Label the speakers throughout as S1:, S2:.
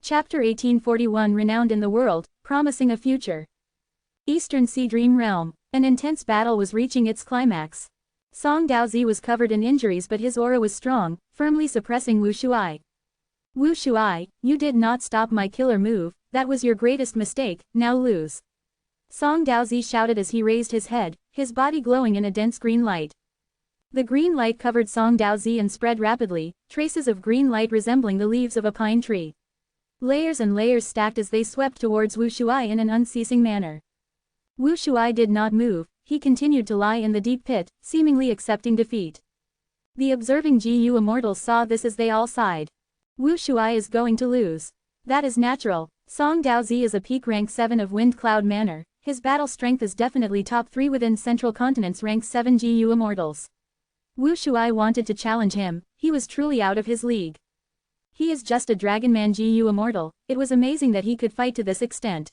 S1: Chapter 1841 Renowned in the world, promising a future. Eastern Sea Dream Realm. An intense battle was reaching its climax. Song Daozi was covered in injuries, but his aura was strong, firmly suppressing Wu Shuai. Wu Shuai, you did not stop my killer move, that was your greatest mistake, now lose. Song Daozi shouted as he raised his head, his body glowing in a dense green light. The green light covered Song Daozi and spread rapidly, traces of green light resembling the leaves of a pine tree. Layers and layers stacked as they swept towards Wu Shuai in an unceasing manner. Wu Shuai did not move, he continued to lie in the deep pit, seemingly accepting defeat. The observing GU immortals saw this as they all sighed. Wu Shuai is going to lose. That is natural. Song Daozi is a peak rank 7 of Wind Cloud Manor, his battle strength is definitely top 3 within Central Continent's rank 7 GU immortals. Wu Shuai wanted to challenge him, he was truly out of his league. He is just a Dragonman GU immortal, it was amazing that he could fight to this extent.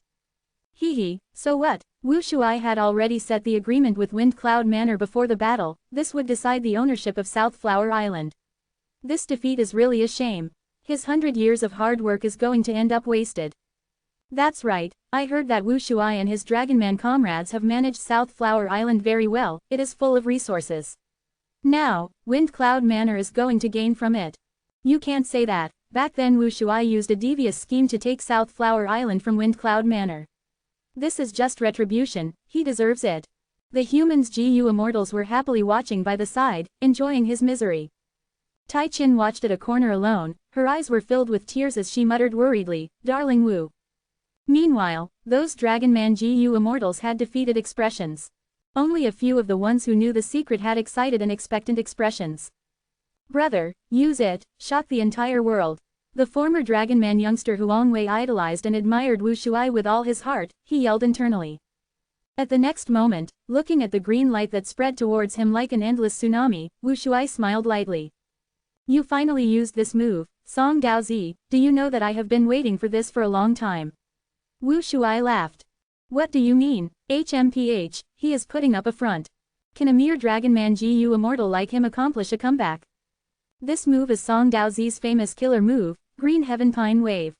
S1: So what? Wu Shuai had already set the agreement with Wind Cloud Manor before the battle, this would decide the ownership of South Flower Island. This defeat is really a shame. His 100 years of hard work is going to end up wasted. That's right, I heard that Wu Shuai and his Dragonman comrades have managed South Flower Island very well, it is full of resources. Now, Wind Cloud Manor is going to gain from it. You can't say that, back then Wu Shuai used a devious scheme to take South Flower Island from Wind Cloud Manor. This is just retribution, he deserves it. The humans GU immortals were happily watching by the side, enjoying his misery. Tai Chin watched at a corner alone, her eyes were filled with tears as she muttered worriedly, "Darling Wu." Meanwhile, those Dragonman GU immortals had defeated expressions. Only a few of the ones who knew the secret had excited and expectant expressions. Brother, use it, shocked the entire world. The former Dragonman youngster Huang Wei idolized and admired Wu Shuai with all his heart, he yelled internally. At the next moment, looking at the green light that spread towards him like an endless tsunami, Wu Shuai smiled lightly. You finally used this move, Song Daozi, do you know that I have been waiting for this for a long time? Wu Shuai laughed. What do you mean, HMPH, he is putting up a front. Can a mere Dragonman GU immortal like him accomplish a comeback? This move is Song Daozi's famous killer move, Green Heaven Pine Wave.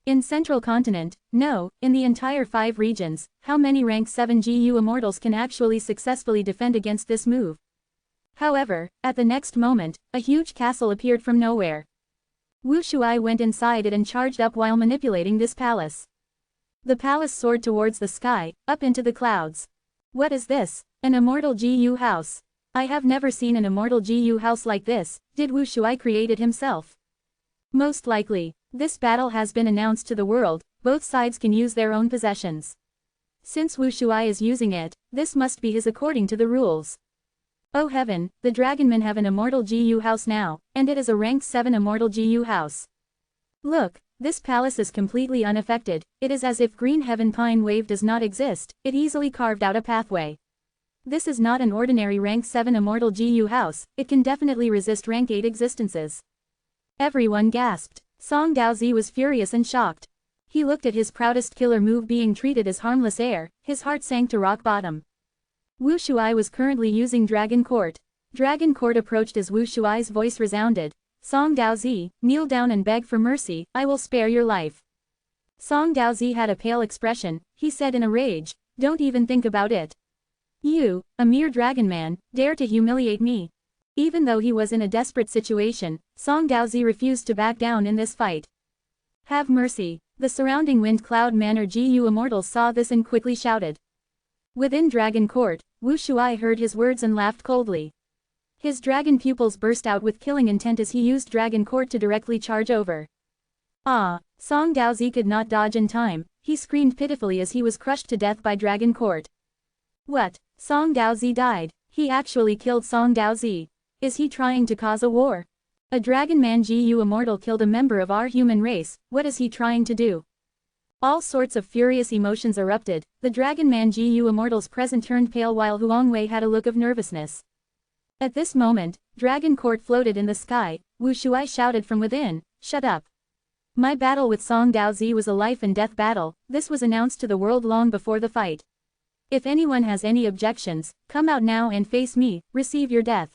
S1: In Central Continent, no, in the entire 5 regions, how many rank 7 GU immortals can actually successfully defend against this move? However, at the next moment, a huge castle appeared from nowhere. Wu Shuai went inside it and charged up while manipulating this palace. The palace soared towards the sky, up into the clouds. What is this? An immortal GU house. I have never seen an immortal GU house like this, did Wu Shuai create it himself? Most likely, this battle has been announced to the world, both sides can use their own possessions. Since Wu Shuai is using it, this must be his according to the rules. Oh heaven, the Dragonmen have an immortal GU house now, and it is a rank 7 immortal GU house. Look, this palace is completely unaffected, it is as if Green Heaven Pine Wave does not exist, it easily carved out a pathway. This is not an ordinary rank 7 immortal GU house, it can definitely resist rank 8 existences. Everyone gasped. Song Daozi was furious and shocked. He looked at his proudest killer move being treated as harmless air, his heart sank to rock bottom. Wu Shuai was currently using Dragon Court. Dragon Court approached as Wu Shuai's voice resounded. Song Daozi, kneel down and beg for mercy, I will spare your life. Song Daozi had a pale expression, he said in a rage, don't even think about it. You, a mere Dragonman, dare to humiliate me. Even though he was in a desperate situation, Song Daozi refused to back down in this fight. Have mercy. The surrounding Wind Cloud Manor GU immortals saw this and quickly shouted. Within Dragon Court, Wu Shuai heard his words and laughed coldly. His dragon pupils burst out with killing intent as he used Dragon Court to directly charge over. Song Daozi could not dodge in time, he screamed pitifully as he was crushed to death by Dragon Court. What? Song Daozi died. He actually killed Song Daozi. Is he trying to cause a war? A Dragonman GU immortal killed a member of our human race, what is he trying to do? All sorts of furious emotions erupted, the Dragonman GU immortals present turned pale while Huang Wei had a look of nervousness. At this moment, Dragon Court floated in the sky, Wu Shuai shouted from within, shut up. My battle with Song Daozi was a life and death battle, this was announced to the world long before the fight. If anyone has any objections, come out now and face me, receive your death.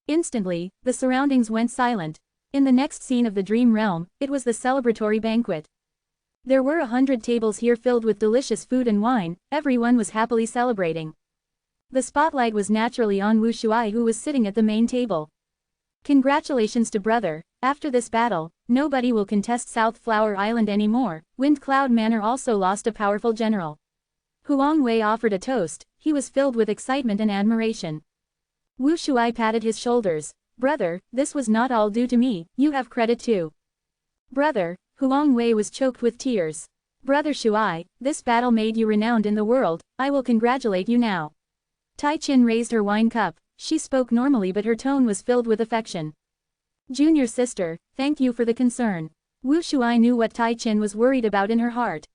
S1: Instantly, the surroundings went silent. In the next scene of the dream realm, it was the celebratory banquet. There were 100 tables here filled with delicious food and wine, everyone was happily celebrating. The spotlight was naturally on Wu Shuai, who was sitting at the main table. Congratulations to brother, after this battle, nobody will contest South Flower Island anymore. Wind Cloud Manor also lost a powerful general. Huang Wei offered a toast, he was filled with excitement and admiration. Wu Shuai patted his shoulders. Brother, this was not all due to me, you have credit too. Brother, Huang Wei was choked with tears. Brother Shuai, this battle made you renowned in the world, I will congratulate you now. Tai Qin raised her wine cup, she spoke normally but her tone was filled with affection. Junior sister, thank you for the concern. Wu Shuai knew what Tai Qin was worried about in her heart.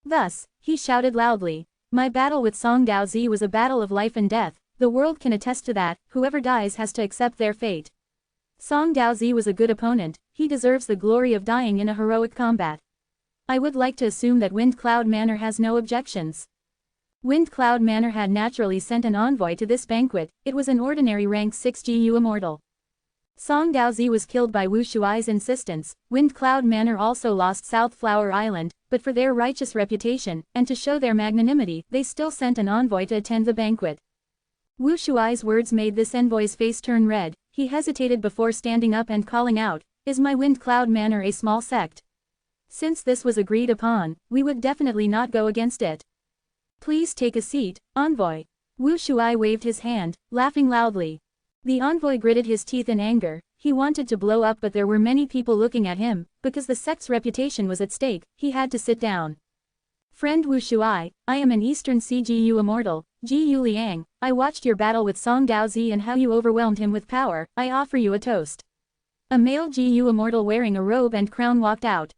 S1: Thus, he shouted loudly. My battle with Song Daozi was a battle of life and death, the world can attest to that, whoever dies has to accept their fate. Song Daozi was a good opponent, he deserves the glory of dying in a heroic combat. I would like to assume that Wind Cloud Manor has no objections. Wind Cloud Manor had naturally sent an envoy to this banquet, it was an ordinary rank 6 GU Immortal. Song Daozi was killed by Wu Shuai's insistence. Wind Cloud Manor also lost South Flower Island, but for their righteous reputation, and to show their magnanimity, they still sent an envoy to attend the banquet. Wu Shuai's words made this envoy's face turn red, he hesitated before standing up and calling out, is my Wind Cloud Manor a small sect? Since this was agreed upon, we would definitely not go against it. Please take a seat, envoy. Wu Shuai waved his hand, laughing loudly. The envoy gritted his teeth in anger, he wanted to blow up but there were many people looking at him, because the sect's reputation was at stake, he had to sit down. Friend Wu Shuai, I am an Eastern CGU Immortal, Ji Liang, I watched your battle with Song Daozi and how you overwhelmed him with power, I offer you a toast. A male GU Immortal wearing a robe and crown walked out.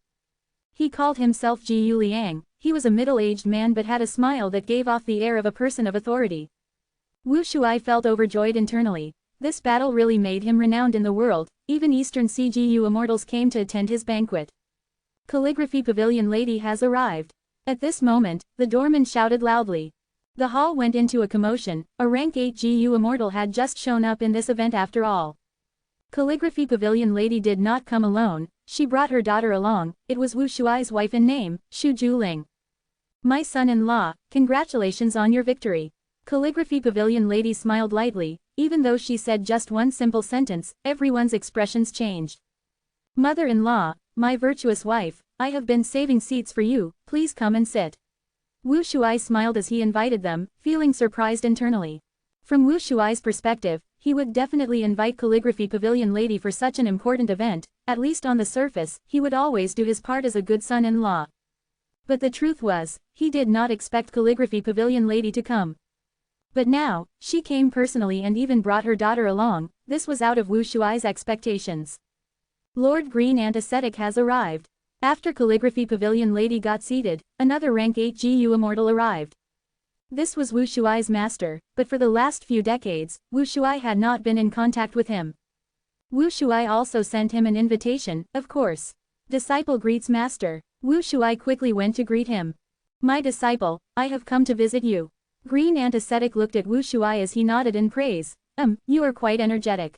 S1: He called himself Ji Liang, he was a middle-aged man but had a smile that gave off the air of a person of authority. Wu Shuai felt overjoyed internally. This battle really made him renowned in the world, even Eastern CGU Immortals came to attend his banquet. Calligraphy Pavilion Lady has arrived. At this moment, the doorman shouted loudly. The hall went into a commotion, a rank 8 GU Immortal had just shown up in this event after all. Calligraphy Pavilion Lady did not come alone, she brought her daughter along, it was Wu Shuai's wife in name, Xu Juling. My son-in-law, congratulations on your victory. Calligraphy Pavilion Lady smiled lightly, even though she said just one simple sentence, everyone's expressions changed. Mother-in-law, my virtuous wife, I have been saving seats for you, please come and sit. Wu Shuai smiled as he invited them, feeling surprised internally. From Wu Shuai's perspective, he would definitely invite Calligraphy Pavilion Lady for such an important event, at least on the surface, he would always do his part as a good son-in-law. But the truth was, he did not expect Calligraphy Pavilion Lady to come. But now, she came personally and even brought her daughter along, this was out of Wu Shuai's expectations. Lord Green and Ascetic has arrived. After Calligraphy Pavilion Lady got seated, another rank 8 GU Immortal arrived. This was Wu Shuai's master, but for the last few decades, Wu Shuai had not been in contact with him. Wu Shuai also sent him an invitation, of course. Disciple greets master. Wu Shuai quickly went to greet him. My disciple, I have come to visit you. Green and Ascetic looked at Wu Shuai as he nodded in praise. You are quite energetic.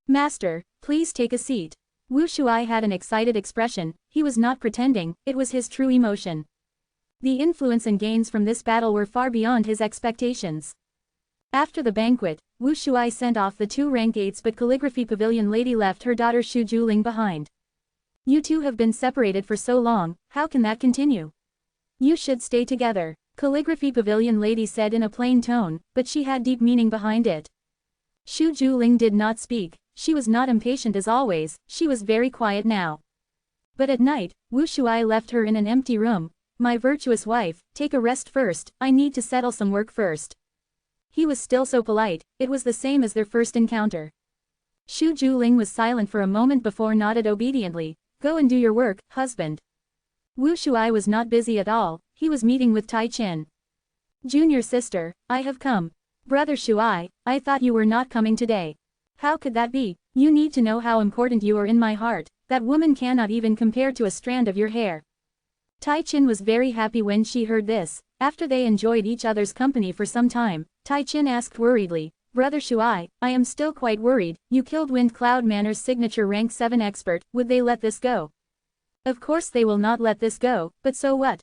S1: Master, please take a seat. Wu Shuai had an excited expression, he was not pretending, it was his true emotion. The influence and gains from this battle were far beyond his expectations. After the banquet, Wu Shuai sent off the 2 rank 8s but Calligraphy Pavilion Lady left her daughter Xu Juling behind. You two have been separated for so long, how can that continue? You should stay together, Calligraphy Pavilion Lady said in a plain tone, but she had deep meaning behind it. Xu Juling did not speak, she was not impatient as always, she was very quiet now. But at night, Wu Shuai left her in an empty room. My virtuous wife, take a rest first, I need to settle some work first. He was still so polite, it was the same as their first encounter. Xu Juling was silent for a moment before nodded obediently, go and do your work, husband. Wu Shuai was not busy at all, he was meeting with Tai Qin. Junior sister, I have come. Brother Shuai, I thought you were not coming today. How could that be? You need to know how important you are in my heart, that woman cannot even compare to a strand of your hair. Tai Qin was very happy when she heard this. After they enjoyed each other's company for some time, Tai Qin asked worriedly, Brother Shuai, I am still quite worried. You killed Wind Cloud Manor's signature rank 7 expert, would they let this go? Of course they will not let this go, but so what?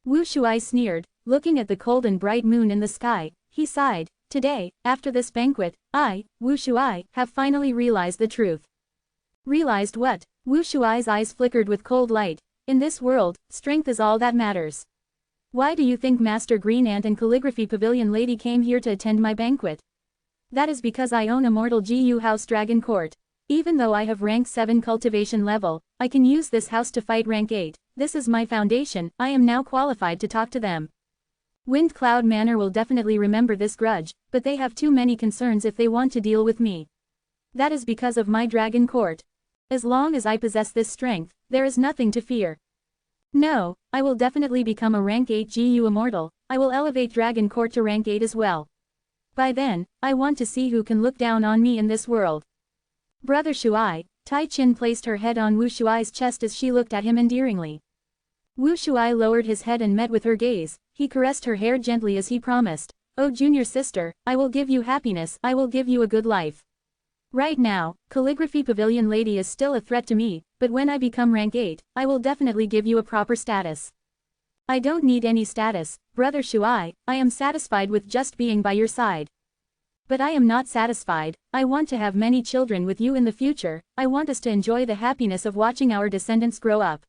S1: Wu Shuai sneered, looking at the cold and bright moon in the sky. He sighed. Today, after this banquet, I, Wu Shuai, have finally realized the truth. Realized what? Wu Shuai's eyes flickered with cold light. In this world, strength is all that matters. Why do you think Master Green Ant and Calligraphy Pavilion Lady came here to attend my banquet? That is because I own Immortal GU House Dragon Court. Even though I have rank 7 cultivation level, I can use this house to fight rank 8. This is my foundation, I am now qualified to talk to them. Wind Cloud Manor will definitely remember this grudge, but they have too many concerns if they want to deal with me. That is because of my Dragon Court. As long as I possess this strength, there is nothing to fear. No, I will definitely become a rank 8 GU Immortal. I will elevate Dragon Court to rank 8 as well. By then, I want to see who can look down on me in this world. Brother Shuai, Tai Chin placed her head on Wu Shuai's chest as she looked at him endearingly. Wu Shuai lowered his head and met with her gaze. He caressed her hair gently as he promised. Oh junior sister, I will give you happiness, I will give you a good life. Right now, Calligraphy Pavilion Lady is still a threat to me, but when I become rank 8, I will definitely give you a proper status. I don't need any status, Brother Shuai, I am satisfied with just being by your side. But I am not satisfied, I want to have many children with you in the future, I want us to enjoy the happiness of watching our descendants grow up.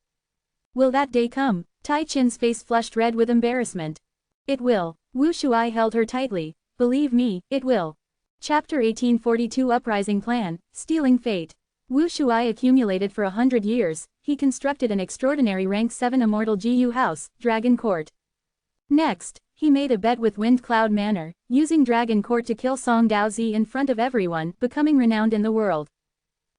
S1: Will that day come? Tai Chin's face flushed red with embarrassment. It will. Wu Shuai held her tightly. Believe me, it will. Chapter 1842 Uprising Plan, Stealing Fate. Wu Shuai accumulated for 100 years, he constructed an extraordinary rank 7 Immortal GU House, Dragon Court. Next, he made a bet with Wind Cloud Manor, using Dragon Court to kill Song Daozi in front of everyone, becoming renowned in the world.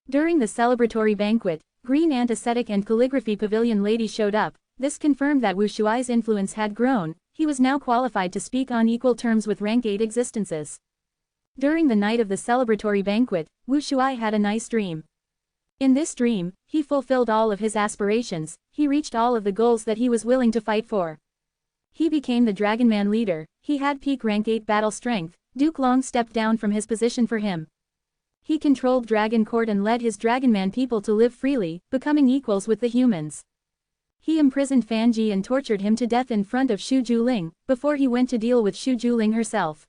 S1: During the celebratory banquet, Green Ant Ascetic and Calligraphy Pavilion Lady showed up. This confirmed that Wu Shuai's influence had grown, he was now qualified to speak on equal terms with rank 8 existences. During the night of the celebratory banquet, Wu Shuai had a nice dream. In this dream, he fulfilled all of his aspirations, he reached all of the goals that he was willing to fight for. He became the Dragonman leader, he had peak rank 8 battle strength, Duke Long stepped down from his position for him. He controlled Dragon Court and led his Dragonman people to live freely, becoming equals with the humans. He imprisoned Fan Ji and tortured him to death in front of Xu Juling, before he went to deal with Xu Juling herself.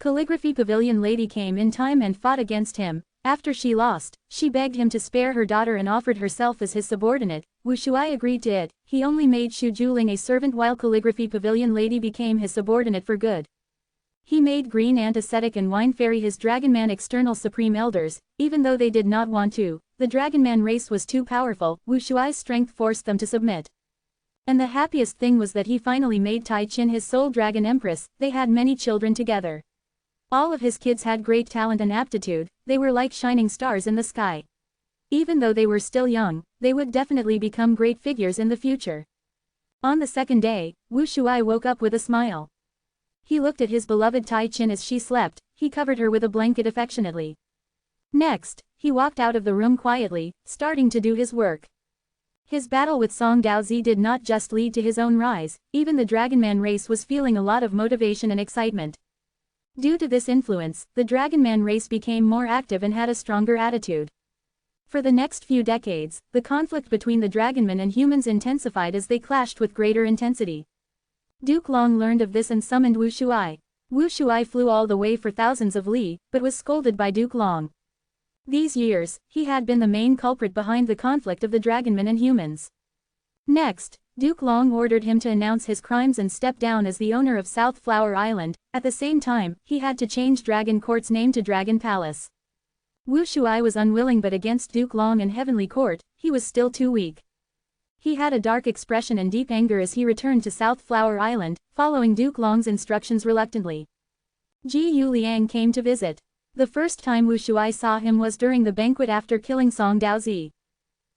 S1: Calligraphy Pavilion Lady came in time and fought against him. After she lost, she begged him to spare her daughter and offered herself as his subordinate. Wu Shuai agreed to it. He only made Xu Juling a servant while Calligraphy Pavilion Lady became his subordinate for good. He made Green Ant Ascetic and Wine Fairy his Dragonman external supreme elders, even though they did not want to. The Dragonman race was too powerful, Wu Shuai's strength forced them to submit. And the happiest thing was that he finally made Tai Chin his sole Dragon Empress. They had many children together. All of his kids had great talent and aptitude, they were like shining stars in the sky. Even though they were still young, they would definitely become great figures in the future. On the second day, Wu Shuai woke up with a smile. He looked at his beloved Tai Chin as she slept, he covered her with a blanket affectionately. Next, he walked out of the room quietly, starting to do his work. His battle with Song Daozi did not just lead to his own rise, even the Dragonman race was feeling a lot of motivation and excitement. Due to this influence, the Dragonman race became more active and had a stronger attitude. For the next few decades, the conflict between the Dragonmen and humans intensified as they clashed with greater intensity. Duke Long learned of this and summoned Wu Shuai. Wu Shuai flew all the way for thousands of li, but was scolded by Duke Long. These years, he had been the main culprit behind the conflict of the Dragonmen and humans. Next, Duke Long ordered him to announce his crimes and step down as the owner of South Flower Island. At the same time, he had to change Dragon Court's name to Dragon Palace. Wu Shuai was unwilling, but against Duke Long and Heavenly Court, he was still too weak. He had a dark expression and deep anger as he returned to South Flower Island, following Duke Long's instructions reluctantly. Ji Yu Liang came to visit. The first time Wu Shuai saw him was during the banquet after killing Song Daozi.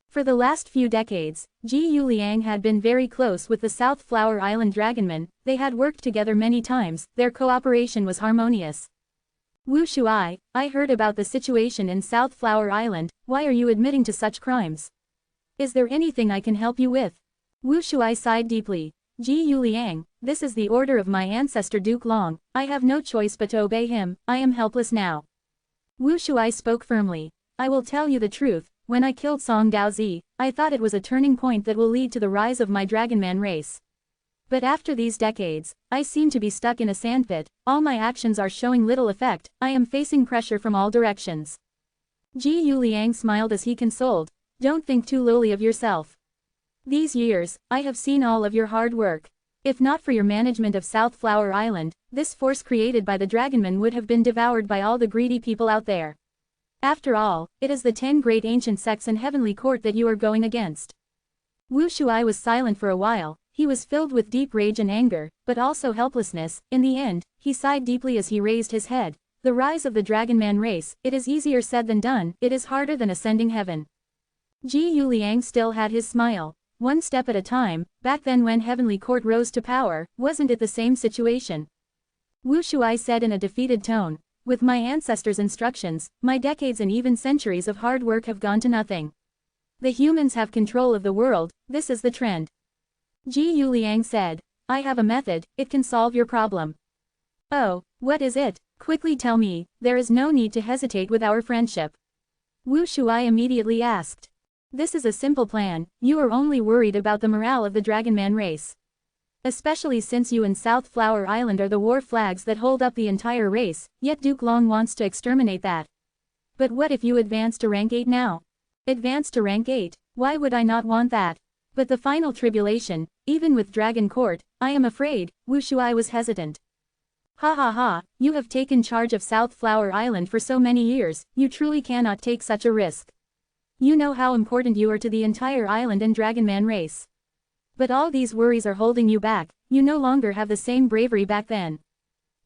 S1: For the last few decades, Ji Yu Liang had been very close with the South Flower Island Dragonmen, they had worked together many times, their cooperation was harmonious. Wu Shuai, I heard about the situation in South Flower Island, why are you admitting to such crimes? Is there anything I can help you with? Wu Shuai sighed deeply. Ji Yu Liang, this is the order of my ancestor Duke Long, I have no choice but to obey him, I am helpless now. Wu Shuai spoke firmly. I will tell you the truth, when I killed Song Daozi, I thought it was a turning point that will lead to the rise of my Dragonman race. But after these decades, I seem to be stuck in a sandpit, all my actions are showing little effect, I am facing pressure from all directions. Ji Yu Liang smiled as he consoled, don't think too lowly of yourself. These years, I have seen all of your hard work. If not for your management of South Flower Island, this force created by the Dragonman would have been devoured by all the greedy people out there. After all, it is the 10 great ancient sects and heavenly court that you are going against. Wu Shuai was silent for a while, he was filled with deep rage and anger, but also helplessness. In the end, he sighed deeply as he raised his head. The rise of the Dragonman race, it is easier said than done, it is harder than ascending heaven. Ji Yu Liang still had his smile. One step at a time, back then when Heavenly Court rose to power, wasn't it the same situation? Wu Shuai said in a defeated tone, with my ancestors' instructions, my decades and even centuries of hard work have gone to nothing. The humans have control of the world, this is the trend. Ji Yu Liang said, I have a method, it can solve your problem. Oh, what is it? Quickly tell me, there is no need to hesitate with our friendship. Wu Shuai immediately asked. This is a simple plan, you are only worried about the morale of the Dragonman race. Especially since you and South Flower Island are the war flags that hold up the entire race, yet Duke Long wants to exterminate that. But what if you advance to rank 8 now? Advance to rank 8, why would I not want that? But the final tribulation, even with Dragon Court, I am afraid, Wu Shuai was hesitant. Ha ha ha, you have taken charge of South Flower Island for so many years, you truly cannot take such a risk. You know how important you are to the entire island and Dragonman race. But all these worries are holding you back, you no longer have the same bravery back then.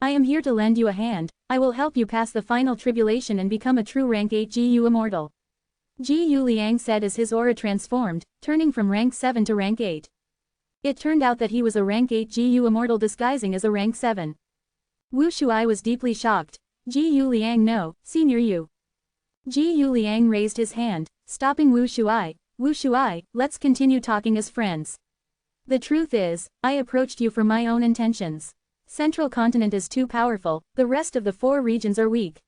S1: I am here to lend you a hand, I will help you pass the final tribulation and become a true rank 8 GU Immortal. Ji Yu Liang said as his aura transformed, turning from rank 7 to rank 8. It turned out that he was a rank 8 GU Immortal disguising as a rank 7. Wu Shuai was deeply shocked. Ji Yu Liang, no, senior you. Ji Yu Liang raised his hand, stopping Wu Shuai. Wu Shuai, let's continue talking as friends. The truth is, I approached you for my own intentions. Central continent is too powerful, the rest of the 4 regions are weak.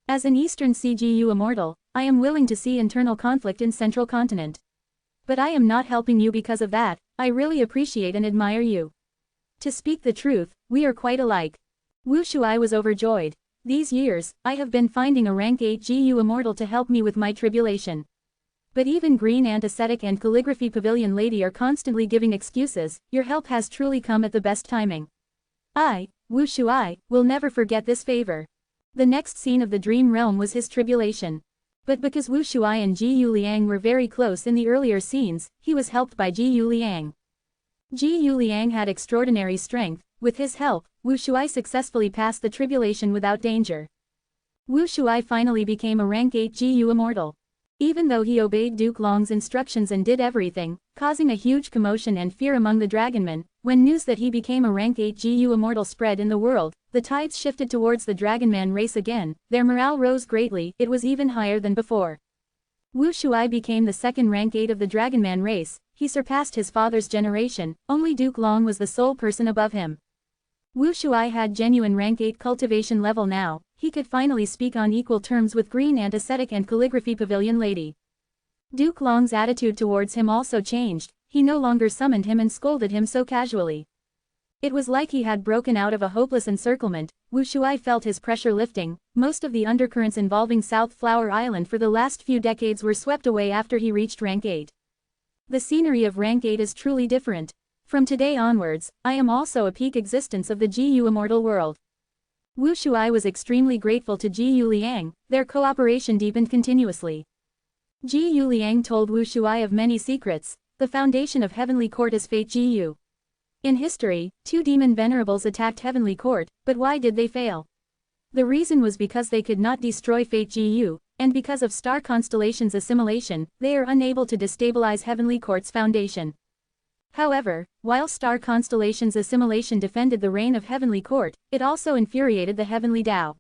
S1: As an Eastern CGU Immortal, I am willing to see internal conflict in Central continent. But I am not helping you because of that, I really appreciate and admire you. To speak the truth, we are quite alike. Wu Shuai was overjoyed. These years, I have been finding a rank 8 GU Immortal to help me with my tribulation. But even Green Ant Ascetic and Calligraphy Pavilion Lady are constantly giving excuses, your help has truly come at the best timing. I, Wu Shuai, will never forget this favor. The next scene of the Dream Realm was his tribulation. But because Wu Shuai and Ji Yu Liang were very close in the earlier scenes, he was helped by Ji Yu Liang. Ji Yu Liang had extraordinary strength, with his help, Wu Shuai successfully passed the tribulation without danger. Wu Shuai finally became a rank 8 GU Immortal. Even though he obeyed Duke Long's instructions and did everything, causing a huge commotion and fear among the Dragonmen, when news that he became a rank 8 GU Immortal spread in the world, the tides shifted towards the Dragonman race again, their morale rose greatly, it was even higher than before. Wu Shuai became the second rank 8 of the Dragonman race, he surpassed his father's generation, only Duke Long was the sole person above him. Wu Shuai had genuine rank 8 cultivation level now, he could finally speak on equal terms with Green Ant Ascetic and Calligraphy Pavilion Lady. Duke Long's attitude towards him also changed, he no longer summoned him and scolded him so casually. It was like he had broken out of a hopeless encirclement. Wu Shuai felt his pressure lifting, most of the undercurrents involving South Flower Island for the last few decades were swept away after he reached rank 8. The scenery of rank 8 is truly different. From today onwards, I am also a peak existence of the GU Immortal world. Wu Shuai was extremely grateful to Ji Yu Liang, their cooperation deepened continuously. Ji Yu Liang told Wu Shuai of many secrets, the foundation of Heavenly Court is Fate Gu. In history, 2 demon venerables attacked Heavenly Court, but why did they fail? The reason was because they could not destroy Fate Gu, and because of star constellations assimilation, they are unable to destabilize Heavenly Court's foundation. However, while star constellations assimilation defended the reign of Heavenly Court, it also infuriated the Heavenly Tao.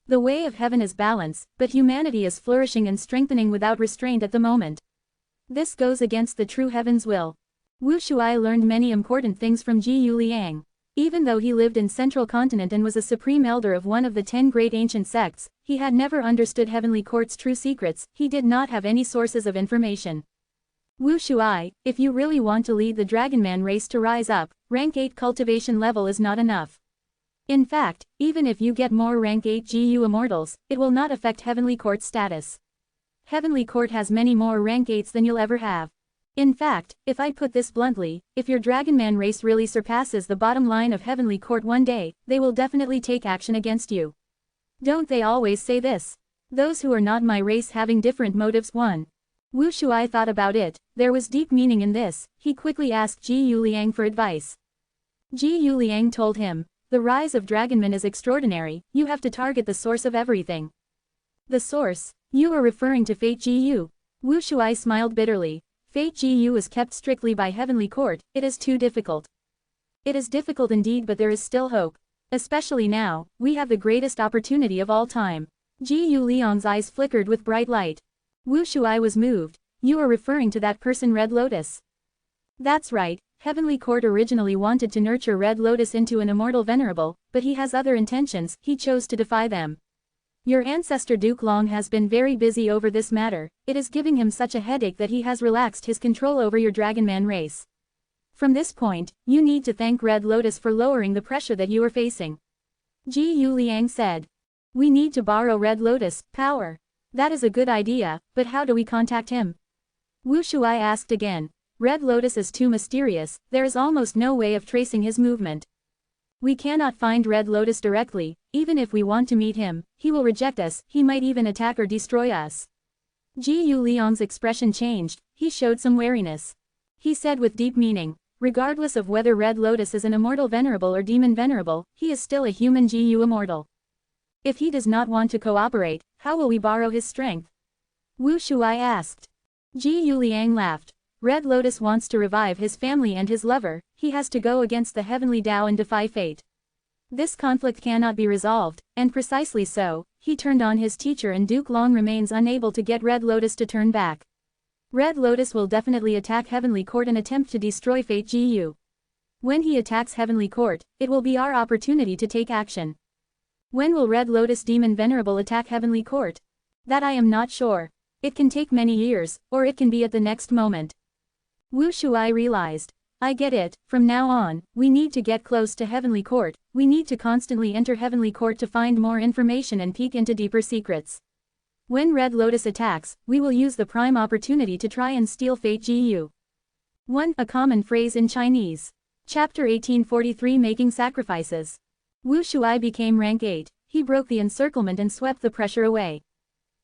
S1: The way of heaven is balance, but humanity is flourishing and strengthening without restraint at the moment. This goes against the true heaven's will. Wu Shuai learned many important things from Ji Yu Liang. Even though he lived in Central Continent and was a supreme elder of one of the 10 great ancient sects, he had never understood Heavenly Court's true secrets, he did not have any sources of information. Wu Shuai, if you really want to lead the Dragonman race to rise up, rank 8 cultivation level is not enough. In fact, even if you get more rank 8 GU Immortals, it will not affect Heavenly Court's status. Heavenly Court has many more rank 8s than you'll ever have. In fact, if I put this bluntly, if your Dragonman race really surpasses the bottom line of Heavenly Court one day, they will definitely take action against you. Don't they always say this? Those who are not my race having different motives. 1. Wu Shuai thought about it, there was deep meaning in this, he quickly asked Ji Yu Liang for advice. Ji Yu Liang told him, the rise of Dragonman is extraordinary, you have to target the source of everything. The source? You are referring to Fate Gu. Wu Shuai smiled bitterly. Fate Gu is kept strictly by Heavenly Court, it is too difficult. It is difficult indeed, but there is still hope. Especially now, we have the greatest opportunity of all time. Ji Yu Liang's eyes flickered with bright light. Wu Shuai was moved. You are referring to that person Red Lotus. That's right, Heavenly Court originally wanted to nurture Red Lotus into an immortal venerable, but he has other intentions, he chose to defy them. Your ancestor Duke Long has been very busy over this matter, it is giving him such a headache that he has relaxed his control over your Dragonman race. From this point, you need to thank Red Lotus for lowering the pressure that you are facing. Ji Yu Liang said. We need to borrow Red Lotus' power. That is a good idea, but how do we contact him? Wu Shuai asked again. Red Lotus is too mysterious, there is almost no way of tracing his movement. We cannot find Red Lotus directly, even if we want to meet him, he will reject us, he might even attack or destroy us. Ji Yu Liang's expression changed, he showed some wariness. He said with deep meaning, regardless of whether Red Lotus is an immortal venerable or demon venerable, he is still a human GU immortal. If he does not want to cooperate, how will we borrow his strength? Wu Shuai asked. Ji Yu Liang laughed. Red Lotus wants to revive his family and his lover, he has to go against the heavenly Tao and defy fate. This conflict cannot be resolved, and precisely so, he turned on his teacher and Duke Long remains unable to get Red Lotus to turn back. Red Lotus will definitely attack Heavenly Court and attempt to destroy Fate GU. When he attacks Heavenly Court, it will be our opportunity to take action. When will Red Lotus Demon Venerable attack Heavenly Court? That I am not sure. It can take many years, or it can be at the next moment. Wu Shuai realized. I get it, from now on, we need to get close to Heavenly Court, we need to constantly enter Heavenly Court to find more information and peek into deeper secrets. When Red Lotus attacks, we will use the prime opportunity to try and steal Fate GU. 1. A common phrase in Chinese. Chapter 1843 Making Sacrifices. Wu Shuai became rank 8, he broke the encirclement and swept the pressure away.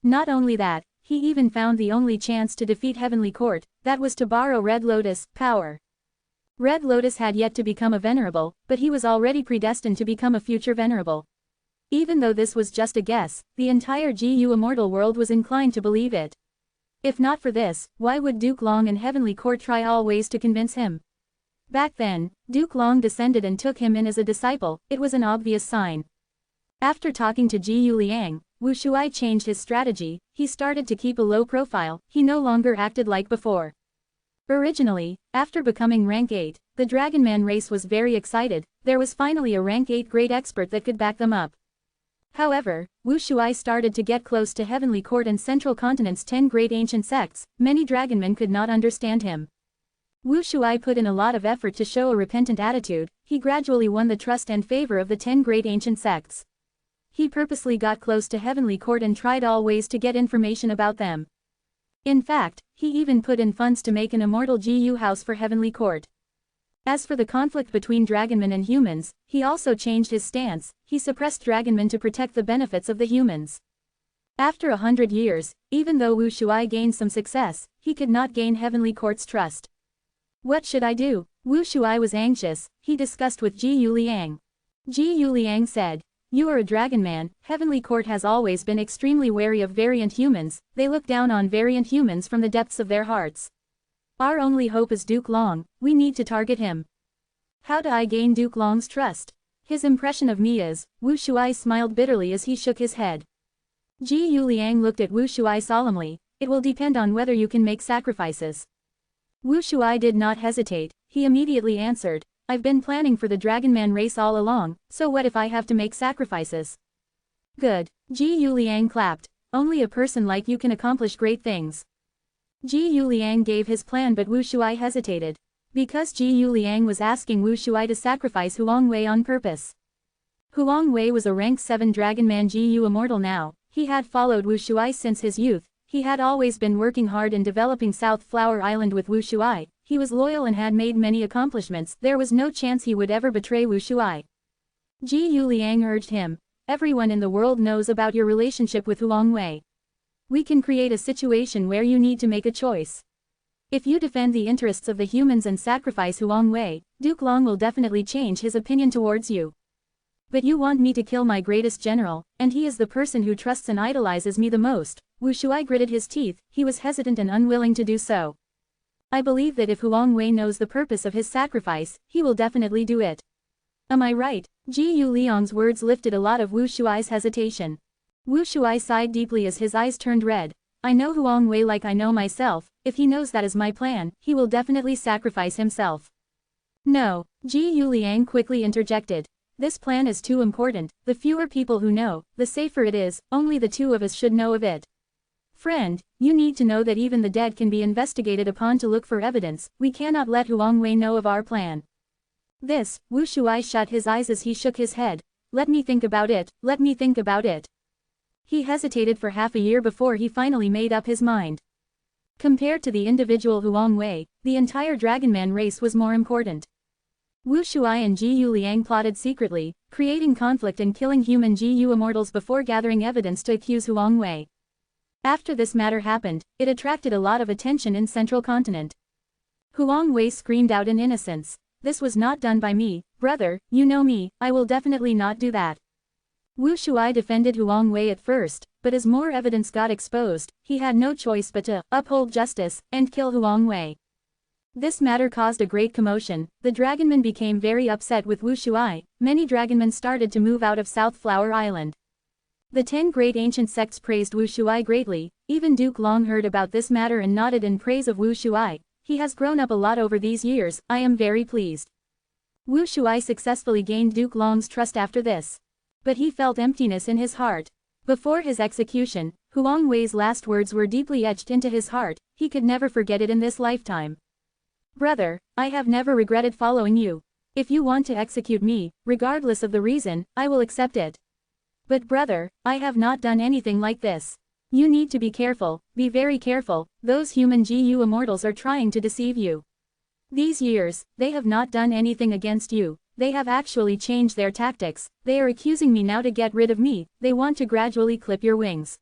S1: Not only that, he even found the only chance to defeat Heavenly Court, that was to borrow Red Lotus' power. Red Lotus had yet to become a venerable, but he was already predestined to become a future venerable. Even though this was just a guess, the entire GU immortal world was inclined to believe it. If not for this, why would Duke Long and Heavenly Court try all ways to convince him? Back then, Duke Long descended and took him in as a disciple, it was an obvious sign. After talking to Ji Yu Liang, Wu Shuai changed his strategy, he started to keep a low profile, he no longer acted like before. Originally, after becoming rank 8, the Dragonman race was very excited, there was finally a rank 8 great expert that could back them up. However, Wu Shuai started to get close to Heavenly Court and Central Continent's 10 great ancient sects, many Dragonmen could not understand him. Wu Shuai put in a lot of effort to show a repentant attitude, he gradually won the trust and favor of the 10 great ancient sects. He purposely got close to Heavenly Court and tried all ways to get information about them. In fact, he even put in funds to make an immortal GU house for Heavenly Court. As for the conflict between Dragonmen and humans, he also changed his stance, he suppressed Dragonmen to protect the benefits of the humans. After 100 years, even though Wu Shuai gained some success, he could not gain Heavenly Court's trust. What should I do? Wu Shuai was anxious, he discussed with Ji Yu Liang. Ji Yu Liang said, you are a Dragonman, Heavenly Court has always been extremely wary of variant humans, they look down on variant humans from the depths of their hearts. Our only hope is Duke Long, we need to target him. How do I gain Duke Long's trust? His impression of me is, Wu Shuai smiled bitterly as he shook his head. Ji Yu Liang looked at Wu Shuai solemnly, it will depend on whether you can make sacrifices. Wu Shuai did not hesitate, he immediately answered, I've been planning for the Dragonman race all along, so what if I have to make sacrifices? Good. Ji Yuliang clapped, only a person like you can accomplish great things. Ji Yuliang gave his plan but Wu Shuai hesitated. Because Ji Yuliang was asking Wu Shuai to sacrifice Huang Wei on purpose. Huang Wei was a rank 7 Dragonman Ji Immortal now, he had followed Wu Shuai since his youth, he had always been working hard in developing South Flower Island with Wu Shuai, he was loyal and had made many accomplishments, there was no chance he would ever betray Wu Shuai. Ji Yuliang urged him, everyone in the world knows about your relationship with Huang Wei. We can create a situation where you need to make a choice. If you defend the interests of the humans and sacrifice Huang Wei, Duke Long will definitely change his opinion towards you. But you want me to kill my greatest general, and he is the person who trusts and idolizes me the most. Wu Shuai gritted his teeth, he was hesitant and unwilling to do so. I believe that if Huang Wei knows the purpose of his sacrifice, he will definitely do it. Am I right? Ji Yuliang's words lifted a lot of Wu Shuai's hesitation. Wu Shuai sighed deeply as his eyes turned red. I know Huang Wei like I know myself, if he knows that is my plan, he will definitely sacrifice himself. No, Ji Yuliang quickly interjected. This plan is too important, the fewer people who know, the safer it is, only the two of us should know of it. Friend, you need to know that even the dead can be investigated upon to look for evidence, we cannot let Huang Wei know of our plan. This, Wu Shuai shut his eyes as he shook his head. Let me think about it, let me think about it. He hesitated for half a year before he finally made up his mind. Compared to the individual Huang Wei, the entire Dragonman race was more important. Wu Shuai and Ji Yuliang plotted secretly, creating conflict and killing human Ji Immortals before gathering evidence to accuse Huang Wei. After this matter happened, it attracted a lot of attention in Central Continent. Huang Wei screamed out in innocence. This was not done by me, brother, you know me, I will definitely not do that. Wu Shuai defended Huang Wei at first, but as more evidence got exposed, he had no choice but to uphold justice and kill Huang Wei. This matter caused a great commotion, the Dragonmen became very upset with Wu Shuai, many Dragonmen started to move out of South Flower Island. The 10 great ancient sects praised Wu Shuai greatly, even Duke Long heard about this matter and nodded in praise of Wu Shuai. He has grown up a lot over these years, I am very pleased. Wu Shuai successfully gained Duke Long's trust after this. But he felt emptiness in his heart. Before his execution, Huang Wei's last words were deeply etched into his heart, he could never forget it in this lifetime. Brother, I have never regretted following you. If you want to execute me, regardless of the reason, I will accept it. But brother, I have not done anything like this. You need to be careful, be very careful, those human GU immortals are trying to deceive you. These years, they have not done anything against you, they have actually changed their tactics, they are accusing me now to get rid of me, they want to gradually clip your wings.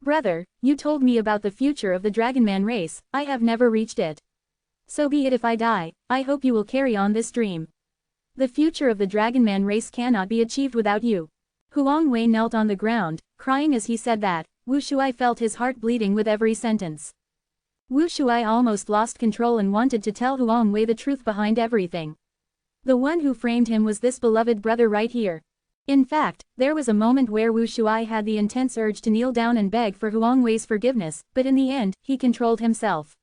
S1: Brother, you told me about the future of the Dragonman race, I have never reached it. So be it if I die, I hope you will carry on this dream. The future of the Dragonman race cannot be achieved without you. Huang Wei knelt on the ground, crying as he said that. Wu Shuai felt his heart bleeding with every sentence. Wu Shuai almost lost control and wanted to tell Huang Wei the truth behind everything. The one who framed him was this beloved brother right here. In fact, there was a moment where Wu Shuai had the intense urge to kneel down and beg for Huang Wei's forgiveness, but in the end, he controlled himself.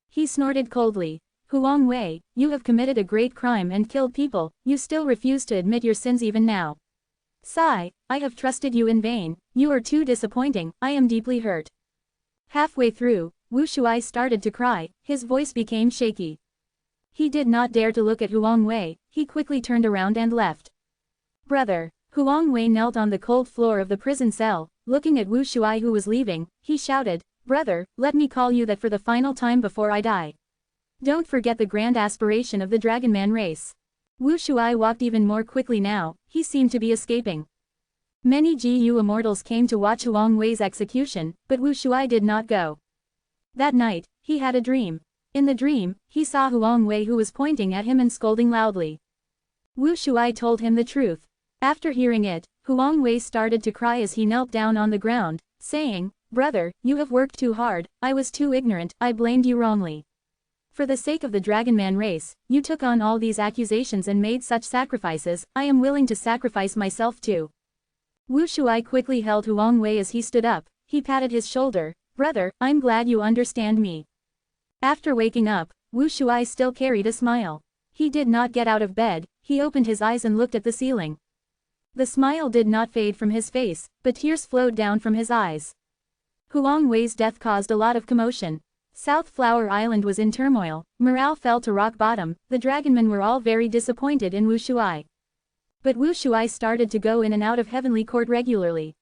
S1: He snorted coldly. Huang Wei, you have committed a great crime and killed people, you still refuse to admit your sins even now. Sigh, I have trusted you in vain, you are too disappointing, I am deeply hurt. Halfway through, Wu Shuai started to cry, his voice became shaky. He did not dare to look at Huang Wei, he quickly turned around and left. Brother, Huang Wei knelt on the cold floor of the prison cell, looking at Wu Shuai who was leaving, he shouted, Brother, let me call you that for the final time before I die. Don't forget the grand aspiration of the Dragonman race. Wu Shuai walked even more quickly now, he seemed to be escaping. Many GU immortals came to watch Huang Wei's execution, but Wu Shuai did not go. That night, he had a dream. In the dream, he saw Huang Wei who was pointing at him and scolding loudly. Wu Shuai told him the truth. After hearing it, Huang Wei started to cry as he knelt down on the ground, saying, Brother, you have worked too hard, I was too ignorant, I blamed you wrongly. For the sake of the Dragonman race, you took on all these accusations and made such sacrifices, I am willing to sacrifice myself too. Wu Shuai quickly held Huang Wei as he stood up, he patted his shoulder, Brother, I'm glad you understand me. After waking up, Wu Shuai still carried a smile. He did not get out of bed, he opened his eyes and looked at the ceiling. The smile did not fade from his face, but tears flowed down from his eyes. Huang Wei's death caused a lot of commotion. South Flower Island was in turmoil, morale fell to rock bottom, the dragonmen were all very disappointed in Wu Shuai. But Wu Shuai started to go in and out of Heavenly Court regularly.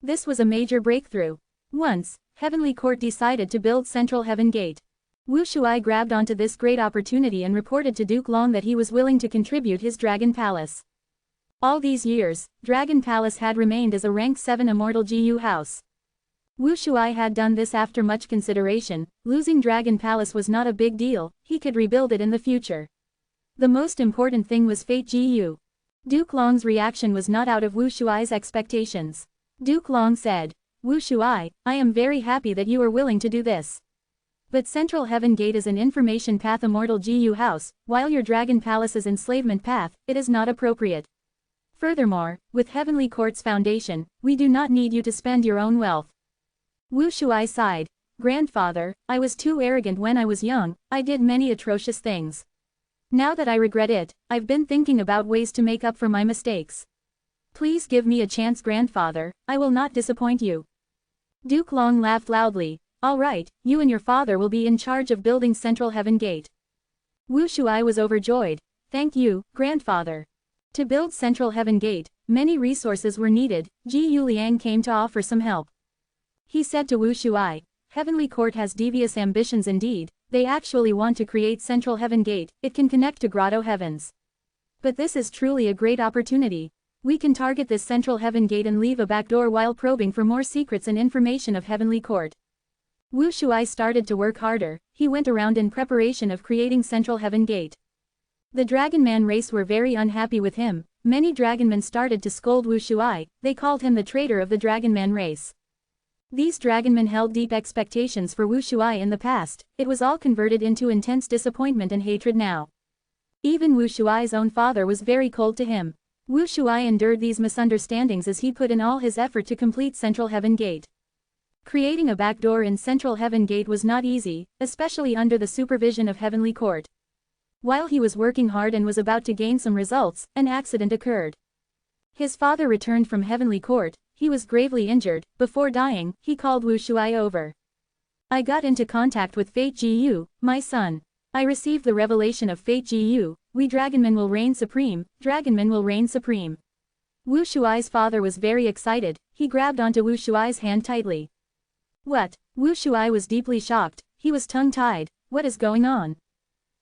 S1: This was a major breakthrough. Once, Heavenly Court decided to build Central Heaven Gate. Wu Shuai grabbed onto this great opportunity and reported to Duke Long that he was willing to contribute his Dragon Palace. All these years, Dragon Palace had remained as a rank 7 Immortal GU house. Wu Shuai had done this after much consideration. Losing Dragon Palace was not a big deal, he could rebuild it in the future. The most important thing was Fate GU. Duke Long's reaction was not out of Wu Shuai's expectations. Duke Long said, "Wu Shuai, I am very happy that you are willing to do this. But Central Heaven Gate is an information path Immortal GU house, while your Dragon Palace is enslavement path, it is not appropriate. Furthermore, with Heavenly Court's foundation, we do not need you to spend your own wealth." Wu Shuai sighed. "Grandfather, I was too arrogant when I was young, I did many atrocious things. Now that I regret it, I've been thinking about ways to make up for my mistakes. Please give me a chance, grandfather, I will not disappoint you." Duke Long laughed loudly. "All right, you and your father will be in charge of building Central Heaven Gate." Wu Shuai was overjoyed. "Thank you, grandfather." To build Central Heaven Gate, many resources were needed. Ji Yuliang came to offer some help. He said to Wu Shuai, "Heavenly Court has devious ambitions indeed, they actually want to create Central Heaven Gate, it can connect to Grotto Heavens. But this is truly a great opportunity. We can target this Central Heaven Gate and leave a backdoor while probing for more secrets and information of Heavenly Court." Wu Shuai started to work harder, he went around in preparation of creating Central Heaven Gate. The Dragonman race were very unhappy with him, many Dragonmen started to scold Wu Shuai, they called him the traitor of the Dragonman race. These Dragonmen held deep expectations for Wu Shuai in the past, it was all converted into intense disappointment and hatred now. Even Wu Shuai's own father was very cold to him. Wu Shuai endured these misunderstandings as he put in all his effort to complete Central Heaven Gate. Creating a backdoor in Central Heaven Gate was not easy, especially under the supervision of Heavenly Court. While he was working hard and was about to gain some results, an accident occurred. His father returned from Heavenly Court, he was gravely injured, before dying, he called Wu Shuai over. "I got into contact with Fate GU, my son. I received the revelation of Fate GU, we Dragonmen will reign supreme, Dragonmen will reign supreme." Wu Shuai's father was very excited, he grabbed onto Wu Shuai's hand tightly. "What?" Wu Shuai was deeply shocked, he was tongue-tied, "What is going on?"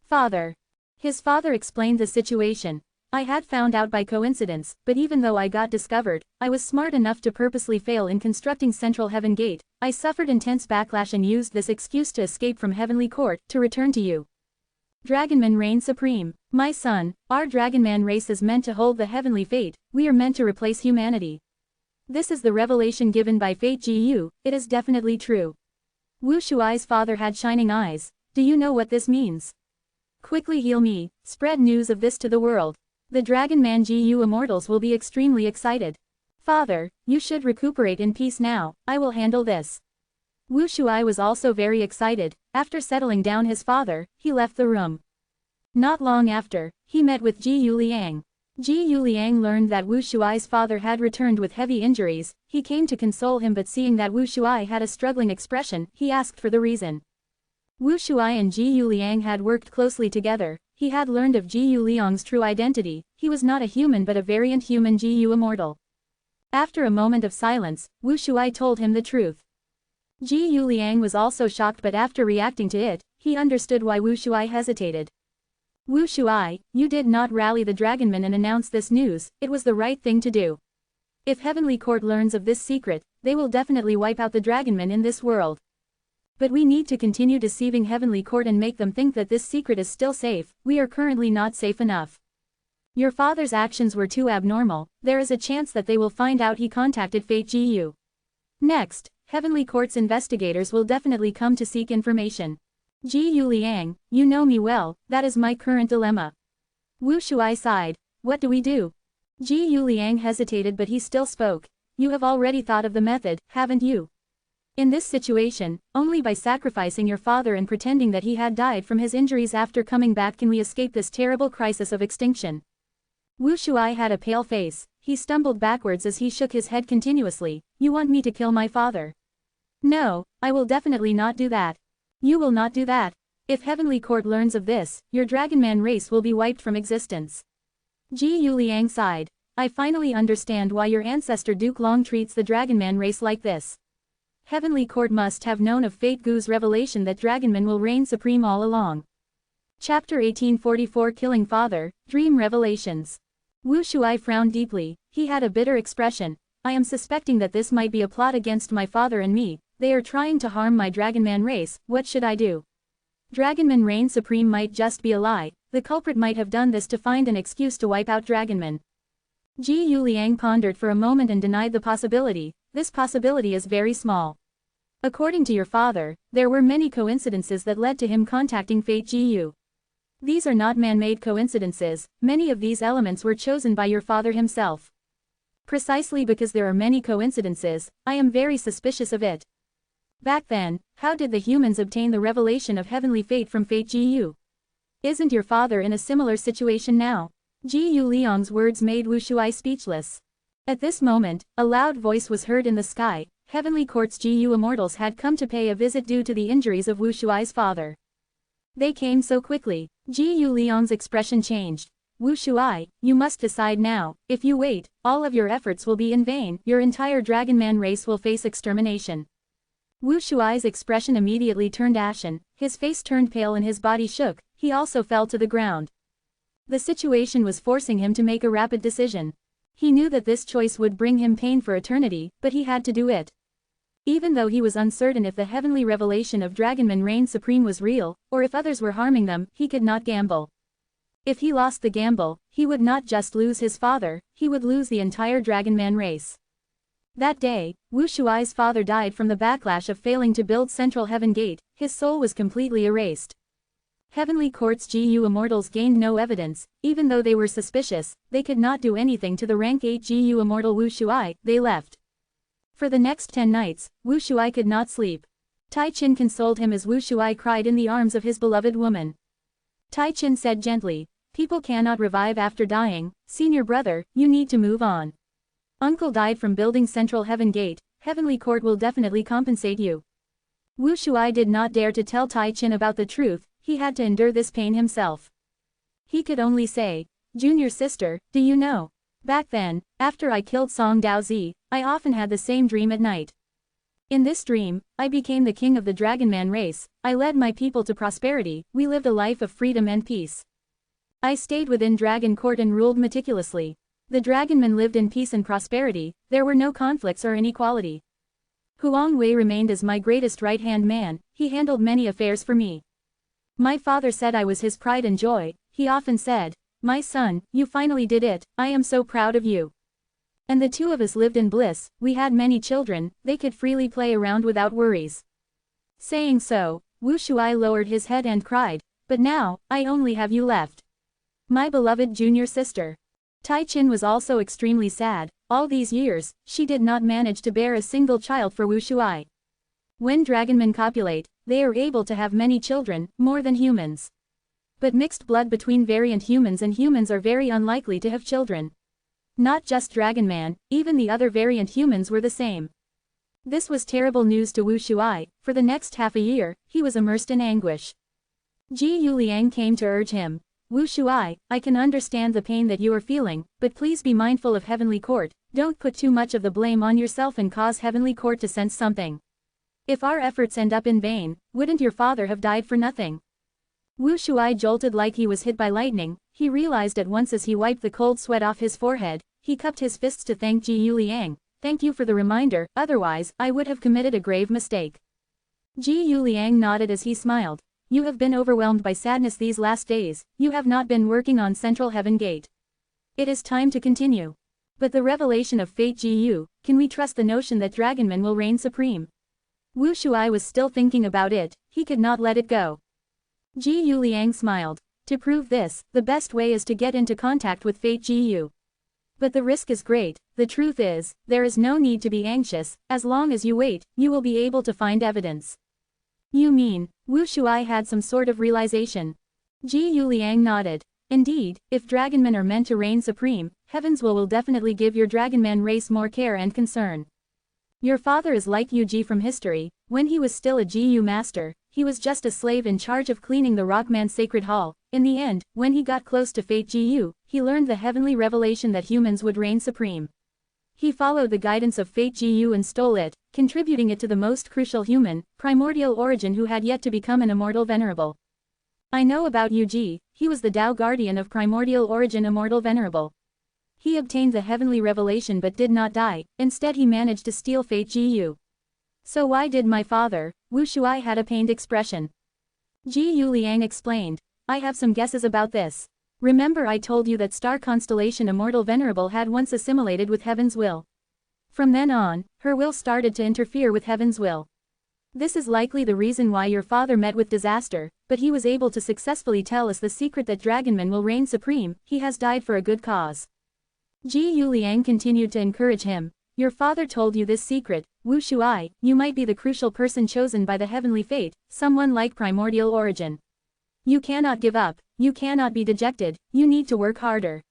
S1: "Father." His father explained the situation. "I had found out by coincidence, but even though I got discovered, I was smart enough to purposely fail in constructing Central Heaven Gate, I suffered intense backlash and used this excuse to escape from Heavenly Court, to return to you. Dragonmen reign supreme. My son, our Dragonman race is meant to hold the heavenly fate, we are meant to replace humanity. This is the revelation given by Fate GU, it is definitely true." Wu Shuai's father had shining eyes. "Do you know what this means? Quickly heal me, spread news of this to the world. The Dragonman GU Immortals will be extremely excited. Father, you should recuperate in peace now, I will handle this." Wu Shuai was also very excited. After settling down his father, he left the room. Not long after, he met with Ji Yuliang. Ji Yuliang learned that Wu Shuai's father had returned with heavy injuries, he came to console him but seeing that Wu Shuai had a struggling expression, he asked for the reason. Wu Shuai and Ji Yuliang had worked closely together, he had learned of Ji Yuliang's true identity, he was not a human but a variant human GU Immortal. After a moment of silence, Wu Shuai told him the truth. Ji Yuliang was also shocked but after reacting to it, he understood why Wu Shuai hesitated. "Wu Shuai, you did not rally the Dragonmen and announce this news, it was the right thing to do. If Heavenly Court learns of this secret, they will definitely wipe out the Dragonmen in this world. But we need to continue deceiving Heavenly Court and make them think that this secret is still safe, we are currently not safe enough. Your father's actions were too abnormal, there is a chance that they will find out he contacted Fate GU. Next, Heavenly Court's investigators will definitely come to seek information. Ji Yuliang, you know me well, that is my current dilemma." Wu Shuai sighed. "What do we do?" Ji Yuliang hesitated but he still spoke. "You have already thought of the method, haven't you? In this situation, only by sacrificing your father and pretending that he had died from his injuries after coming back can we escape this terrible crisis of extinction. Wu Shuai had a pale face. He stumbled backwards as he shook his head continuously. You want me to kill my father? No, I will definitely not do that. You will not do that. If Heavenly Court learns of this, your Dragonman race will be wiped from existence. Ji Yuliang sighed. I finally understand why your ancestor Duke Long treats the Dragonman race like this. Heavenly Court must have known of Fate Gu's revelation that Dragonman will reign supreme all along. Chapter 1844 Killing Father, Dream Revelations. Wu Shuai frowned deeply. He had a bitter expression. I am suspecting that this might be a plot against my father and me. They are trying to harm my Dragonman race. What should I do? Dragonman reign supreme might just be a lie. The culprit might have done this to find an excuse to wipe out Dragonman. Ji Yuliang pondered for a moment and denied the possibility. This possibility is very small. According to your father, there were many coincidences that led to him contacting Fate Gu. These are not man-made coincidences. Many of these elements were chosen by your father himself. Precisely because there are many coincidences, I am very suspicious of it. Back then, how did the humans obtain the revelation of heavenly fate from Fate Gu? Isn't your father in a similar situation now? Ji Yuliang's words made Wu Shuai speechless. At this moment, a loud voice was heard in the sky. Heavenly Court's Gu Immortals had come to pay a visit due to the injuries of Wu Shuai's father. They came so quickly. Ji Yuliang's expression changed. Wu Shuai, you must decide now. If you wait, all of your efforts will be in vain. Your entire Dragonman race will face extermination. Wu Shuai's expression immediately turned ashen. His face turned pale and his body shook. He also fell to the ground. The situation was forcing him to make a rapid decision. He knew that this choice would bring him pain for eternity, but he had to do it. Even though he was uncertain if the heavenly revelation of Dragonman reign supreme was real, or if others were harming them, he could not gamble. If he lost the gamble, he would not just lose his father, he would lose the entire Dragonman race. That day, Wu Shuai's father died from the backlash of failing to build Central Heaven Gate. His soul was completely erased. Heavenly Court's Gu Immortals gained no evidence. Even though they were suspicious, they could not do anything to the rank 8 Gu Immortal Wu Shuai. They left. For the next 10 nights, Wu Shuai could not sleep. Tai Qin consoled him as Wu Shuai cried in the arms of his beloved woman. Tai Qin said gently, people cannot revive after dying. Senior brother, you need to move on. Uncle died from building Central Heaven Gate. Heavenly Court will definitely compensate you. Wu Shuai did not dare to tell Tai Qin about the truth. He had to endure this pain himself. He could only say, Junior sister, do you know? Back then, after I killed Song Daozi, I often had the same dream at night. In this dream, I became the king of the Dragonman race. I led my people to prosperity. We lived a life of freedom and peace. I stayed within Dragon Court and ruled meticulously. The Dragonmen lived in peace and prosperity. There were no conflicts or inequality. Huang Wei remained as my greatest right-hand man. He handled many affairs for me. My father said I was his pride and joy. He often said, my son, you finally did it. I am so proud of you. And the two of us lived in bliss. We had many children. They could freely play around without worries. Saying so, Wu Shuai lowered his head and cried, but now, I only have you left. My beloved junior sister. Tai Qin was also extremely sad. All these years, she did not manage to bear a single child for Wu Shuai. When Dragonmen copulate, they are able to have many children, more than humans. But mixed blood between variant humans and humans are very unlikely to have children. Not just Dragonman, even the other variant humans were the same. This was terrible news to Wu Shuai. For the next half a year, he was immersed in anguish. Ji Yuliang came to urge him. Wu Shuai, I can understand the pain that you are feeling, but please be mindful of Heavenly Court. Don't put too much of the blame on yourself and cause Heavenly Court to sense something. If our efforts end up in vain, wouldn't your father have died for nothing? Wu Shuai jolted like he was hit by lightning. He realized at once as he wiped the cold sweat off his forehead. He cupped his fists to thank Ji Yuliang. Thank you for the reminder, otherwise, I would have committed a grave mistake. Ji Yuliang nodded as he smiled. You have been overwhelmed by sadness these last days. You have not been working on Central Heaven Gate. It is time to continue. But the revelation of Fate Gu, can we trust the notion that Dragonmen will reign supreme? Wu Shuai was still thinking about it. He could not let it go. Ji Yuliang smiled. To prove this, the best way is to get into contact with Fate Gu. But the risk is great. The truth is, there is no need to be anxious. As long as you wait, you will be able to find evidence. You mean, Wu Shuai had some sort of realization? Ji Yuliang nodded. Indeed, if dragonmen are meant to reign supreme, Heaven's will definitely give your dragonman race more care and concern. Your father is like Yu Ji from history. When he was still a Ji master, he was just a slave in charge of cleaning the Rockman's sacred hall. In the end, when he got close to Fate Ji, he learned the heavenly revelation that humans would reign supreme. He followed the guidance of Fate Ji and stole it, contributing it to the most crucial human, primordial origin who had yet to become an immortal Venerable. I know about Yu Ji. He was the Tao guardian of primordial origin Immortal Venerable. He obtained the heavenly revelation but did not die. Instead he managed to steal Fate Ji. So why did my father? Wu Shuai had a pained expression. Ji Yuliang explained. I have some guesses about this. Remember I told you that star constellation Immortal Venerable had once assimilated with Heaven's will. From then on, her will started to interfere with Heaven's will. This is likely the reason why your father met with disaster, but he was able to successfully tell us the secret that dragonmen will reign supreme. He has died for a good cause. Ji Yuliang continued to encourage him. Your father told you this secret, Wu Shuai. You might be the crucial person chosen by the heavenly fate, someone like primordial origin. You cannot give up, you cannot be dejected, you need to work harder.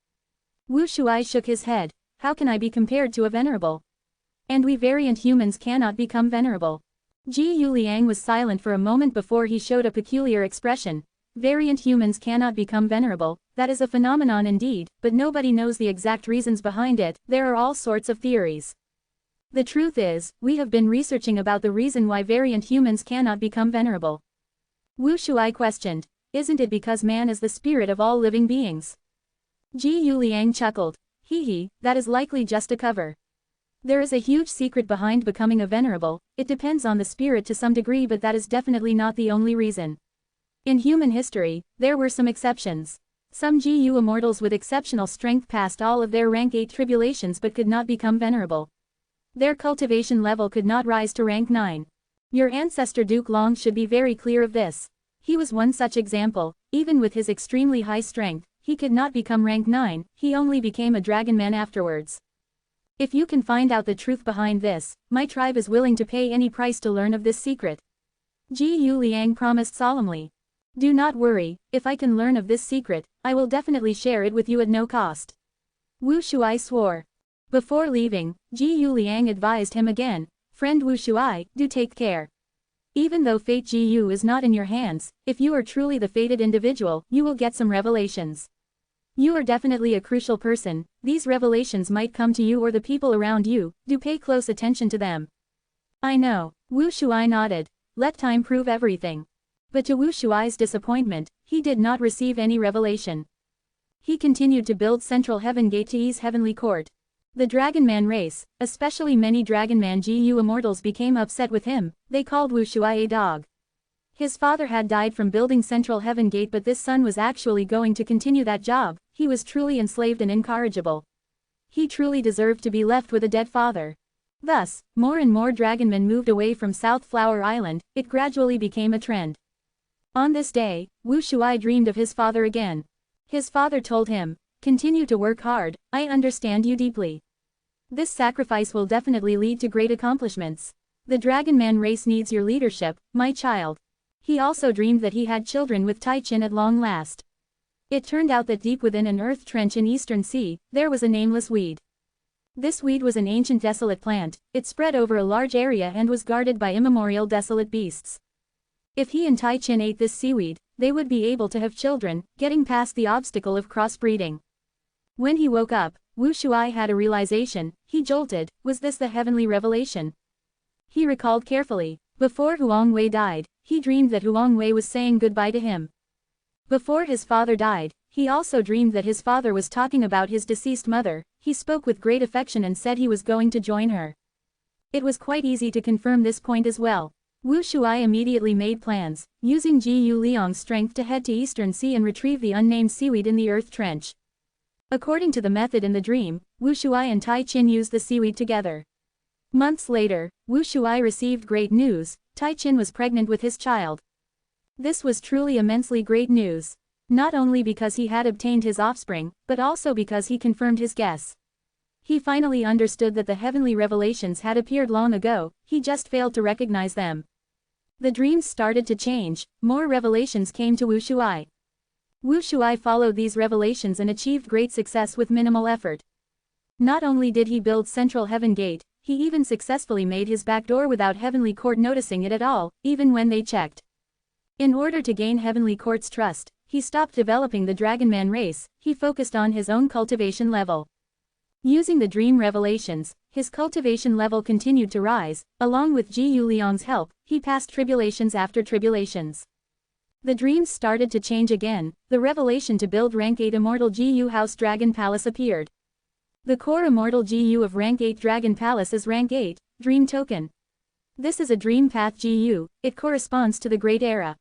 S1: Wu Shuai shook his head. How can I be compared to a venerable? And we variant humans cannot become venerable. Ji Yuliang was silent for a moment before he showed a peculiar expression. Variant humans cannot become venerable, that is a phenomenon indeed, but nobody knows the exact reasons behind it. There are all sorts of theories. The truth is, we have been researching about the reason why variant humans cannot become venerable. Wu Shuai questioned. Isn't it because man is the spirit of all living beings? Ji Yuliang chuckled. Hee, that is likely just a cover. There is a huge secret behind becoming a venerable. It depends on the spirit to some degree, but that is definitely not the only reason. In human history, there were some exceptions. Some Ji immortals with exceptional strength passed all of their rank 8 tribulations but could not become venerable. Their cultivation level could not rise to rank 9. Your ancestor Duke Long should be very clear of this. He was one such example. Even with his extremely high strength, he could not become rank 9, he only became a dragonman afterwards. If you can find out the truth behind this, my tribe is willing to pay any price to learn of this secret. Ji Yuliang promised solemnly. Do not worry, if I can learn of this secret, I will definitely share it with you at no cost. Wu Shuai swore. Before leaving, Ji Yuliang advised him again. Friend Wu Shuai, do take care. Even though Fate Ji is not in your hands, if you are truly the fated individual, you will get some revelations. You are definitely a crucial person. These revelations might come to you or the people around you. Do pay close attention to them. I know. Wu Shuai nodded. Let time prove everything. But to Wu Shuai's disappointment, he did not receive any revelation. He continued to build Central Heaven Gate to ease heavenly court. The Dragonman race, especially many Dragonman Gu immortals, became upset with him. They called Wu Shuai a dog. His father had died from building Central Heaven Gate, but this son was actually going to continue that job. He was truly enslaved and incorrigible. He truly deserved to be left with a dead father. Thus, more and more dragonmen moved away from South Flower Island. It gradually became a trend. On this day, Wu Shuai dreamed of his father again. His father told him, "Continue to work hard, I understand you deeply. This sacrifice will definitely lead to great accomplishments. The Dragonman race needs your leadership, my child." He also dreamed that he had children with Tai Chin at long last. It turned out that deep within an earth trench in Eastern Sea, there was a nameless weed. This weed was an ancient desolate plant. It spread over a large area and was guarded by immemorial desolate beasts. If he and Tai Chin ate this seaweed, they would be able to have children, getting past the obstacle of crossbreeding. When he woke up, Wu Shuai had a realization. He jolted. Was this the heavenly revelation? He recalled carefully. Before Huang Wei died, he dreamed that Huang Wei was saying goodbye to him. Before his father died, he also dreamed that his father was talking about his deceased mother. He spoke with great affection and said he was going to join her. It was quite easy to confirm this point as well. Wu Shuai immediately made plans, using Ji Yu Liang's strength to head to Eastern Sea and retrieve the unnamed seaweed in the earth trench. According to the method in the dream, Wu Shuai and Tai Chin used the seaweed together. Months later, Wu Shuai received great news. Tai Chin was pregnant with his child. This was truly immensely great news. Not only because he had obtained his offspring, but also because he confirmed his guess. He finally understood that the heavenly revelations had appeared long ago, he just failed to recognize them. The dreams started to change, more revelations came to Wu Shuai. Wu Shuai followed these revelations and achieved great success with minimal effort. Not only did he build Central Heaven Gate, he even successfully made his back door without Heavenly Court noticing it at all, even when they checked. In order to gain Heavenly Court's trust, he stopped developing the Dragonman race, he focused on his own cultivation level. Using the dream revelations, his cultivation level continued to rise, along with Ji Yuliang's help, he passed tribulations after tribulations. The dreams started to change again, the revelation to build rank 8 Immortal GU House Dragon Palace appeared. The core Immortal GU of rank 8 Dragon Palace is rank 8, Dream Token. This is a Dream Path GU, it corresponds to the Great Era.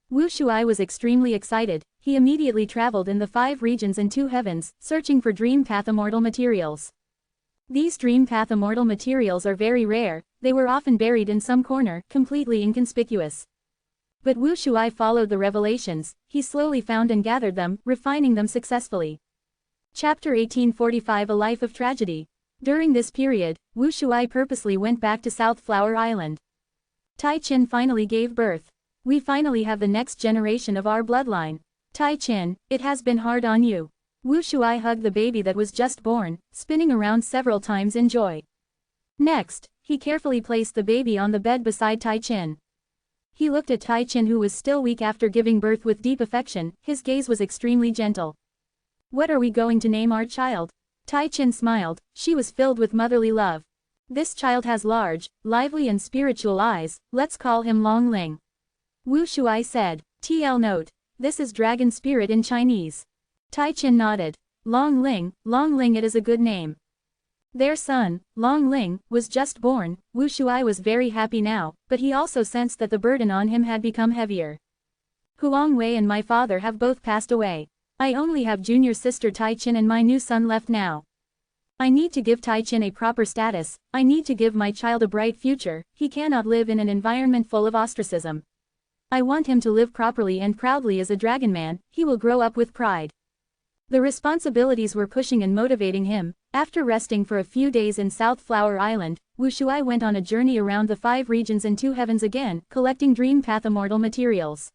S1: Wu Shuai was extremely excited, he immediately traveled in the 5 regions and 2 heavens, searching for Dream Path Immortal materials. These Dream Path Immortal materials are very rare, they were often buried in some corner, completely inconspicuous. But Wu Shuai followed the revelations, he slowly found and gathered them, refining them successfully. Chapter 1845 A Life of Tragedy. During this period, Wu Shuai purposely went back to South Flower Island. Tai Qin finally gave birth. We finally have the next generation of our bloodline. Tai Qin, it has been hard on you. Wu Shuai hugged the baby that was just born, spinning around several times in joy. Next, he carefully placed the baby on the bed beside Tai Qin. He looked at Tai Qin, who was still weak after giving birth, with deep affection, his gaze was extremely gentle. What are we going to name our child? Tai Qin smiled, she was filled with motherly love. This child has large, lively and spiritual eyes, let's call him Long Ling. Wu Shuai said. TL note. This is dragon spirit in Chinese. Tai Qin nodded. Long Ling it is a good name. Their son, Long Ling, was just born. Wu Shuai was very happy now, but he also sensed that the burden on him had become heavier. Huang Wei and my father have both passed away. I only have junior sister Tai Qin and my new son left now. I need to give Tai Qin a proper status, I need to give my child a bright future, he cannot live in an environment full of ostracism. I want him to live properly and proudly as a dragon man, he will grow up with pride. The responsibilities were pushing and motivating him. After resting for a few days in South Flower Island, Wu Shuai went on a journey around the 5 regions and 2 heavens again, collecting Dream Path Immortal materials.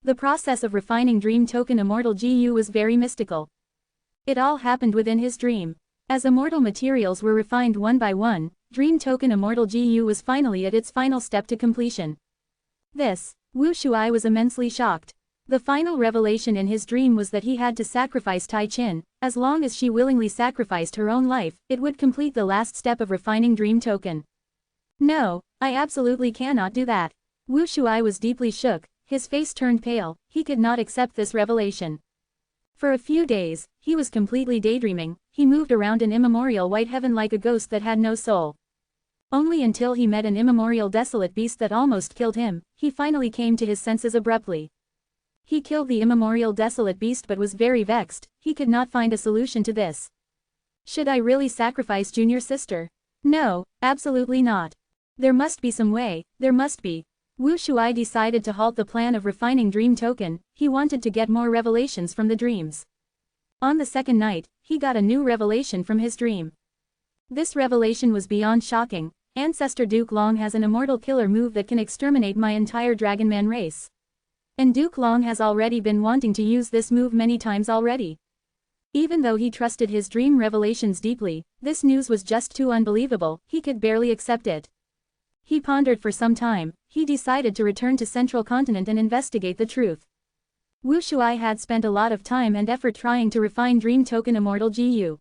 S1: The process of refining Dream Token Immortal GU was very mystical. It all happened within his dream. As immortal materials were refined one by one, Dream Token Immortal GU was finally at its final step to completion. Wu Shuai was immensely shocked. The final revelation in his dream was that he had to sacrifice Tai Qin. As long as she willingly sacrificed her own life, it would complete the last step of refining Dream Token. No, I absolutely cannot do that. Wu Shuai was deeply shook, his face turned pale, he could not accept this revelation. For a few days, he was completely daydreaming, he moved around in immemorial white heaven like a ghost that had no soul. Only until he met an immemorial desolate beast that almost killed him, he finally came to his senses abruptly. He killed the immemorial desolate beast but was very vexed, he could not find a solution to this. Should I really sacrifice junior sister? No, absolutely not. There must be some way, there must be. Wu Shuai decided to halt the plan of refining Dream Token, he wanted to get more revelations from the dreams. On the second night, he got a new revelation from his dream. This revelation was beyond shocking. Ancestor Duke Long has an immortal killer move that can exterminate my entire Dragonman race. And Duke Long has already been wanting to use this move many times already. Even though he trusted his dream revelations deeply, this news was just too unbelievable, he could barely accept it. He pondered for some time, he decided to return to Central Continent and investigate the truth. Wu Shuai had spent a lot of time and effort trying to refine Dream Token Immortal GU.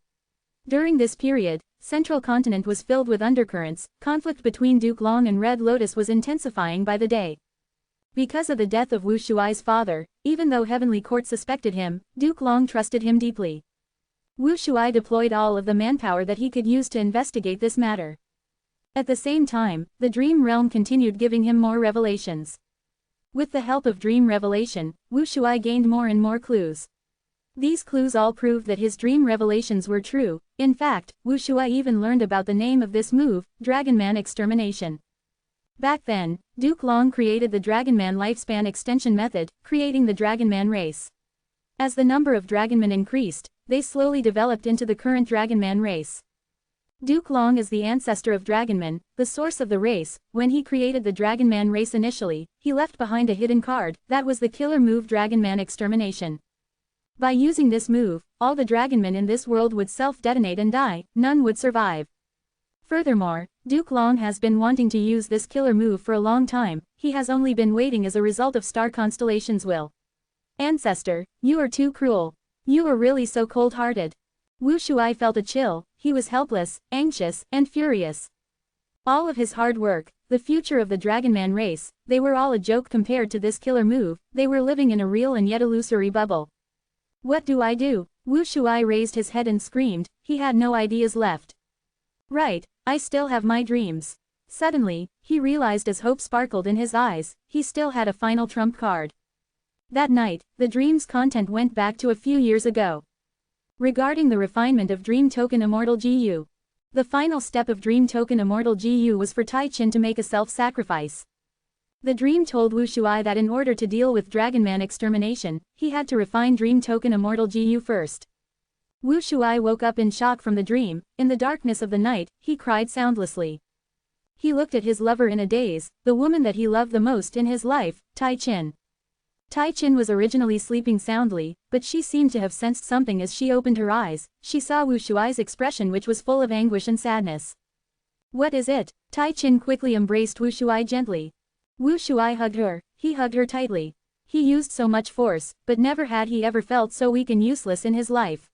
S1: During this period, Central Continent was filled with undercurrents, conflict between Duke Long and Red Lotus was intensifying by the day. Because of the death of Wu Shuai's father, even though Heavenly Court suspected him, Duke Long trusted him deeply. Wu Shuai deployed all of the manpower that he could use to investigate this matter. At the same time, the Dream Realm continued giving him more revelations. With the help of Dream Revelation, Wu Shuai gained more and more clues. These clues all proved that his dream revelations were true. In fact, Wu Shuai even learned about the name of this move, Dragonman Extermination. Back then, Duke Long created the Dragonman lifespan extension method, creating the Dragonman race. As the number of Dragonmen increased, they slowly developed into the current Dragonman race. Duke Long is the ancestor of Dragonman, the source of the race. When he created the Dragonman race initially, he left behind a hidden card, that was the killer move Dragonman Extermination. By using this move, all the Dragonmen in this world would self-detonate and die, none would survive. Furthermore, Duke Long has been wanting to use this killer move for a long time, he has only been waiting as a result of Star Constellation's will. Ancestor, you are too cruel. You are really so cold-hearted. Wu Shuai felt a chill, he was helpless, anxious, and furious. All of his hard work, the future of the Dragonman race, they were all a joke compared to this killer move, they were living in a real and yet illusory bubble. What do I do? Wu Shuai raised his head and screamed, he had no ideas left. Right, I still have my dreams. Suddenly, he realized as hope sparkled in his eyes, he still had a final trump card. That night, the dream's content went back to a few years ago. Regarding the refinement of Dream Token Immortal GU. The final step of Dream Token Immortal GU was for Tai Chin to make a self-sacrifice. The dream told Wu Shuai that in order to deal with Dragonman Extermination, he had to refine Dream Token Immortal GU first. Wu Shuai woke up in shock from the dream, in the darkness of the night, he cried soundlessly. He looked at his lover in a daze, the woman that he loved the most in his life, Tai Chin. Tai Chin was originally sleeping soundly, but she seemed to have sensed something as she opened her eyes, she saw Wu Shuai's expression which was full of anguish and sadness. What is it? Tai Chin quickly embraced Wu Shuai gently. Wu Shuai hugged her, he hugged her tightly. He used so much force, but never had he ever felt so weak and useless in his life.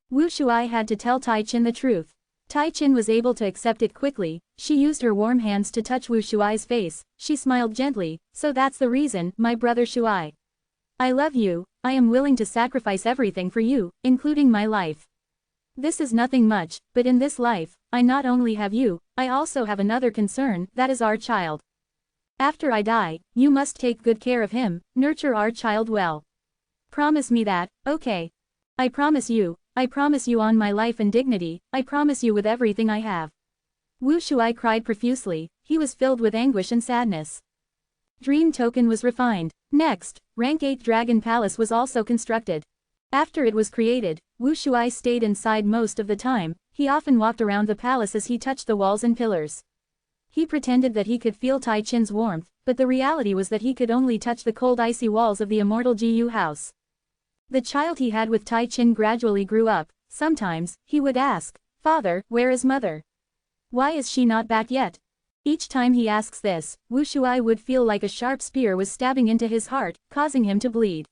S1: Wu Shuai had to tell Tai Chin the truth. Tai Chin was able to accept it quickly, she used her warm hands to touch Wu Shuai's face, she smiled gently, so that's the reason, my brother Shuai. I love you, I am willing to sacrifice everything for you, including my life. This is nothing much, but in this life, I not only have you, I also have another concern, that is our child. After I die, you must take good care of him, nurture our child well. Promise me that, okay? I promise you on my life and dignity, I promise you with everything I have. Wu Shuai cried profusely, he was filled with anguish and sadness. Dream Token was refined. Next, Rank 8 Dragon Palace was also constructed. After it was created, Wu Shuai stayed inside most of the time, he often walked around the palace as he touched the walls and pillars. He pretended that he could feel Tai Chin's warmth, but the reality was that he could only touch the cold icy walls of the Immortal GU house. The child he had with Tai Chin gradually grew up, sometimes, he would ask, Father, where is Mother? Why is she not back yet? Each time he asks this, Wu Shuai would feel like a sharp spear was stabbing into his heart, causing him to bleed.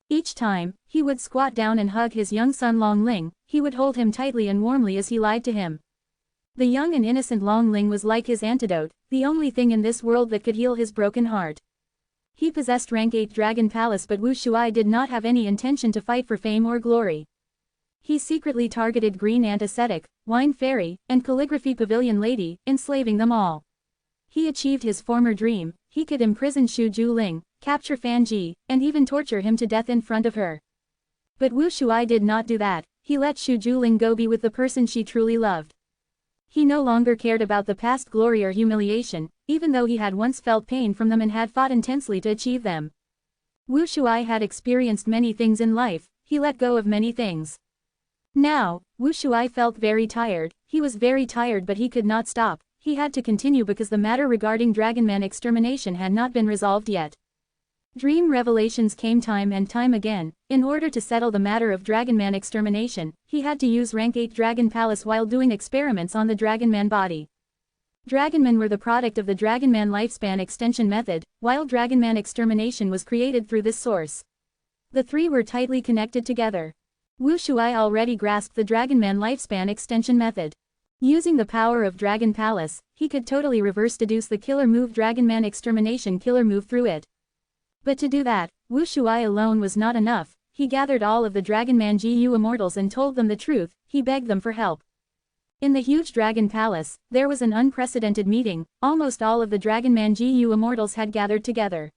S1: Each time, he would squat down and hug his young son Long Ling, he would hold him tightly and warmly as he lied to him. The young and innocent Long Ling was like his antidote, the only thing in this world that could heal his broken heart. He possessed Rank 8 Dragon Palace, but Wu Shuai did not have any intention to fight for fame or glory. He secretly targeted Green Ant Ascetic, Wine Fairy, and Calligraphy Pavilion Lady, enslaving them all. He achieved his former dream, he could imprison Xu Juling, capture Fan Ji, and even torture him to death in front of her. But Wu Shuai did not do that, he let Xu Juling go be with the person she truly loved. He no longer cared about the past glory or humiliation, even though he had once felt pain from them and had fought intensely to achieve them. Wu Shuai had experienced many things in life, he let go of many things. Now, Wu Shuai felt very tired, he was very tired, but he could not stop, he had to continue because the matter regarding Dragonman Extermination had not been resolved yet. Dream revelations came time and time again. In order to settle the matter of Dragonman Extermination, he had to use Rank 8 Dragon Palace while doing experiments on the Dragonman body. Dragonmen were the product of the Dragonman lifespan extension method, while Dragonman Extermination was created through this source. The three were tightly connected together. Wu Shuai already grasped the Dragonman lifespan extension method. Using the power of Dragon Palace, he could totally reverse-deduce the killer move Dragonman Extermination killer move through it. But to do that, Wu Shuai alone was not enough, he gathered all of the Dragonman GU Immortals and told them the truth, he begged them for help. In the huge Dragon Palace, there was an unprecedented meeting, almost all of the Dragonman GU Immortals had gathered together.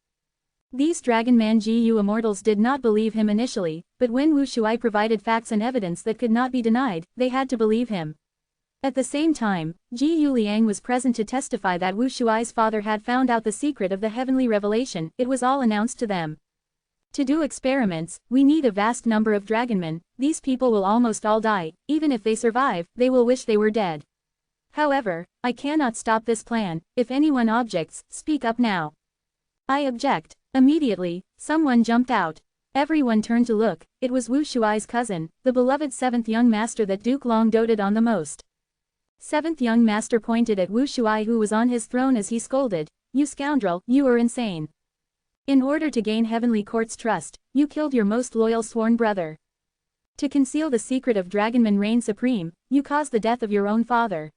S1: These Dragonman GU Immortals did not believe him initially, but when Wu Shuai provided facts and evidence that could not be denied, they had to believe him. At the same time, Ji Liang was present to testify that Wu Shuai's father had found out the secret of the heavenly revelation, it was all announced to them. To do experiments, we need a vast number of dragonmen. These people will almost all die. Even if they survive, they will wish they were dead. However, I cannot stop this plan. If anyone objects, speak up now. I object. Immediately, someone jumped out. Everyone turned to look. It was Wu Shuai's cousin, the beloved seventh young master that Duke Long doted on the most. Seventh young master pointed at Wu Shuai, who was on his throne, as he scolded, "You scoundrel, you are insane. In order to gain Heavenly Court's trust, you killed your most loyal sworn brother. To conceal the secret of Dragonman reign supreme, you caused the death of your own father.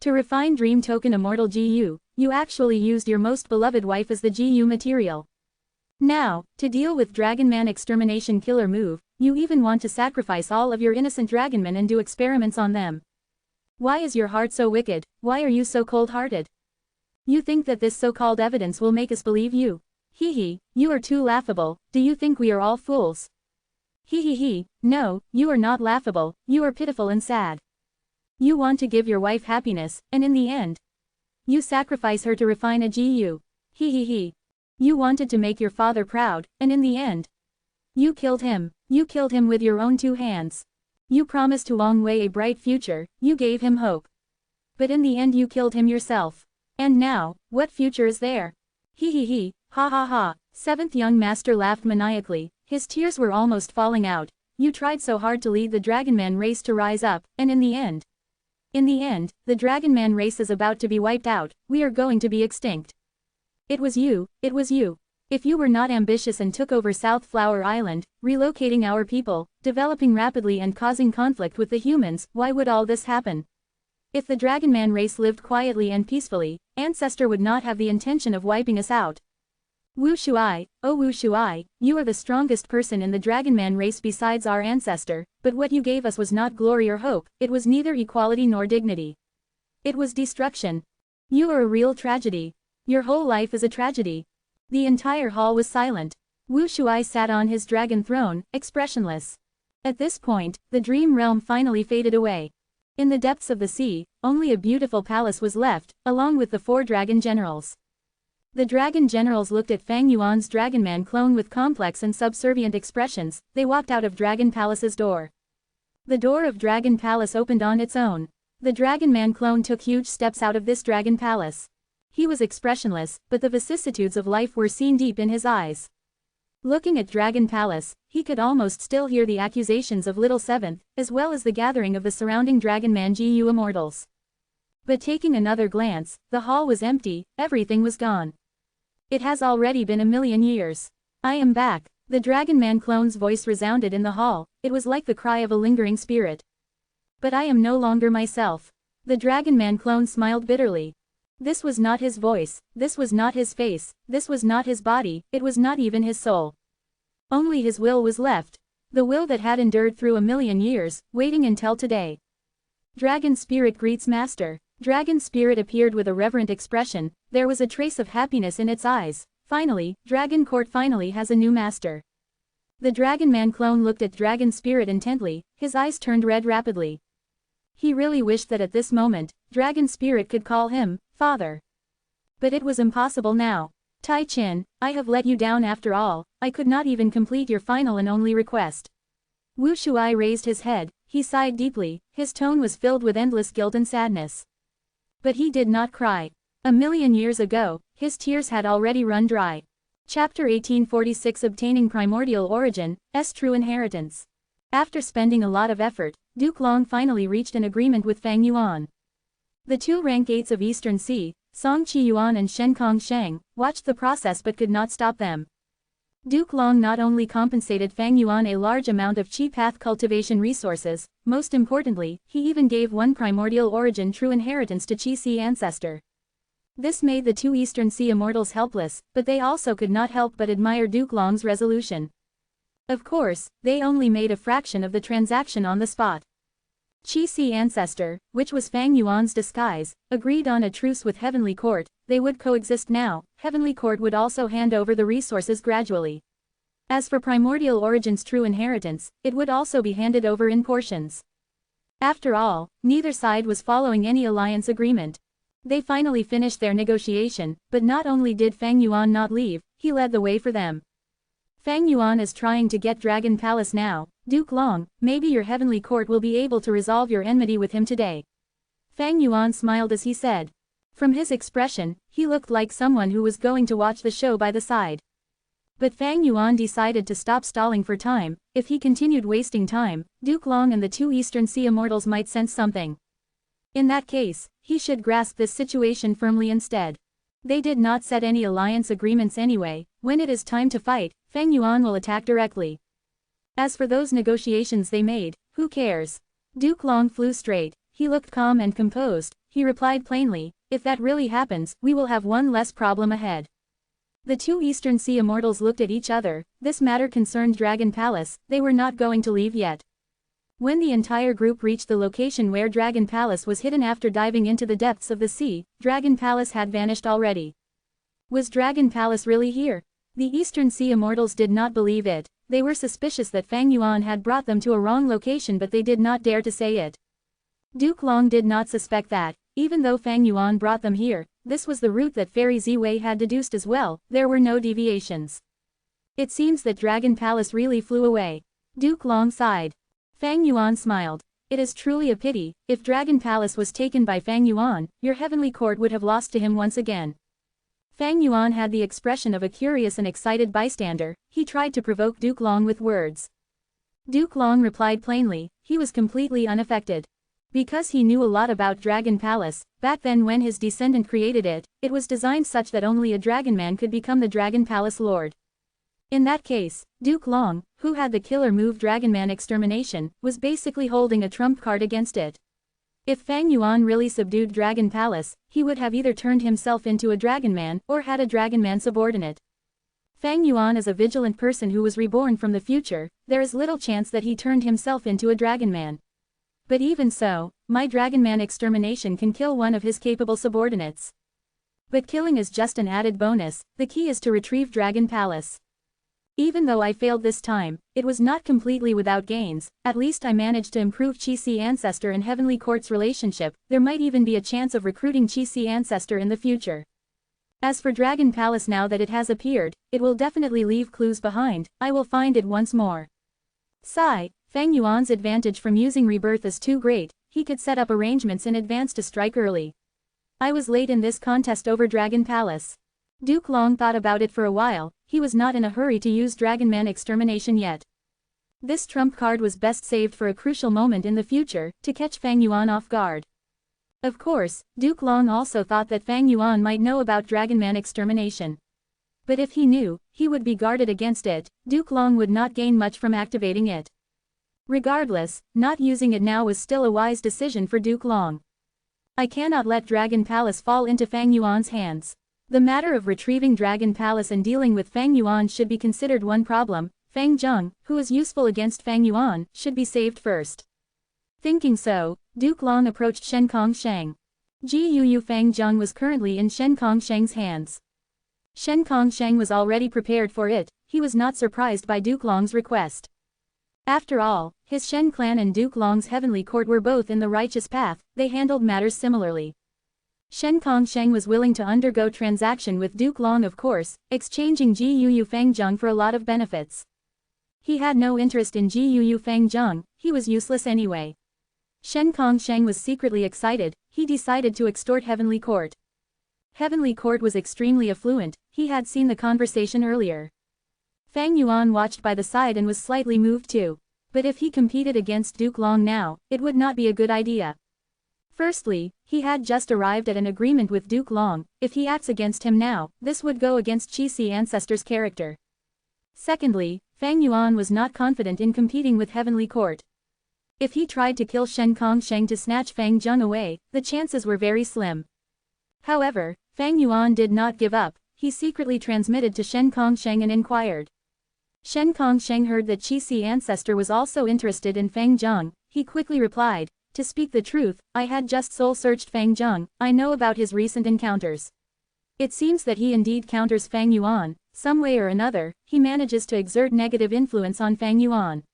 S1: To refine Dream Token Immortal GU, you actually used your most beloved wife as the GU material. Now, to deal with Dragonman Extermination Killer move, you even want to sacrifice all of your innocent Dragonmen and do experiments on them. Why is your heart so wicked? Why are you so cold-hearted? You think that this so-called evidence will make us believe you? Hee hee, you are too laughable. Do you think we are all fools? Hee hee hee, no, you are not laughable, you are pitiful and sad. You want to give your wife happiness, and in the end, you sacrifice her to refine a GU. Hee hee hee. You wanted to make your father proud, and in the end, you killed him. You killed him with your own two hands. You promised to Wang Wei a bright future, you gave him hope. But in the end you killed him yourself. And now, what future is there? Hee hee hee, ha ha ha. Seventh young master laughed maniacally, his tears were almost falling out. You tried so hard to lead the Dragonman race to rise up, and in the end, the Dragonman race is about to be wiped out. We are going to be extinct. It was you, it was you. If you were not ambitious and took over South Flower Island, relocating our people, developing rapidly and causing conflict with the humans, why would all this happen? If the Dragonman race lived quietly and peacefully, Ancestor would not have the intention of wiping us out. Wu Shuai, oh Wu Shuai, you are the strongest person in the Dragonman race besides our ancestor, but what you gave us was not glory or hope, it was neither equality nor dignity. It was destruction. You are a real tragedy. Your whole life is a tragedy. The entire hall was silent. Wu Shuai sat on his dragon throne, expressionless. At this point, the dream realm finally faded away. In the depths of the sea, only a beautiful palace was left, along with the 4 dragon generals. The dragon generals looked at Fang Yuan's Dragonman clone with complex and subservient expressions. They walked out of Dragon Palace's door. The door of Dragon Palace opened on its own. The Dragonman clone took huge steps out of this Dragon Palace. He was expressionless, but the vicissitudes of life were seen deep in his eyes. Looking at Dragon Palace, he could almost still hear the accusations of Little Seventh, as well as the gathering of the surrounding Dragonman GU immortals. But taking another glance, the hall was empty, everything was gone. It has already been 1,000,000 years. I am back. The Dragonman clone's voice resounded in the hall, it was like the cry of a lingering spirit. But I am no longer myself. The Dragonman clone smiled bitterly. This was not his voice, this was not his face, this was not his body, it was not even his soul. Only his will was left. The will that had endured through 1,000,000 years, waiting until today. Dragon Spirit greets Master. Dragon Spirit appeared with a reverent expression, there was a trace of happiness in its eyes. Finally, Dragon Court finally has a new master. The Dragonman clone looked at Dragon Spirit intently, his eyes turned red rapidly. He really wished that at this moment, Dragon Spirit could call him Father. But it was impossible now. Tai Chin, I have let you down after all, I could not even complete your final and only request. Wu Shuai raised his head, he sighed deeply, his tone was filled with endless guilt and sadness. But he did not cry. 1,000,000 years ago, his tears had already run dry. Chapter 1846 Obtaining Primordial Origin, S True Inheritance. After spending a lot of effort, Duke Long finally reached an agreement with Fang Yuan. The 2 rank 8s of Eastern Sea, Song Qi Yuan and Shen Kong Sheng, watched the process but could not stop them. Duke Long not only compensated Fang Yuan a large amount of Qi path cultivation resources, most importantly, he even gave 1 primordial origin true inheritance to Qi Si ancestor. This made the 2 Eastern Sea immortals helpless, but they also could not help but admire Duke Long's resolution. Of course, they only made a fraction of the transaction on the spot. Qi Si ancestor, which was Fang Yuan's disguise, agreed on a truce with Heavenly Court. They would coexist now. Heavenly Court would also hand over the resources gradually. As for Primordial Origin's true inheritance, it would also be handed over in portions. After all, neither side was following any alliance agreement. They finally finished their negotiation, but not only did Fang Yuan not leave, he led the way for them. Fang Yuan is trying to get Dragon Palace now. Duke Long, maybe your heavenly court will be able to resolve your enmity with him today. Fang Yuan smiled as he said. From his expression, he looked like someone who was going to watch the show by the side. But Fang Yuan decided to stop stalling for time. If he continued wasting time, Duke Long and the two Eastern Sea Immortals might sense something. In that case, he should grasp this situation firmly instead. They did not set any alliance agreements anyway. When it is time to fight, Fang Yuan will attack directly. As for those negotiations they made, who cares? Duke Long flew straight. He looked calm and composed. He replied plainly, if that really happens, we will have one less problem ahead. The two Eastern Sea Immortals looked at each other. This matter concerned Dragon Palace. They were not going to leave yet. When the entire group reached the location where Dragon Palace was hidden after diving into the depths of the sea, Dragon Palace had vanished already. Was Dragon Palace really here? The Eastern Sea Immortals did not believe it. They were suspicious that Fang Yuan had brought them to a wrong location, but they did not dare to say it. Duke Long did not suspect that, even though Fang Yuan brought them here, this was the route that Fairy Ziwei had deduced as well. There were no deviations. It seems that Dragon Palace really flew away. Duke Long sighed. Fang Yuan smiled. It is truly a pity. If Dragon Palace was taken by Fang Yuan, your heavenly court would have lost to him once again. Fang Yuan had the expression of a curious and excited bystander. He tried to provoke Duke Long with words. Duke Long replied plainly. He was completely unaffected. Because he knew a lot about Dragon Palace, back then when his descendant created it, it was designed such that only a dragon man could become the Dragon Palace Lord. In that case, Duke Long, who had the killer move Dragon Man Extermination, was basically holding a trump card against it. If Fang Yuan really subdued Dragon Palace, he would have either turned himself into a Dragon Man or had a Dragon Man subordinate. Fang Yuan is a vigilant person who was reborn from the future. There is little chance that he turned himself into a Dragon Man. But even so, my Dragon Man Extermination can kill one of his capable subordinates. But killing is just an added bonus. The key is to retrieve Dragon Palace. Even though I failed this time, it was not completely without gains. At least I managed to improve Qi-Si Ancestor and Heavenly Court's relationship. There might even be a chance of recruiting Qi-Si Ancestor in the future. As for Dragon Palace, now that it has appeared, it will definitely leave clues behind. I will find it once more. Sigh. Fang Yuan's advantage from using rebirth is too great. He could set up arrangements in advance to strike early. I was late in this contest over Dragon Palace. Duke Long thought about it for a while. He was not in a hurry to use Dragon Man Extermination yet. This trump card was best saved for a crucial moment in the future, to catch Fang Yuan off guard. Of course, Duke Long also thought that Fang Yuan might know about Dragon Man Extermination. But if he knew, he would be guarded against it. Duke Long would not gain much from activating it. Regardless, not using it now was still a wise decision for Duke Long. I cannot let Dragon Palace fall into Fang Yuan's hands. The matter of retrieving Dragon Palace and dealing with Fang Yuan should be considered one problem. Fang Zheng, who is useful against Fang Yuan, should be saved first. Thinking so, Duke Long approached Shen Kongsheng. Jiu Fang Zheng was currently in Shen Kongsheng's hands. Shen Kongsheng was already prepared for it. He was not surprised by Duke Long's request. After all, his Shen clan and Duke Long's heavenly court were both in the righteous path. They handled matters similarly. Shen Kongsheng was willing to undergo transaction with Duke Long, of course, exchanging Jiu Fang Zheng for a lot of benefits. He had no interest in Jiu Fang Zheng. He was useless anyway. Shen Kongsheng was secretly excited. He decided to extort Heavenly Court. Heavenly Court was extremely affluent. He had seen the conversation earlier. Fang Yuan watched by the side and was slightly moved too. But if he competed against Duke Long now, it would not be a good idea. Firstly, he had just arrived at an agreement with Duke Long. If he acts against him now, this would go against Qi-Si Ancestor's character. Secondly, Fang Yuan was not confident in competing with Heavenly Court. If he tried to kill Shen Kongsheng to snatch Fang Zheng away, the chances were very slim. However, Fang Yuan did not give up. He secretly transmitted to Shen Kongsheng and inquired. Shen Kongsheng heard that Qi-Si Ancestor was also interested in Fang Zheng. He quickly replied, "To speak the truth, I had just soul-searched Fang Zheng. I know about his recent encounters. It seems that he indeed counters Fang Yuan. Some way or another, he manages to exert negative influence on Fang Yuan."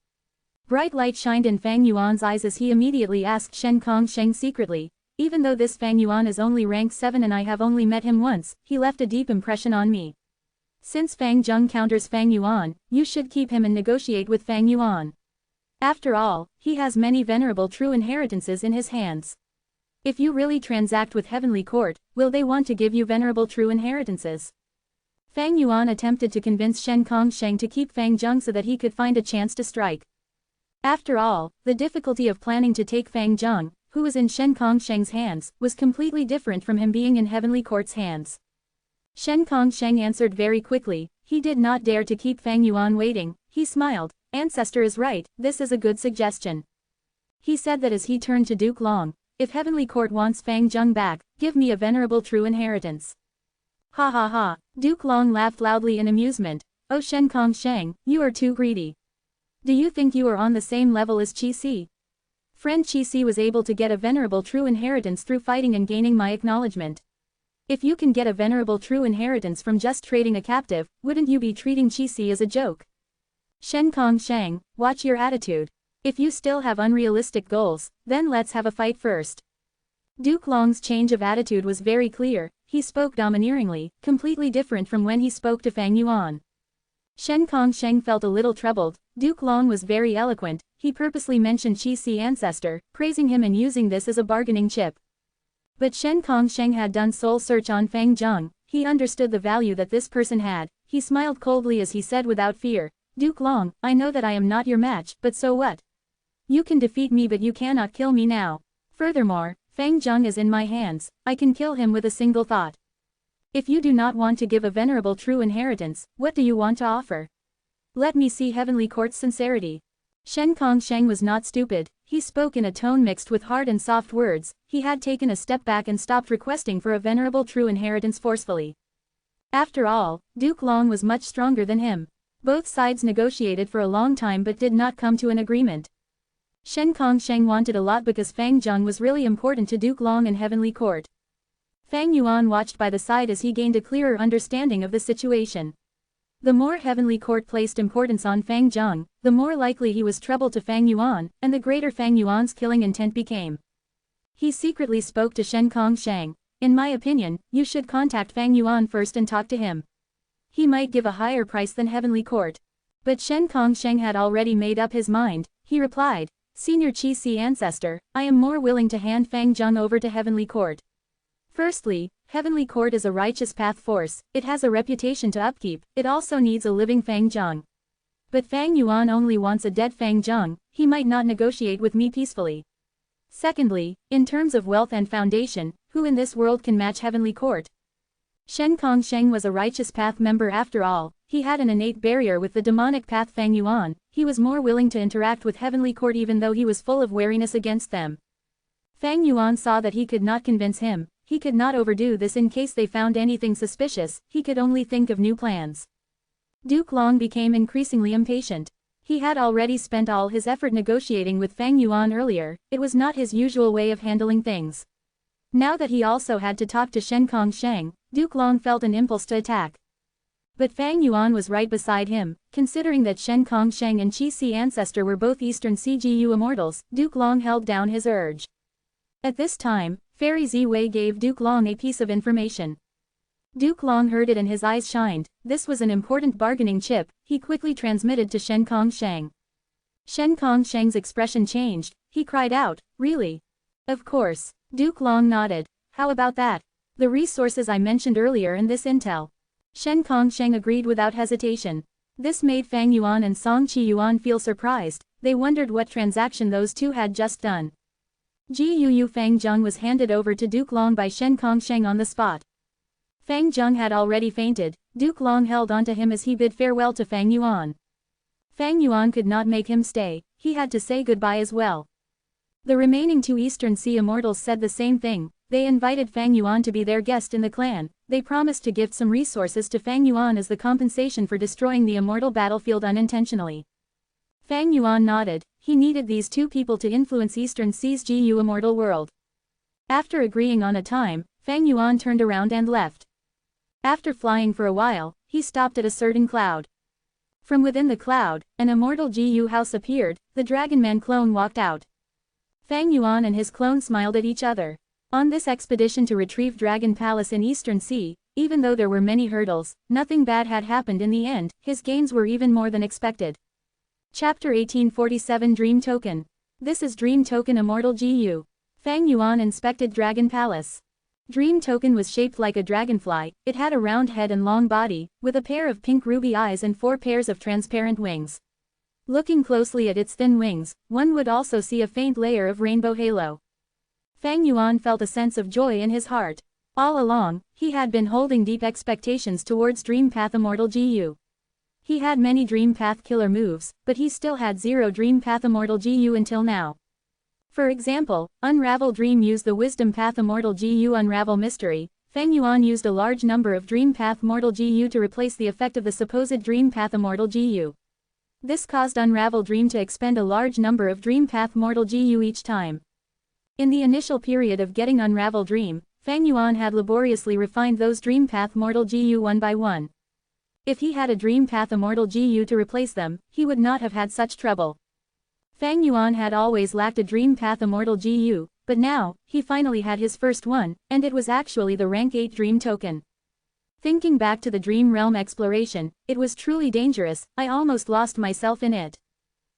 S1: Bright light shined in Fang Yuan's eyes as he immediately asked Shen Kongsheng secretly, "Even though this Fang Yuan is only rank 7 and I have only met him once, he left a deep impression on me. Since Fang Zheng counters Fang Yuan, you should keep him and negotiate with Fang Yuan. After all, he has many venerable true inheritances in his hands. If you really transact with Heavenly Court, will they want to give you venerable true inheritances? Fang Yuan attempted to convince Shen Kongsheng to keep Fang Zheng so that he could find a chance to strike. After all, the difficulty of planning to take Fang Zheng, who was in Shen Kongsheng's hands, was completely different from him being in Heavenly Court's hands. Shen Kongsheng answered very quickly. He did not dare to keep Fang Yuan waiting. He smiled. Ancestor is right, this is a good suggestion. He said that as he turned to Duke Long. If Heavenly Court wants Fang Zheng back, give me a venerable true inheritance. Ha ha ha. Duke Long laughed loudly in amusement. Oh Shen Kongsheng, you are too greedy. Do you think you are on the same level as Qi Si? Friend Qi Si was able to get a venerable true inheritance through fighting and gaining my acknowledgement. If you can get a venerable true inheritance from just trading a captive, wouldn't you be treating Qi Si as a joke? Shen Kongsheng, watch your attitude. If you still have unrealistic goals, then let's have a fight first. Duke Long's change of attitude was very clear. He spoke domineeringly, completely different from when he spoke to Fang Yuan. Shen Kongsheng felt a little troubled. Duke Long was very eloquent. He purposely mentioned Qi Si ancestor, praising him and using this as a bargaining chip. But Shen Kongsheng had done soul search on Fang Zheng. He understood the value that this person had. He smiled coldly as he said without fear, Duke Long, I know that I am not your match, but so what? You can defeat me but you cannot kill me now. Furthermore, Fang Zheng is in my hands. I can kill him with a single thought. If you do not want to give a venerable true inheritance, what do you want to offer? Let me see Heavenly Court's sincerity. Shen Kongsheng was not stupid. He spoke in a tone mixed with hard and soft words. He had taken a step back and stopped requesting for a venerable true inheritance forcefully. After all, Duke Long was much stronger than him. Both sides negotiated for a long time but did not come to an agreement. Shen Kongsheng wanted a lot because Fang Zheng was really important to Duke Long and Heavenly Court. Fang Yuan watched by the side as he gained a clearer understanding of the situation. The more Heavenly Court placed importance on Fang Zheng, the more likely he was trouble to Fang Yuan, and the greater Fang Yuan's killing intent became. He secretly spoke to Shen Kongsheng. In my opinion, you should contact Fang Yuan first and talk to him. He might give a higher price than Heavenly Court. But Shen Kongsheng had already made up his mind. He replied, Senior Qi Si ancestor, I am more willing to hand Fang Zheng over to Heavenly Court. Firstly, Heavenly Court is a righteous path force. It has a reputation to upkeep. It also needs a living Fang Zheng. But Fang Yuan only wants a dead Fang Zheng. He might not negotiate with me peacefully. Secondly, in terms of wealth and foundation, who in this world can match Heavenly Court? Shen Kongsheng was a righteous path member after all. He had an innate barrier with the demonic path Fang Yuan. He was more willing to interact with Heavenly Court even though he was full of wariness against them. Fang Yuan saw that he could not convince him. He could not overdo this in case they found anything suspicious. He could only think of new plans. Duke Long became increasingly impatient. He had already spent all his effort negotiating with Fang Yuan earlier. It was not his usual way of handling things. Now that he also had to talk to Shen Kongsheng, Duke Long felt an impulse to attack. But Fang Yuan was right beside him. Considering that Shen Kongsheng and Qi Si ancestor were both Eastern CGU immortals, Duke Long held down his urge. At this time, Fairy Ziwei gave Duke Long a piece of information. Duke Long heard it and his eyes shined. This was an important bargaining chip. He quickly transmitted to Shen Kongsheng. Shen Kongsheng's expression changed. He cried out, really? Of course. Duke Long nodded. How about that? The resources I mentioned earlier and this intel. Shen Kongsheng agreed without hesitation. This made Fang Yuan and Song Qi Yuan feel surprised. They wondered what transaction those two had just done. Ji Yu Fang Zheng was handed over to Duke Long by Shen Kongsheng on the spot. Fang Zheng had already fainted. Duke Long held onto him as he bid farewell to Fang Yuan. Fang Yuan could not make him stay. He had to say goodbye as well. The remaining two Eastern Sea Immortals said the same thing. They invited Fang Yuan to be their guest in the clan. They promised to give some resources to Fang Yuan as the compensation for destroying the Immortal battlefield unintentionally. Fang Yuan nodded. He needed these two people to influence Eastern Sea's GU Immortal world. After agreeing on a time, Fang Yuan turned around and left. After flying for a while, he stopped at a certain cloud. From within the cloud, an immortal GU house appeared. The Dragon Man clone walked out. Fang Yuan and his clone smiled at each other. On this expedition to retrieve Dragon Palace in Eastern Sea, even though there were many hurdles, nothing bad had happened in the end, his gains were even more than expected. Chapter 1847 Dream Token. This is Dream Token Immortal GU. Fang Yuan inspected Dragon Palace. Dream Token was shaped like a dragonfly, it had a round head and long body, with a pair of pink ruby eyes and 4 pairs of transparent wings. Looking closely at its thin wings, one would also see a faint layer of rainbow halo. Fang Yuan felt a sense of joy in his heart. All along, he had been holding deep expectations towards Dream Path Immortal GU. He had many Dream Path killer moves, but he still had 0 Dream Path Immortal GU until now. For example, Unravel Dream used the Wisdom Path Immortal GU Unravel Mystery. Fang Yuan used a large number of Dream Path Immortal GU to replace the effect of the supposed Dream Path Immortal GU. This caused Unravel Dream to expend a large number of Dream Path Immortal GU each time. In the initial period of getting Unravel Dream, Fang Yuan had laboriously refined those Dream Path Immortal GU one by one. If he had a Dream Path Immortal GU to replace them, he would not have had such trouble. Fang Yuan had always lacked a Dream Path Immortal GU, but now, he finally had his first one, and it was actually the rank 8 Dream Token. Thinking back to the Dream Realm exploration, it was truly dangerous, I almost lost myself in it.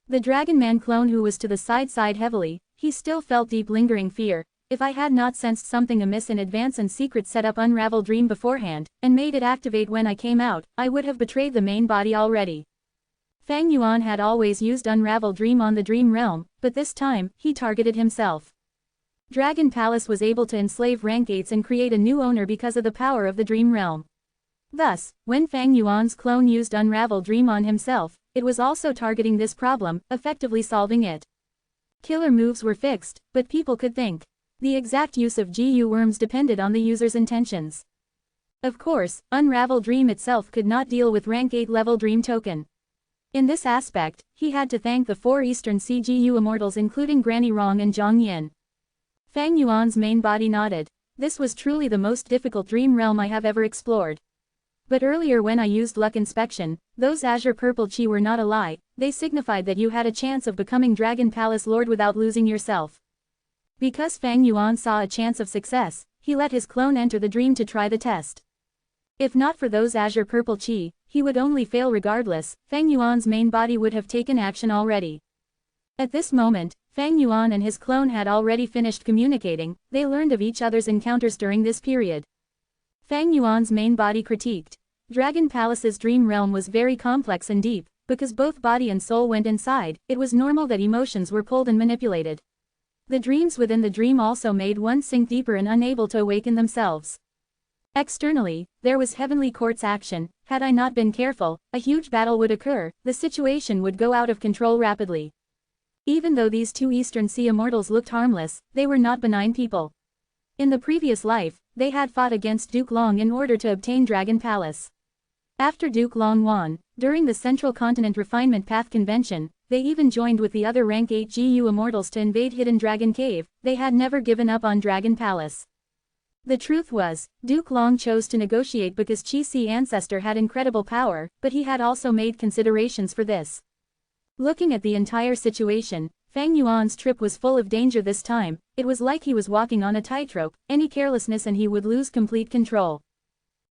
S1: The Dragon Man clone who was to the side sighed heavily, he still felt deep lingering fear. If I had not sensed something amiss in advance and secret set up Unravel Dream beforehand, and made it activate when I came out, I would have betrayed the main body already. Fang Yuan had always used Unravel Dream on the Dream Realm, but this time, he targeted himself. Dragon Palace was able to enslave rank 8s and create a new owner because of the power of the Dream Realm. Thus, when Fang Yuan's clone used Unravel Dream on himself, it was also targeting this problem, effectively solving it. Killer moves were fixed, but people could think. The exact use of GU worms depended on the user's intentions. Of course, Unravel Dream itself could not deal with rank 8 level Dream Token. In this aspect, he had to thank the 4 Eastern Sea GU Immortals including Granny Rong and Zhang Yin. Fang Yuan's main body nodded. This was truly the most difficult Dream Realm I have ever explored. But earlier when I used Luck Inspection, those azure purple chi were not a lie, they signified that you had a chance of becoming Dragon Palace Lord without losing yourself. Because Fang Yuan saw a chance of success, he let his clone enter the dream to try the test. If not for those azure purple chi, he would only fail regardless. Fang Yuan's main body would have taken action already. At this moment, Fang Yuan and his clone had already finished communicating, they learned of each other's encounters during this period. Fang Yuan's main body critiqued. Dragon Palace's dream realm was very complex and deep, because both body and soul went inside, it was normal that emotions were pulled and manipulated. The dreams within the dream also made one sink deeper and unable to awaken themselves. Externally, there was heavenly court's action. Had I not been careful, a huge battle would occur, the situation would go out of control rapidly. Even though these 2 Eastern Sea Immortals looked harmless, they were not benign people. In the previous life, they had fought against Duke Long in order to obtain Dragon Palace. After Duke Long won, during the Central Continent Refinement Path Convention, they even joined with the other rank 8 GU Immortals to invade Hidden Dragon Cave. They had never given up on Dragon Palace. The truth was, Duke Long chose to negotiate because Chi Si Ancestor had incredible power, but he had also made considerations for this. Looking at the entire situation, Fang Yuan's trip was full of danger this time, it was like he was walking on a tightrope, any carelessness and he would lose complete control.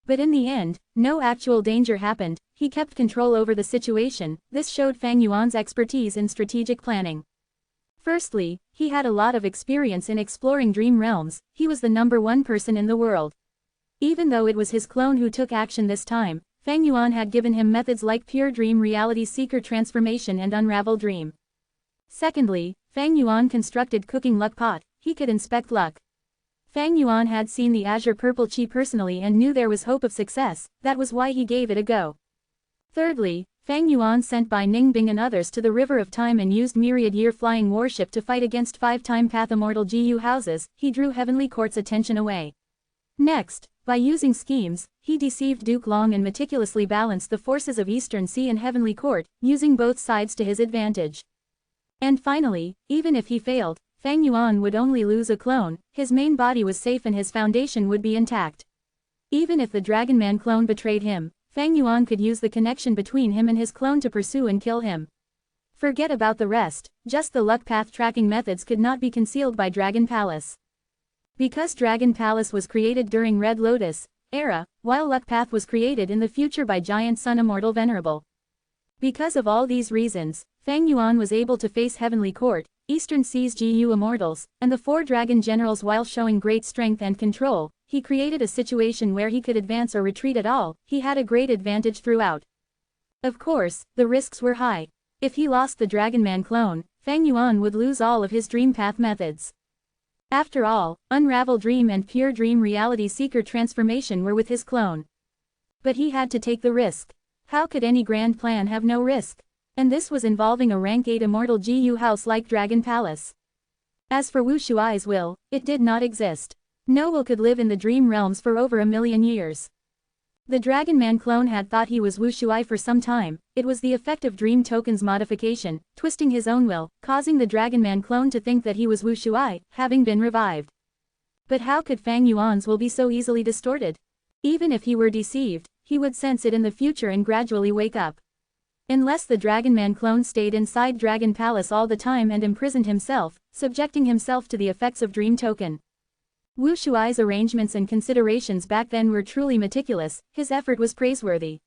S1: But in the end, no actual danger happened, he kept control over the situation, this showed Fang Yuan's expertise in strategic planning. Firstly, he had a lot of experience in exploring dream realms, he was the #1 person in the world. Even though it was his clone who took action this time, Fang Yuan had given him methods like Pure Dream Reality Seeker Transformation and Unravel Dream. Secondly, Fang Yuan constructed Cooking Luck Pot, he could inspect luck. Fang Yuan had seen the Azure Purple Chi personally and knew there was hope of success, that was why he gave it a go. Thirdly, Fang Yuan sent Bai Ningbing and others to the River of Time and used Myriad Year Flying Warship to fight against 5-time Path Immortal GU houses, he drew Heavenly Court's attention away. Next, by using schemes, he deceived Duke Long and meticulously balanced the forces of Eastern Sea and Heavenly Court, using both sides to his advantage. And finally, even if he failed, Fang Yuan would only lose a clone, his main body was safe and his foundation would be intact. Even if the Dragon Man clone betrayed him, Fang Yuan could use the connection between him and his clone to pursue and kill him. Forget about the rest, just the luck path tracking methods could not be concealed by Dragon Palace. Because Dragon Palace was created during Red Lotus, era, while Luck Path was created in the future by Giant Sun Immortal Venerable. Because of all these reasons, Fang Yuan was able to face Heavenly Court, Eastern Sea's GU Immortals, and the 4 dragon generals while showing great strength and control. He created a situation where he could advance or retreat at all. He had a great advantage throughout. Of course, the risks were high. If he lost the Dragonman clone, Fang Yuan would lose all of his dream path methods. After all, Unravel Dream and Pure Dream Reality Seeker transformation were with his clone. But he had to take the risk. How could any grand plan have no risk? And this was involving a rank 8 immortal GU house like Dragon Palace. As for Wu Shuai's will, it did not exist. No will could live in the dream realms for over 1,000,000 years. The Dragonman clone had thought he was Wu Shuai for some time. It was the effect of Dream Token's modification, twisting his own will, causing the Dragonman clone to think that he was Wu Shuai, having been revived. But how could Fang Yuan's will be so easily distorted? Even if he were deceived, he would sense it in the future and gradually wake up. Unless the Dragonman clone stayed inside Dragon Palace all the time and imprisoned himself, subjecting himself to the effects of Dream Token. Wu Shuai's arrangements and considerations back then were truly meticulous. His effort was praiseworthy.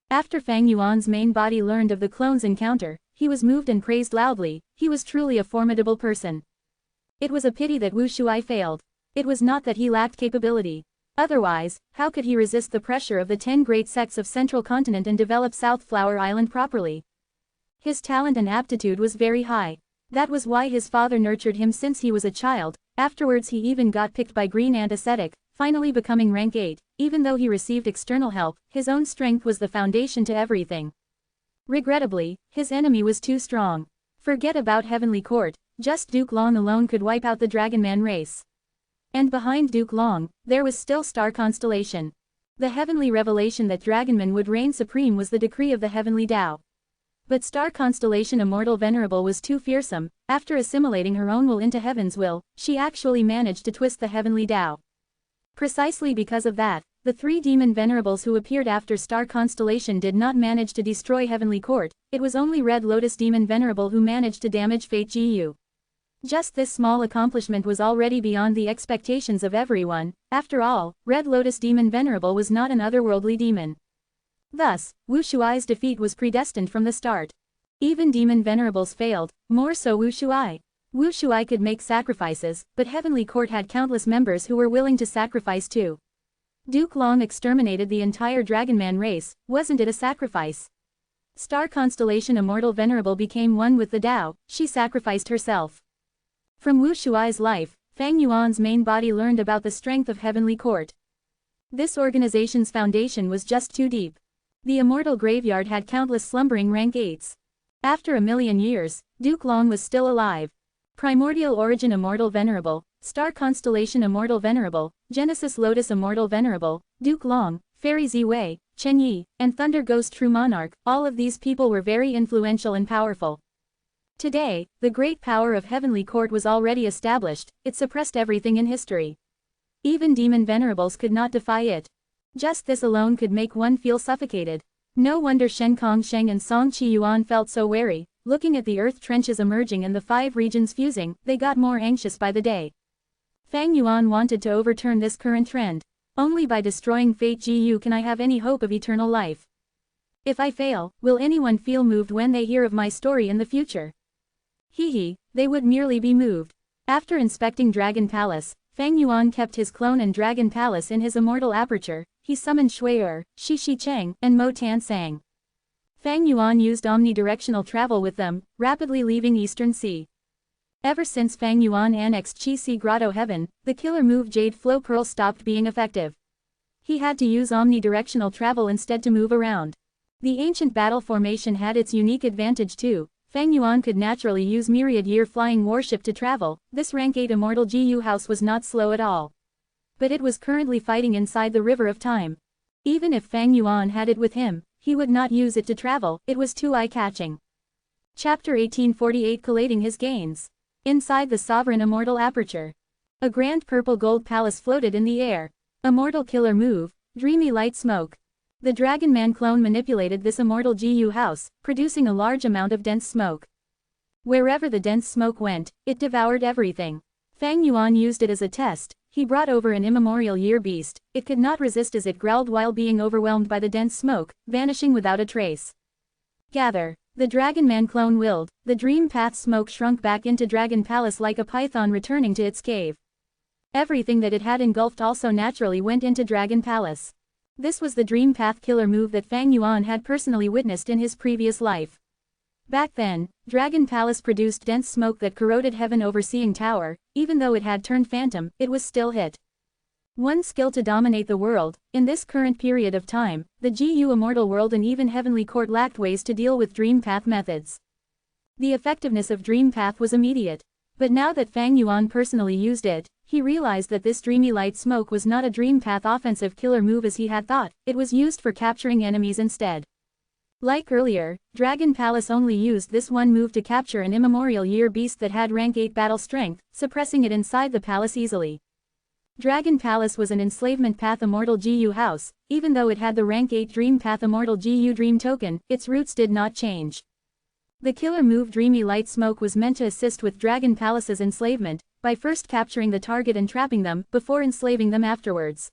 S1: After Fang Yuan's main body learned of the clone's encounter, he was moved and praised loudly. He was truly a formidable person. It was a pity that Wu Shuai failed. It was not that he lacked capability. Otherwise, how could he resist the pressure of the 10 great sects of Central Continent and develop South Flower Island properly? His talent and aptitude was very high. That was why his father nurtured him since he was a child. Afterwards he even got picked by Green Ant Ascetic, finally becoming rank 8. Even though he received external help, his own strength was the foundation to everything. Regrettably, his enemy was too strong. Forget about Heavenly Court, just Duke Long alone could wipe out the Dragonman race. And behind Duke Long, there was still Star Constellation. The heavenly revelation that Dragonman would reign supreme was the decree of the heavenly Tao. But Star Constellation Immortal Venerable was too fearsome. After assimilating her own will into Heaven's will, she actually managed to twist the heavenly Tao. Precisely because of that, the 3 demon venerables who appeared after Star Constellation did not manage to destroy Heavenly Court. It was only Red Lotus Demon Venerable who managed to damage Fate GU. Just this small accomplishment was already beyond the expectations of everyone. After all, Red Lotus Demon Venerable was not an otherworldly demon. Thus, Wu Shuai's defeat was predestined from the start. Even demon venerables failed, more so Wu Shuai. Wu Shuai could make sacrifices, but Heavenly Court had countless members who were willing to sacrifice too. Duke Long exterminated the entire Dragonman race. Wasn't it a sacrifice? Star Constellation Immortal Venerable became one with the Tao. She sacrificed herself. From Wu Shuai's life, Fang Yuan's main body learned about the strength of Heavenly Court. This organization's foundation was just too deep. The Immortal Graveyard had countless slumbering rank 8s. After 1,000,000 years, Duke Long was still alive. Primordial Origin Immortal Venerable, Star Constellation Immortal Venerable, Genesis Lotus Immortal Venerable, Duke Long, Fairy Ziwei, Chen Yi, and Thunder Ghost True Monarch, all of these people were very influential and powerful. Today, the great power of Heavenly Court was already established. It suppressed everything in history. Even demon venerables could not defy it. Just this alone could make one feel suffocated. No wonder Shen Kong Sheng and Song Qi Yuan felt so wary. Looking at the earth trenches emerging and the 5 regions fusing, they got more anxious by the day. Fang Yuan wanted to overturn this current trend. Only by destroying Fate GU can I have any hope of eternal life. If I fail, will anyone feel moved when they hear of my story in the future? They would merely be moved. After inspecting Dragon Palace, Fang Yuan kept his clone and Dragon Palace in his immortal aperture. He summoned Shui Shi Cheng, and Mo Tan Sang. Fang Yuan used omnidirectional travel with them, rapidly leaving Eastern Sea. Ever since Fang Yuan annexed Qi Si Grotto Heaven, the killer move Jade Flow Pearl stopped being effective. He had to use omnidirectional travel instead to move around. The ancient battle formation had its unique advantage too. Fang Yuan could naturally use Myriad Year Flying Warship to travel. This rank 8 Immortal GU house was not slow at all. But it was currently fighting inside the River of Time. Even if Fang Yuan had it with him, he would not use it to travel. It was too eye-catching. Chapter 1848 Collating his gains. Inside the Sovereign Immortal Aperture. A grand purple gold palace floated in the air. Immortal Killer Move, Dreamy Light Smoke. The Dragonman clone manipulated this Immortal GU house, producing a large amount of dense smoke. Wherever the dense smoke went, it devoured everything. Fang Yuan used it as a test. he brought over an immemorial year beast. It could not resist as it growled while being overwhelmed by the dense smoke, vanishing without a trace. Gather. The Dragon Man clone willed. The dream path smoke shrunk back into Dragon Palace like a python returning to its cave. Everything that it had engulfed also naturally went into Dragon Palace. This was the dream path killer move that Fang Yuan had personally witnessed in his previous life. Back then, Dragon Palace produced dense smoke that corroded Heaven Overseeing Tower. Even though it had turned phantom, it was still hit. One skill to dominate the world. In this current period of time, the GU Immortal world and even Heavenly Court lacked ways to deal with Dream Path methods. The effectiveness of Dream Path was immediate. But now that Fang Yuan personally used it, he realized that this dreamy light smoke was not a Dream Path offensive killer move as he had thought. It was used for capturing enemies instead. Like earlier, Dragon Palace only used this one move to capture an immemorial year beast that had rank 8 battle strength, suppressing it inside the palace easily. Dragon Palace was an enslavement path immortal GU house. Even though it had the rank 8 dream path immortal GU dream token, its roots did not change. The killer move Dreamy Light Smoke was meant to assist with Dragon Palace's enslavement, by first capturing the target and trapping them, before enslaving them afterwards.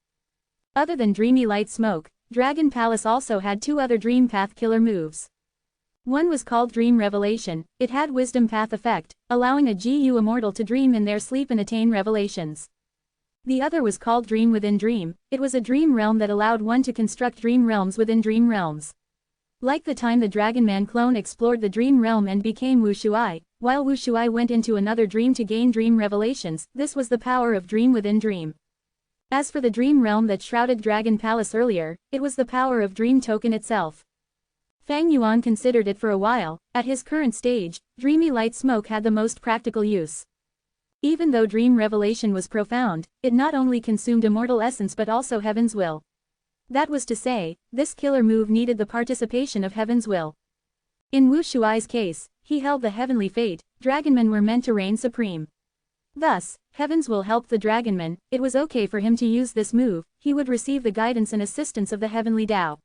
S1: Other than Dreamy Light Smoke, Dragon Palace also had two other Dream Path killer moves. One was called Dream Revelation. It had Wisdom Path effect, allowing a GU immortal to dream in their sleep and attain revelations. The other was called Dream Within Dream. It was a dream realm that allowed one to construct dream realms within dream realms. Like the time the Dragon Man clone explored the dream realm and became Wu Shuai, while Wu Shuai went into another dream to gain dream revelations, this was the power of Dream Within Dream. As for the dream realm that shrouded Dragon Palace earlier, it was the power of Dream Token itself. Fang Yuan considered it for a while. At his current stage, Dreamy Light Smoke had the most practical use. Even though Dream Revelation was profound, it not only consumed immortal essence but also Heaven's will. That was to say, this killer move needed the participation of Heaven's will. In Wu Shuai's case, he held the heavenly fate. Dragonmen were meant to reign supreme. Thus, Heaven's will helped the Dragonman. It was okay for him to use this move. He would receive the guidance and assistance of the heavenly Tao.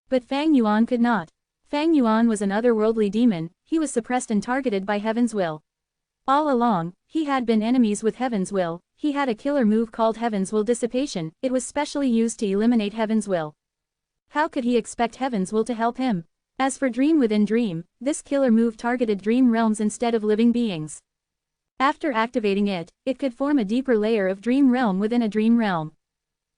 S1: But Fang Yuan could not. Fang Yuan was an otherworldly demon. He was suppressed and targeted by Heaven's will. All along, he had been enemies with Heaven's will. He had a killer move called Heaven's Will Dissipation. It was specially used to eliminate Heaven's will. How could he expect Heaven's will to help him? As for Dream Within Dream, this killer move targeted dream realms instead of living beings. After activating it, it could form a deeper layer of dream realm within a dream realm.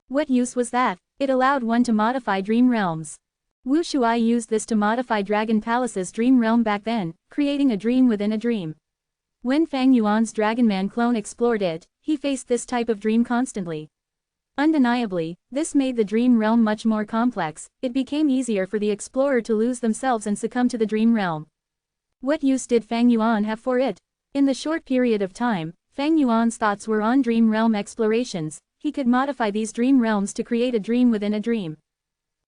S1: What use was that? It allowed one to modify dream realms. Wu Shuai used this to modify Dragon Palace's dream realm back then, creating a dream within a dream. When Fang Yuan's Dragon Man clone explored it, he faced this type of dream constantly. Undeniably, this made the dream realm much more complex. It became easier for the explorer to lose themselves and succumb to the dream realm. What use did Fang Yuan have for it? In the short period of time, Fang Yuan's thoughts were on dream realm explorations. He could modify these dream realms to create a dream within a dream.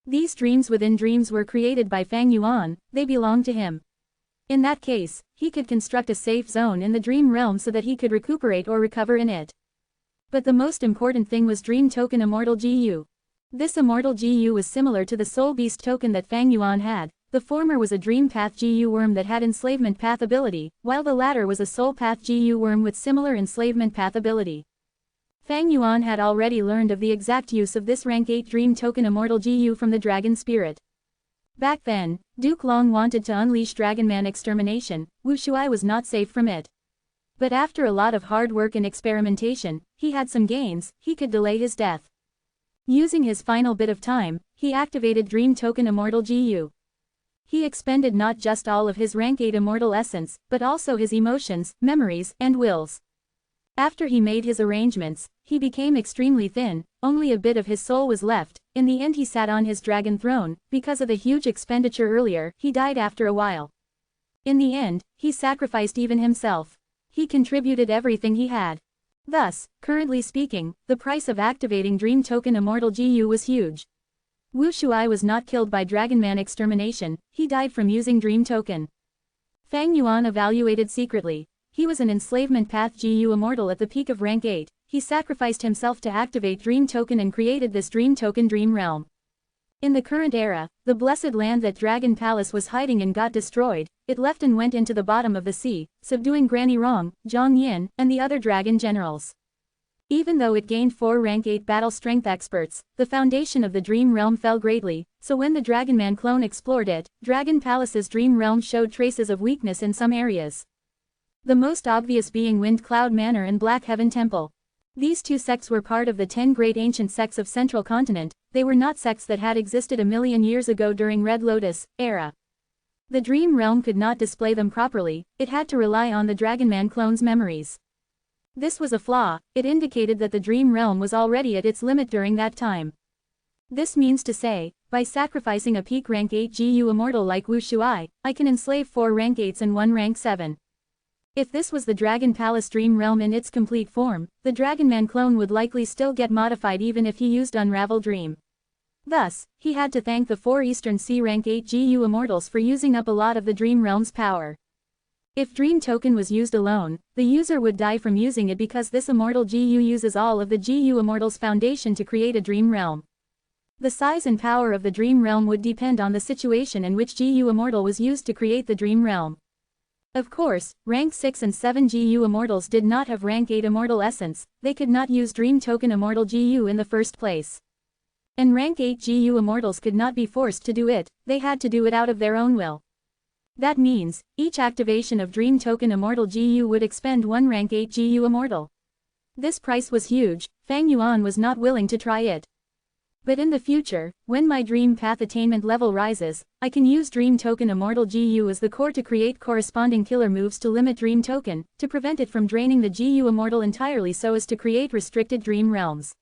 S1: These dreams within dreams were created by Fang Yuan. They belonged to him. In that case, he could construct a safe zone in the dream realm so that he could recuperate or recover in it. But the most important thing was Dream Token Immortal GU. This Immortal GU was similar to the Soul Beast token that Fang Yuan had. The former was a Dream Path GU worm that had Enslavement Path ability, while the latter was a Soul Path GU worm with similar Enslavement Path ability. Fang Yuan had already learned of the exact use of this rank 8 Dream Token Immortal GU from the Dragon Spirit. Back then, Duke Long wanted to unleash Dragonman extermination. Wu Shuai was not safe from it. But after a lot of hard work and experimentation, he had some gains. He could delay his death. Using his final bit of time, he activated Dream Token Immortal GU. He expended not just all of his rank 8 immortal essence, but also his emotions, memories, and wills. After he made his arrangements, he became extremely thin. Only a bit of his soul was left. In the end he sat on his dragon throne. Because of the huge expenditure earlier, he died after a while. In the end, he sacrificed even himself. He contributed everything he had. Thus, currently speaking, the price of activating Dream Token Immortal GU was huge. Wu Shuai was not killed by Dragonman extermination. He died from using Dream Token. Fang Yuan evaluated secretly. He was an Enslavement Path GU Immortal at the peak of rank 8. He sacrificed himself to activate Dream Token and created this Dream Token Dream Realm. In the current era, the blessed land that Dragon Palace was hiding in got destroyed. It left and went into the bottom of the sea, subduing Granny Rong, Zhang Yin, and the other dragon generals. Even though it gained 4 rank 8 battle strength experts, the foundation of the Dream Realm fell greatly, so when the Dragonman clone explored it, Dragon Palace's Dream Realm showed traces of weakness in some areas. The most obvious being Wind Cloud Manor and Black Heaven Temple. These two sects were part of the 10 great ancient sects of Central Continent. They were not sects that had existed a million years ago during Red Lotus era. The Dream Realm could not display them properly, it had to rely on the Dragonman clone's memories. This was a flaw, it indicated that the Dream Realm was already at its limit during that time. This means to say, by sacrificing a peak rank 8 GU immortal like Wu Shuai, I can enslave 4 rank 8s and 1 rank 7. If this was the Dragon Palace Dream Realm in its complete form, the Dragonman clone would likely still get modified even if he used Unravel Dream. Thus, he had to thank the 4 Eastern Sea rank 8 GU immortals for using up a lot of the Dream Realm's power. If Dream Token was used alone, the user would die from using it because this Immortal GU uses all of the GU Immortal's foundation to create a Dream Realm. The size and power of the Dream Realm would depend on the situation in which GU Immortal was used to create the Dream Realm. Of course, rank 6 and 7 GU Immortals did not have rank 8 Immortal Essence, they could not use Dream Token Immortal GU in the first place. And rank 8 GU Immortals could not be forced to do it, they had to do it out of their own will. That means, each activation of Dream Token Immortal GU would expend 1 rank 8 GU Immortal. This price was huge, Fang Yuan was not willing to try it. But in the future, when my Dream Path attainment level rises, I can use Dream Token Immortal GU as the core to create corresponding killer moves to limit Dream Token, to prevent it from draining the GU Immortal entirely so as to create restricted Dream Realms.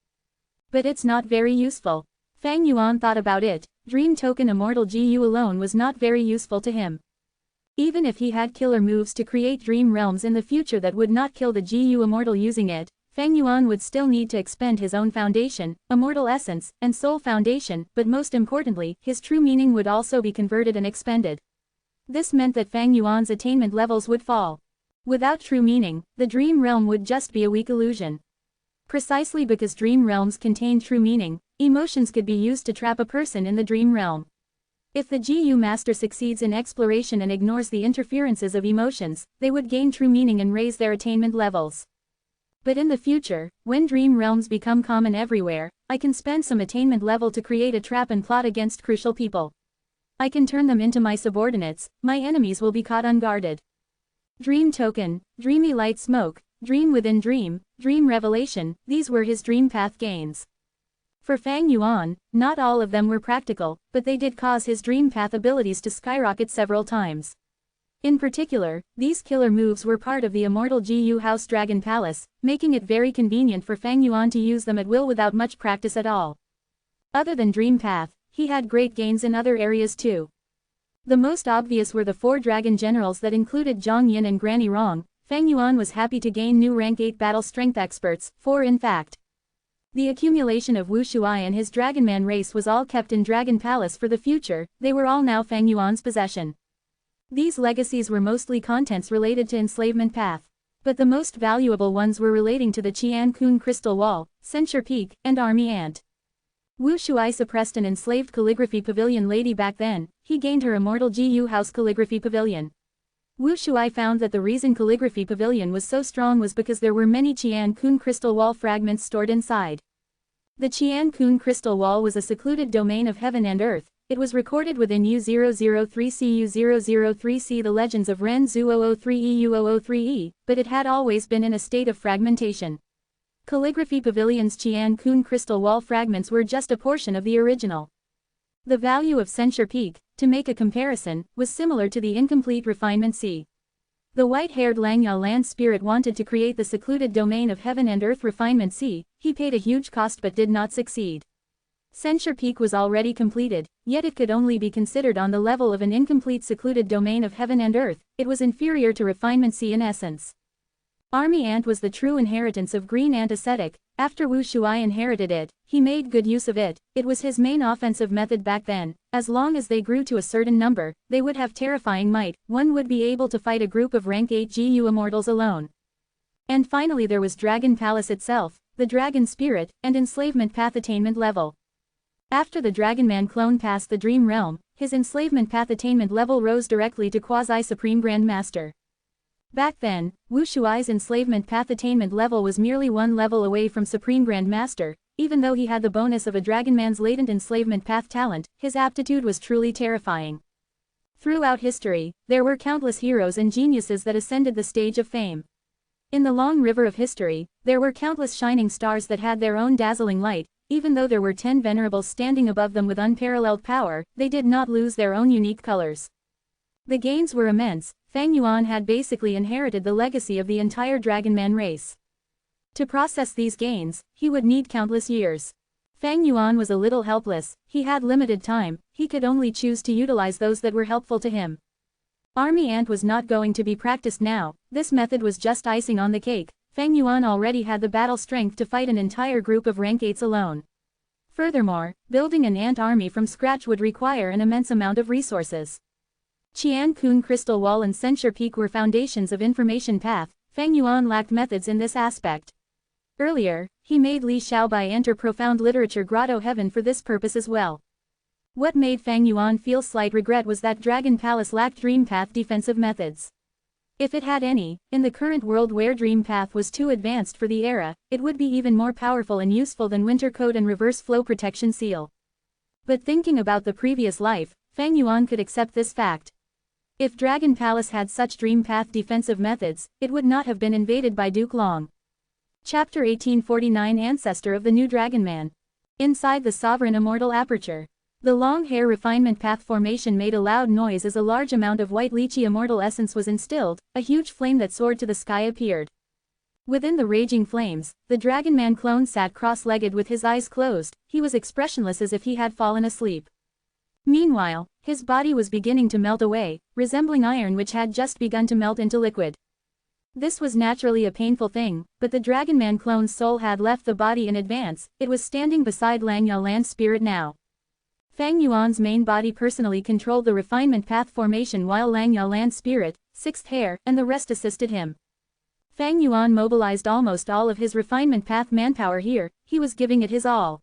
S1: But it's not very useful. Fang Yuan thought about it, Dream Token Immortal GU alone was not very useful to him. Even if he had killer moves to create Dream Realms in the future that would not kill the GU Immortal using it, Fang Yuan would still need to expend his own foundation, Immortal Essence, and Soul Foundation, but most importantly, his true meaning would also be converted and expended. This meant that Fang Yuan's attainment levels would fall. Without true meaning, the Dream Realm would just be a weak illusion. Precisely because Dream Realms contain true meaning, emotions could be used to trap a person in the Dream Realm. If the GU Master succeeds in exploration and ignores the interferences of emotions, they would gain true meaning and raise their attainment levels. But in the future, when Dream Realms become common everywhere, I can spend some attainment level to create a trap and plot against crucial people. I can turn them into my subordinates, my enemies will be caught unguarded. Dream Token, Dreamy Light Smoke, Dream Within Dream, Dream Revelation, these were his Dream Path gains. For Fang Yuan, not all of them were practical, but they did cause his Dream Path abilities to skyrocket several times. In particular, these killer moves were part of the Immortal GU House Dragon Palace, making it very convenient for Fang Yuan to use them at will without much practice at all. Other than Dream Path, he had great gains in other areas too. The most obvious were the 4 dragon generals that included Zhang Yin and Granny Rong. Fang Yuan was happy to gain new rank 8 battle strength experts, 4 in fact. The accumulation of Wu Shuai and his Dragonman race was all kept in Dragon Palace for the future, they were all now Fang Yuan's possession. These legacies were mostly contents related to Enslavement Path. But the most valuable ones were relating to the Qian Kun Crystal Wall, Censure Peak, and Army Ant. Wu Shuai suppressed an enslaved calligraphy pavilion lady back then, he gained her Immortal GU House Calligraphy Pavilion. Wu Shuai found that the reason Calligraphy Pavilion was so strong was because there were many Qian Kun Crystal Wall fragments stored inside. The Qian Kun Crystal Wall was a secluded domain of heaven and earth. It was recorded within U003CU003C the legends of Ren Zhu 003EU003E, but it had always been in a state of fragmentation. Calligraphy Pavilion's Qian Kun Crystal Wall fragments were just a portion of the original. The value of Censure Peak, to make a comparison, was similar to the incomplete Refinement C. The white-haired Langya land spirit wanted to create the secluded domain of heaven and earth Refinement C, he paid a huge cost but did not succeed. Censure Peak was already completed, yet it could only be considered on the level of an incomplete secluded domain of heaven and earth, it was inferior to Refinement C in essence. Army Ant was the true inheritance of Green Ant Ascetic. After Wu Shuai inherited it, he made good use of it, it was his main offensive method back then. As long as they grew to a certain number, they would have terrifying might, one would be able to fight a group of rank 8 GU Immortals alone. And finally there was Dragon Palace itself, the Dragon Spirit, and Enslavement Path attainment level. After the Dragonman clone passed the Dream Realm, his Enslavement Path attainment level rose directly to Quasi-Supreme Grand Master. Back then, Wu Shuai's enslavement path attainment level was merely one level away from Supreme Grand Master. Even though he had the bonus of a Dragonman's latent enslavement path talent, his aptitude was truly terrifying. Throughout history, there were countless heroes and geniuses that ascended the stage of fame. In the long river of history, there were countless shining stars that had their own dazzling light. Even though there were 10 venerables standing above them with unparalleled power, they did not lose their own unique colors. The gains were immense. Fang Yuan had basically inherited the legacy of the entire Dragonman race. To process these gains, he would need countless years. Fang Yuan was a little helpless. He had limited time. He could only choose to utilize those that were helpful to him. Army Ant was not going to be practiced now. This method was just icing on the cake. Fang Yuan already had the battle strength to fight an entire group of rank 8s alone. Furthermore, building an ant army from scratch would require an immense amount of resources. Qian Kun Crystal Wall and Censure Peak were foundations of information path. Fang Yuan lacked methods in this aspect. Earlier, he made Li Xiaobai enter Profound Literature Grotto Heaven for this purpose as well. What made Fang Yuan feel slight regret was that Dragon Palace lacked Dream Path defensive methods. If it had any, in the current world where Dream Path was too advanced for the era, it would be even more powerful and useful than Winter Code and Reverse Flow Protection Seal. But thinking about the previous life, Fang Yuan could accept this fact. If Dragon Palace had such Dream Path defensive methods, it would not have been invaded by Duke Long. Chapter 1849 Ancestor of the New Dragonman. Inside the Sovereign Immortal Aperture. The long hair refinement path formation made a loud noise as a large amount of white lychee immortal essence was instilled. A huge flame that soared to the sky appeared. Within the raging flames, the Dragonman clone sat cross-legged with his eyes closed. He was expressionless as if he had fallen asleep. Meanwhile, his body was beginning to melt away, resembling iron which had just begun to melt into liquid. This was naturally a painful thing, but the Dragonman clone's soul had left the body in advance. It was standing beside Lang Yalan's spirit now. Fang Yuan's main body personally controlled the refinement path formation while Lang Yalan's spirit, sixth hair, and the rest assisted him. Fang Yuan mobilized almost all of his refinement path manpower here. He was giving it his all.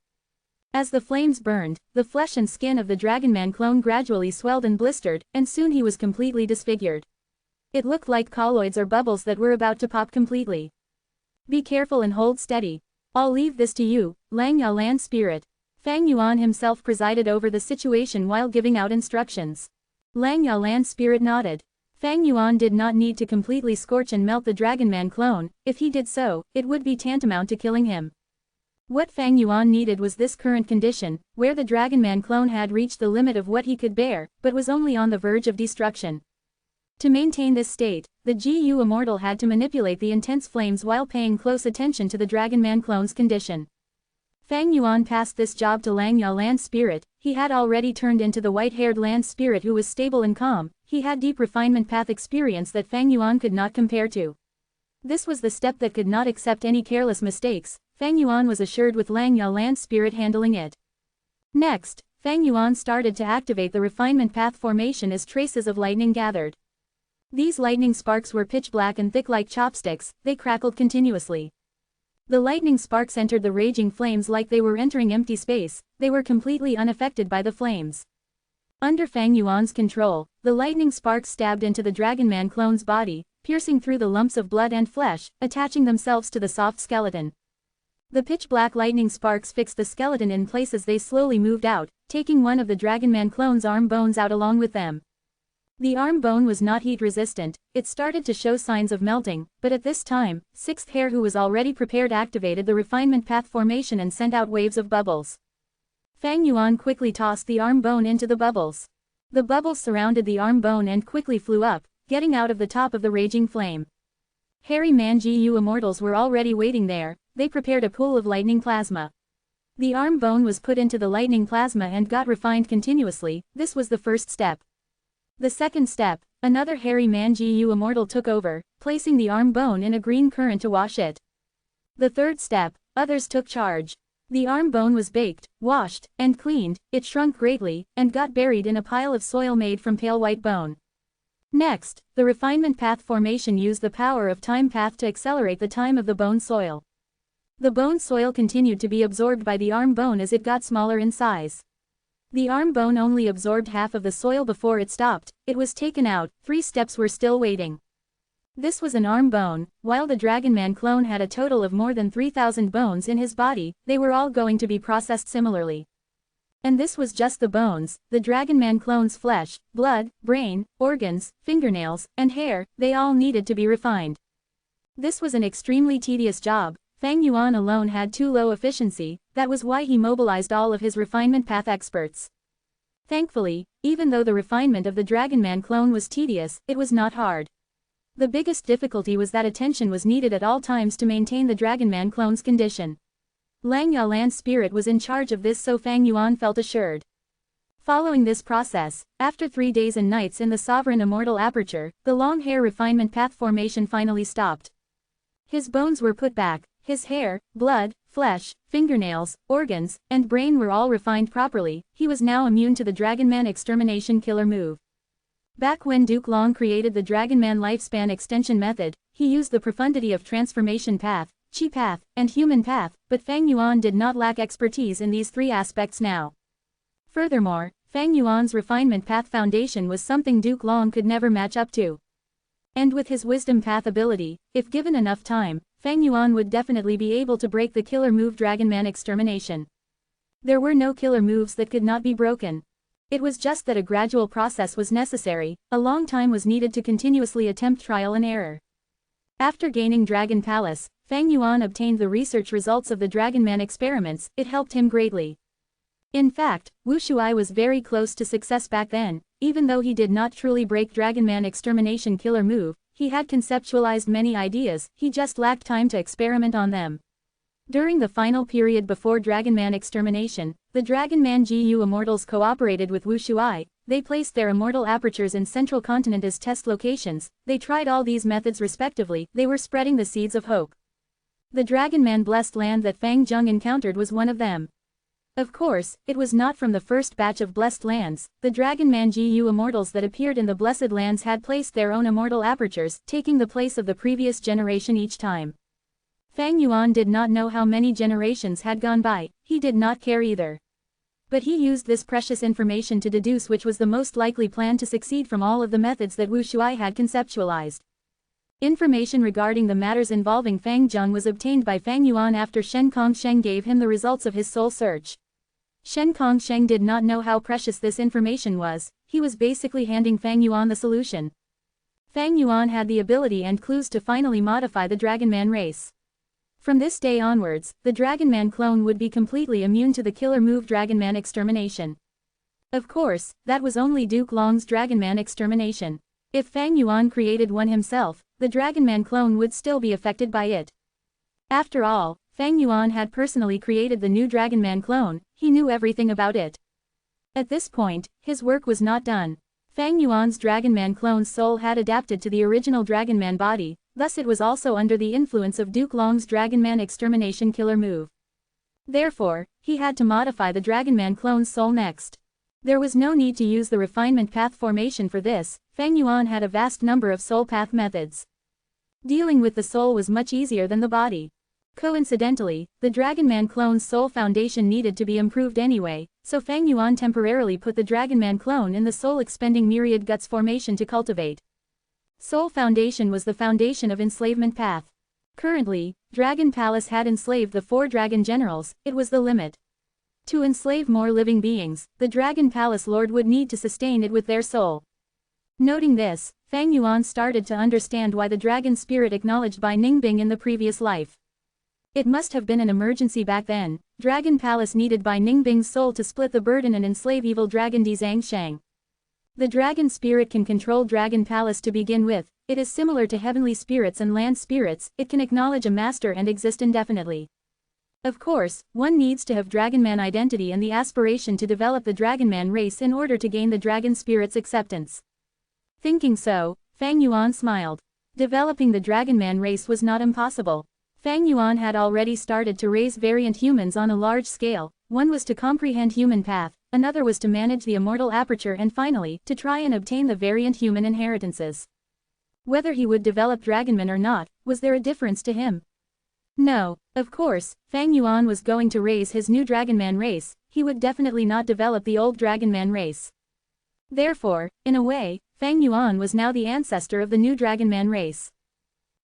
S1: As the flames burned, the flesh and skin of the Dragonman clone gradually swelled and blistered, and soon he was completely disfigured. It looked like colloids or bubbles that were about to pop completely. Be careful and hold steady. I'll leave this to you, Lang Yalan spirit. Fang Yuan himself presided over the situation while giving out instructions. Lang Yalan spirit nodded. Fang Yuan did not need to completely scorch and melt the Dragonman clone. If he did so, it would be tantamount to killing him. What Fang Yuan needed was this current condition, where the Dragonman clone had reached the limit of what he could bear, but was only on the verge of destruction. To maintain this state, the GU Immortal had to manipulate the intense flames while paying close attention to the Dragonman clone's condition. Fang Yuan passed this job to Lang Yalan's spirit. He had already turned into the white-haired land spirit who was stable and calm. He had deep refinement path experience that Fang Yuan could not compare to. This was the step that could not accept any careless mistakes. Fang Yuan was assured with Lang Yalan's spirit handling it. Next, Fang Yuan started to activate the refinement path formation as traces of lightning gathered. These lightning sparks were pitch black and thick like chopsticks. They crackled continuously. The lightning sparks entered the raging flames like they were entering empty space. They were completely unaffected by the flames. Under Fang Yuan's control, the lightning sparks stabbed into the Dragonman clone's body, piercing through the lumps of blood and flesh, attaching themselves to the soft skeleton. The pitch-black lightning sparks fixed the skeleton in place as they slowly moved out, taking one of the Dragonman clone's arm bones out along with them. The arm bone was not heat-resistant. It started to show signs of melting, but at this time, Sixth Hair, who was already prepared, activated the refinement path formation and sent out waves of bubbles. Fang Yuan quickly tossed the arm bone into the bubbles. The bubbles surrounded the arm bone and quickly flew up, getting out of the top of the raging flame. Hairy Man GU Immortals were already waiting there. They prepared a pool of lightning plasma. The arm bone was put into the lightning plasma and got refined continuously. This was the first step. The second step, another Hairy Man GU Immortal took over, placing the arm bone in a green current to wash it. The third step, others took charge. The arm bone was baked, washed, and cleaned. It shrunk greatly, and got buried in a pile of soil made from pale white bone. Next, the refinement path formation used the power of time path to accelerate the time of the bone soil. The bone soil continued to be absorbed by the arm bone as it got smaller in size. The arm bone only absorbed half of the soil before it stopped. It was taken out. 3 steps were still waiting. This was an arm bone. While the Dragon Man clone had a total of more than 3,000 bones in his body, they were all going to be processed similarly. And this was just the bones. The Dragon Man clone's flesh, blood, brain, organs, fingernails, and hair, they all needed to be refined. This was an extremely tedious job. Fang Yuan alone had too low efficiency, that was why he mobilized all of his refinement path experts. Thankfully, even though the refinement of the Dragon Man clone was tedious, it was not hard. The biggest difficulty was that attention was needed at all times to maintain the Dragon Man clone's condition. Lang Yalan's spirit was in charge of this, so Fang Yuan felt assured. Following this process, after 3 days and nights in the sovereign immortal aperture, the long hair refinement path formation finally stopped. His bones were put back, his hair, blood, flesh, fingernails, organs, and brain were all refined properly. He was now immune to the Dragon Man extermination killer move. Back when Duke Long created the Dragon Man lifespan extension method, he used the profundity of transformation path, chi path, and human path, but Fang Yuan did not lack expertise in these 3 aspects now. Furthermore, Fang Yuan's refinement path foundation was something Duke Long could never match up to. And with his wisdom path ability, if given enough time, Fang Yuan would definitely be able to break the killer move Dragon Man extermination. There were no killer moves that could not be broken. It was just that a gradual process was necessary, a long time was needed to continuously attempt trial and error. After gaining Dragon Palace, Fang Yuan obtained the research results of the Dragon Man experiments. It helped him greatly. In fact, Wu Shuai was very close to success back then. Even though he did not truly break Dragon Man extermination killer move, he had conceptualized many ideas, he just lacked time to experiment on them. During the final period before Dragon Man extermination, the Dragon Man GU Immortals cooperated with Wu Shuai. They placed their immortal apertures in Central Continent as test locations. They tried all these methods respectively. They were spreading the seeds of hope. The Dragon Man blessed land that Fang Zheng encountered was one of them. Of course, it was not from the first batch of blessed lands. The Dragon Man GU Immortals that appeared in the blessed lands had placed their own immortal apertures, taking the place of the previous generation each time. Fang Yuan did not know how many generations had gone by, he did not care either. But he used this precious information to deduce which was the most likely plan to succeed from all of the methods that Wu Shuai had conceptualized. Information regarding the matters involving Fang Zheng was obtained by Fang Yuan after Shen Kongsheng gave him the results of his soul search. Shen Kongsheng did not know how precious this information was, he was basically handing Fang Yuan the solution. Fang Yuan had the ability and clues to finally modify the Dragon Man race. From this day onwards, the Dragon Man clone would be completely immune to the killer move Dragon Man extermination. Of course, that was only Duke Long's Dragon Man extermination. If Fang Yuan created one himself, the Dragon Man clone would still be affected by it. After all, Fang Yuan had personally created the new Dragon Man clone, he knew everything about it. At this point, his work was not done. Fang Yuan's Dragon Man clone's soul had adapted to the original Dragon Man body, thus it was also under the influence of Duke Long's Dragon Man extermination killer move. Therefore, he had to modify the Dragon Man clone's soul next. There was no need to use the refinement path formation for this. Fang Yuan had a vast number of soul path methods. Dealing with the soul was much easier than the body. Coincidentally, the Dragon Man clone's soul foundation needed to be improved anyway, so Fang Yuan temporarily put the Dragon Man clone in the soul-expending myriad guts formation to cultivate. Soul foundation was the foundation of enslavement path. Currently, Dragon Palace had enslaved the 4 dragon generals, it was the limit. To enslave more living beings, the Dragon Palace Lord would need to sustain it with their soul. Noting this, Fang Yuan started to understand why the dragon spirit acknowledged by Ningbing in the previous life. It must have been an emergency back then. Dragon Palace needed by Ningbing's soul to split the burden and enslave evil dragon Di Zhangshang. The dragon spirit can control Dragon Palace to begin with. It is similar to heavenly spirits and land spirits, it can acknowledge a master and exist indefinitely. Of course, one needs to have Dragon Man identity and the aspiration to develop the Dragon Man race in order to gain the dragon spirit's acceptance. Thinking so, Fang Yuan smiled. Developing the Dragon Man race was not impossible. Fang Yuan had already started to raise variant humans on a large scale. One was to comprehend human path, another was to manage the immortal aperture, and finally, to try and obtain the variant human inheritances. Whether he would develop Dragonman or not, was there a difference to him? No, of course, Fang Yuan was going to raise his new Dragonman race, he would definitely not develop the old Dragonman race. Therefore, in a way, Fang Yuan was now the ancestor of the new Dragonman race.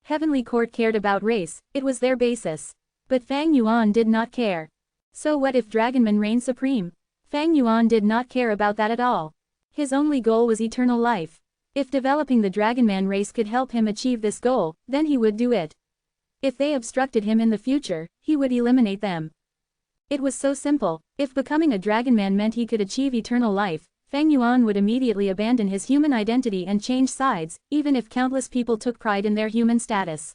S1: Heavenly Court cared about race, it was their basis. But Fang Yuan did not care. So what if Dragonman reigned supreme? Fang Yuan did not care about that at all. His only goal was eternal life. If developing the Dragonman race could help him achieve this goal, then he would do it. If they obstructed him in the future, he would eliminate them. It was so simple. If becoming a Dragonman meant he could achieve eternal life, Fang Yuan would immediately abandon his human identity and change sides, even if countless people took pride in their human status.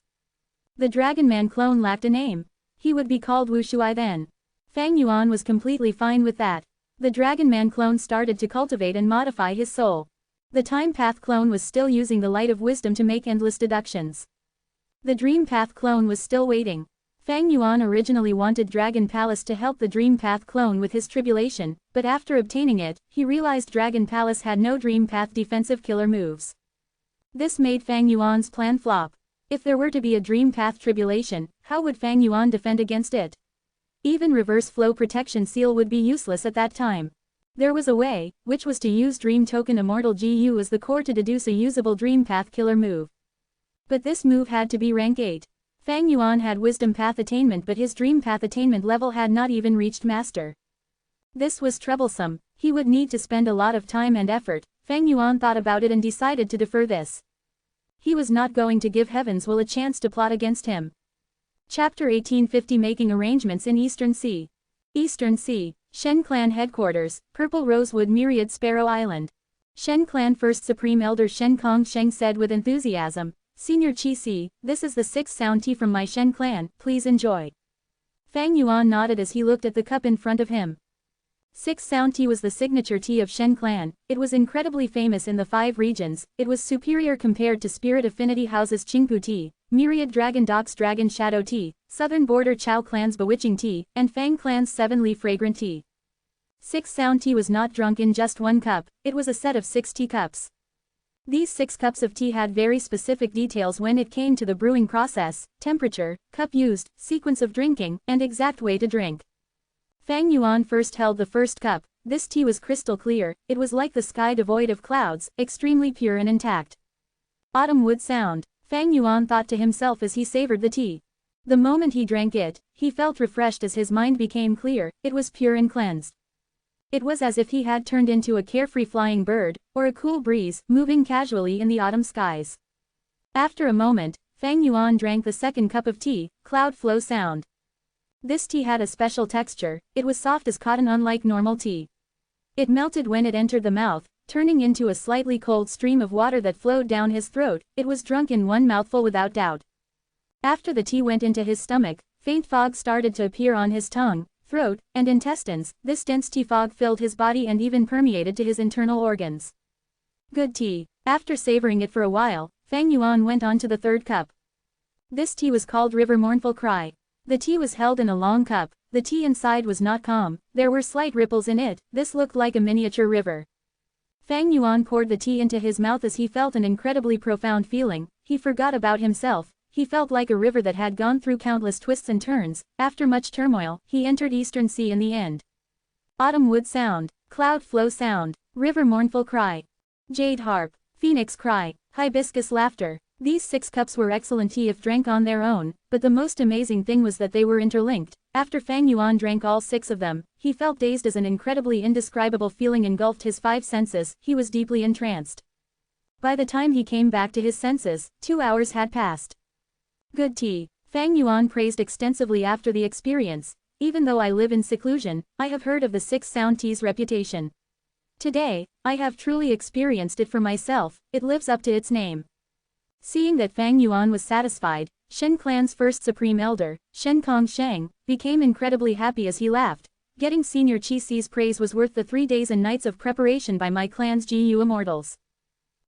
S1: The Dragonman clone lacked a name. He would be called Wu Shuai then. Fang Yuan was completely fine with that. The Dragonman clone started to cultivate and modify his soul. The Time Path clone was still using the light of wisdom to make endless deductions. The Dream Path clone was still waiting. Fang Yuan originally wanted Dragon Palace to help the Dream Path clone with his tribulation, but after obtaining it, he realized Dragon Palace had no Dream Path defensive killer moves. This made Fang Yuan's plan flop. If there were to be a Dream Path tribulation, how would Fang Yuan defend against it? Even Reverse Flow Protection Seal would be useless at that time. There was a way, which was to use Dream Token Immortal GU as the core to deduce a usable Dream Path killer move. But this move had to be rank 8. Fang Yuan had Wisdom Path attainment, but his Dream Path attainment level had not even reached Master. This was troublesome. He would need to spend a lot of time and effort. Fang Yuan thought about it and decided to defer this. He was not going to give Heaven's Will a chance to plot against him. Chapter 1850 Making Arrangements in Eastern Sea. Eastern Sea, Shen Clan Headquarters, Purple Rosewood Myriad Sparrow Island. Shen Clan First Supreme Elder Shen Kong Sheng said with enthusiasm, "Senior Chi Si, this is the 6th sound tea from my Shen Clan, please enjoy." Fang Yuan nodded as he looked at the cup in front of him. 6th sound tea was the signature tea of Shen Clan. It was incredibly famous in the 5 regions. It was superior compared to Spirit Affinity House's Qingpu tea, Myriad Dragon Doc's Dragon Shadow tea, Southern Border Chao Clan's Bewitching tea, and Fang Clan's 7-leaf Fragrant tea. 6th sound tea was not drunk in just one cup, it was a set of 6 teacups. These 6 cups of tea had very specific details when it came to the brewing process, temperature, cup used, sequence of drinking, and exact way to drink. Fang Yuan first held the first cup. This tea was crystal clear, it was like the sky devoid of clouds, extremely pure and intact. Autumn wood sound, Fang Yuan thought to himself as he savored the tea. The moment he drank it, he felt refreshed as his mind became clear, it was pure and cleansed. It was as if he had turned into a carefree flying bird, or a cool breeze, moving casually in the autumn skies. After a moment, Fang Yuan drank the second cup of tea, cloud flow sound. This tea had a special texture, it was soft as cotton unlike normal tea. It melted when it entered the mouth, turning into a slightly cold stream of water that flowed down his throat. It was drunk in one mouthful without doubt. After the tea went into his stomach, faint fog started to appear on his tongue, throat, and intestines. This dense tea fog filled his body and even permeated to his internal organs. Good tea. After savoring it for a while, Fang Yuan went on to the third cup. This tea was called River Mournful Cry. The tea was held in a long cup. The tea inside was not calm, there were slight ripples in it. This looked like a miniature river. Fang Yuan poured the tea into his mouth as he felt an incredibly profound feeling. He forgot about himself. He felt like a river that had gone through countless twists and turns. After much turmoil, he entered Eastern Sea in the end. Autumn wood sound, cloud flow sound, river mournful cry, jade harp, phoenix cry, hibiscus laughter. These 6 cups were excellent tea if drank on their own, but the most amazing thing was that they were interlinked. After Fang Yuan drank all 6 of them, he felt dazed as an incredibly indescribable feeling engulfed his 5 senses. He was deeply entranced. By the time he came back to his senses, 2 hours had passed. Good tea. Fang Yuan praised extensively after the experience. Even though I live in seclusion, I have heard of the 6 sound tea's reputation. Today, I have truly experienced it for myself. It lives up to its name. Seeing that Fang Yuan was satisfied, Shen Clan's first supreme elder, Shen Kong Sheng, became incredibly happy as he laughed. Getting Senior Chi Si's praise was worth the 3 days and nights of preparation by my clan's GU Immortals.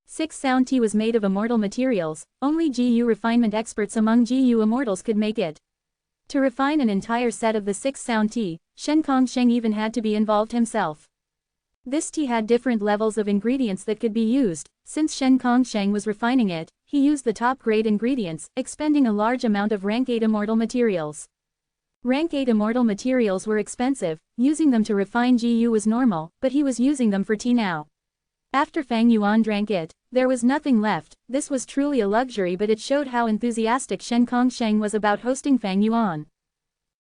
S1: 6 sound tea was made of immortal materials. Only GU refinement experts among GU Immortals could make it. To refine an entire set of the 6 sound tea, Shen Kong Sheng even had to be involved himself. This tea had different levels of ingredients that could be used. Since Shen Kong Sheng was refining it, he used the top-grade ingredients, expending a large amount of rank 8 immortal materials. Rank 8 immortal materials were expensive, using them to refine GU was normal, but he was using them for tea now. After Fang Yuan drank it, There was nothing left. This was truly a luxury, but it showed how enthusiastic Shen Kongsheng was about hosting Fang Yuan.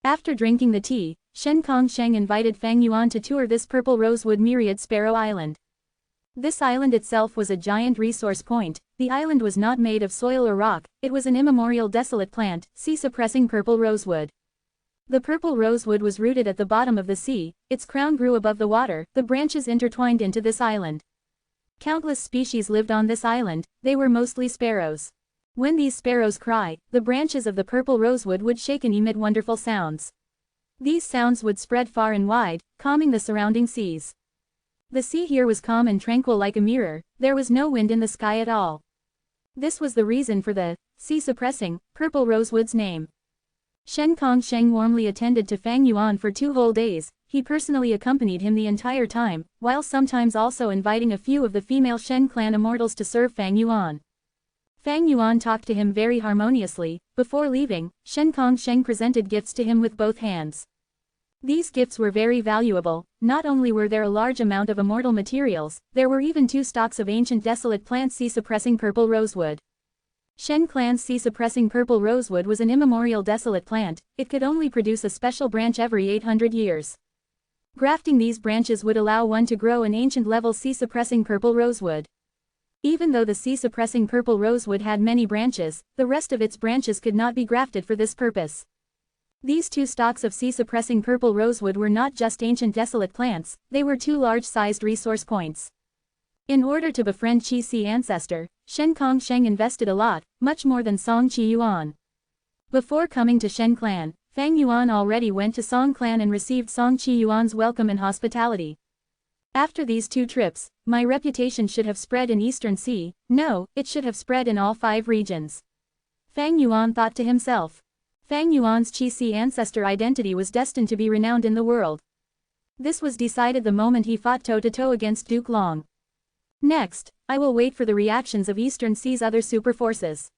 S1: After drinking the tea, Shen Kongsheng invited Fang Yuan to tour this purple rosewood myriad sparrow island. This island itself was a giant resource point. The island was not made of soil or rock, it was an immemorial desolate plant, sea-suppressing purple rosewood. The purple rosewood was rooted at the bottom of the sea, its crown grew above the water, the branches intertwined into this island. Countless species lived on this island, they were mostly sparrows. When these sparrows cry, the branches of the purple rosewood would shake and emit wonderful sounds. These sounds would spread far and wide, calming the surrounding seas. The sea here was calm and tranquil like a mirror, there was no wind in the sky at all. This was the reason for the sea-suppressing purple rosewood's name. Shen Kongsheng warmly attended to Fang Yuan for 2 whole days, he personally accompanied him the entire time, while sometimes also inviting a few of the female Shen clan immortals to serve Fang Yuan. Fang Yuan talked to him very harmoniously. Before leaving, Shen Kongsheng presented gifts to him with both hands. These gifts were very valuable. Not only were there a large amount of immortal materials, there were even 2 stalks of ancient desolate plant sea-suppressing purple rosewood. Shen clan's sea-suppressing purple rosewood was an immemorial desolate plant, it could only produce a special branch every 800 years. Grafting these branches would allow one to grow an ancient-level sea-suppressing purple rosewood. Even though the sea-suppressing purple rosewood had many branches, the rest of its branches could not be grafted for this purpose. These 2 stalks of sea-suppressing purple rosewood were not just ancient desolate plants, they were 2 large-sized resource points. In order to befriend Qi Si ancestor, Shen Kongsheng invested a lot, much more than Song Qi Yuan. Before coming to Shen clan, Fang Yuan already went to Song clan and received Song Qi Yuan's welcome and hospitality. After these 2 trips, my reputation should have spread in Eastern Sea, no, it should have spread in all 5 regions. Fang Yuan thought to himself. Fang Yuan's Qi Si ancestor identity was destined to be renowned in the world. This was decided the moment he fought toe-to-toe against Duke Long. Next, I will wait for the reactions of Eastern Sea's other super forces.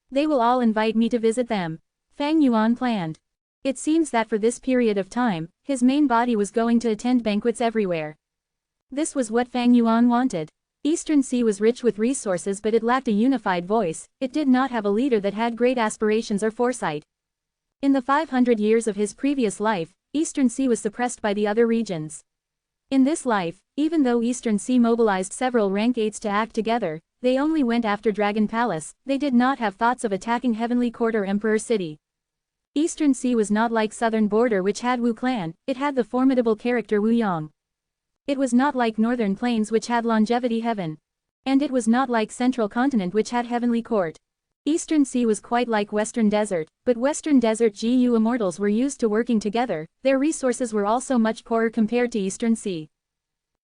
S1: They will all invite me to visit them. Fang Yuan planned. It seems that for this period of time, his main body was going to attend banquets everywhere. This was what Fang Yuan wanted. Eastern Sea was rich with resources, but it lacked a unified voice, it did not have a leader that had great aspirations or foresight. In the 500 years of his previous life, Eastern Sea was suppressed by the other regions. In this life, even though Eastern Sea mobilized several rank 8s to act together, they only went after Dragon Palace, they did not have thoughts of attacking Heavenly Court or Emperor City. Eastern Sea was not like Southern Border, which had Wu Clan, it had the formidable character Wu Yong. It was not like Northern Plains, which had Longevity Heaven. And it was not like Central Continent, which had Heavenly Court. Eastern Sea was quite like Western Desert, but Western Desert GU Immortals were used to working together, their resources were also much poorer compared to Eastern Sea.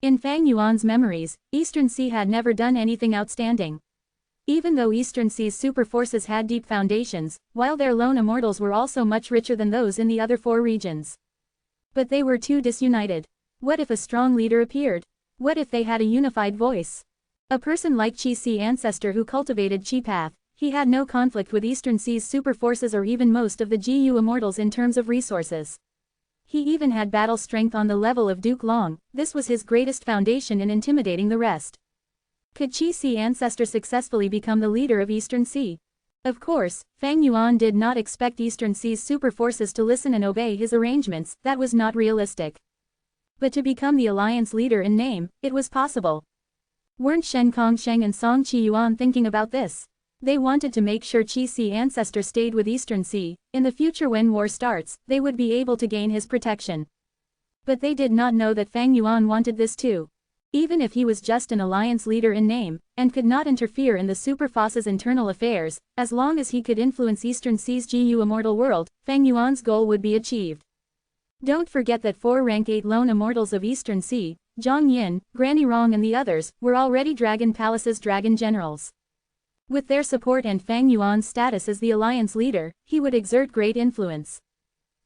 S1: In Fang Yuan's memories, Eastern Sea had never done anything outstanding. Even though Eastern Sea's super forces had deep foundations, while their lone immortals were also much richer than those in the other 4 regions. But they were too disunited. What if a strong leader appeared? What if they had a unified voice? A person like Qi Si ancestor who cultivated Qi Path. He had no conflict with Eastern Sea's super forces or even most of the GU Immortals in terms of resources. He even had battle strength on the level of Duke Long, this was his greatest foundation in intimidating the rest. Could Qi Si ancestor successfully become the leader of Eastern Sea? Of course, Fang Yuan did not expect Eastern Sea's super forces to listen and obey his arrangements, that was not realistic. But to become the alliance leader in name, it was possible. Weren't Shen Kongsheng and Song Qi Yuan thinking about this? They wanted to make sure Qi Si ancestor stayed with Eastern Sea, in the future when war starts, they would be able to gain his protection. But they did not know that Fang Yuan wanted this too. Even if he was just an alliance leader in name, and could not interfere in the super force's internal affairs, as long as he could influence Eastern Sea's GU Immortal world, Fang Yuan's goal would be achieved. Don't forget that 4 rank 8 lone immortals of Eastern Sea, Zhang Yin, Granny Rong and the others, were already Dragon Palace's dragon generals. With their support and Fang Yuan's status as the alliance leader, he would exert great influence.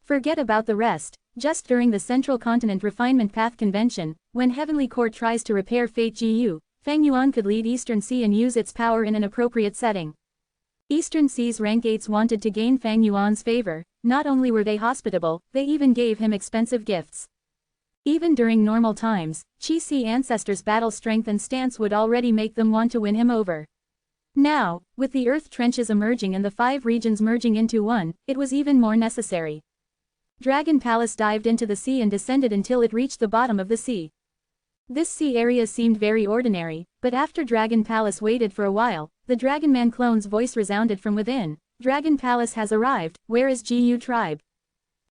S1: Forget about the rest, just during the Central Continent Refinement Path Convention, when Heavenly Court tries to repair Fate GU, Fang Yuan could lead Eastern Sea and use its power in an appropriate setting. Eastern Sea's rank 8s wanted to gain Fang Yuan's favor, not only were they hospitable, they even gave him expensive gifts. Even during normal times, Chi-Si ancestors' battle strength and stance would already make them want to win him over. Now, with the earth trenches emerging and the 5 regions merging into one, it was even more necessary. Dragon Palace dived into the sea and descended until it reached the bottom of the sea. This sea area seemed very ordinary, but after Dragon Palace waited for a while, the Dragonman clone's voice resounded from within. Dragon Palace has arrived, where is GU tribe?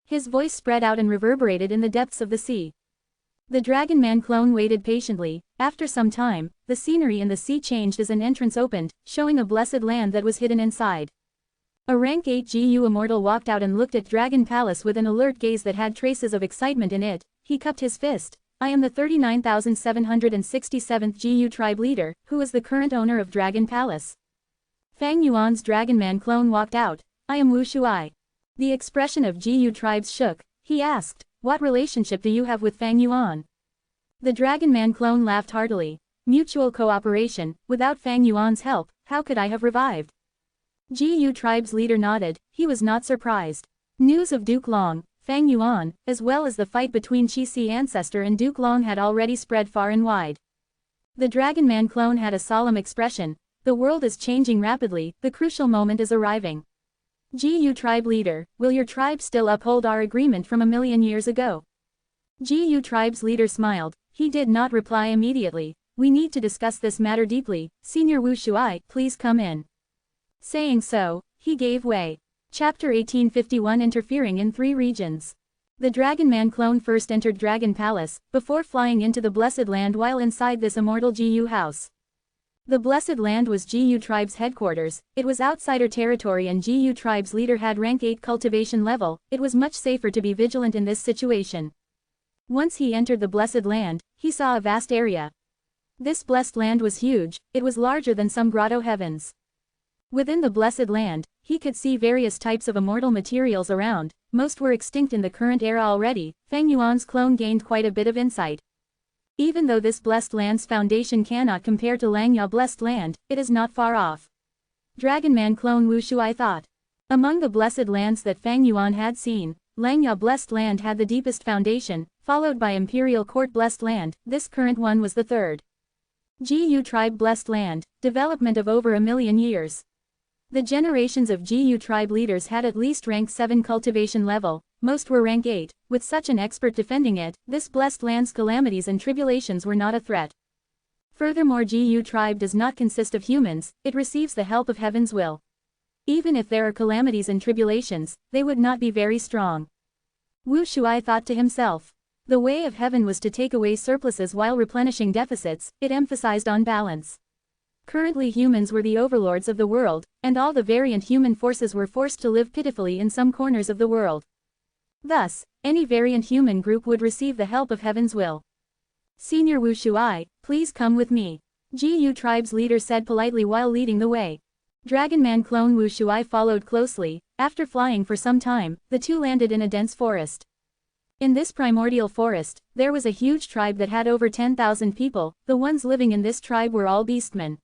S1: His voice spread out and reverberated in the depths of the sea. The Dragonman clone waited patiently. After some time, the scenery in the sea changed as an entrance opened, showing a blessed land that was hidden inside. A rank 8 GU Immortal walked out and looked at Dragon Palace with an alert gaze that had traces of excitement in it. He cupped his fist. I am the 39,767th GU tribe leader, who is the current owner of Dragon Palace. Fang Yuan's Dragonman clone walked out. I am Wu Shuai. The expression of GU tribes shook. He asked, what relationship do you have with Fang Yuan? The Dragonman clone laughed heartily. Mutual cooperation. Without Fang Yuan's help, how could I have revived? GU tribe's leader nodded. He was not surprised. News of Duke Long, Fang Yuan, as well as the fight between Chi-Si ancestor and Duke Long had already spread far and wide. The Dragonman clone had a solemn expression. The world is changing rapidly, the crucial moment is arriving. GU tribe leader, will your tribe still uphold our agreement from 1,000,000 years ago? GU tribe's leader smiled. He did not reply immediately. We need to discuss this matter deeply. Senior Wu Shuai, please come in. Saying so, he gave way. Chapter 1851 Interfering in 3 regions. The Dragonman clone first entered Dragon Palace, before flying into the Blessed Land while inside this immortal GU house. The Blessed Land was GU tribe's headquarters. It was outsider territory and GU tribe's leader had rank 8 cultivation level. It was much safer to be vigilant in this situation. Once he entered the Blessed Land, he saw a vast area. This blessed land was huge. It was larger than some grotto heavens. Within the Blessed Land, he could see various types of immortal materials around. Most were extinct in the current era already. Fang Yuan's clone gained quite a bit of insight. Even though this blessed land's foundation cannot compare to Langya blessed land, it is not far off. Dragonman clone Wu Shuai thought. Among the blessed lands that Fang Yuan had seen, Langya blessed land had the deepest foundation, followed by Imperial Court blessed land. This current one was the third. GU tribe blessed land, development of over 1,000,000 years. The generations of GU tribe leaders had at least rank 7 cultivation level. Most were rank 8, with such an expert defending it, this blessed land's calamities and tribulations were not a threat. Furthermore, GU tribe does not consist of humans, it receives the help of heaven's will. Even if there are calamities and tribulations, they would not be very strong. Wu Shuai thought to himself. The way of heaven was to take away surpluses while replenishing deficits, it emphasized on balance. Currently humans were the overlords of the world, and all the variant human forces were forced to live pitifully in some corners of the world. Thus, any variant human group would receive the help of heaven's will. Senior Wu Shuai, please come with me. GU tribe's leader said politely while leading the way. Dragonman clone Wu Shuai followed closely. After flying for some time, the two landed in a dense forest. In this primordial forest, there was a huge tribe that had over 10,000 people. The ones living in this tribe were all beastmen.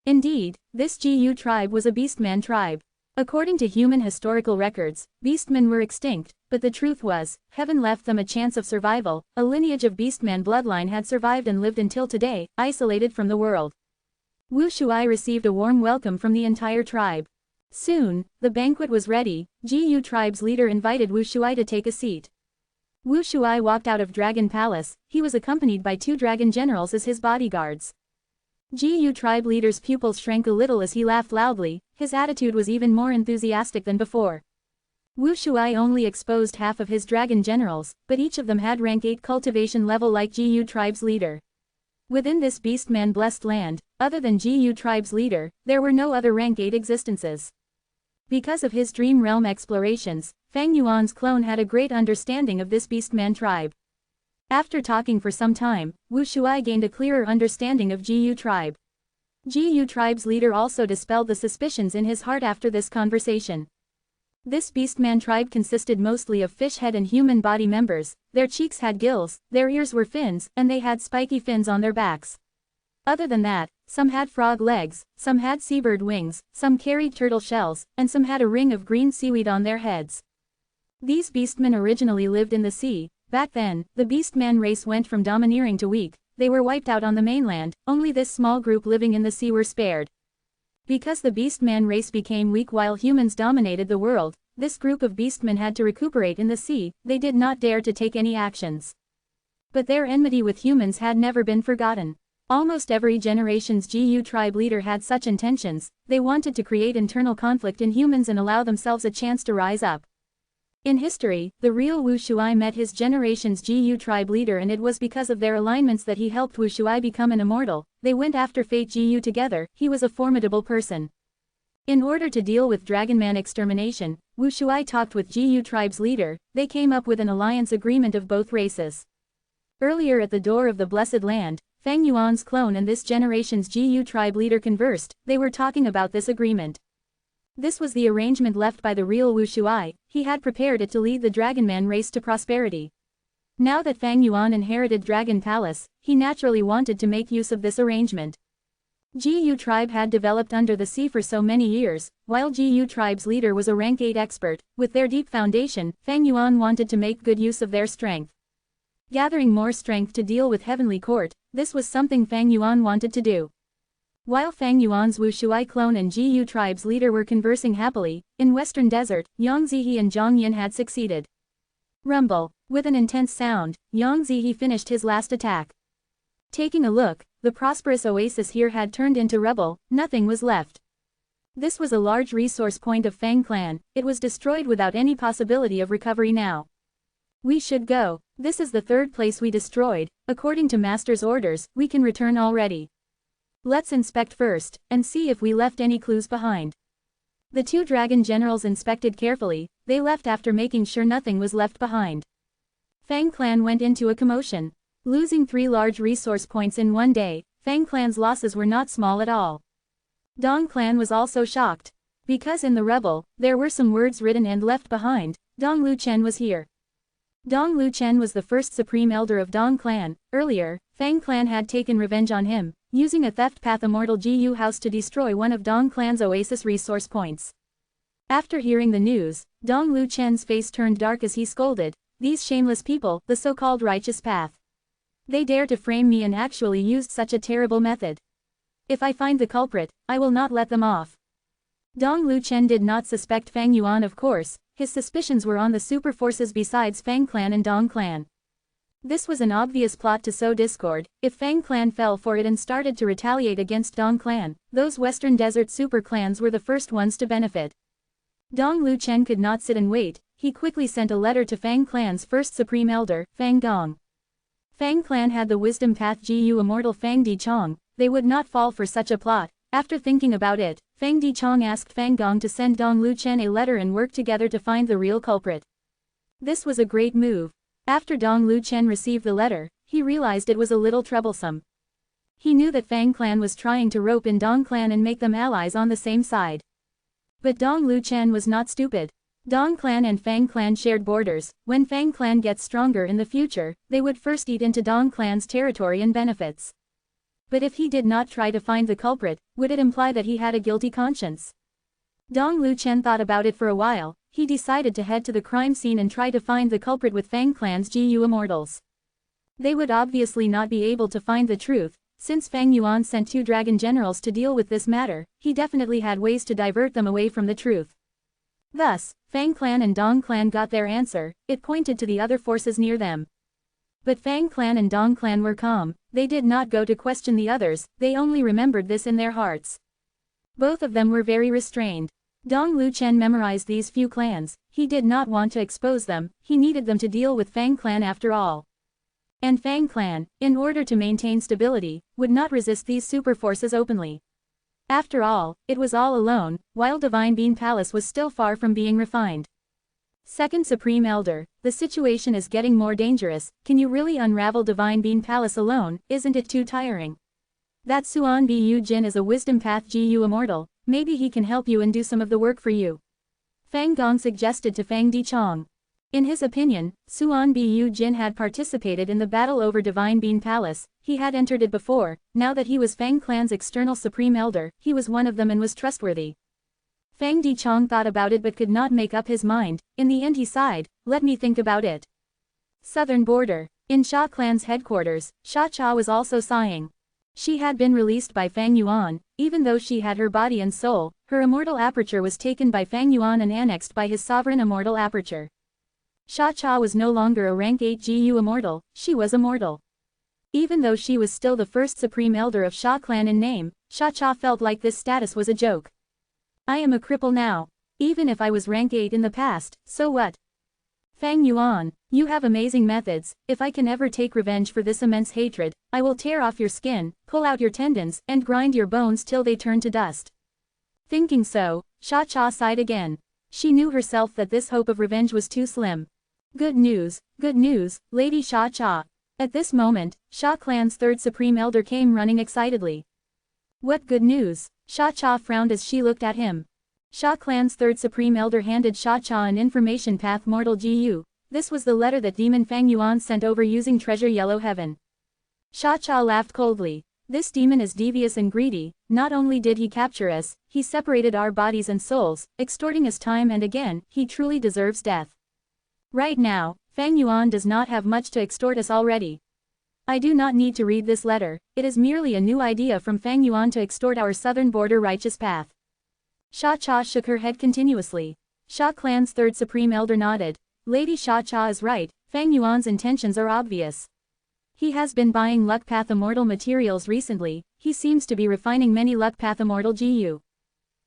S1: Indeed, this GU tribe was a beastman tribe. According to human historical records, beastmen were extinct, but the truth was, heaven left them a chance of survival. A lineage of beastman bloodline had survived and lived until today, isolated from the world. Wu Shuai received a warm welcome from the entire tribe. Soon, the banquet was ready. GU tribe's leader invited Wu Shuai to take a seat. Wu Shuai walked out of Dragon Palace. He was accompanied by 2 dragon generals as his bodyguards. GU tribe leader's pupils shrank a little as he laughed loudly. His attitude was even more enthusiastic than before. Wu Shuai only exposed half of his dragon generals, but each of them had rank 8 cultivation level like GU tribe's leader. Within this beastman blessed land, other than GU tribe's leader, there were no other rank 8 existences. Because of his dream realm explorations, Fang Yuan's clone had a great understanding of this beastman tribe. After talking for some time, Wu Shuai gained a clearer understanding of GU tribe. GU tribe's leader also dispelled the suspicions in his heart after this conversation. This beastman tribe consisted mostly of fish head and human body members. Their cheeks had gills, their ears were fins, and they had spiky fins on their backs. Other than that, some had frog legs, some had seabird wings, some carried turtle shells, and some had a ring of green seaweed on their heads. These beastmen originally lived in the sea, Back then, the beastman race went from domineering to weak. They were wiped out on the mainland, only this small group living in the sea were spared. Because the beastman race became weak while humans dominated the world, this group of beastmen had to recuperate in the sea. They did not dare to take any actions. But their enmity with humans had never been forgotten. Almost every generation's GU tribe leader had such intentions. They wanted to create internal conflict in humans and allow themselves a chance to rise up. In history, the real Wu Shuai met his generation's GU tribe leader, and it was because of their alignments that he helped Wu Shuai become an immortal. They went after fate GU together. He was a formidable person. In order to deal with Dragonman extermination, Wu Shuai talked with GU tribe's leader. They came up with an alliance agreement of both races. Earlier at the door of the Blessed Land, Fang Yuan's clone and this generation's GU tribe leader conversed. They were talking about this agreement. This was the arrangement left by the real Wu Shuai. He had prepared it to lead the Dragonman race to prosperity. Now that Fang Yuan inherited Dragon Palace, he naturally wanted to make use of this arrangement. GU tribe had developed under the sea for so many years, while GU tribe's leader was a rank 8 expert. With their deep foundation, Fang Yuan wanted to make good use of their strength. Gathering more strength to deal with Heavenly Court, this was something Fang Yuan wanted to do. While Fang Yuan's Wu Shuai clone and GU tribe's leader were conversing happily, in Western Desert, Yang Zihe and Zhang Yin had succeeded. Rumble. With an intense sound, Yang Zihe finished his last attack. Taking a look, the prosperous oasis here had turned into rubble. Nothing was left. This was a large resource point of Fang clan. It was destroyed without any possibility of recovery now. We should go. This is the third place we destroyed. According to Master's orders, we can return already. Let's inspect first, and see if we left any clues behind. The two dragon generals inspected carefully. They left after making sure nothing was left behind. Fang clan went into a commotion. Losing 3 large resource points in one day, Fang clan's losses were not small at all. Dong clan was also shocked. Because in the rebel, there were some words written and left behind. Dong Lu Chen was here. Dong Lu Chen was the first supreme elder of Dong clan. Earlier, Fang clan had taken revenge on him, using a theft path Immortal GU house to destroy one of Dong clan's oasis resource points. After hearing the news, Dong Lu Chen's face turned dark as he scolded, "These shameless people, the so-called righteous path. They dare to frame me and actually used such a terrible method. If I find the culprit, I will not let them off." Dong Lu Chen did not suspect Fang Yuan, of course. His suspicions were on the super forces besides Fang clan and Dong clan. This was an obvious plot to sow discord. If Fang clan fell for it and started to retaliate against Dong clan, those Western Desert super clans were the first ones to benefit. Dong Lu Chen could not sit and wait. He quickly sent a letter to Fang clan's first supreme elder, Fang Gong. Fang clan had the wisdom path GU immortal Fang Dichong. They would not fall for such a plot. After thinking about it, Fang Dichong asked Fang Gong to send Dong Lu Chen a letter and work together to find the real culprit. This was a great move. After Dong Lu Chen received the letter, he realized it was a little troublesome. He knew that Fang clan was trying to rope in Dong clan and make them allies on the same side. But Dong Lu Chen was not stupid. Dong clan and Fang clan shared borders. When Fang clan gets stronger in the future, they would first eat into Dong clan's territory and benefits. But if he did not try to find the culprit, would it imply that he had a guilty conscience? Dong Lu Chen thought about it for a while. He decided to head to the crime scene and try to find the culprit with Fang clan's GU immortals. They would obviously not be able to find the truth. Since Fang Yuan sent 2 dragon generals to deal with this matter, he definitely had ways to divert them away from the truth. Thus, Fang clan and Dong clan got their answer. It pointed to the other forces near them. But Fang clan and Dong clan were calm. They did not go to question the others, they only remembered this in their hearts. Both of them were very restrained. Dong Lu Chen memorized these few clans. He did not want to expose them. He needed them to deal with Fang clan after all. And Fang clan, in order to maintain stability, would not resist these super forces openly. After all, it was all alone, while Divine Bean Palace was still far from being refined. Second Supreme Elder, the situation is getting more dangerous. Can you really unravel Divine Bean Palace alone? Isn't it too tiring? That Suan Bu Jin is a wisdom path GU immortal. Maybe he can help you and do some of the work for you. Fang Gong suggested to Fang Dichong. In his opinion, Suan Bu Jin had participated in the battle over Divine Bean Palace. He had entered it before. Now that he was Fang clan's external Supreme Elder, he was one of them and was trustworthy. Fang Dichong thought about it but could not make up his mind. In the end he sighed, "Let me think about it." Southern border. In Sha clan's headquarters, Sha Cha was also sighing. She had been released by Fang Yuan. Even though she had her body and soul, her immortal aperture was taken by Fang Yuan and annexed by his sovereign immortal aperture. Sha Cha was no longer a rank 8 GU immortal, she was immortal. Even though she was still the first supreme elder of Sha clan in name, Sha Cha felt like this status was a joke. I am a cripple now. Even if I was rank 8 in the past, so what? Fang Yuan, you have amazing methods. If I can ever take revenge for this immense hatred, I will tear off your skin, pull out your tendons, and grind your bones till they turn to dust. Thinking so, Sha Cha sighed again. She knew herself that this hope of revenge was too slim. Good news, Lady Sha Cha. At this moment, Sha clan's third supreme elder came running excitedly. What good news? Sha Cha frowned as she looked at him. Sha clan's third supreme elder handed Sha Cha an information path mortal GU. This was the letter that Demon Fang Yuan sent over using treasure yellow heaven. Sha Cha laughed coldly. This demon is devious and greedy. Not only did he capture us, he separated our bodies and souls, extorting us time and again. He truly deserves death. Right now, Fang Yuan does not have much to extort us already. I do not need to read this letter. It is merely a new idea from Fang Yuan to extort our southern border righteous path. Sha Cha shook her head continuously. Sha clan's third supreme elder nodded. Lady Sha Cha is right, Fang Yuan's intentions are obvious. He has been buying Luck Path Immortal materials recently. He seems to be refining many Luck Path Immortal GU.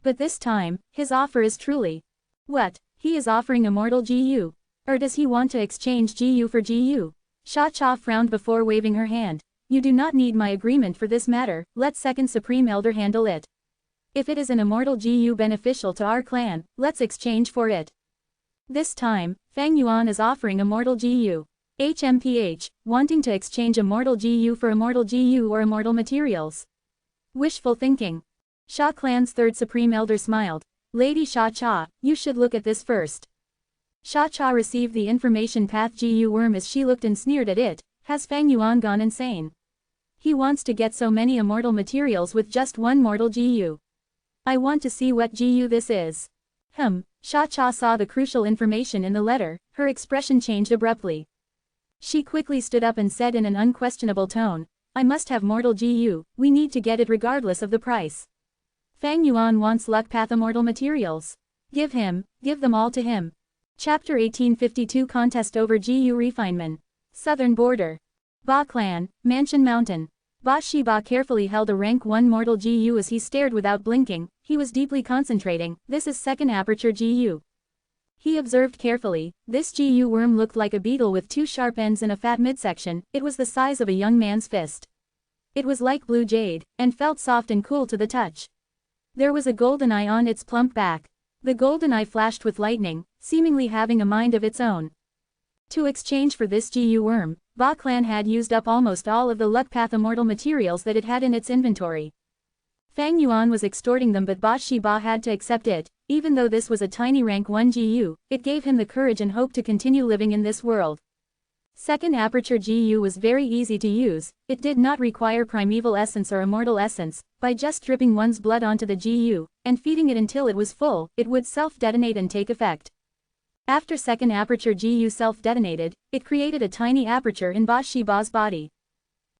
S1: But this time, his offer is truly. What? He is offering Immortal GU? Or does he want to exchange GU for GU? Sha Cha frowned before waving her hand. You do not need my agreement for this matter, let second supreme elder handle it. If it is an immortal GU beneficial to our clan, let's exchange for it. This time, Fang Yuan is offering immortal GU. HMPH, wanting to exchange immortal GU for immortal GU or immortal materials. Wishful thinking. Sha clan's third supreme elder smiled. Lady Sha Cha, you should look at this first. Sha Cha received the information path GU worm as she looked and sneered at it. Has Fang Yuan gone insane? He wants to get so many immortal materials with just one mortal GU. I want to see what GU this is. Sha Cha saw the crucial information in the letter, her expression changed abruptly. She quickly stood up and said in an unquestionable tone, I must have mortal GU, we need to get it regardless of the price. Fang Yuan wants Luck Path Immortal materials. Give them all to him. Chapter 1852 Contest over GU Refinement. Southern Border. Ba Clan, Mansion Mountain. Ba Shiba carefully held a rank 1 mortal GU as he stared without blinking. He was deeply concentrating. This is second aperture GU. He observed carefully. This GU worm looked like a beetle with 2 sharp ends and a fat midsection. It was the size of a young man's fist. It was like blue jade, and felt soft and cool to the touch. There was a golden eye on its plump back. The golden eye flashed with lightning, seemingly having a mind of its own. To exchange for this GU worm, Ba Clan had used up almost all of the Luck Path Immortal materials that it had in its inventory. Fang Yuan was extorting them, but Ba Shiba had to accept it. Even though this was a tiny rank 1 GU, it gave him the courage and hope to continue living in this world. Second aperture GU was very easy to use. It did not require primeval essence or immortal essence. By just dripping one's blood onto the GU, and feeding it until it was full, it would self-detonate and take effect. After second aperture GU self-detonated, it created a tiny aperture in Ba Shiba's body.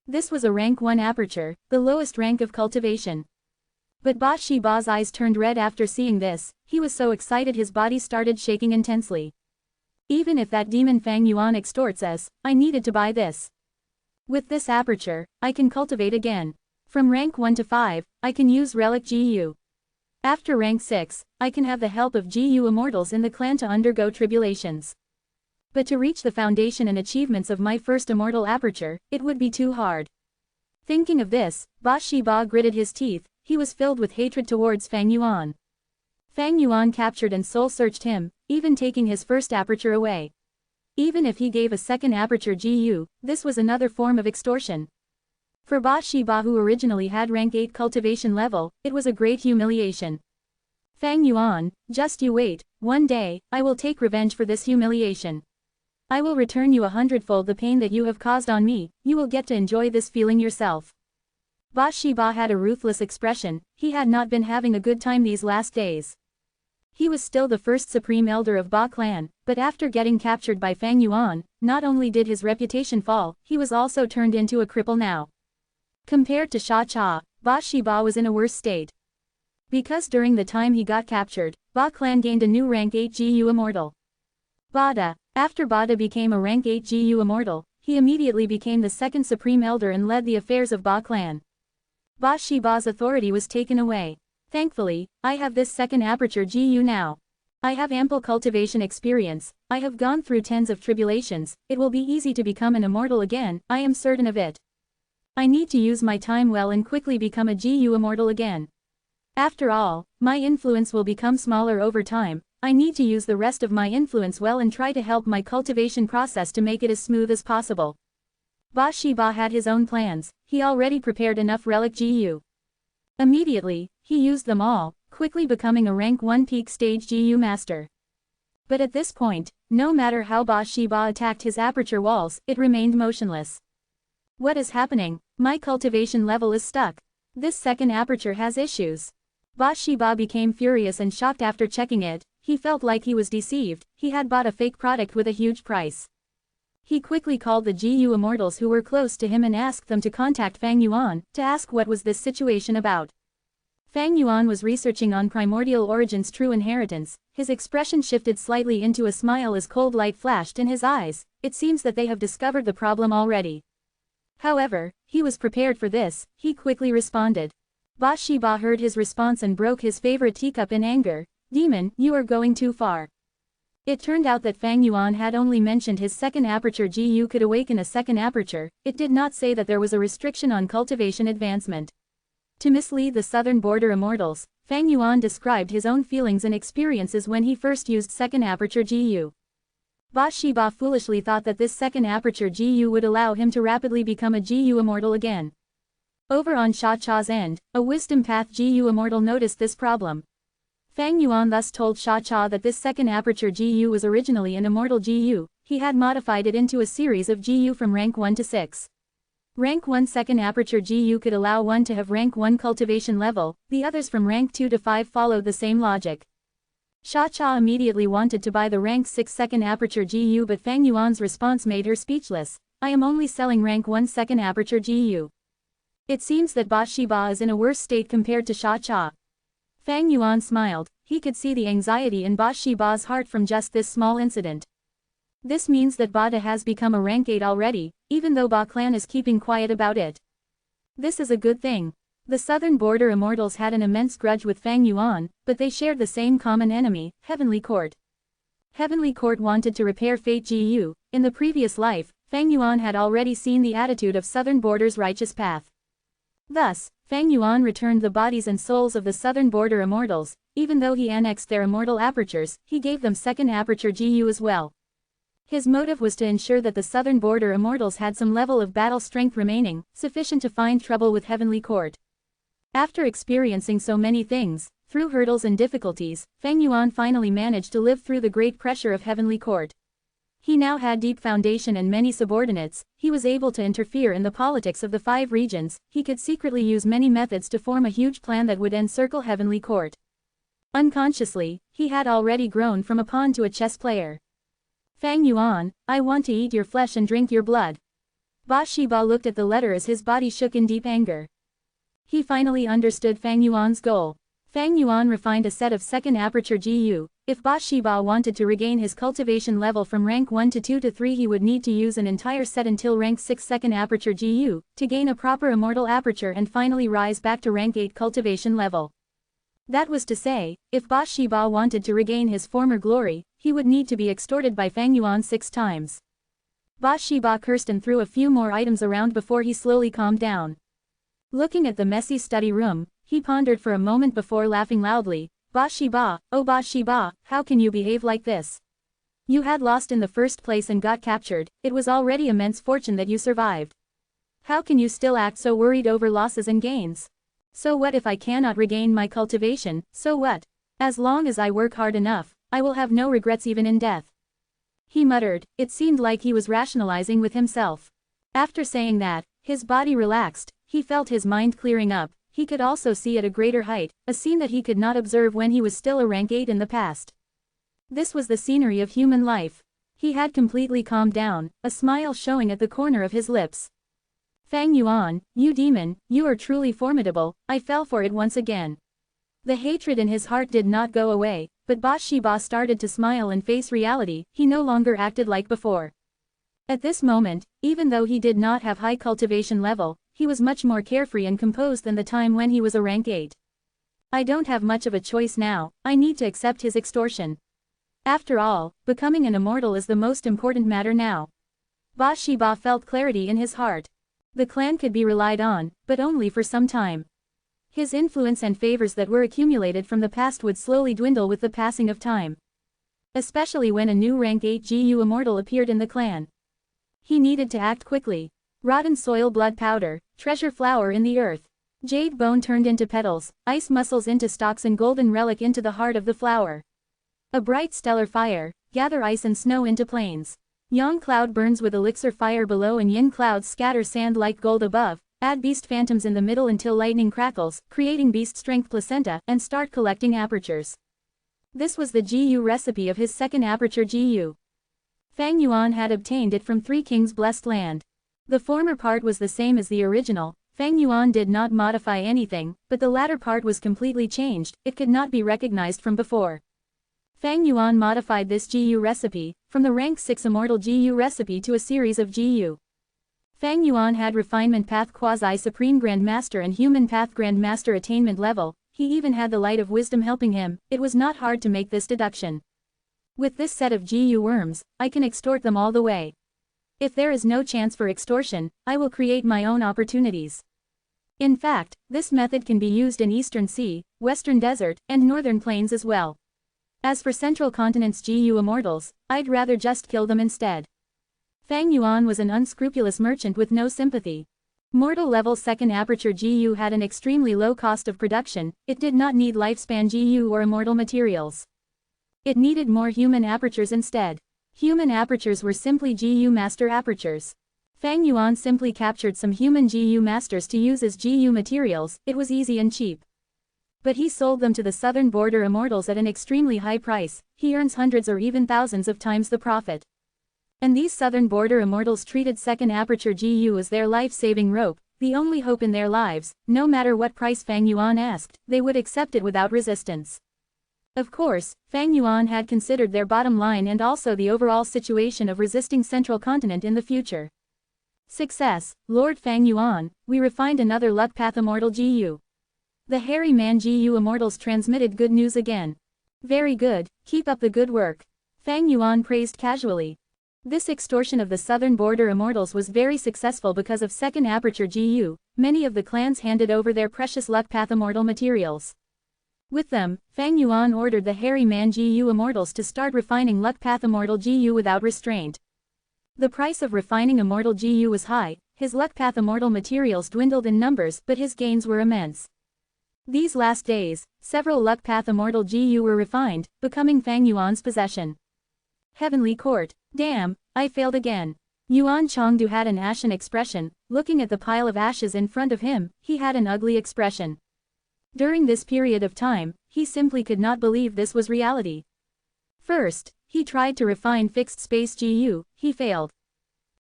S1: This was a rank 1 aperture, the lowest rank of cultivation. But Ba Shiba's eyes turned red after seeing this. He was so excited his body started shaking intensely. Even if that demon Fang Yuan extorts us, I needed to buy this. With this aperture, I can cultivate again. From rank 1 to 5, I can use relic GU. After rank 6, I can have the help of GU immortals in the clan to undergo tribulations. But to reach the foundation and achievements of my first immortal aperture, it would be too hard. Thinking of this, Ba Shiba gritted his teeth. He was filled with hatred towards Fang Yuan. Fang Yuan captured and soul-searched him, even taking his first aperture away. Even if he gave a second aperture GU, this was another form of extortion. For Ba Shiba, who originally had rank 8 cultivation level, it was a great humiliation. Fang Yuan, just you wait, one day, I will take revenge for this humiliation. I will return you 100-fold the pain that you have caused on me. You will get to enjoy this feeling yourself. Ba Shiba had a ruthless expression. He had not been having a good time these last days. He was still the first supreme elder of Ba clan, but after getting captured by Fang Yuan, not only did his reputation fall, he was also turned into a cripple now. Compared to Sha Cha, Ba Shiba was in a worse state. Because during the time he got captured, Ba clan gained a new rank 8 GU Immortal. Bada. After Bada became a rank 8 GU Immortal, he immediately became the second supreme elder and led the affairs of Ba clan. Ba Shiba's authority was taken away. Thankfully, I have this second aperture GU now. I have ample cultivation experience, I have gone through tens of tribulations, it will be easy to become an immortal again, I am certain of it. I need to use my time well and quickly become a GU Immortal again. After all, my influence will become smaller over time, I need to use the rest of my influence well and try to help my cultivation process to make it as smooth as possible. Ba Shiba had his own plans, he already prepared enough relic GU. Immediately, he used them all, quickly becoming a rank 1 peak stage GU master. But at this point, no matter how Ba Shiba attacked his aperture walls, it remained motionless. What is happening? My cultivation level is stuck. This second aperture has issues. Ba Shiba became furious and shocked after checking it, he felt like he was deceived, he had bought a fake product with a huge price. He quickly called the GU Immortals who were close to him and asked them to contact Fang Yuan, to ask what was this situation about. Fang Yuan was researching on primordial origin's true inheritance, his expression shifted slightly into a smile as cold light flashed in his eyes, it seems that they have discovered the problem already. However, he was prepared for this, he quickly responded. Ba Shiba heard his response and broke his favorite teacup in anger, "Demon, you are going too far." It turned out that Fang Yuan had only mentioned his second aperture GU could awaken a second aperture, it did not say that there was a restriction on cultivation advancement. To mislead the southern border immortals, Fang Yuan described his own feelings and experiences when he first used second aperture GU. Ba Shiba foolishly thought that this second aperture GU would allow him to rapidly become a GU Immortal again. Over on Sha Cha's end, a Wisdom Path GU Immortal noticed this problem. Fang Yuan thus told Sha Cha that this second aperture GU was originally an Immortal GU, he had modified it into a series of GU from rank 1 to 6. Rank 1 second aperture GU could allow one to have rank 1 cultivation level, the others from rank 2 to 5 followed the same logic. Sha Cha immediately wanted to buy the rank 6 second aperture GU but Fang Yuan's response made her speechless, I am only selling rank 1 second aperture GU. It seems that Ba Shiba is in a worse state compared to Sha Cha. Fang Yuan smiled, he could see the anxiety in Ba Shiba's heart from just this small incident. This means that Bada has become a rank 8 already, even though Ba clan is keeping quiet about it. This is a good thing. The southern border immortals had an immense grudge with Fang Yuan, but they shared the same common enemy, Heavenly Court. Heavenly Court wanted to repair Fate GU, in the previous life, Fang Yuan had already seen the attitude of southern border's righteous path. Thus, Fang Yuan returned the bodies and souls of the southern border immortals, even though he annexed their immortal apertures, he gave them second aperture GU as well. His motive was to ensure that the southern border immortals had some level of battle strength remaining, sufficient to find trouble with Heavenly Court. After experiencing so many things, through hurdles and difficulties, Fang Yuan finally managed to live through the great pressure of Heavenly Court. He now had deep foundation and many subordinates, he was able to interfere in the politics of the 5 regions, he could secretly use many methods to form a huge plan that would encircle Heavenly Court. Unconsciously, he had already grown from a pawn to a chess player. Fang Yuan, I want to eat your flesh and drink your blood. Ba Shiba looked at the letter as his body shook in deep anger. He finally understood Fang Yuan's goal. Fang Yuan refined a set of second aperture GU. If Ba Shiba wanted to regain his cultivation level from rank 1 to 2 to 3 he would need to use an entire set until rank 6 second aperture GU, to gain a proper immortal aperture and finally rise back to rank 8 cultivation level. That was to say, if Ba Shiba wanted to regain his former glory, he would need to be extorted by Fang Yuan 6 times. Ba Shiba cursed and threw a few more items around before he slowly calmed down. Looking at the messy study room, he pondered for a moment before laughing loudly, Ba Shiba, oh Ba Shiba, how can you behave like this? You had lost in the first place and got captured, it was already immense fortune that you survived. How can you still act so worried over losses and gains? So what if I cannot regain my cultivation, so what? As long as I work hard enough, I will have no regrets even in death. He muttered, it seemed like he was rationalizing with himself. After saying that, his body relaxed, he felt his mind clearing up, he could also see at a greater height, a scene that he could not observe when he was still a rank 8 in the past. This was the scenery of human life. He had completely calmed down, a smile showing at the corner of his lips. Fang Yuan, you demon, you are truly formidable, I fell for it once again. The hatred in his heart did not go away, but Ba Shiba started to smile and face reality, he no longer acted like before. At this moment, even though he did not have high cultivation level, he was much more carefree and composed than the time when he was a rank 8. I don't have much of a choice now, I need to accept his extortion. After all, becoming an immortal is the most important matter now. Ba Shiba felt clarity in his heart. The clan could be relied on, but only for some time. His influence and favors that were accumulated from the past would slowly dwindle with the passing of time. Especially when a new rank 8 GU immortal appeared in the clan. He needed to act quickly. Rotten soil blood powder, treasure flower in the earth. Jade bone turned into petals, ice muscles into stalks and golden relic into the heart of the flower. A bright stellar fire, gather ice and snow into plains. Yang cloud burns with elixir fire below and yin clouds scatter sand like gold above, add beast phantoms in the middle until lightning crackles, creating beast strength placenta, and start collecting apertures. This was the GU recipe of his second aperture GU. Fang Yuan had obtained it from Three Kings' blessed land. The former part was the same as the original, Fang Yuan did not modify anything, but the latter part was completely changed, it could not be recognized from before. Fang Yuan modified this GU recipe, from the rank 6 immortal GU recipe to a series of GU. Fang Yuan had refinement path quasi-supreme grandmaster and human path grandmaster attainment level, he even had the light of wisdom helping him, it was not hard to make this deduction. With this set of GU worms, I can extort them all the way. If there is no chance for extortion, I will create my own opportunities. In fact, this method can be used in Eastern Sea, Western Desert, and Northern Plains as well. As for Central Continent's GU immortals, I'd rather just kill them instead. Fang Yuan was an unscrupulous merchant with no sympathy. Mortal level second aperture GU had an extremely low cost of production, it did not need lifespan GU or immortal materials. It needed more human apertures instead. Human apertures were simply GU master apertures. Fang Yuan simply captured some human GU masters to use as GU materials, it was easy and cheap. But he sold them to the southern border immortals at an extremely high price, he earns hundreds or even thousands of times the profit. And these southern border immortals treated second aperture GU as their life-saving rope, the only hope in their lives, no matter what price Fang Yuan asked, they would accept it without resistance. Of course, Fang Yuan had considered their bottom line and also the overall situation of resisting Central Continent in the future. Success, Lord Fang Yuan, we refined another luck path immortal GU. The hairy man GU immortals transmitted good news again. Very good, keep up the good work. Fang Yuan praised casually. This extortion of the southern border immortals was very successful because of second aperture GU, many of the clans handed over their precious luck path immortal materials. With them, Fang Yuan ordered the hairy man GU immortals to start refining luck path immortal GU without restraint. The price of refining immortal GU was high, his luck path immortal materials dwindled in numbers but his gains were immense. These last days, several luck path immortal GU were refined, becoming Fang Yuan's possession. Heavenly Court, damn, I failed again. Yuan Chongdu had an ashen expression, looking at the pile of ashes in front of him, he had an ugly expression. During this period of time, he simply could not believe this was reality. First, he tried to refine fixed space GU, he failed.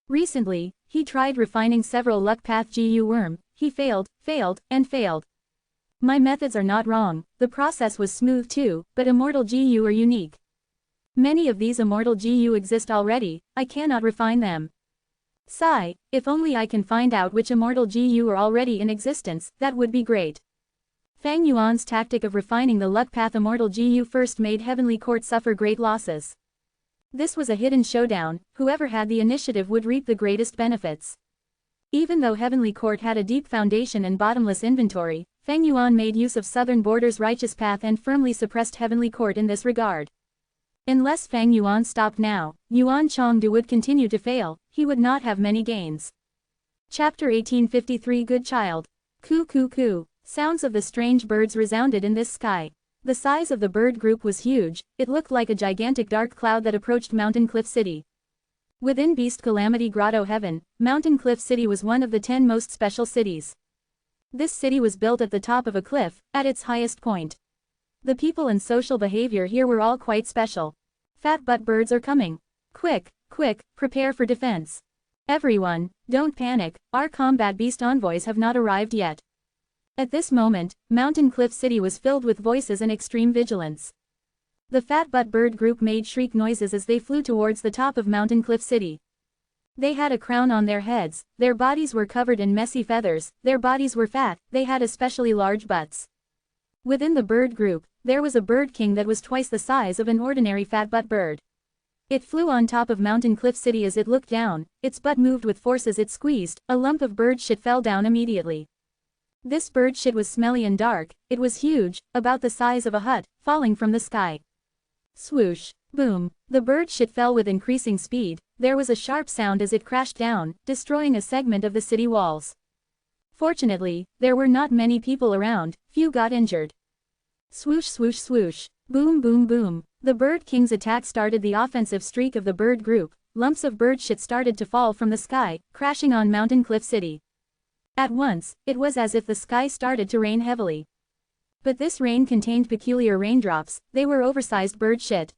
S1: Recently, he tried refining several luck path GU worm, he failed, and failed. My methods are not wrong, the process was smooth too, but immortal GU are unique. Many of these immortal GU exist already, I cannot refine them. Sigh, if only I can find out which immortal GU are already in existence, that would be great. Fang Yuan's tactic of refining the luck path immortal GU first made Heavenly Court suffer great losses. This was a hidden showdown, whoever had the initiative would reap the greatest benefits. Even though Heavenly Court had a deep foundation and bottomless inventory, Fang Yuan made use of Southern Border's righteous path and firmly suppressed Heavenly Court in this regard. Unless Fang Yuan stopped now, Yuan Chongdu would continue to fail, he would not have many gains. Chapter 1853 Good Child. Coo coo coo. Sounds of the strange birds resounded in this sky. The size of the bird group was huge, it looked like a gigantic dark cloud that approached Mountain Cliff City. Within Beast Calamity Grotto Heaven, Mountain Cliff City was one of the 10 most special cities. This city was built at the top of a cliff, at its highest point. The people and social behavior here were all quite special. Fat butt birds are coming. Quick, quick, prepare for defense. Everyone, don't panic, our combat beast envoys have not arrived yet. At this moment, Mountain Cliff City was filled with voices and extreme vigilance. The fat butt bird group made shriek noises as they flew towards the top of Mountain Cliff City. They had a crown on their heads, their bodies were covered in messy feathers, their bodies were fat, they had especially large butts. Within the bird group, there was a bird king that was twice the size of an ordinary fat butt bird. It flew on top of Mountain Cliff City. As it looked down, its butt moved with force as it squeezed, a lump of bird shit fell down immediately. This bird shit was smelly and dark, it was huge, about the size of a hut, falling from the sky. Swoosh, boom, the bird shit fell with increasing speed, there was a sharp sound as it crashed down, destroying a segment of the city walls. Fortunately, there were not many people around, few got injured. Swoosh swoosh swoosh, boom boom boom, the bird king's attack started the offensive streak of the bird group, lumps of bird shit started to fall from the sky, crashing on Mountain Cliff City. At once, it was as if the sky started to rain heavily. But this rain contained peculiar raindrops, they were oversized bird shit.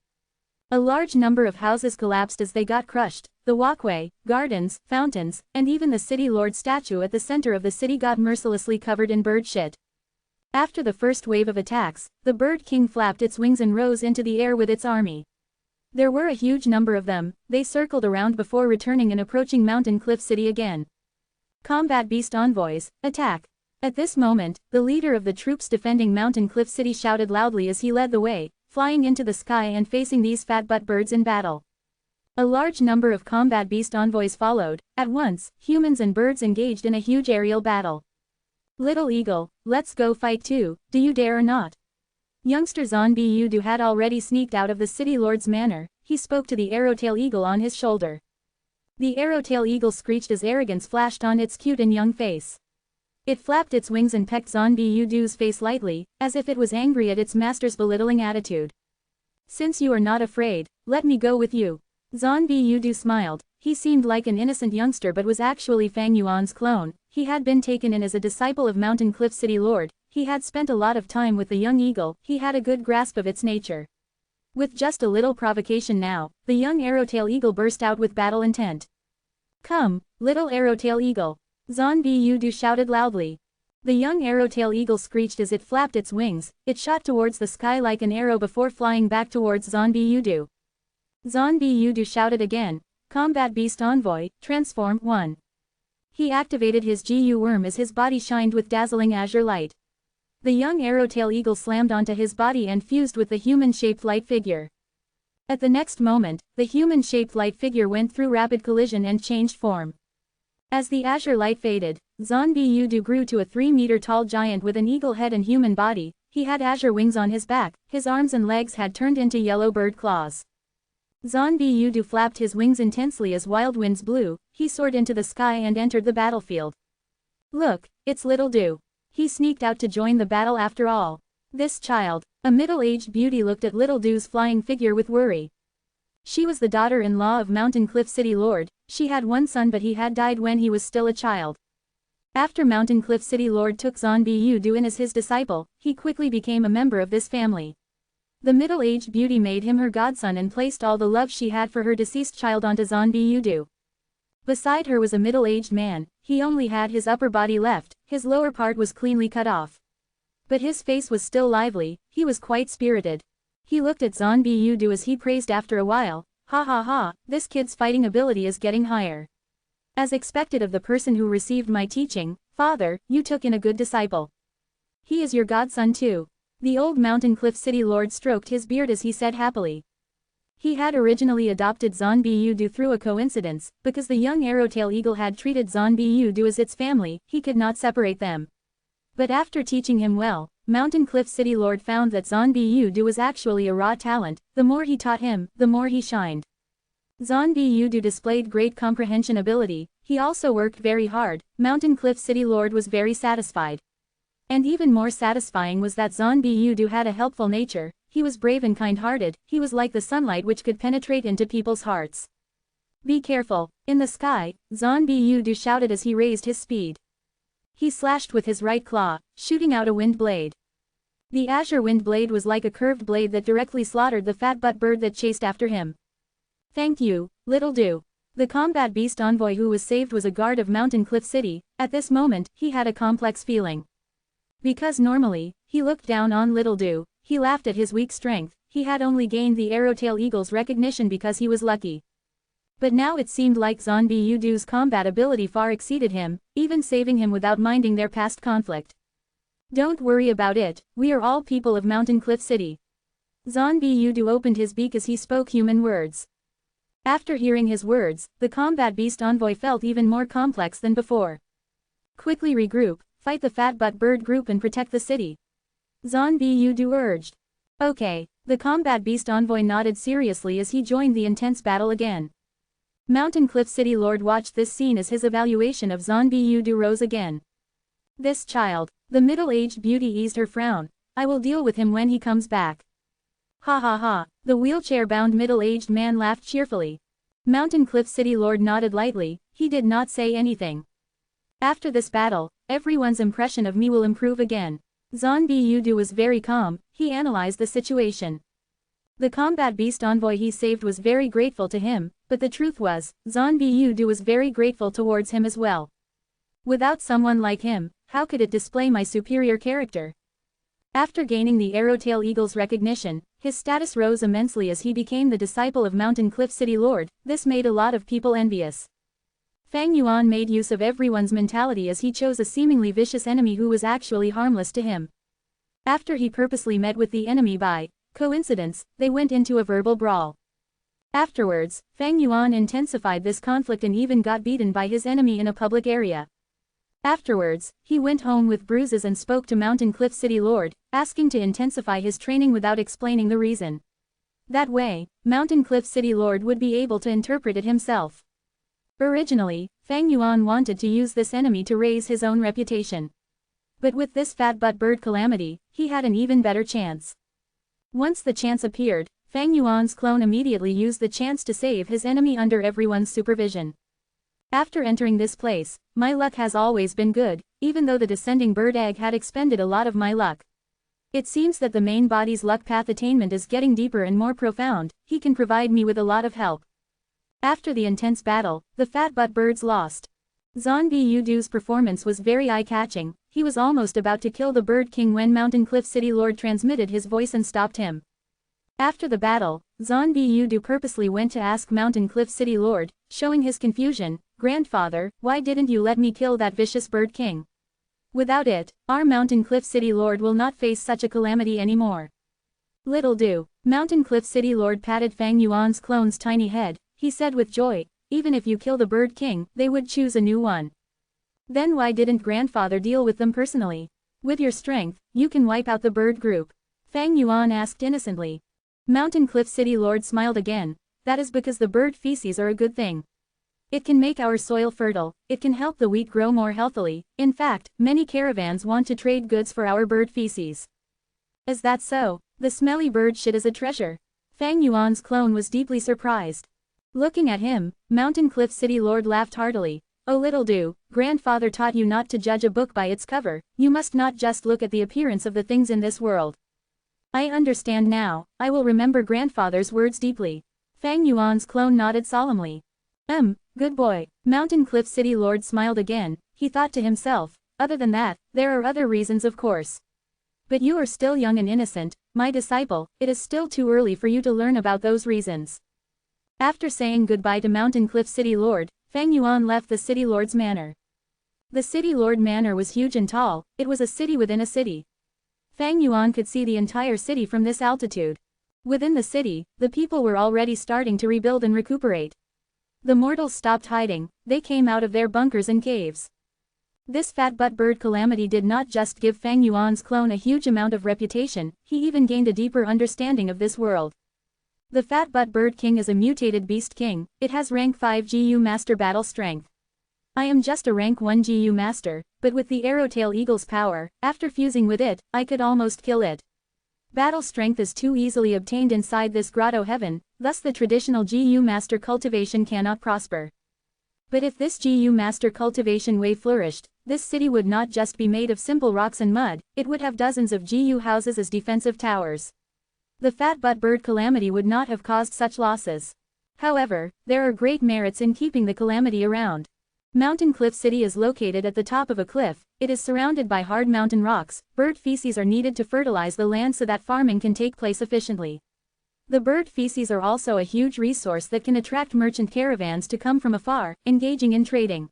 S1: A large number of houses collapsed as they got crushed, the walkway, gardens, fountains, and even the city lord statue at the center of the city got mercilessly covered in bird shit. After the first wave of attacks, the bird king flapped its wings and rose into the air with its army. There were a huge number of them, they circled around before returning and approaching Mountain Cliff City again. Combat beast envoys, attack! At this moment, the leader of the troops defending Mountain Cliff City shouted loudly as he led the way, flying into the sky and facing these fat butt birds in battle. A large number of combat beast envoys followed. At once, humans and birds engaged in a huge aerial battle. Little Eagle, let's go fight too, do you dare or not? Youngster Zon Bu had already sneaked out of the city lord's manor, he spoke to the arrowtail eagle on his shoulder. The arrowtail eagle screeched as arrogance flashed on its cute and young face. It flapped its wings and pecked Zon Bu's face lightly, as if it was angry at its master's belittling attitude. Since you are not afraid, let me go with you. Zon Bu smiled, he seemed like an innocent youngster but was actually Fang Yuan's clone, he had been taken in as a disciple of Mountain Cliff City Lord, he had spent a lot of time with the young eagle, he had a good grasp of its nature. With just a little provocation now, the young arrowtail eagle burst out with battle intent. Come, little arrowtail eagle! Zon Bu shouted loudly. The young arrowtail eagle screeched as it flapped its wings, it shot towards the sky like an arrow before flying back towards Zon Bu. Zon Bu shouted again, Combat Beast Envoy, Transform 1. He activated his GU worm as his body shined with dazzling azure light. The young arrowtail eagle slammed onto his body and fused with the human-shaped light figure. At the next moment, the human-shaped light figure went through rapid collision and changed form. As the azure light faded, Zon Bu grew to a 3-meter-tall giant with an eagle head and human body, he had azure wings on his back, his arms and legs had turned into yellow bird claws. Zon Bu flapped his wings intensely as wild winds blew, he soared into the sky and entered the battlefield. Look, it's Little Du. He sneaked out to join the battle after all. This child, a middle-aged beauty, looked at Little Du's flying figure with worry. She was the daughter-in-law of Mountain Cliff City Lord, she had one son but he had died when he was still a child. After Mountain Cliff City Lord took Zon Bu in as his disciple, he quickly became a member of this family. The middle-aged beauty made him her godson and placed all the love she had for her deceased child onto Zon Bu. Beside her was a middle-aged man, he only had his upper body left, his lower part was cleanly cut off. But his face was still lively, he was quite spirited. He looked at Zon Bu as he praised after a while, ha ha ha, this kid's fighting ability is getting higher. As expected of the person who received my teaching, father, you took in a good disciple. He is your godson too. The old Mountain Cliff City Lord stroked his beard as he said happily. He had originally adopted Zon Bu through a coincidence, because the young arrowtail eagle had treated Zon Bu as its family, he could not separate them. But after teaching him well, Mountain Cliff City Lord found that Zon Bu was actually a raw talent, the more he taught him, the more he shined. Zon Bu displayed great comprehension ability, he also worked very hard, Mountain Cliff City Lord was very satisfied. And even more satisfying was that Zon Bu had a helpful nature, he was brave and kind-hearted, he was like the sunlight which could penetrate into people's hearts. Be careful, in the sky, Zon Bu shouted as he raised his speed. he slashed with his right claw, shooting out a wind blade. The azure wind blade was like a curved blade that directly slaughtered the fat butt bird that chased after him. Thank you, Little Do. The combat beast envoy who was saved was a guard of Mountain Cliff City. At this moment, he had a complex feeling. Because normally, he looked down on Little Do, he laughed at his weak strength, he had only gained the Arrowtail Eagle's recognition because he was lucky. But now it seemed like Zombie Udu's combat ability far exceeded him, even saving him without minding their past conflict. Don't worry about it, we are all people of Mountain Cliff City. Zombie Udu opened his beak as he spoke human words. After hearing his words, the combat beast envoy felt even more complex than before. Quickly regroup, fight the fat butt bird group and protect the city. Zombie Udu urged. Okay, the combat beast envoy nodded seriously as he joined the intense battle again. Mountain Cliff City Lord watched this scene as his evaluation of Zombie Udu rose again. This child, the middle-aged beauty eased her frown. I will deal with him when he comes back. Ha ha ha, the wheelchair-bound middle-aged man laughed cheerfully. Mountain Cliff City Lord nodded lightly, he did not say anything. After this battle, everyone's impression of me will improve again. Zombie Udu was very calm, he analyzed the situation. The combat beast envoy he saved was very grateful to him, but the truth was, Zombie Udu was very grateful towards him as well. Without someone like him, how could it display my superior character? After gaining the Arrowtail Eagle's recognition, his status rose immensely as he became the disciple of Mountain Cliff City Lord. This made a lot of people envious. Fang Yuan made use of everyone's mentality as he chose a seemingly vicious enemy who was actually harmless to him. After he purposely met with the enemy by coincidence, they went into a verbal brawl. Afterwards, Fang Yuan intensified this conflict and even got beaten by his enemy in a public area. Afterwards, he went home with bruises and spoke to Mountain Cliff City Lord, asking to intensify his training without explaining the reason. That way, Mountain Cliff City Lord would be able to interpret it himself. Originally, Fang Yuan wanted to use this enemy to raise his own reputation. But with this fat butt bird calamity, he had an even better chance. Once the chance appeared, Fang Yuan's clone immediately used the chance to save his enemy under everyone's supervision. After entering this place, my luck has always been good, even though the descending bird egg had expended a lot of my luck. It seems that the main body's luck path attainment is getting deeper and more profound, he can provide me with a lot of help. After the intense battle, the fat butt birds lost. Zombie Udu's performance was very eye-catching, he was almost about to kill the Bird King when Mountain Cliff City Lord transmitted his voice and stopped him. After the battle, Zombie Udu purposely went to ask Mountain Cliff City Lord, showing his confusion, "Grandfather, why didn't you let me kill that vicious Bird King? Without it, our Mountain Cliff City Lord will not face such a calamity anymore." Little Do. Mountain Cliff City Lord patted Fang Yuan's clone's tiny head, he said with joy, "Even if you kill the Bird King, they would choose a new one. Then why didn't Grandfather deal with them personally? With your strength, you can wipe out the bird group." Fang Yuan asked innocently. Mountain Cliff City Lord smiled again, "That is because the bird feces are a good thing. It can make our soil fertile, it can help the wheat grow more healthily, in fact, many caravans want to trade goods for our bird feces." "Is that so? The smelly bird shit is a treasure." Fang Yuan's clone was deeply surprised. Looking at him, Mountain Cliff City Lord laughed heartily. "Oh Little Do, Grandfather taught you not to judge a book by its cover, you must not just look at the appearance of the things in this world." "I understand now, I will remember Grandfather's words deeply." Fang Yuan's clone nodded solemnly. Good boy." Mountain Cliff City Lord smiled again, he thought to himself, "Other than that, there are other reasons of course. But you are still young and innocent, my disciple, it is still too early for you to learn about those reasons." After saying goodbye to Mountain Cliff City Lord, Fang Yuan left the City Lord's manor. The City Lord manor was huge and tall, it was a city within a city. Fang Yuan could see the entire city from this altitude. Within the city, the people were already starting to rebuild and recuperate. The mortals stopped hiding, they came out of their bunkers and caves. This fat butt bird calamity did not just give Fang Yuan's clone a huge amount of reputation, he even gained a deeper understanding of this world. The fat butt bird king is a mutated beast king, it has rank 5 GU master battle strength. I am just a rank 1 GU master, but with the Arrowtail Eagle's power, after fusing with it, I could almost kill it. Battle strength is too easily obtained inside this grotto heaven, thus the traditional GU master cultivation cannot prosper. But if this Gu master cultivation way flourished, this city would not just be made of simple rocks and mud, it would have dozens of Gu houses as defensive towers. The fat butt bird calamity would not have caused such losses. However, there are great merits in keeping the calamity around. Mountain Cliff City is located at the top of a cliff, it is surrounded by hard mountain rocks, bird feces are needed to fertilize the land so that farming can take place efficiently. The bird feces are also a huge resource that can attract merchant caravans to come from afar, engaging in trading.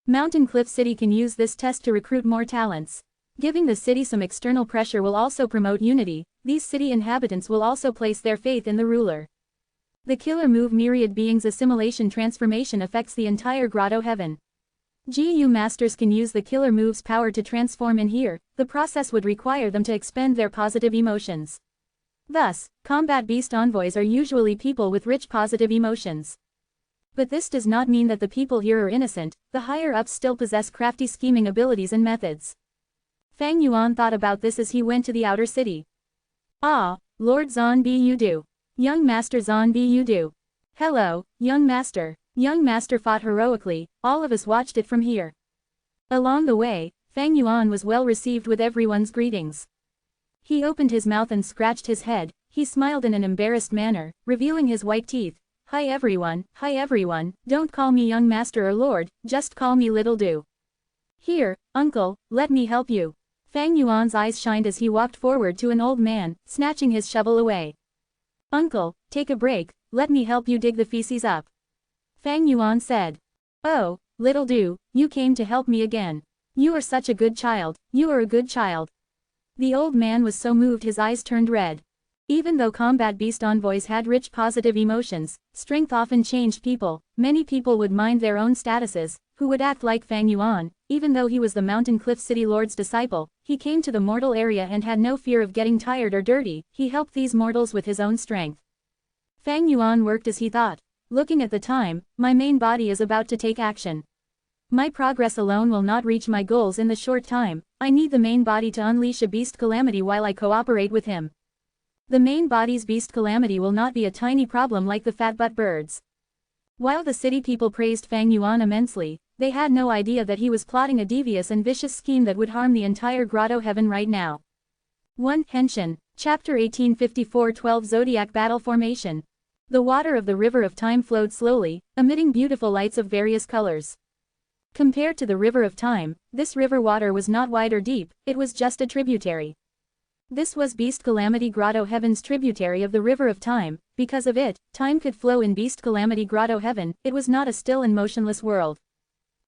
S1: Mountain Cliff City can use this test to recruit more talents. Giving the city some external pressure will also promote unity, these city inhabitants will also place their faith in the ruler. The killer move myriad beings assimilation transformation affects the entire grotto heaven. Gu masters can use the killer move's power to transform in here, the process would require them to expend their positive emotions. Thus, combat beast envoys are usually people with rich positive emotions. But this does not mean that the people here are innocent, the higher-ups still possess crafty scheming abilities and methods. Fang Yuan thought about this as he went to the outer city. Ah, Lord Zhan Bu do. Young Master Zhan Bu do. Hello, young master. Young master fought heroically, all of us watched it from here. Along the way, Fang Yuan was well received with everyone's greetings. He opened his mouth and scratched his head, he smiled in an embarrassed manner, revealing his white teeth. Hi everyone, don't call me young master or lord, just call me little do. Here, uncle, let me help you. Fang Yuan's eyes shined as he walked forward to an old man, snatching his shovel away. Uncle, take a break, let me help you dig the feces up. Fang Yuan said. Oh, little do, you came to help me again. You are such a good child, you are a good child. The old man was so moved his eyes turned red. Even though combat beast envoys had rich positive emotions, strength often changed people, many people would mind their own statuses, who would act like Fang Yuan, even though he was the Mountain Cliff City Lord's disciple, he came to the mortal area and had no fear of getting tired or dirty, he helped these mortals with his own strength. Fang Yuan worked as he thought. Looking at the time, my main body is about to take action. My progress alone will not reach my goals in the short time, I need the main body to unleash a beast calamity while I cooperate with him. The main body's beast calamity will not be a tiny problem like the fat butt birds. While the city people praised Fang Yuan immensely, they had no idea that he was plotting a devious and vicious scheme that would harm the entire grotto heaven right now. 1. Henshin, Chapter 1854 12 Zodiac Battle Formation. The water of the river of time flowed slowly, emitting beautiful lights of various colors. Compared to the river of time, this river water was not wide or deep, it was just a tributary. This was Beast Calamity Grotto Heaven's tributary of the river of time, because of it, time could flow in Beast Calamity Grotto Heaven, it was not a still and motionless world.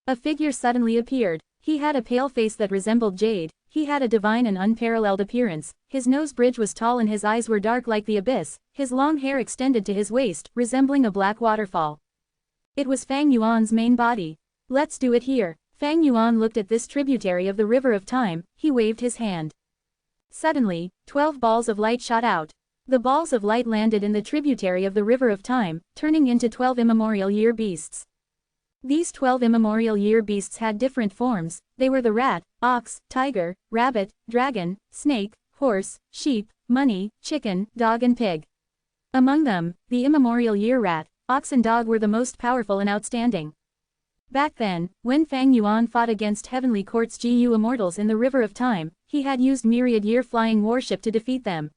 S1: A figure suddenly appeared, he had a pale face that resembled jade, he had a divine and unparalleled appearance, his nose bridge was tall and his eyes were dark like the abyss, his long hair extended to his waist, resembling a black waterfall. It was Fang Yuan's main body. Let's do it here. Fang Yuan looked at this tributary of the river of time, he waved his hand. Suddenly, 12 balls of light shot out. The balls of light landed in the tributary of the river of time, turning into 12 immemorial year beasts. These 12 immemorial year beasts had different forms, they were the rat, ox, tiger, rabbit, dragon, snake, horse, sheep, money, chicken, dog and pig. Among them, the immemorial year rat, ox and dog were the most powerful and outstanding. Back then, when Fang Yuan fought against Heavenly Court's Gu Immortals in the River of Time, he had used Myriad Year Flying Warship to defeat them.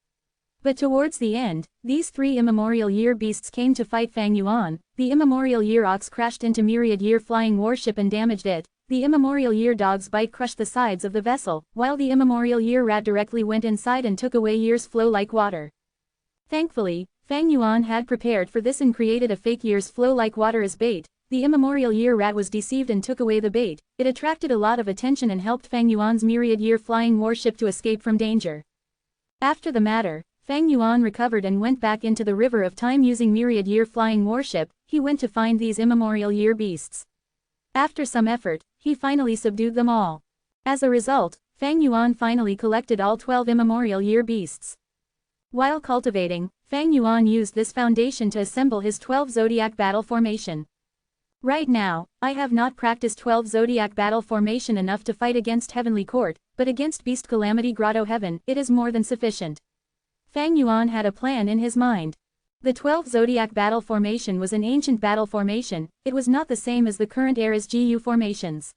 S1: But towards the end, these 3 immemorial year beasts came to fight Fang Yuan, the immemorial year ox crashed into Myriad Year Flying Warship and damaged it, the immemorial year dog's bite crushed the sides of the vessel, while the immemorial year rat directly went inside and took away year's flow like water. Thankfully, Fang Yuan had prepared for this and created a fake year's flow like water as bait. The immemorial year rat was deceived and took away the bait, it attracted a lot of attention and helped Fang Yuan's Myriad Year Flying Warship to escape from danger. After the matter, Fang Yuan recovered and went back into the River of Time using Myriad Year Flying Warship, he went to find these immemorial year beasts. After some effort, he finally subdued them all. As a result, Fang Yuan finally collected all 12 immemorial year beasts. While cultivating, Fang Yuan used this foundation to assemble his 12 zodiac battle formation. Right now, I have not practiced 12 zodiac battle formation enough to fight against Heavenly Court, but against Beast Calamity Grotto Heaven, it is more than sufficient. Fang Yuan had a plan in his mind. The 12 Zodiac Battle Formation was an ancient battle formation, it was not the same as the current era's GU formations.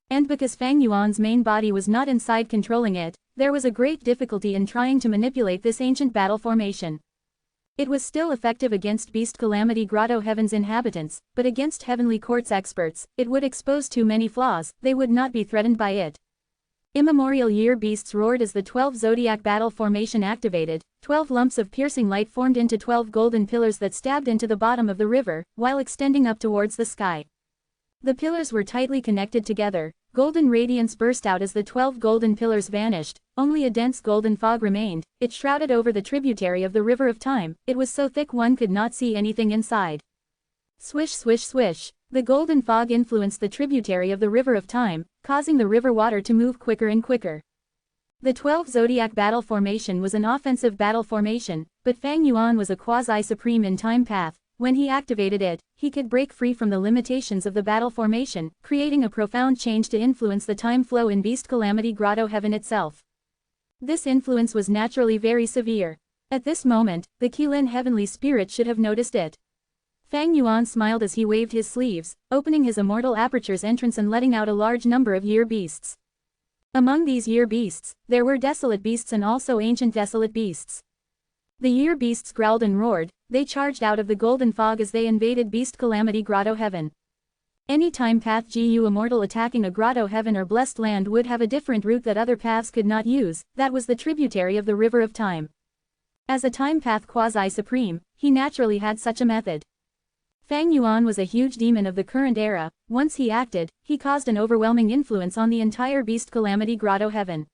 S1: And because Fang Yuan's main body was not inside controlling it, there was a great difficulty in trying to manipulate this ancient battle formation. It was still effective against Beast Calamity Grotto Heaven's inhabitants, but against Heavenly Court's experts, it would expose too many flaws, they would not be threatened by it. Immemorial year beasts roared as the 12 Zodiac Battle Formation activated, 12 lumps of piercing light formed into 12 golden pillars that stabbed into the bottom of the river, while extending up towards the sky. The pillars were tightly connected together, golden radiance burst out as the 12 golden pillars vanished, only a dense golden fog remained, it shrouded over the tributary of the River of Time, it was so thick one could not see anything inside. Swish swish swish, the golden fog influenced the tributary of the River of Time, causing the river water to move quicker and quicker. The 12 Zodiac Battle Formation was an offensive battle formation, but Fang Yuan was a quasi-supreme in time path. When he activated it, he could break free from the limitations of the battle formation, creating a profound change to influence the time flow in Beast Calamity Grotto Heaven itself. This influence was naturally very severe. At this moment, the Qilin Heavenly Spirit should have noticed it. Fang Yuan smiled as he waved his sleeves, opening his Immortal Aperture's entrance and letting out a large number of year beasts. Among these year beasts, there were desolate beasts and also ancient desolate beasts. The year beasts growled and roared, they charged out of the golden fog as they invaded Beast Calamity Grotto Heaven. Any time path GU Immortal attacking a Grotto Heaven or blessed land would have a different route that other paths could not use, that was the tributary of the River of Time. As a time path quasi-supreme, he naturally had such a method. Fang Yuan was a huge demon of the current era, once he acted, he caused an overwhelming influence on the entire Beast Calamity Grotto Heaven.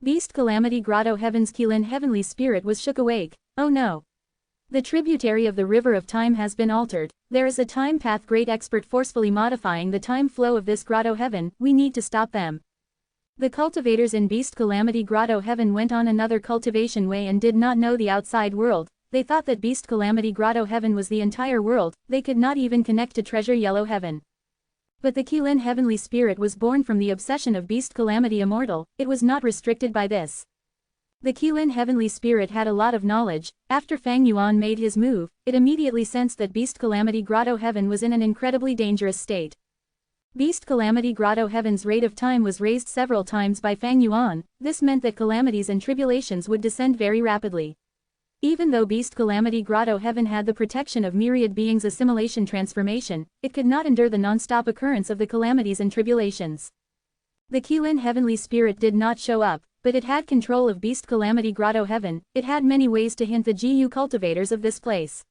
S1: Beast Calamity Grotto Heaven's Qilin Heavenly Spirit was shook awake, oh no. The tributary of the River of Time has been altered, there is a time path great expert forcefully modifying the time flow of this Grotto Heaven, we need to stop them. The cultivators in Beast Calamity Grotto Heaven went on another cultivation way and did not know the outside world, they thought that Beast Calamity Grotto Heaven was the entire world, they could not even connect to Treasure Yellow Heaven. But the Qilin Heavenly Spirit was born from the obsession of Beast Calamity Immortal, it was not restricted by this. The Qilin Heavenly Spirit had a lot of knowledge, after Fang Yuan made his move, it immediately sensed that Beast Calamity Grotto Heaven was in an incredibly dangerous state. Beast Calamity Grotto Heaven's rate of time was raised several times by Fang Yuan, this meant that calamities and tribulations would descend very rapidly. Even though Beast Calamity Grotto Heaven had the protection of myriad beings' assimilation transformation, it could not endure the non-stop occurrence of the calamities and tribulations. The Qilin Heavenly Spirit did not show up, but it had control of Beast Calamity Grotto Heaven, it had many ways to hint the GU cultivators of this place.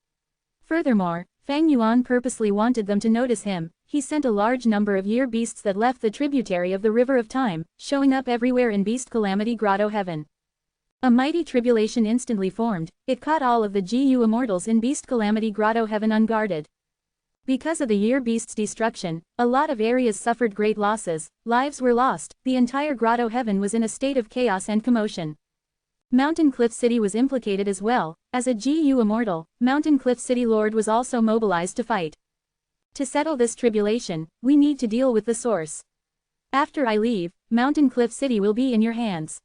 S1: Furthermore, Fang Yuan purposely wanted them to notice him, he sent a large number of year beasts that left the tributary of the River of Time, showing up everywhere in Beast Calamity Grotto Heaven. A mighty tribulation instantly formed, it caught all of the GU immortals in Beast Calamity Grotto Heaven unguarded. Because of the year beast's destruction, a lot of areas suffered great losses, lives were lost, the entire Grotto Heaven was in a state of chaos and commotion. Mountain Cliff City was implicated as well, as a GU immortal, Mountain Cliff City Lord was also mobilized to fight. To settle this tribulation, we need to deal with the source. After I leave, Mountain Cliff City will be in your hands.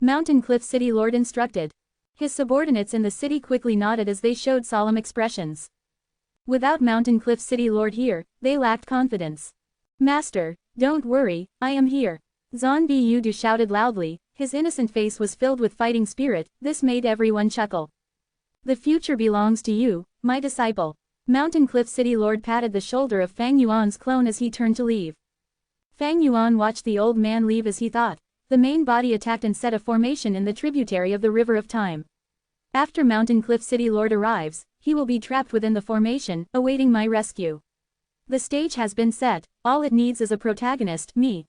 S1: Mountain Cliff City Lord instructed. His subordinates in the city quickly nodded as they showed solemn expressions. Without Mountain Cliff City Lord here, they lacked confidence. Master, don't worry, I am here. Zhan Bu shouted loudly, his innocent face was filled with fighting spirit, this made everyone chuckle. The future belongs to you, my disciple. Mountain Cliff City Lord patted the shoulder of Fang Yuan's clone as he turned to leave. Fang Yuan watched the old man leave as he thought. The main body attacked and set a formation in the tributary of the River of Time. After Mountain Cliff City Lord arrives, he will be trapped within the formation, awaiting my rescue. The stage has been set, all it needs is a protagonist, me.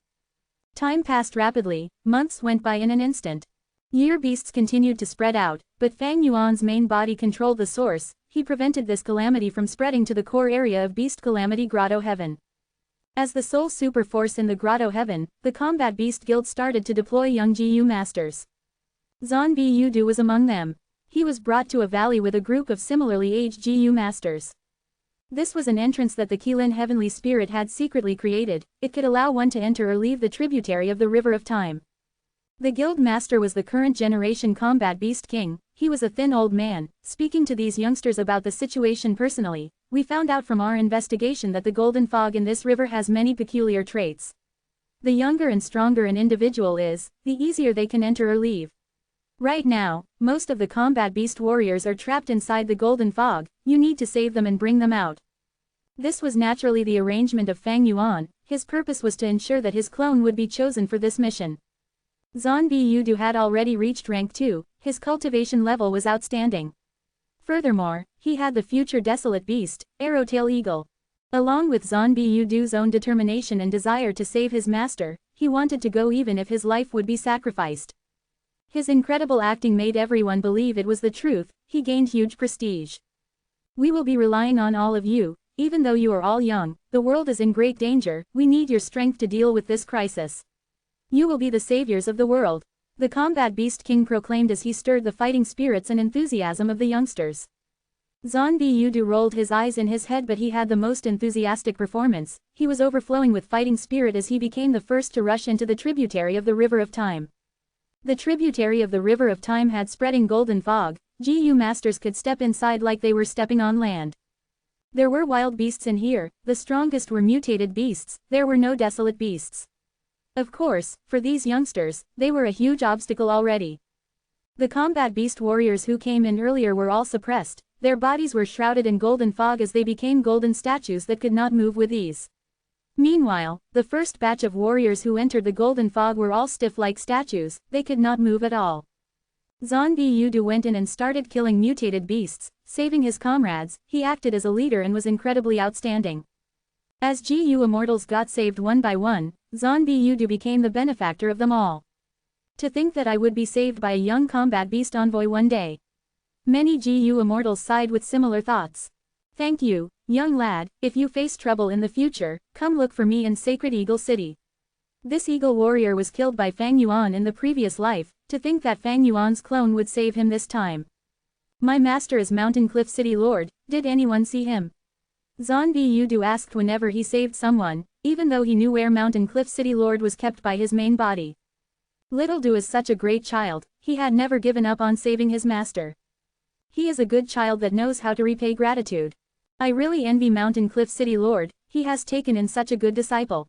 S1: Time passed rapidly, months went by in an instant. Year beasts continued to spread out, but Fang Yuan's main body controlled the source, he prevented this calamity from spreading to the core area of Beast Calamity Grotto Heaven. As the sole super force in the Grotto Heaven, the Combat Beast Guild started to deploy young GU masters. Zhan Bu was among them. He was brought to a valley with a group of similarly aged GU masters. This was an entrance that the Qilin Heavenly Spirit had secretly created, it could allow one to enter or leave the tributary of the River of Time. The guild master was the current generation combat beast king. He was a thin old man. Speaking to these youngsters about the situation personally, we found out from our investigation that the golden fog in this river has many peculiar traits. The younger and stronger an individual is, the easier they can enter or leave. Right now, most of the combat beast warriors are trapped inside the golden fog. You need to save them and bring them out. This was naturally the arrangement of Fang Yuan. His purpose was to ensure that his clone would be chosen for this mission. Zhan Yudu had already reached rank 2, his cultivation level was outstanding. Furthermore, he had the future desolate beast, Arrowtail Eagle. Along with Zhan Yudu's own determination and desire to save his master, he wanted to go even if his life would be sacrificed. His incredible acting made everyone believe it was the truth. He gained huge prestige. We will be relying on all of you, even though you are all young, the world is in great danger, we need your strength to deal with this crisis. You will be the saviors of the world. The combat beast king proclaimed as he stirred the fighting spirits and enthusiasm of the youngsters. Zhan Yudu rolled his eyes in his head, but he had the most enthusiastic performance. He was overflowing with fighting spirit as he became the first to rush into the tributary of the River of Time. The tributary of the River of Time had spreading golden fog. GU masters could step inside like they were stepping on land. There were wild beasts in here, the strongest were mutated beasts, there were no desolate beasts. Of course, for these youngsters, they were a huge obstacle already. The combat beast warriors who came in earlier were all suppressed, their bodies were shrouded in golden fog as they became golden statues that could not move with ease. Meanwhile, the first batch of warriors who entered the golden fog were all stiff like statues, they could not move at all. Zhan Yudu went in and started killing mutated beasts, saving his comrades. He acted as a leader and was incredibly outstanding. As GU immortals got saved one by one, Zhan Yudu became the benefactor of them all. To think that I would be saved by a young combat beast envoy one day. Many GU immortals sighed with similar thoughts. Thank you, young lad, if you face trouble in the future, come look for me in Sacred Eagle City. This eagle warrior was killed by Fang Yuan in the previous life, to think that Fang Yuan's clone would save him this time. My master is Mountain Cliff City Lord, did anyone see him? Zhan Yudu asked whenever he saved someone, even though he knew where Mountain Cliff City Lord was kept by his main body. Little Do is such a great child, he had never given up on saving his master. He is a good child that knows how to repay gratitude. I really envy Mountain Cliff City Lord, he has taken in such a good disciple.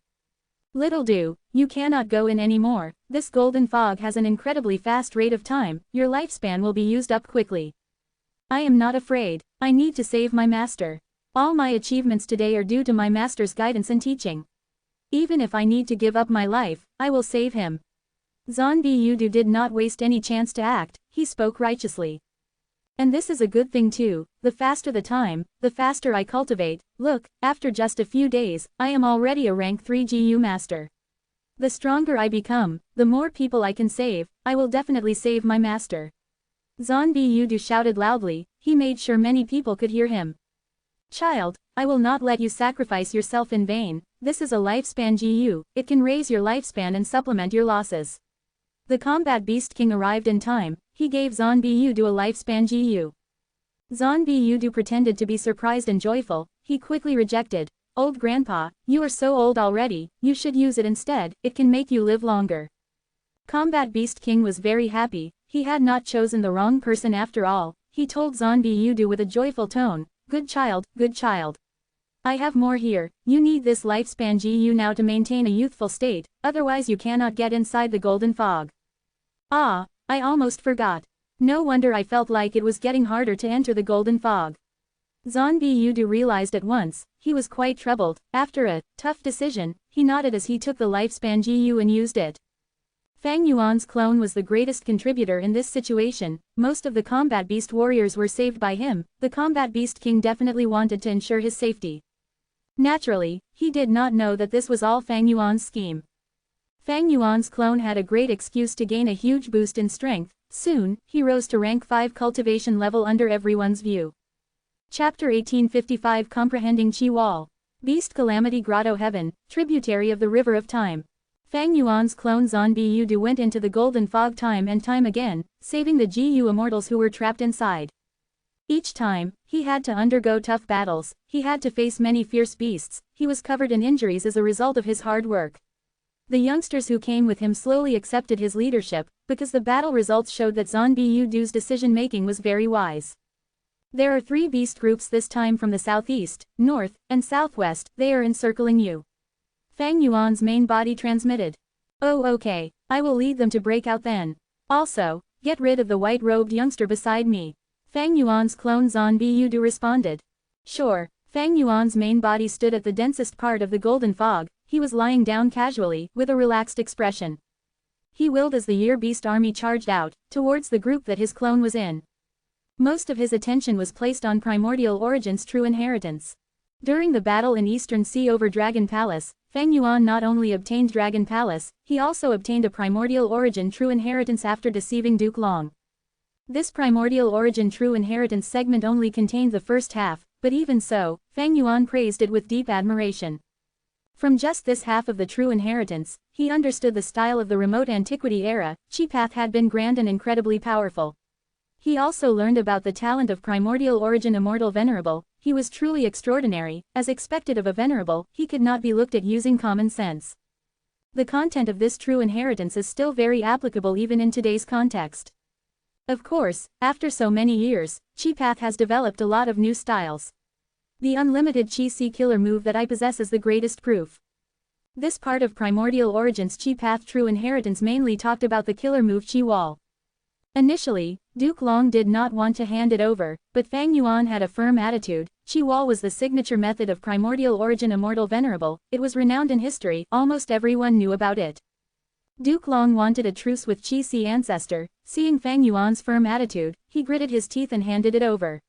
S1: Little Do, you cannot go in anymore, this golden fog has an incredibly fast rate of time, your lifespan will be used up quickly. I am not afraid, I need to save my master. All my achievements today are due to my master's guidance and teaching. Even if I need to give up my life, I will save him. Zhan Yudu did not waste any chance to act, he spoke righteously. And this is a good thing too, the faster the time, the faster I cultivate. Look, after just a few days, I am already a rank 3 GU master. The stronger I become, the more people I can save, I will definitely save my master. Zhan Yudu shouted loudly, he made sure many people could hear him. Child, I will not let you sacrifice yourself in vain, this is a lifespan GU, it can raise your lifespan and supplement your losses. The combat beast king arrived in time, he gave Zhan Yudu a lifespan GU. Zhan Yudu pretended to be surprised and joyful, he quickly rejected. Old grandpa, you are so old already, you should use it instead, it can make you live longer. Combat beast king was very happy, he had not chosen the wrong person after all, he told Zhan Yudu with a joyful tone, good child, good child. I have more here, you need this lifespan GU now to maintain a youthful state, otherwise you cannot get inside the golden fog. Ah, I almost forgot. No wonder I felt like it was getting harder to enter the golden fog. Zhan Yudu realized at once, he was quite troubled. After a tough decision, he nodded as he took the lifespan GU and used it. Fang Yuan's clone was the greatest contributor in this situation, most of the combat beast warriors were saved by him, the combat beast king definitely wanted to ensure his safety. Naturally, he did not know that this was all Fang Yuan's scheme. Fang Yuan's clone had a great excuse to gain a huge boost in strength. Soon, he rose to rank 5 cultivation level under everyone's view. Chapter 1855 Comprehending Qi Wall. Beast Calamity Grotto Heaven, tributary of the River of Time. Fang Yuan's clone Zhan Yudu went into the golden fog time and time again, saving the GU immortals who were trapped inside. Each time, he had to undergo tough battles, he had to face many fierce beasts, he was covered in injuries as a result of his hard work. The youngsters who came with him slowly accepted his leadership, because the battle results showed that Zhan Budu's decision-making was very wise. There are 3 beast groups this time from the southeast, north, and southwest. They are encircling you. Fang Yuan's main body transmitted. Oh okay, I will lead them to break out then. Also, get rid of the white-robed youngster beside me. Fang Yuan's clone Zhan Budu responded. Sure. Fang Yuan's main body stood at the densest part of the golden fog. He was lying down casually, with a relaxed expression. He willed as the Year Beast army charged out, towards the group that his clone was in. Most of his attention was placed on Primordial Origin's true inheritance. During the battle in Eastern Sea over Dragon Palace, Fang Yuan not only obtained Dragon Palace, he also obtained a Primordial Origin true inheritance after deceiving Duke Long. This Primordial Origin true inheritance segment only contained the first half, but even so, Fang Yuan praised it with deep admiration. From just this half of the true inheritance, he understood the style of the remote antiquity era. Chi Path had been grand and incredibly powerful. He also learned about the talent of Primordial Origin Immortal Venerable. He was truly extraordinary. As expected of a Venerable, he could not be looked at using common sense. The content of this true inheritance is still very applicable even in today's context. Of course, after so many years, Chi Path has developed a lot of new styles. The unlimited Chi Si killer move that I possess is the greatest proof. This part of Primordial Origin's Chi Path true inheritance mainly talked about the killer move Chi Wall. Initially, Duke Long did not want to hand it over, but Fang Yuan had a firm attitude. Chi Wall was the signature method of Primordial Origin Immortal Venerable. It was renowned in history, almost everyone knew about it. Duke Long wanted a truce with Chi Si ancestor. Seeing Fang Yuan's firm attitude, he gritted his teeth and handed it over.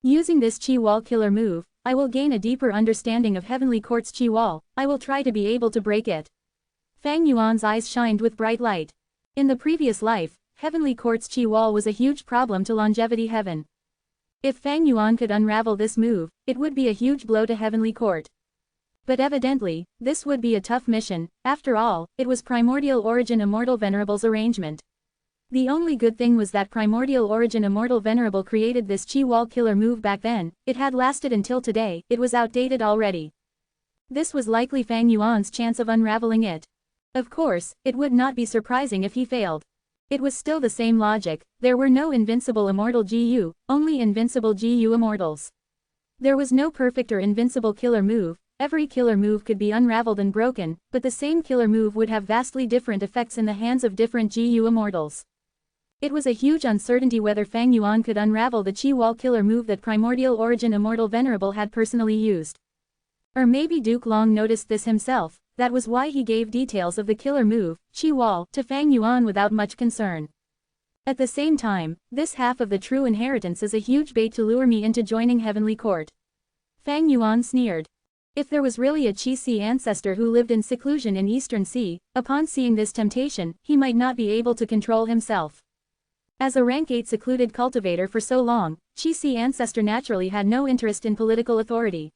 S1: Using this Chi Wall killer move, I will gain a deeper understanding of Heavenly Court's Chi Wall. I will try to be able to break it. Fang Yuan's eyes shined with bright light. In the previous life, Heavenly Court's Chi Wall was a huge problem to Longevity Heaven. If Fang Yuan could unravel this move, it would be a huge blow to Heavenly Court. But evidently, this would be a tough mission. After all, it was Primordial Origin Immortal Venerable's arrangement. The only good thing was that Primordial Origin Immortal Venerable created this Chi Wall killer move back then. It had lasted until today. It was outdated already. This was likely Fang Yuan's chance of unraveling it. Of course, it would not be surprising if he failed. It was still the same logic. There were no invincible immortal GU, only invincible GU immortals. There was no perfect or invincible killer move. Every killer move could be unraveled and broken, but the same killer move would have vastly different effects in the hands of different GU immortals. It was a huge uncertainty whether Fang Yuan could unravel the Chi Wall killer move that Primordial Origin Immortal Venerable had personally used. Or maybe Duke Long noticed this himself. That was why he gave details of the killer move, Chi Wall, to Fang Yuan without much concern. At the same time, this half of the true inheritance is a huge bait to lure me into joining Heavenly Court. Fang Yuan sneered. If there was really a Chi Si ancestor who lived in seclusion in Eastern Sea, upon seeing this temptation, he might not be able to control himself. As a rank 8 secluded cultivator for so long, Chi Si ancestor naturally had no interest in political authority.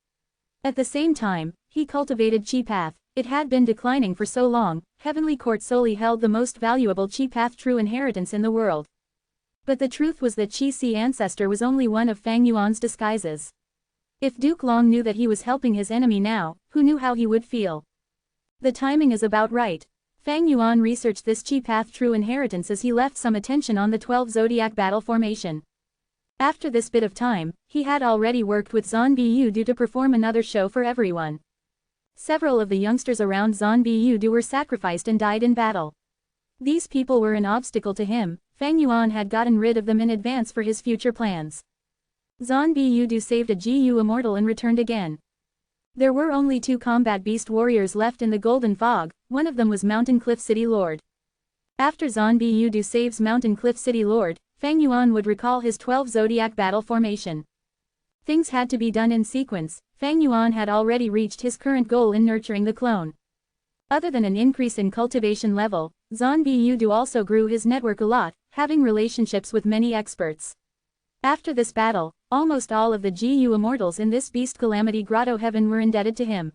S1: At the same time, he cultivated Chi Path. It had been declining for so long. Heavenly Court solely held the most valuable Chi Path true inheritance in the world. But the truth was that Chi Si ancestor was only one of Fang Yuan's disguises. If Duke Long knew that he was helping his enemy now, who knew how he would feel? The timing is about right. Fang Yuan researched this Chi Path true inheritance as he left some attention on the 12 zodiac battle formation. After this bit of time, he had already worked with Zhan Budu to perform another show for everyone. Several of the youngsters around Zhan Budu were sacrificed and died in battle. These people were an obstacle to him. Fang Yuan had gotten rid of them in advance for his future plans. Zhan Budu saved a GU immortal and returned again. There were only 2 combat beast warriors left in the Golden Fog. One of them was Mountain Cliff City Lord. After Zhan Budu saves Mountain Cliff City Lord, Fang Yuan would recall his 12 zodiac battle formation. Things had to be done in sequence. Fang Yuan had already reached his current goal in nurturing the clone. Other than an increase in cultivation level, Zhan Budu also grew his network a lot, having relationships with many experts. After this battle, almost all of the GU immortals in this Beast Calamity Grotto Heaven were indebted to him.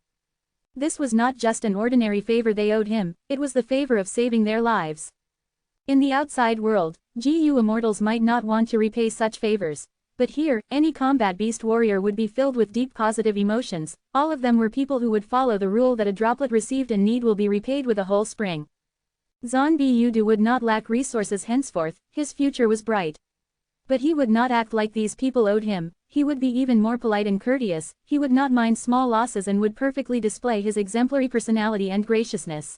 S1: This was not just an ordinary favor they owed him, it was the favor of saving their lives. In the outside world, GU immortals might not want to repay such favors. But here, any combat beast warrior would be filled with deep positive emotions. All of them were people who would follow the rule that a droplet received in need will be repaid with a whole spring. Zonbi Yudu would not lack resources henceforth, his future was bright. But he would not act like these people owed him, he would be even more polite and courteous, he would not mind small losses and would perfectly display his exemplary personality and graciousness.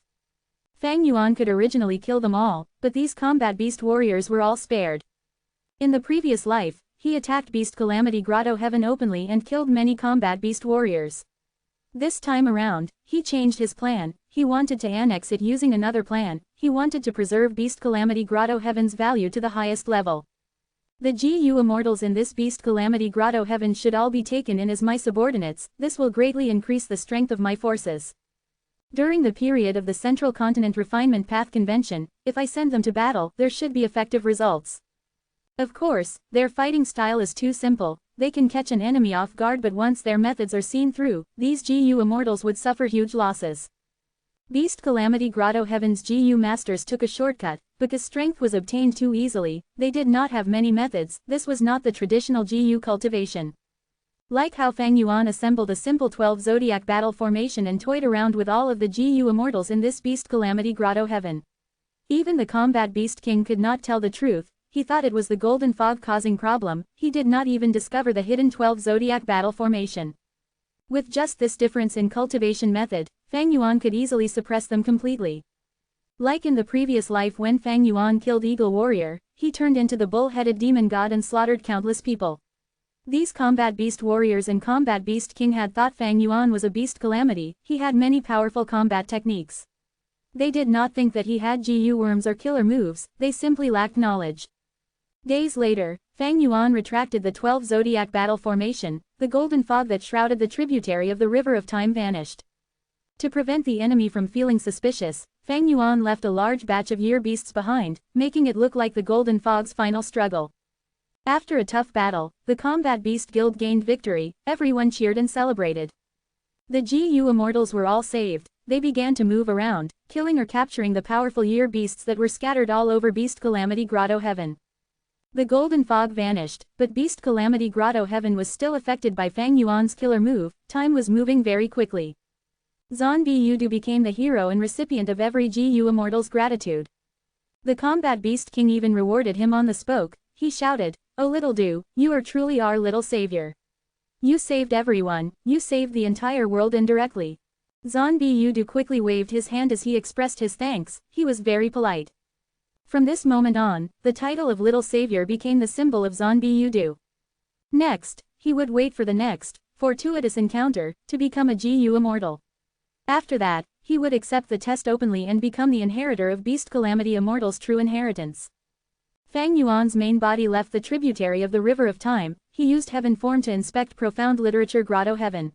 S1: Fang Yuan could originally kill them all, but these combat beast warriors were all spared. In the previous life, he attacked Beast Calamity Grotto Heaven openly and killed many combat beast warriors. This time around, he changed his plan, he wanted to annex it using another plan, he wanted to preserve Beast Calamity Grotto Heaven's value to the highest level. The GU Immortals in this Beast Calamity Grotto Heaven should all be taken in as my subordinates, this will greatly increase the strength of my forces. During the period of the Central Continent Refinement Path Convention, if I send them to battle, there should be effective results. Of course, their fighting style is too simple, they can catch an enemy off guard, but once their methods are seen through, these GU Immortals would suffer huge losses. Beast Calamity Grotto Heaven's GU Masters took a shortcut, because strength was obtained too easily, they did not have many methods, this was not the traditional GU cultivation. Like how Fang Yuan assembled a simple 12 Zodiac battle formation and toyed around with all of the GU Immortals in this Beast Calamity Grotto Heaven. Even the Combat Beast King could not tell the truth, he thought it was the golden fog causing problem, he did not even discover the hidden 12 Zodiac battle formation. With just this difference in cultivation method, Fang Yuan could easily suppress them completely. Like in the previous life when Fang Yuan killed Eagle Warrior, he turned into the bull-headed demon god and slaughtered countless people. These Combat Beast Warriors and Combat Beast King had thought Fang Yuan was a beast calamity, he had many powerful combat techniques. They did not think that he had GU worms or killer moves, they simply lacked knowledge. Days later, Fang Yuan retracted the 12 Zodiac battle formation, the golden fog that shrouded the tributary of the River of Time vanished. To prevent the enemy from feeling suspicious, Fang Yuan left a large batch of year beasts behind, making it look like the golden fog's final struggle. After a tough battle, the Combat Beast Guild gained victory, everyone cheered and celebrated. The GU Immortals were all saved, they began to move around, killing or capturing the powerful year beasts that were scattered all over Beast Calamity Grotto Heaven. The golden fog vanished, but Beast Calamity Grotto Heaven was still affected by Fang Yuan's killer move, time was moving very quickly. Zonbi Yudu became the hero and recipient of every GU Immortal's gratitude. The Combat Beast King even rewarded him on the spoke, he shouted, "Oh little Du, you are truly our little savior. You saved everyone, you saved the entire world indirectly." Zonbi Yudu quickly waved his hand as he expressed his thanks, he was very polite. From this moment on, the title of Little Savior became the symbol of Zonbi Yudu. Next, he would wait for the next, fortuitous encounter, to become a GU Immortal. After that, he would accept the test openly and become the inheritor of Beast Calamity Immortal's true inheritance. Fang Yuan's main body left the tributary of the River of Time, he used heaven form to inspect Profound Literature Grotto Heaven.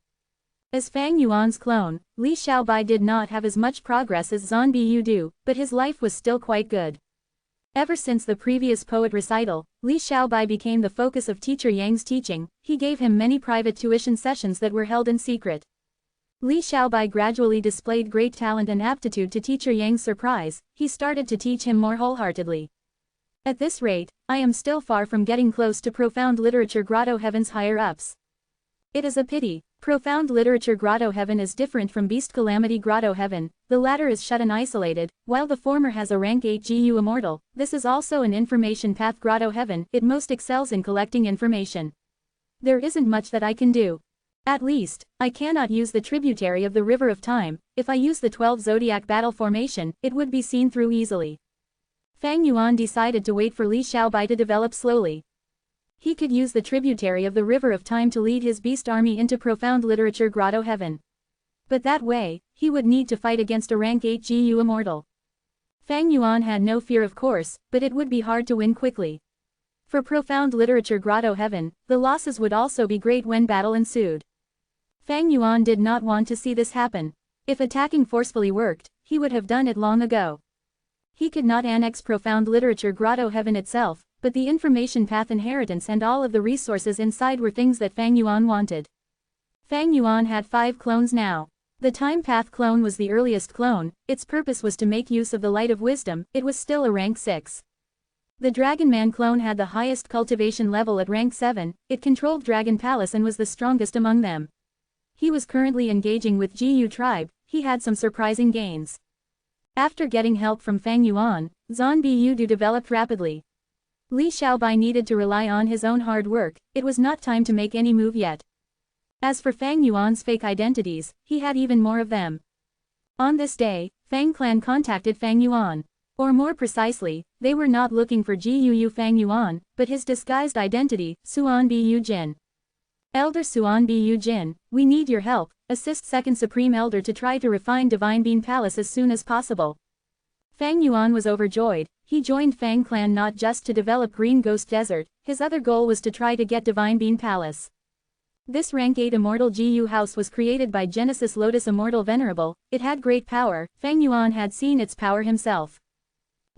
S1: As Fang Yuan's clone, Li Xiaobai did not have as much progress as Zonbi Yudu, but his life was still quite good. Ever since the previous poet recital, Li Xiaobai became the focus of Teacher Yang's teaching, he gave him many private tuition sessions that were held in secret. Li Xiaobai gradually displayed great talent and aptitude to Teacher Yang's surprise, he started to teach him more wholeheartedly. At this rate, I am still far from getting close to Profound Literature Grotto Heaven's higher-ups. It is a pity. Profound Literature Grotto Heaven is different from Beast Calamity Grotto Heaven, the latter is shut and isolated, while the former has a rank 8 GU Immortal, this is also an information path Grotto Heaven, it most excels in collecting information. There isn't much that I can do. At least, I cannot use the tributary of the River of Time, if I use the 12 Zodiac battle formation, it would be seen through easily. Fang Yuan decided to wait for Li Xiaobai to develop slowly. He could use the tributary of the River of Time to lead his beast army into Profound Literature Grotto Heaven. But that way, he would need to fight against a rank 8 GU Immortal. Fang Yuan had no fear of course, but it would be hard to win quickly. For Profound Literature Grotto Heaven, the losses would also be great when battle ensued. Fang Yuan did not want to see this happen. If attacking forcefully worked, he would have done it long ago. He could not annex Profound Literature Grotto Heaven itself, but the information path inheritance and all of the resources inside were things that Fang Yuan wanted. Fang Yuan had 5 clones now. The Time Path clone was the earliest clone, its purpose was to make use of the Light of Wisdom, it was still a rank 6. The Dragon Man clone had the highest cultivation level at rank 7, it controlled Dragon Palace and was the strongest among them. He was currently engaging with Gu tribe, he had some surprising gains. After getting help from Fang Yuan, Zhan Bu developed rapidly. Li Xiaobai needed to rely on his own hard work, it was not time to make any move yet. As for Fang Yuan's fake identities, he had even more of them. On this day, Fang clan contacted Fang Yuan. Or more precisely, they were not looking for Gu Fang Yuan, but his disguised identity, Suan Bu Jin. Elder Suan Bu Jin, we need your help, assist Second Supreme Elder to try to refine Divine Bean Palace as soon as possible. Fang Yuan was overjoyed, he joined Fang clan not just to develop Green Ghost Desert, his other goal was to try to get Divine Bean Palace. This rank 8 Immortal Gu house was created by Genesis Lotus Immortal Venerable, it had great power, Fang Yuan had seen its power himself.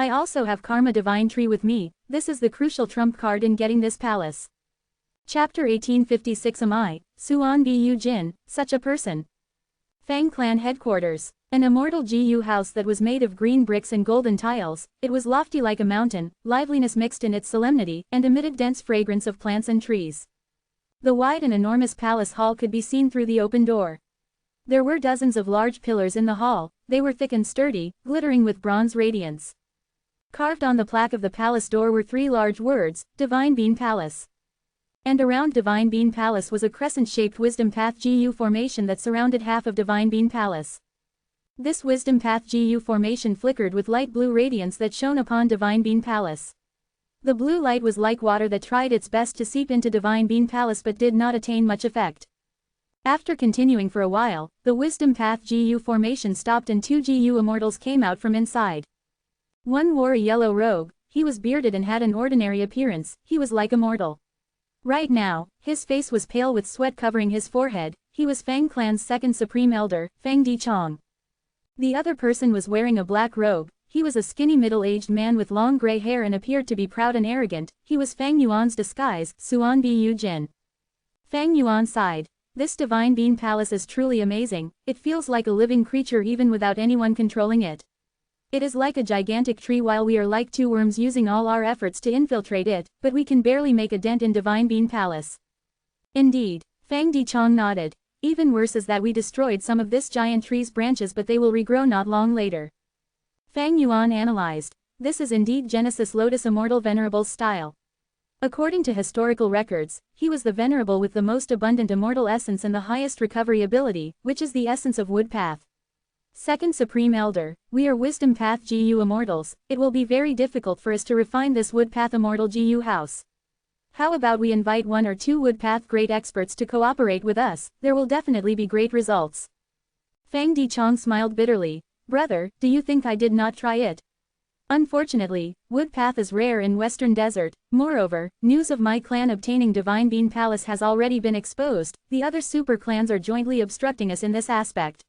S1: I also have Karma Divine Tree with me, this is the crucial trump card in getting this palace. Chapter 1856 Am I, Suan Bu Jin, such a person? Fang Clan Headquarters. An immortal Gu house that was made of green bricks and golden tiles, it was lofty like a mountain, liveliness mixed in its solemnity, and emitted dense fragrance of plants and trees. The wide and enormous palace hall could be seen through the open door. There were dozens of large pillars in the hall, they were thick and sturdy, glittering with bronze radiance. Carved on the plaque of the palace door were 3 large words, Divine Bean Palace. And around Divine Bean Palace was a crescent-shaped Wisdom Path Gu formation that surrounded half of Divine Bean Palace. This Wisdom Path Gu formation flickered with light blue radiance that shone upon Divine Bean Palace. The blue light was like water that tried its best to seep into Divine Bean Palace but did not attain much effect. After continuing for a while, the Wisdom Path Gu formation stopped and 2 Gu immortals came out from inside. One wore a yellow robe, he was bearded and had an ordinary appearance, he was like a mortal. Right now, his face was pale with sweat covering his forehead, he was Fang Clan's second supreme elder, Fang Dichong. The other person was wearing a black robe, he was a skinny middle-aged man with long gray hair and appeared to be proud and arrogant, he was Fang Yuan's disguise, Suan Bu Jin. Fang Yuan sighed. This Divine Bean Palace is truly amazing, it feels like a living creature even without anyone controlling it. It is like a gigantic tree while we are like 2 worms using all our efforts to infiltrate it, but we can barely make a dent in Divine Bean Palace. Indeed, Fang Dichong nodded. Even worse is that we destroyed some of this giant tree's branches but they will regrow not long later. Fang Yuan analyzed. This is indeed Genesis Lotus Immortal Venerable's style. According to historical records, he was the Venerable with the most abundant immortal essence and the highest recovery ability, which is the essence of Wood Path. Second Supreme Elder, we are Wisdom Path Gu Immortals, it will be very difficult for us to refine this Wood Path Immortal Gu house. How about we invite 1 or 2 Wood Path great experts to cooperate with us, there will definitely be great results. Fang Dichong smiled bitterly. Brother, do you think I did not try it? Unfortunately, Wood Path is rare in Western Desert, moreover, news of my clan obtaining Divine Bean Palace has already been exposed, the other super clans are jointly obstructing us in this aspect.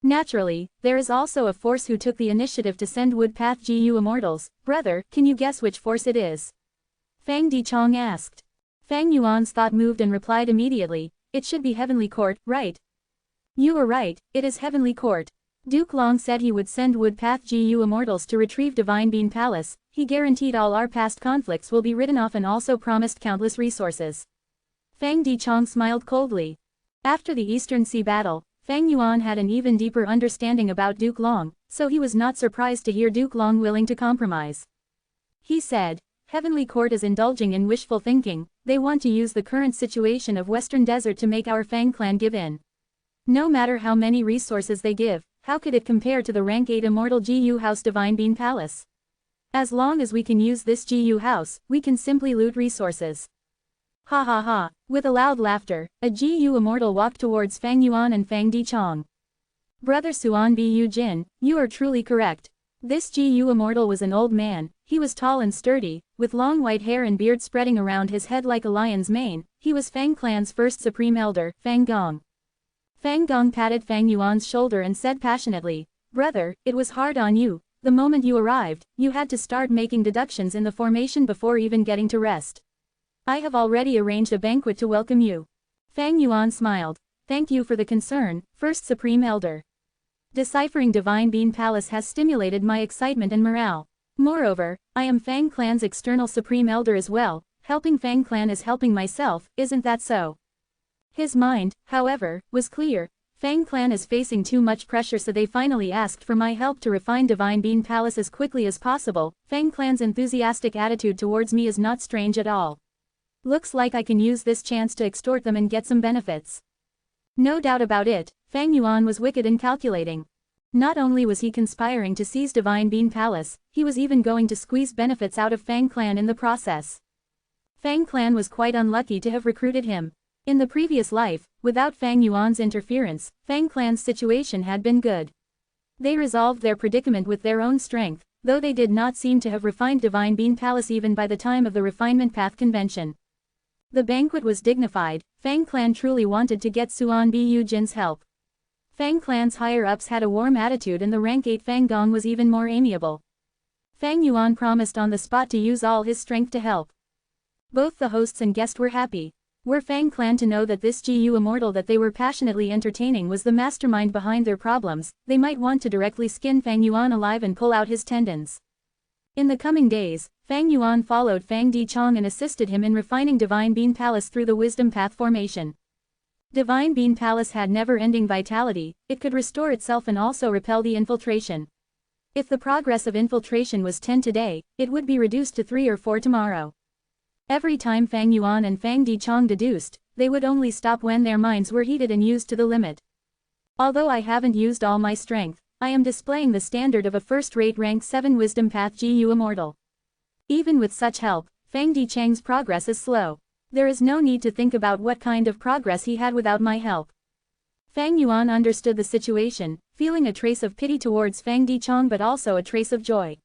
S1: Naturally, there is also a force who took the initiative to send Wood Path Gu Immortals. Brother, can you guess which force it is? Fang Dichong asked. Fang Yuan's thought moved and replied immediately, it should be Heavenly Court, right? You are right, it is Heavenly Court. Duke Long said he would send Wood Path Gu Immortals to retrieve Divine Bean Palace, he guaranteed all our past conflicts will be written off and also promised countless resources. Fang Dichong smiled coldly. After the Eastern Sea battle, Fang Yuan had an even deeper understanding about Duke Long, so he was not surprised to hear Duke Long willing to compromise. He said, Heavenly Court is indulging in wishful thinking, they want to use the current situation of Western Desert to make our Fang clan give in. No matter how many resources they give, how could it compare to the rank 8 Immortal Gu House Divine Bean Palace? As long as we can use this Gu House, we can simply loot resources. Ha ha ha, with a loud laughter, a Gu Immortal walked towards Fang Yuan and Fang Dichong. Brother Suan Bu Jin, you are truly correct. This Gu Immortal was an old man, he was tall and sturdy, with long white hair and beard spreading around his head like a lion's mane, he was Fang Clan's first supreme elder, Fang Gong. Fang Gong patted Fang Yuan's shoulder and said passionately, Brother, it was hard on you, the moment you arrived, you had to start making deductions in the formation before even getting to rest. I have already arranged a banquet to welcome you. Fang Yuan smiled. Thank you for the concern, First Supreme Elder. Deciphering Divine Bean Palace has stimulated my excitement and morale. Moreover, I am Fang Clan's external supreme elder as well, helping Fang Clan is helping myself, isn't that so? His mind, however, was clear. Fang Clan is facing too much pressure, so they finally asked for my help to refine Divine Bean Palace as quickly as possible. Fang Clan's enthusiastic attitude towards me is not strange at all. Looks like I can use this chance to extort them and get some benefits. No doubt about it, Fang Yuan was wicked and calculating. Not only was he conspiring to seize Divine Bean Palace, he was even going to squeeze benefits out of Fang Clan in the process. Fang Clan was quite unlucky to have recruited him. In the previous life, without Fang Yuan's interference, Fang Clan's situation had been good. They resolved their predicament with their own strength, though they did not seem to have refined Divine Bean Palace even by the time of the Refinement Path Convention. The banquet was dignified. Fang Clan truly wanted to get Suan Bu Jin's help. Fang Clan's higher-ups had a warm attitude and the rank 8 Fang Gong was even more amiable. Fang Yuan promised on the spot to use all his strength to help. Both the hosts and guest were happy. Were Fang Clan to know that this Gu Immortal that they were passionately entertaining was the mastermind behind their problems, they might want to directly skin Fang Yuan alive and pull out his tendons. In the coming days, Fang Yuan followed Fang Di Chong and assisted him in refining Divine Bean Palace through the Wisdom Path formation. Divine Bean Palace had never-ending vitality, it could restore itself and also repel the infiltration. If the progress of infiltration was 10 today, it would be reduced to 3 or 4 tomorrow. Every time Fang Yuan and Fang Di Chong deduced, they would only stop when their minds were heated and used to the limit. Although I haven't used all my strength, I am displaying the standard of a first-rate rank 7 Wisdom Path Gu Immortal. Even with such help, Fang Di Chang's progress is slow. There is no need to think about what kind of progress he had without my help. Fang Yuan understood the situation, feeling a trace of pity towards Fang Di Chong but also a trace of joy.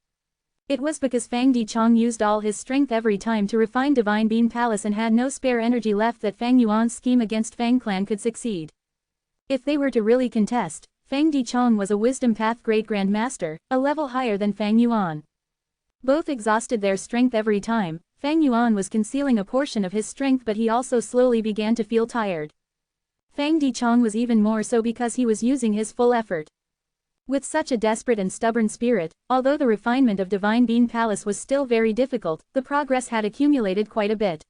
S1: It was because Fang Di Chong used all his strength every time to refine Divine Bean Palace and had no spare energy left that Fang Yuan's scheme against Fang Clan could succeed. If they were to really contest, Fang Di Chong was a Wisdom Path Great Grand Master, a level higher than Fang Yuan. Both exhausted their strength every time. Fang Yuan was concealing a portion of his strength but he also slowly began to feel tired. Fang Di Chong was even more so because he was using his full effort. With such a desperate and stubborn spirit, although the refinement of Divine Bean Palace was still very difficult, the progress had accumulated quite a bit.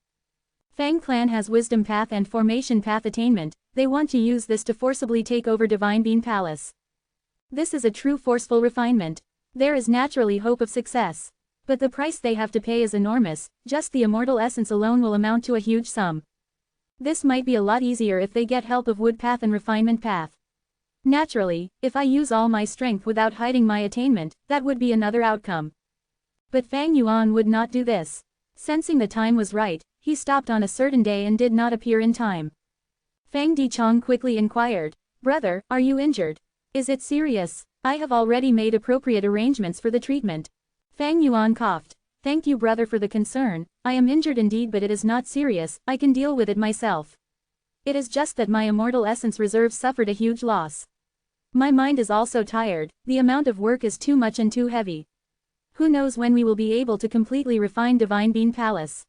S1: Fang Clan has Wisdom Path and Formation Path attainment, they want to use this to forcibly take over Divine Bean Palace. This is a true forceful refinement. There is naturally hope of success. But the price they have to pay is enormous, just the immortal essence alone will amount to a huge sum. This might be a lot easier if they get help of Wood Path and Refinement Path. Naturally, if I use all my strength without hiding my attainment, that would be another outcome. But Fang Yuan would not do this. Sensing the time was right, he stopped on a certain day and did not appear in time. Fang Di Chong quickly inquired, "Brother, are you injured? Is it serious? I have already made appropriate arrangements for the treatment." Fang Yuan coughed. "Thank you brother for the concern, I am injured indeed but it is not serious, I can deal with it myself. It is just that my immortal essence reserves suffered a huge loss. My mind is also tired, the amount of work is too much and too heavy. Who knows when we will be able to completely refine Divine Bean Palace.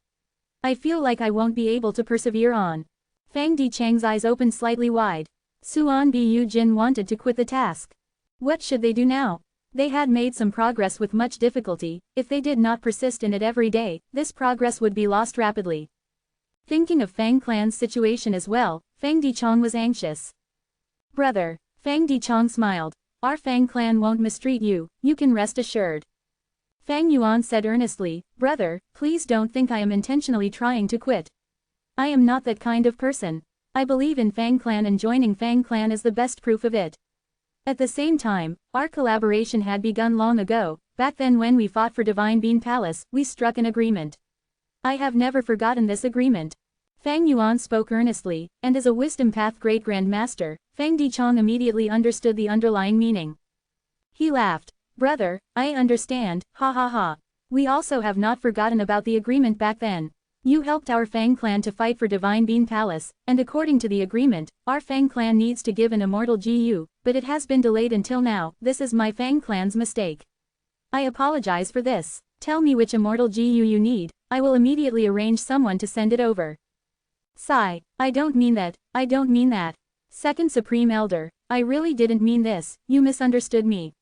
S1: I feel like I won't be able to persevere on." Fang Di Chang's eyes opened slightly wide. Suan Bu Jin wanted to quit the task. What should they do now? They had made some progress with much difficulty, if they did not persist in it every day, this progress would be lost rapidly. Thinking of Fang Clan's situation as well, Fang Di Chong was anxious. "Brother," Fang Di Chong smiled, "our Fang Clan won't mistreat you, you can rest assured." Fang Yuan said earnestly, "Brother, please don't think I am intentionally trying to quit. I am not that kind of person. I believe in Fang Clan and joining Fang Clan is the best proof of it. At the same time, our collaboration had begun long ago, back then when we fought for Divine Bean Palace, we struck an agreement. I have never forgotten this agreement." Fang Yuan spoke earnestly, and as a Wisdom Path Great Grand Master, Fang Di Chong immediately understood the underlying meaning. He laughed. "Brother, I understand, ha ha ha. We also have not forgotten about the agreement back then. You helped our Fang Clan to fight for Divine Bean Palace, and according to the agreement, our Fang Clan needs to give an immortal GU, but it has been delayed until now, this is my Fang Clan's mistake. I apologize for this. Tell me which immortal GU you need, I will immediately arrange someone to send it over." Sigh, "I don't mean that, I don't mean that. Second Supreme Elder, I really didn't mean this, you misunderstood me."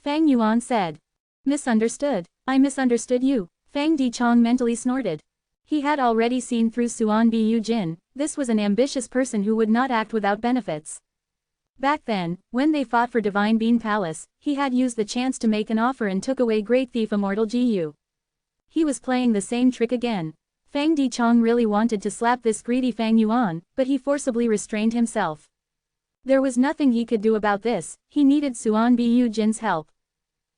S1: Fang Yuan said. "Misunderstood? I misunderstood you, Fang Dichong mentally snorted. He had already seen through Suan Bu Jin. This was an ambitious person who would not act without benefits. Back then, when they fought for Divine Bean Palace, he had used the chance to make an offer and took away Great Thief Immortal Gu. He was playing the same trick again. Fang Dichong really wanted to slap this greedy Fang Yuan, but he forcibly restrained himself. There was nothing he could do about this, he needed Suan Bu Jin's help.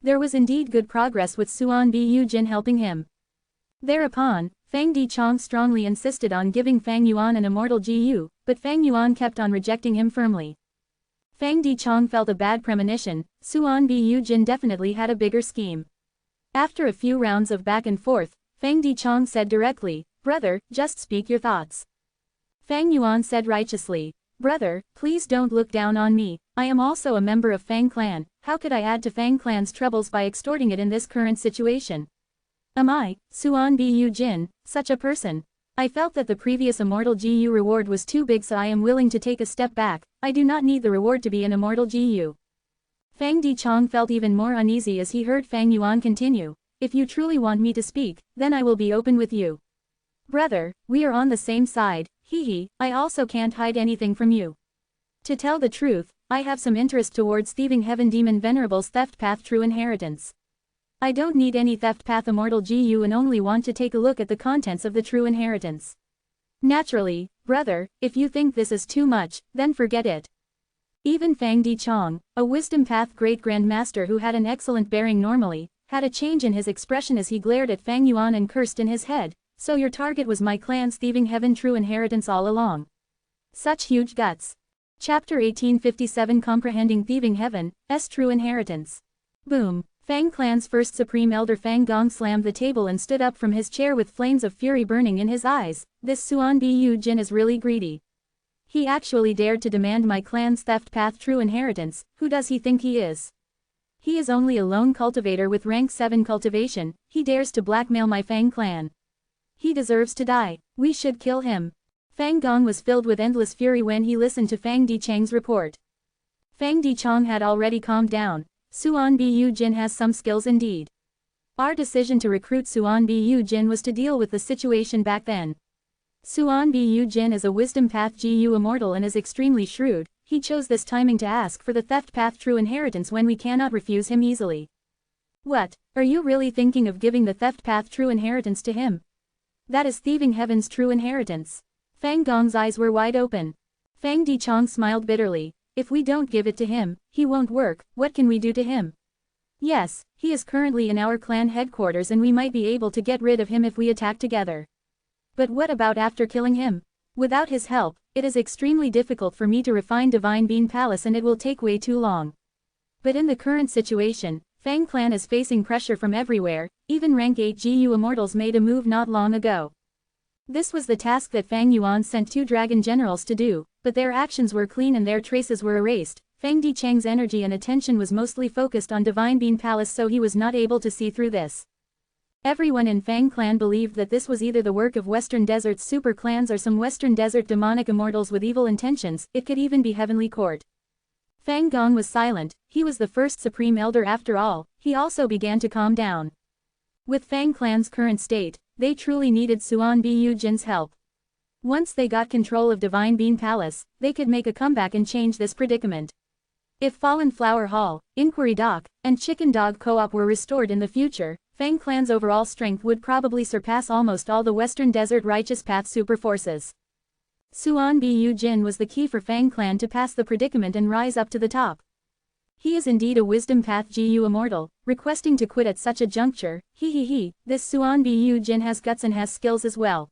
S1: There was indeed good progress with Suan Bu Jin helping him. Thereupon, Fang Dichong strongly insisted on giving Fang Yuan an immortal Gu, but Fang Yuan kept on rejecting him firmly. Fang Dichong felt a bad premonition, Suan Bu Jin definitely had a bigger scheme. After a few rounds of back and forth, Fang Dichong said directly, "Brother, just speak your thoughts." Fang Yuan said righteously, "Brother, please don't look down on me, I am also a member of Fang Clan, how could I add to Fang Clan's troubles by extorting it in this current situation? Am I, Suan Bu Jin, such a person? I felt that the previous immortal Gu reward was too big, so I am willing to take a step back, I do not need the reward to be an immortal Gu." Fang Dichong felt even more uneasy as he heard Fang Yuan continue, "If you truly want me to speak, then I will be open with you. Brother, we are on the same side, hee, I also can't hide anything from you. To tell the truth, I have some interest towards thieving Heaven Demon Venerable's theft path true inheritance. I don't need any theft path immortal Gu and only want to take a look at the contents of the true inheritance. Naturally, brother, if you think this is too much, then forget it." Even Fang Dichong, a wisdom path great grandmaster who had an excellent bearing normally, had a change in his expression as he glared at Fang Yuan and cursed in his head, "So your target was my clan's thieving heaven true inheritance all along. Such huge guts." Chapter 1857 Comprehending Thieving Heaven's True Inheritance. Boom. Fang Clan's first Supreme Elder Fang Gong slammed the table and stood up from his chair with flames of fury burning in his eyes. "This Suan Bu Jin is really greedy. He actually dared to demand my clan's theft path true inheritance, who does he think he is? He is only a lone cultivator with rank 7 cultivation, he dares to blackmail my Fang Clan. He deserves to die, we should kill him." Fang Gong was filled with endless fury when he listened to Fang Dichang's report. Fang Dichong had already calmed down. Suan Bu Jin has some skills indeed. Our decision to recruit Suan Bu Jin was to deal with the situation back then. Suan Bu Jin is a wisdom path Gu immortal and is extremely shrewd, he chose this timing to ask for the theft path true inheritance when we cannot refuse him easily. What, are you really thinking of giving the theft path true inheritance to him? That is thieving heaven's true inheritance. Fang Gong's eyes were wide open. Fang Dichong smiled bitterly. "If we don't give it to him, he won't work, what can we do to him? Yes, he is currently in our clan headquarters and we might be able to get rid of him if we attack together. But what about after killing him? Without his help, it is extremely difficult for me to refine Divine Bean Palace and it will take way too long. But in the current situation, Fang Clan is facing pressure from everywhere, even rank 8 Gu immortals made a move not long ago. This was the task that Fang Yuan sent 2 dragon generals to do, but their actions were clean and their traces were erased. Fang Dichang's energy and attention was mostly focused on Divine Bean Palace, so he was not able to see through this. Everyone in Fang Clan believed that this was either the work of Western Desert's super clans or some Western Desert demonic immortals with evil intentions, it could even be Heavenly Court. Fang Gong was silent, he was the first Supreme Elder after all, he also began to calm down. With Fang Clan's current state, they truly needed Suan Bu Jin's help. Once they got control of Divine Bean Palace, they could make a comeback and change this predicament. If Fallen Flower Hall, Inquiry Dock, and Chicken Dog Co-op were restored in the future, Fang Clan's overall strength would probably surpass almost all the Western Desert Righteous Path super forces. Suan Bu Jin was the key for Fang Clan to pass the predicament and rise up to the top. He is indeed a wisdom path Gu immortal, requesting to quit at such a juncture, this Suan Bu Jin has guts and has skills as well.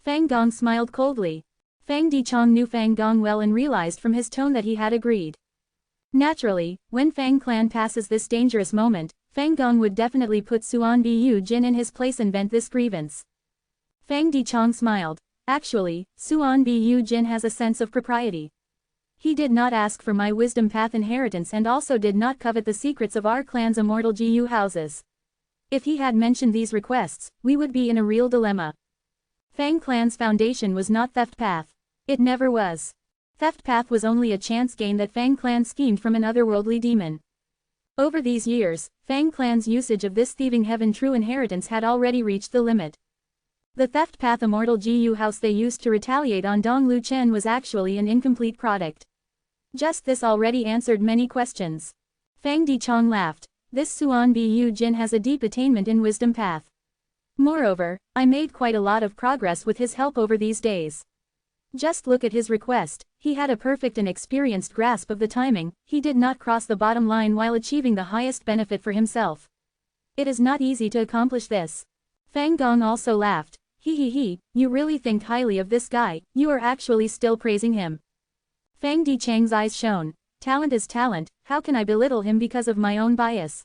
S1: Fang Gong smiled coldly. Fang Dichong knew Fang Gong well and realized from his tone that he had agreed. Naturally, when Fang Clan passes this dangerous moment, Fang Gong would definitely put Suan Bu Jin in his place and vent this grievance. Fang Dichong smiled. Actually, Suan Bu Jin has a sense of propriety. He did not ask for my wisdom path inheritance and also did not covet the secrets of our clan's immortal Gu houses. If he had mentioned these requests, we would be in a real dilemma. Fang Clan's foundation was not theft path. It never was. Theft path was only a chance gain that Fang Clan schemed from an otherworldly demon. Over these years, Fang clan's usage of this thieving heaven true inheritance had already reached the limit. The theft path Immortal Gu house they used to retaliate on Dong Lu Chen was actually an incomplete product. Just this already answered many questions. Fang Dichong laughed. This Suan Bu Jin has a deep attainment in wisdom path. Moreover, I made quite a lot of progress with his help over these days. Just look at his request, he had a perfect and experienced grasp of the timing, he did not cross the bottom line while achieving the highest benefit for himself. It is not easy to accomplish this. Fang Gong also laughed. He, you really think highly of this guy, you are actually still praising him. Fang Dichang's eyes shone. Talent is talent, how can I belittle him because of my own bias?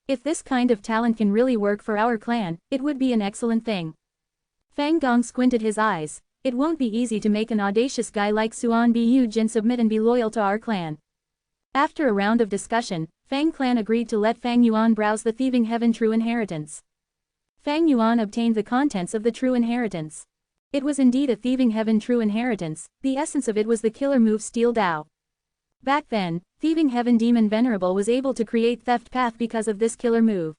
S1: If this kind of talent can really work for our clan, it would be an excellent thing. Fang Gong squinted his eyes. It won't be easy to make an audacious guy like Suan Bu Jin submit and be loyal to our clan. After a round of discussion, Fang clan agreed to let Fang Yuan browse the thieving heaven true inheritance. Fang Yuan obtained the contents of the true inheritance. It was indeed a thieving heaven true inheritance, the essence of it was the killer move Steel Dao. Back then, thieving heaven demon Venerable was able to create theft path because of this killer move.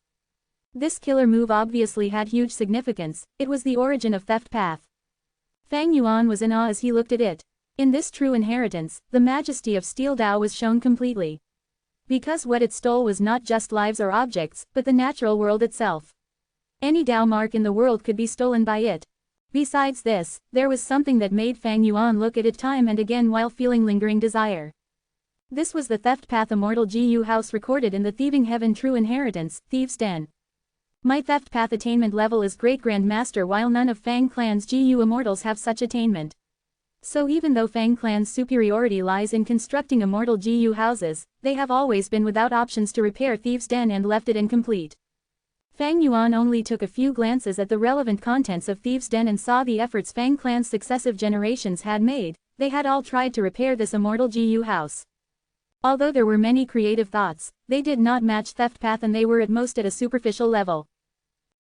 S1: This killer move obviously had huge significance, it was the origin of theft path. Fang Yuan was in awe as he looked at it. In this true inheritance, the majesty of Steel Dao was shown completely. Because what it stole was not just lives or objects, but the natural world itself. Any Dao mark in the world could be stolen by it. Besides this, there was something that made Fang Yuan look at it time and again while feeling lingering desire. This was the theft path Immortal Gu house recorded in the thieving heaven true inheritance, Thieves' Den. My theft path attainment level is Great Grand Master while none of Fang clan's Gu immortals have such attainment. So even though Fang clan's superiority lies in constructing immortal Gu houses, they have always been without options to repair Thieves' Den and left it incomplete. Fang Yuan only took a few glances at the relevant contents of Thieves' Den and saw the efforts Fang clan's successive generations had made, they had all tried to repair this immortal Gu house. Although there were many creative thoughts, they did not match theft path and they were at most at a superficial level.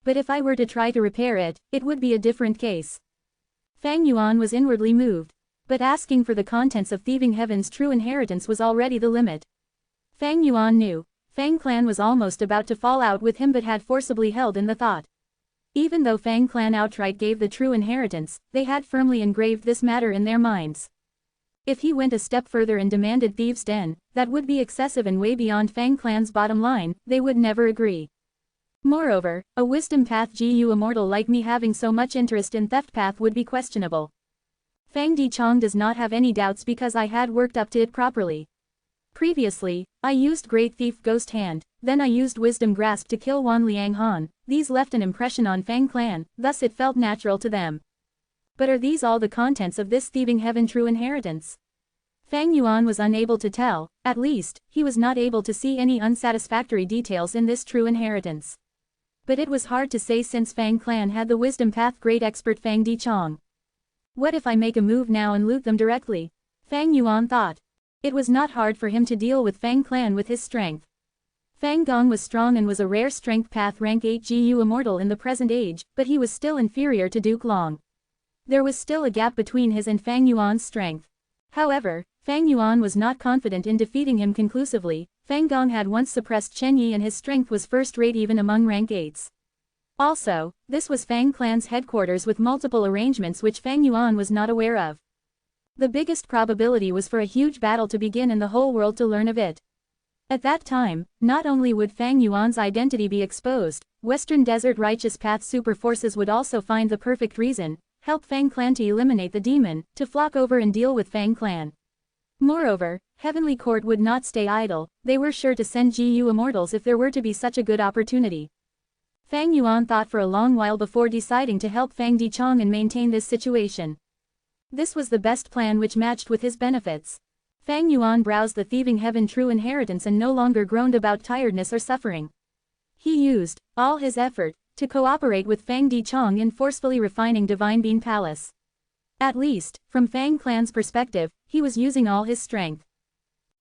S1: But if I were to try to repair it, it would be a different case. Fang Yuan was inwardly moved. But asking for the contents of thieving heaven's true inheritance was already the limit. Fang Yuan knew. Fang clan was almost about to fall out with him but had forcibly held in the thought. Even though Fang clan outright gave the true inheritance, they had firmly engraved this matter in their minds. If he went a step further and demanded Thieves' Den, that would be excessive and way beyond Fang clan's bottom line, they would never agree. Moreover, a wisdom path Gu immortal like me having so much interest in theft path would be questionable. Fang Dichong does not have any doubts because I had worked up to it properly. Previously, I used Great Thief Ghost Hand, then I used Wisdom Grasp to kill Wan Liang Han, these left an impression on Fang clan, thus it felt natural to them. But are these all the contents of this thieving heaven true inheritance? Fang Yuan was unable to tell, at least, he was not able to see any unsatisfactory details in this true inheritance. But it was hard to say since Fang clan had the wisdom path great expert Fang Dichong. What if I make a move now and loot them directly? Fang Yuan thought. It was not hard for him to deal with Fang clan with his strength. Fang Gong was strong and was a rare strength path rank 8 Gu immortal in the present age, but he was still inferior to Duke Long. There was still a gap between his and Fang Yuan's strength. However, Fang Yuan was not confident in defeating him conclusively. Fang Gong had once suppressed Chen Yi and his strength was first-rate even among rank 8s. Also, this was Fang clan's headquarters with multiple arrangements which Fang Yuan was not aware of. The biggest probability was for a huge battle to begin and the whole world to learn of it. At that time, not only would Fang Yuan's identity be exposed, Western Desert Righteous Path super forces would also find the perfect reason, help Fang clan to eliminate the demon, to flock over and deal with Fang clan. Moreover, Heavenly Court would not stay idle, they were sure to send Gu immortals if there were to be such a good opportunity. Fang Yuan thought for a long while before deciding to help Fang Dichong and maintain this situation. This was the best plan which matched with his benefits. Fang Yuan browsed the thieving heaven true inheritance and no longer groaned about tiredness or suffering. He used all his effort to cooperate with Fang Dichong in forcefully refining Divine Bean Palace. At least, from Fang clan's perspective, he was using all his strength.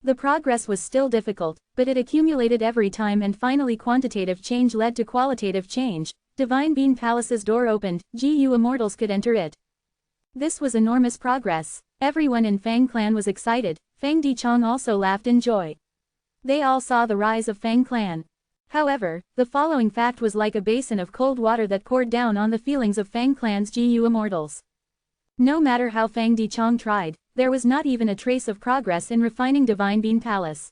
S1: The progress was still difficult, but it accumulated every time and finally quantitative change led to qualitative change. Divine Bean Palace's door opened, Gu immortals could enter it. This was enormous progress. Everyone in Fang clan was excited. Fang Dichong also laughed in joy. They all saw the rise of Fang clan. However, the following fact was like a basin of cold water that poured down on the feelings of Fang clan's GU immortals. No matter how Fang Dichong tried, there was not even a trace of progress in refining Divine Bean Palace.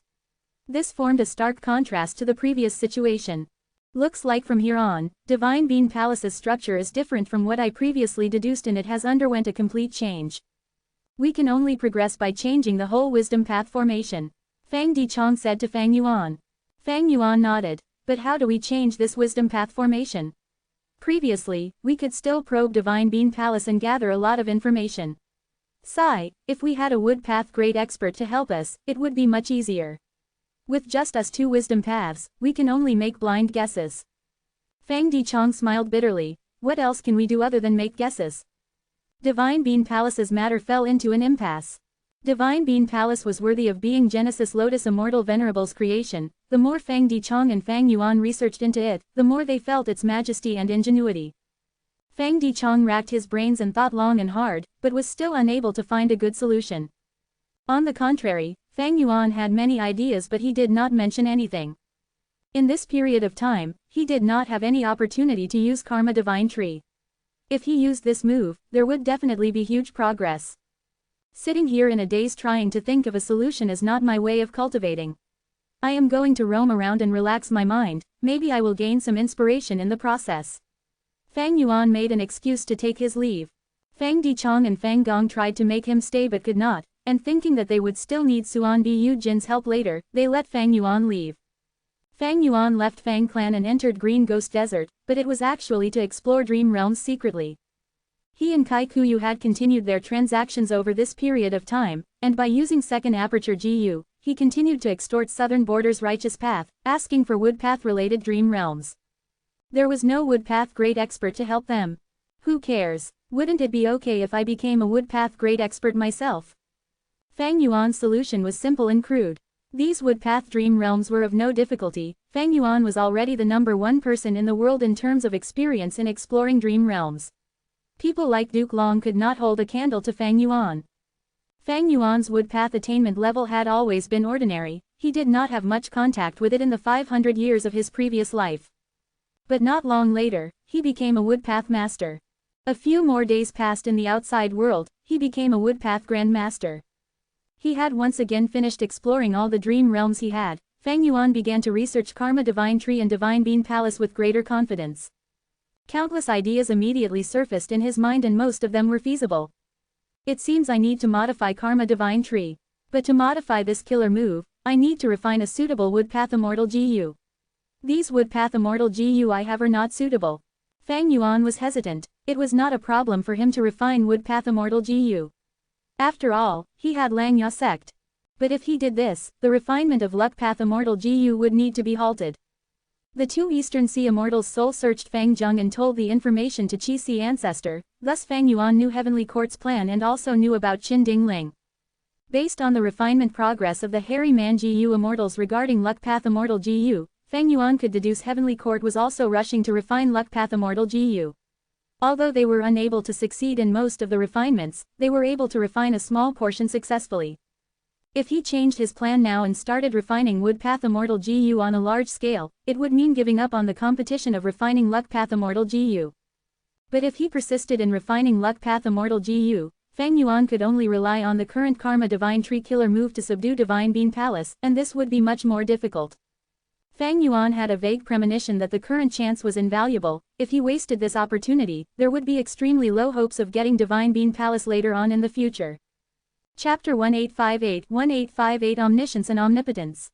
S1: This formed a stark contrast to the previous situation. Looks like from here on, Divine Bean Palace's structure is different from what I previously deduced, and it has underwent a complete change. We can only progress by changing the whole wisdom path formation, Fang Dichong said to Fang Yuan. Fang Yuan nodded. But how do we change this wisdom path formation? Previously, we could still probe Divine Bean Palace and gather a lot of information. Sigh, if we had a wood path great expert to help us, it would be much easier. With just us two wisdom paths, we can only make blind guesses. Fang Dichong smiled bitterly. What else can we do other than make guesses? Divine Bean Palace's matter fell into an impasse. Divine Bean Palace was worthy of being Genesis Lotus Immortal Venerable's creation. The more Fang Dichong and Fang Yuan researched into it, the more they felt its majesty and ingenuity. Fang Dichong racked his brains and thought long and hard, but was still unable to find a good solution. On the contrary, Fang Yuan had many ideas, but he did not mention anything. In this period of time, he did not have any opportunity to use Karma Divine Tree. If he used this move, there would definitely be huge progress. Sitting here in a daze trying to think of a solution is not my way of cultivating. I am going to roam around and relax my mind, maybe I will gain some inspiration in the process. Fang Yuan made an excuse to take his leave. Fang Dichong and Fang Gong tried to make him stay but could not, and thinking that they would still need Suan Bu Jin's help later, they let Fang Yuan leave. Fang Yuan left Fang clan and entered Green Ghost Desert, but it was actually to explore Dream Realms secretly. He and Kai Kuyu had continued their transactions over this period of time, and by using Second Aperture GU, he continued to extort Southern Border's Righteous Path, asking for Woodpath-related Dream Realms. There was no Woodpath Great Expert to help them. Who cares? Wouldn't it be okay if I became a Woodpath Great Expert myself? Fang Yuan's solution was simple and crude. These Woodpath Dream Realms were of no difficulty. Fang Yuan was already the #1 person in the world in terms of experience in exploring Dream Realms. People like Duke Long could not hold a candle to Fang Yuan. Fang Yuan's Woodpath attainment level had always been ordinary, he did not have much contact with it in the 500 years of his previous life. But not long later, he became a Woodpath Master. A few more days passed in the outside world, he became a Woodpath Grand Master. He had once again finished exploring all the dream realms he had. Fang Yuan began to research Karma Divine Tree and Divine Bean Palace with greater confidence. Countless ideas immediately surfaced in his mind and most of them were feasible. It seems I need to modify Karma Divine Tree. But to modify this killer move, I need to refine a suitable Woodpath Immortal GU. These Woodpath Immortal GU I have are not suitable. Fang Yuan was hesitant. It was not a problem for him to refine Woodpath Immortal GU. After all, he had Langya sect. But if he did this, the refinement of Luckpath Immortal GU would need to be halted. The two Eastern Sea Immortals soul-searched Fang Zheng and told the information to Qi Si Ancestor, thus Fang Yuan knew Heavenly Court's plan and also knew about Qin Ding Ling. Based on the refinement progress of the Hairy Man GU Immortals regarding Luckpath Immortal GU, Fang Yuan could deduce Heavenly Court was also rushing to refine Luckpath Immortal GU. Although they were unable to succeed in most of the refinements, they were able to refine a small portion successfully. If he changed his plan now and started refining Woodpath Immortal GU on a large scale, it would mean giving up on the competition of refining Luckpath Immortal GU. But if he persisted in refining Luckpath Immortal GU, Fang Yuan could only rely on the current Karma Divine Tree killer move to subdue Divine Bean Palace, and this would be much more difficult. Fang Yuan had a vague premonition that the current chance was invaluable. If he wasted this opportunity, there would be extremely low hopes of getting Divine Bean Palace later on in the future. Chapter 1858 Omniscience and Omnipotence.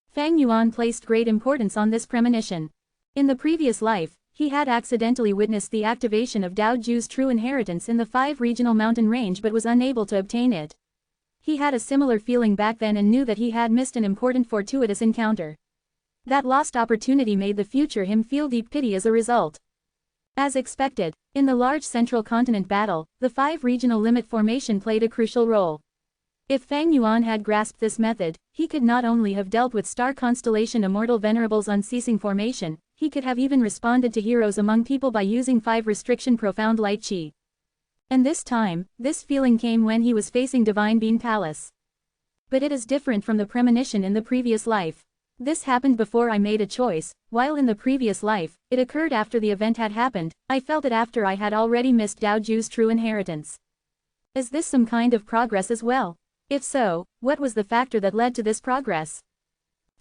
S1: Fang Yuan placed great importance on this premonition. In the previous life, he had accidentally witnessed the activation of Dao Ju's true inheritance in the 5 regional mountain range but was unable to obtain it. He had a similar feeling back then and knew that he had missed an important fortuitous encounter. That lost opportunity made the future him feel deep pity as a result. As expected, in the large central continent battle, the 5 regional limit formation played a crucial role. If Fang Yuan had grasped this method, he could not only have dealt with star constellation Immortal Venerable's unceasing formation, he could have even responded to heroes among people by using 5 restriction profound light chi. And this time, this feeling came when he was facing Divine Bean Palace. But it is different from the premonition in the previous life. This happened before I made a choice, while in the previous life, it occurred after the event had happened. I felt it after I had already missed Dao Ju's true inheritance. Is this some kind of progress as well? If so, what was the factor that led to this progress?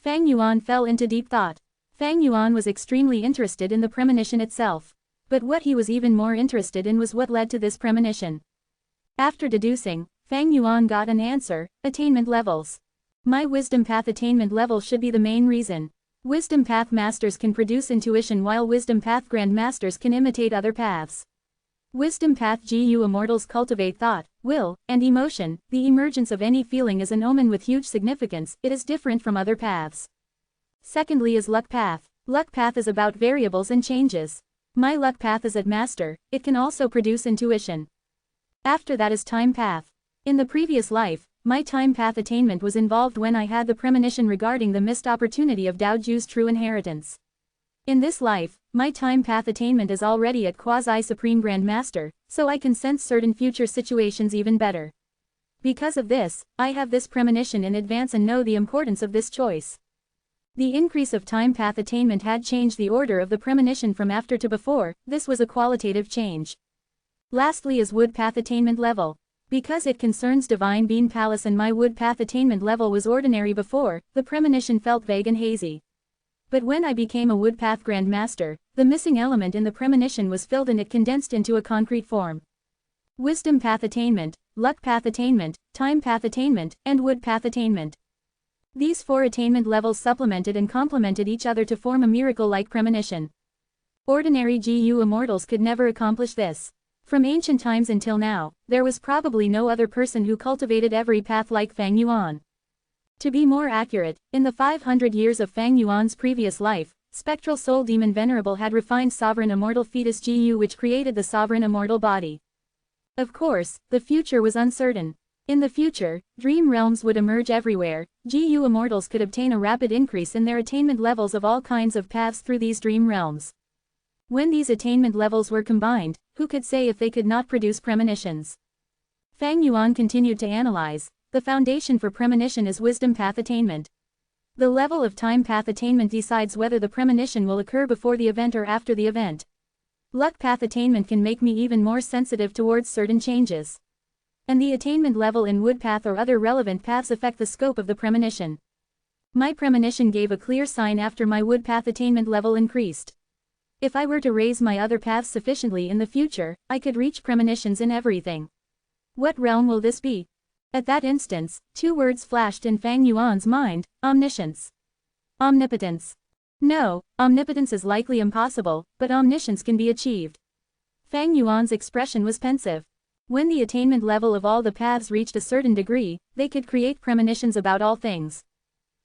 S1: Fang Yuan fell into deep thought. Fang Yuan was extremely interested in the premonition itself. But what he was even more interested in was what led to this premonition. After deducing, Fang Yuan got an answer: attainment levels. My wisdom path attainment level should be the main reason. Wisdom path masters can produce intuition while wisdom path grandmasters can imitate other paths. Wisdom path GU immortals cultivate thought, will, and emotion. The emergence of any feeling is an omen with huge significance. It is different from other paths. Secondly is luck path. Luck path is about variables and changes. My luck path is at master. It can also produce intuition. After that is time path. In the previous life, my time path attainment was involved when I had the premonition regarding the missed opportunity of Dao Ju's true inheritance. In this life, my time path attainment is already at quasi-supreme grandmaster, so I can sense certain future situations even better. Because of this, I have this premonition in advance and know the importance of this choice. The increase of time path attainment had changed the order of the premonition from after to before. This was a qualitative change. Lastly is wood path attainment level. Because it concerns Divine Bean Palace and my wood path attainment level was ordinary before, the premonition felt vague and hazy. But when I became a wood path grandmaster, the missing element in the premonition was filled and it condensed into a concrete form. Wisdom path attainment, luck path attainment, time path attainment, and wood path attainment. These 4 attainment levels supplemented and complemented each other to form a miracle-like premonition. Ordinary GU immortals could never accomplish this. From ancient times until now, there was probably no other person who cultivated every path like Fang Yuan. To be more accurate, in the 500 years of Fang Yuan's previous life, spectral soul demon Venerable had refined sovereign immortal fetus GU which created the sovereign immortal body. Of course, the future was uncertain. In the future, dream realms would emerge everywhere. GU immortals could obtain a rapid increase in their attainment levels of all kinds of paths through these dream realms. When these attainment levels were combined, who could say if they could not produce premonitions? Fang Yuan continued to analyze. The foundation for premonition is wisdom path attainment. The level of time path attainment decides whether the premonition will occur before the event or after the event. Luck path attainment can make me even more sensitive towards certain changes. And the attainment level in wood path or other relevant paths affect the scope of the premonition. My premonition gave a clear sign after my wood path attainment level increased. If I were to raise my other paths sufficiently in the future, I could reach premonitions in everything. What realm will this be? At that instance, 2 words flashed in Fang Yuan's mind: omniscience. Omnipotence. No, omnipotence is likely impossible, but omniscience can be achieved. Fang Yuan's expression was pensive. When the attainment level of all the paths reached a certain degree, they could create premonitions about all things.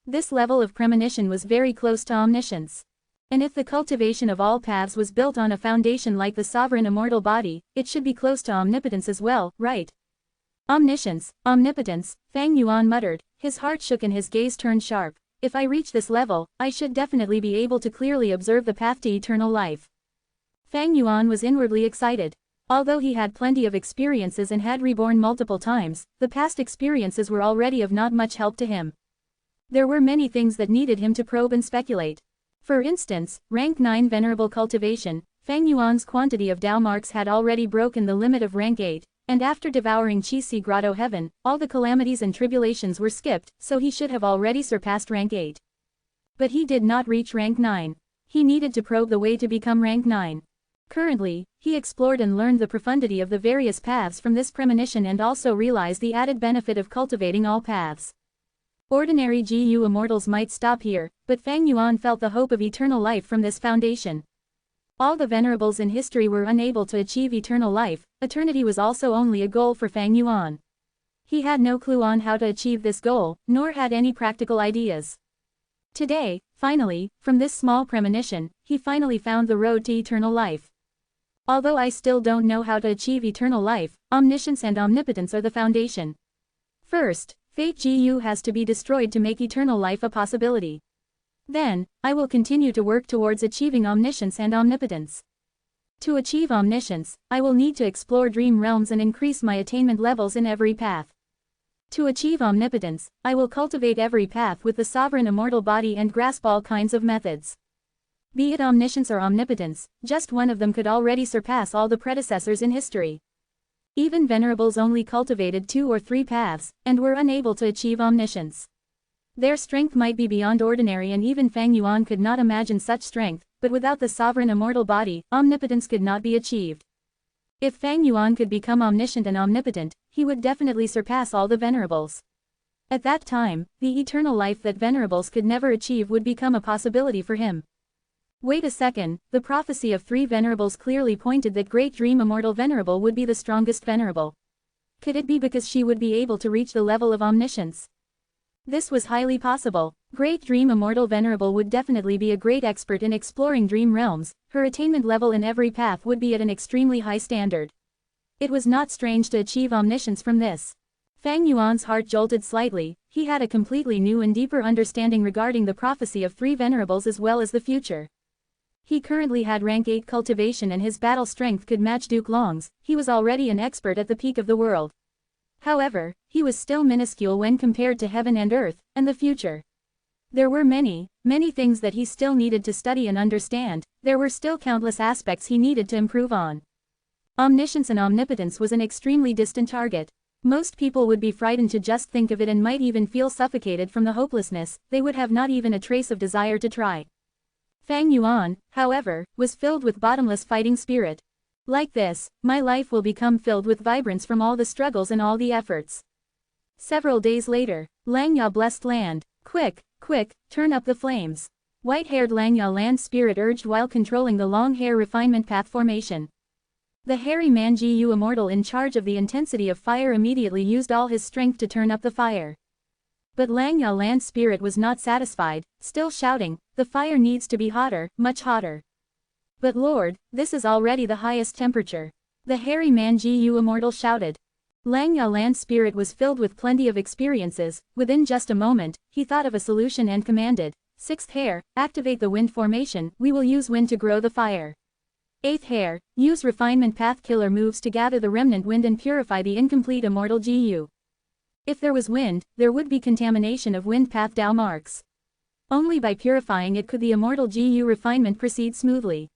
S1: This level of premonition was very close to omniscience. And if the cultivation of all paths was built on a foundation like the sovereign immortal body, it should be close to omnipotence as well, right? Omniscience, omnipotence, Fang Yuan muttered. His heart shook and his gaze turned sharp. If I reach this level, I should definitely be able to clearly observe the path to eternal life. Fang Yuan was inwardly excited. Although he had plenty of experiences and had reborn multiple times, the past experiences were already of not much help to him. There were many things that needed him to probe and speculate. For instance, rank 9 Venerable cultivation. Fang Yuan's quantity of Dao marks had already broken the limit of rank 8, and after devouring Qi Grotto Heaven, all the calamities and tribulations were skipped, so he should have already surpassed rank 8. But he did not reach rank 9. He needed to probe the way to become rank 9. Currently, he explored and learned the profundity of the various paths from this premonition and also realized the added benefit of cultivating all paths. Ordinary GU immortals might stop here, but Fang Yuan felt the hope of eternal life from this foundation. All the venerables in history were unable to achieve eternal life. Eternity was also only a goal for Fang Yuan. He had no clue on how to achieve this goal, nor had any practical ideas. Today, finally, from this small premonition, he finally found the road to eternal life. Although I still don't know how to achieve eternal life, omniscience and omnipotence are the foundation. First, Fate GU has to be destroyed to make eternal life a possibility. Then, I will continue to work towards achieving omniscience and omnipotence. To achieve omniscience, I will need to explore dream realms and increase my attainment levels in every path. To achieve omnipotence, I will cultivate every path with the sovereign immortal body and grasp all kinds of methods. Be it omniscience or omnipotence, just one of them could already surpass all the predecessors in history. Even venerables only cultivated 2 or 3 paths, and were unable to achieve omniscience. Their strength might be beyond ordinary, and even Fang Yuan could not imagine such strength, but without the sovereign immortal body, omnipotence could not be achieved. If Fang Yuan could become omniscient and omnipotent, he would definitely surpass all the venerables. At that time, the eternal life that venerables could never achieve would become a possibility for him. Wait a second, the prophecy of 3 venerables clearly pointed that Great Dream Immortal Venerable would be the strongest venerable. Could it be because she would be able to reach the level of omniscience? This was highly possible. Great Dream Immortal Venerable would definitely be a great expert in exploring dream realms. Her attainment level in every path would be at an extremely high standard. It was not strange to achieve omniscience from this. Fang Yuan's heart jolted slightly. He had a completely new and deeper understanding regarding the prophecy of 3 venerables as well as the future. He currently had rank 8 cultivation and his battle strength could match Duke Long's. He was already an expert at the peak of the world. However, he was still minuscule when compared to heaven and earth, and the future. There were many things that he still needed to study and understand. There were still countless aspects he needed to improve on. Omniscience and omnipotence was an extremely distant target. Most people would be frightened to just think of it and might even feel suffocated from the hopelessness. They would have not even a trace of desire to try. Fang Yuan, however, was filled with bottomless fighting spirit. Like this, my life will become filled with vibrance from all the struggles and all the efforts. Several days later, Langya blessed land. Quick, turn up the flames. White-haired Langya land spirit urged while controlling the long hair refinement path formation. The hairy man Gu Immortal in charge of the intensity of fire immediately used all his strength to turn up the fire. But Langya land spirit was not satisfied, still shouting, the fire needs to be hotter, much hotter. But Lord, this is already the highest temperature. The hairy man Gu Immortal shouted. Langya land spirit was filled with plenty of experiences. Within just a moment, he thought of a solution and commanded, 6th hair, activate the wind formation, we will use wind to grow the fire. 8th hair, use refinement path killer moves to gather the remnant wind and purify the incomplete immortal Gu. If there was wind, there would be contamination of wind path Dao marks. Only by purifying it could the immortal Gu refinement proceed smoothly.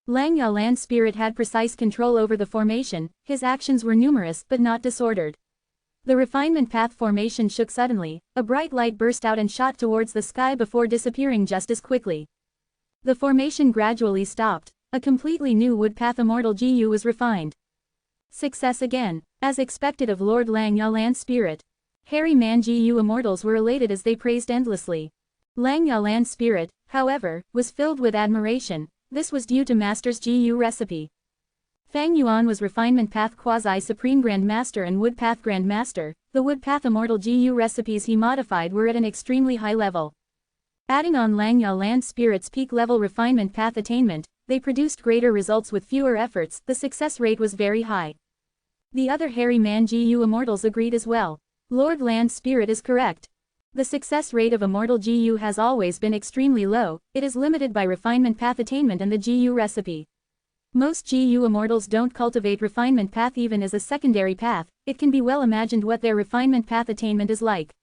S1: Langya land spirit had precise control over the formation. His actions were numerous but not disordered. The refinement path formation shook suddenly. A bright light burst out and shot towards the sky before disappearing just as quickly. The formation gradually stopped. A completely new wood path immortal Gu was refined. Success again, as expected of Lord Langya land spirit. Hairy man Gu immortals were elated as they praised endlessly. Langya land spirit, however, was filled with admiration. This was due to Master's Gu recipe. Fang Yuan was Refinement Path Quasi-Supreme Grand Master and Wood Path Grand Master. The Wood Path Immortal Gu recipes he modified were at an extremely high level. Adding on Langya land spirit's peak level Refinement Path attainment, they produced greater results with fewer efforts. The success rate was very high. The other hairy man Gu immortals agreed as well. Lord Land Spirit is correct. The success rate of Immortal Gu has always been extremely low. It is limited by refinement path attainment and the Gu recipe. Most Gu immortals don't cultivate refinement path even as a secondary path. It can be well imagined what their refinement path attainment is like.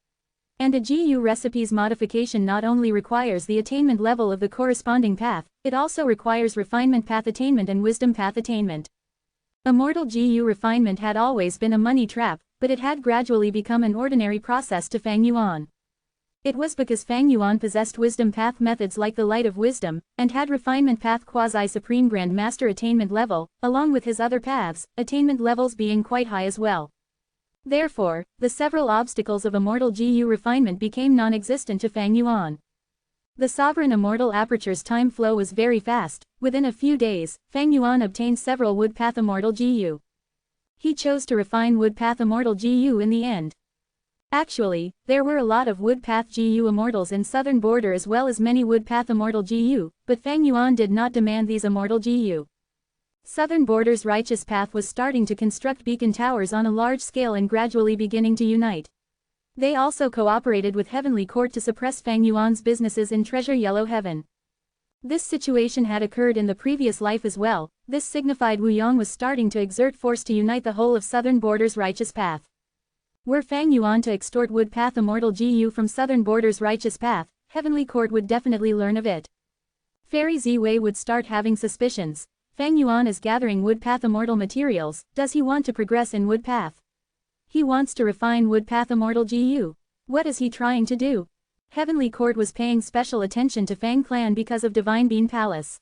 S1: And a Gu recipe's modification not only requires the attainment level of the corresponding path, it also requires refinement path attainment and wisdom path attainment. Immortal Gu refinement had always been a money trap, but it had gradually become an ordinary process to Fang Yuan. It was because Fang Yuan possessed wisdom path methods like the Light of Wisdom, and had refinement path quasi-supreme Grand Master attainment level, along with his other paths, attainment levels being quite high as well. Therefore, the several obstacles of Immortal Gu refinement became non-existent to Fang Yuan. The Sovereign Immortal Aperture's time flow was very fast. Within a few days, Fang Yuan obtained several Wood Path Immortal Gu. He chose to refine Wood Path Immortal Gu in the end. Actually, there were a lot of Wood Path Gu immortals in southern border as well as many Wood Path Immortal Gu, but Fang Yuan did not demand these Immortal Gu. Southern border's righteous path was starting to construct beacon towers on a large scale and gradually beginning to unite. They also cooperated with Heavenly Court to suppress Fang Yuan's businesses in Treasure Yellow Heaven. This situation had occurred in the previous life as well. This signified Wu Yong was starting to exert force to unite the whole of southern border's righteous path. Were Fang Yuan to extort Wood Path Immortal Gu from Southern Border's righteous path, Heavenly Court would definitely learn of it. Fairy Ziwei would start having suspicions. Fang Yuan is gathering Wood Path Immortal materials. Does he want to progress in Wood Path? He wants to refine Wood Path Immortal Gu. What is he trying to do? Heavenly Court was paying special attention to Fang Clan because of Divine Bean Palace.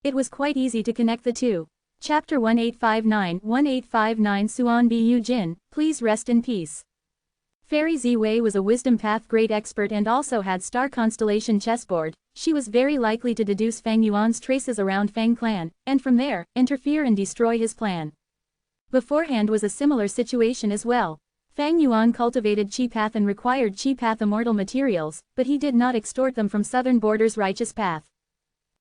S1: It was quite easy to connect the two. Chapter 1859 Suan Bu Jin, please rest in peace. Fairy Ziwei was a Wisdom Path great expert and also had Star Constellation chessboard. She was very likely to deduce Fang Yuan's traces around Fang Clan, and from there, interfere and destroy his plan. Beforehand was a similar situation as well. Fang Yuan cultivated Chi Path and required Chi Path immortal materials, but he did not extort them from Southern Border's righteous path.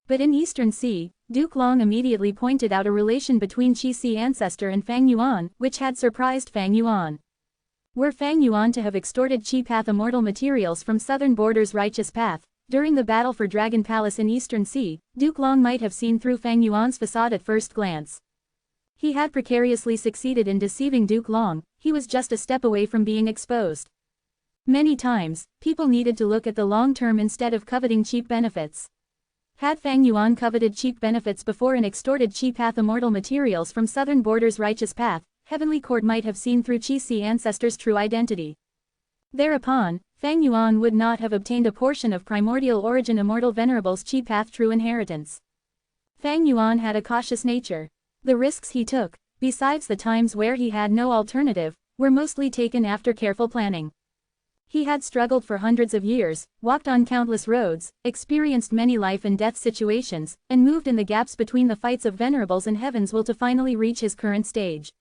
S1: But in Eastern Sea, Duke Long immediately pointed out a relation between Qi Si ancestor and Fang Yuan, which had surprised Fang Yuan. Were Fang Yuan to have extorted Chi Path immortal materials from Southern Border's righteous path, during the battle for Dragon Palace in Eastern Sea, Duke Long might have seen through Fang Yuan's facade at first glance. He had precariously succeeded in deceiving Duke Long. He was just a step away from being exposed. Many times, people needed to look at the long term instead of coveting cheap benefits. Had Fang Yuan coveted cheap benefits before and extorted Chi Path immortal materials from Southern Border's righteous path, Heavenly Court might have seen through Qi Si ancestor's true identity. Thereupon, Fang Yuan would not have obtained a portion of primordial origin Immortal Venerable's Chi Path true inheritance. Fang Yuan had a cautious nature. The risks he took, besides the times where he had no alternative, were mostly taken after careful planning. He had struggled for hundreds of years, walked on countless roads, experienced many life and death situations, and moved in the gaps between the fights of Venerables and Heaven's will to finally reach his current stage.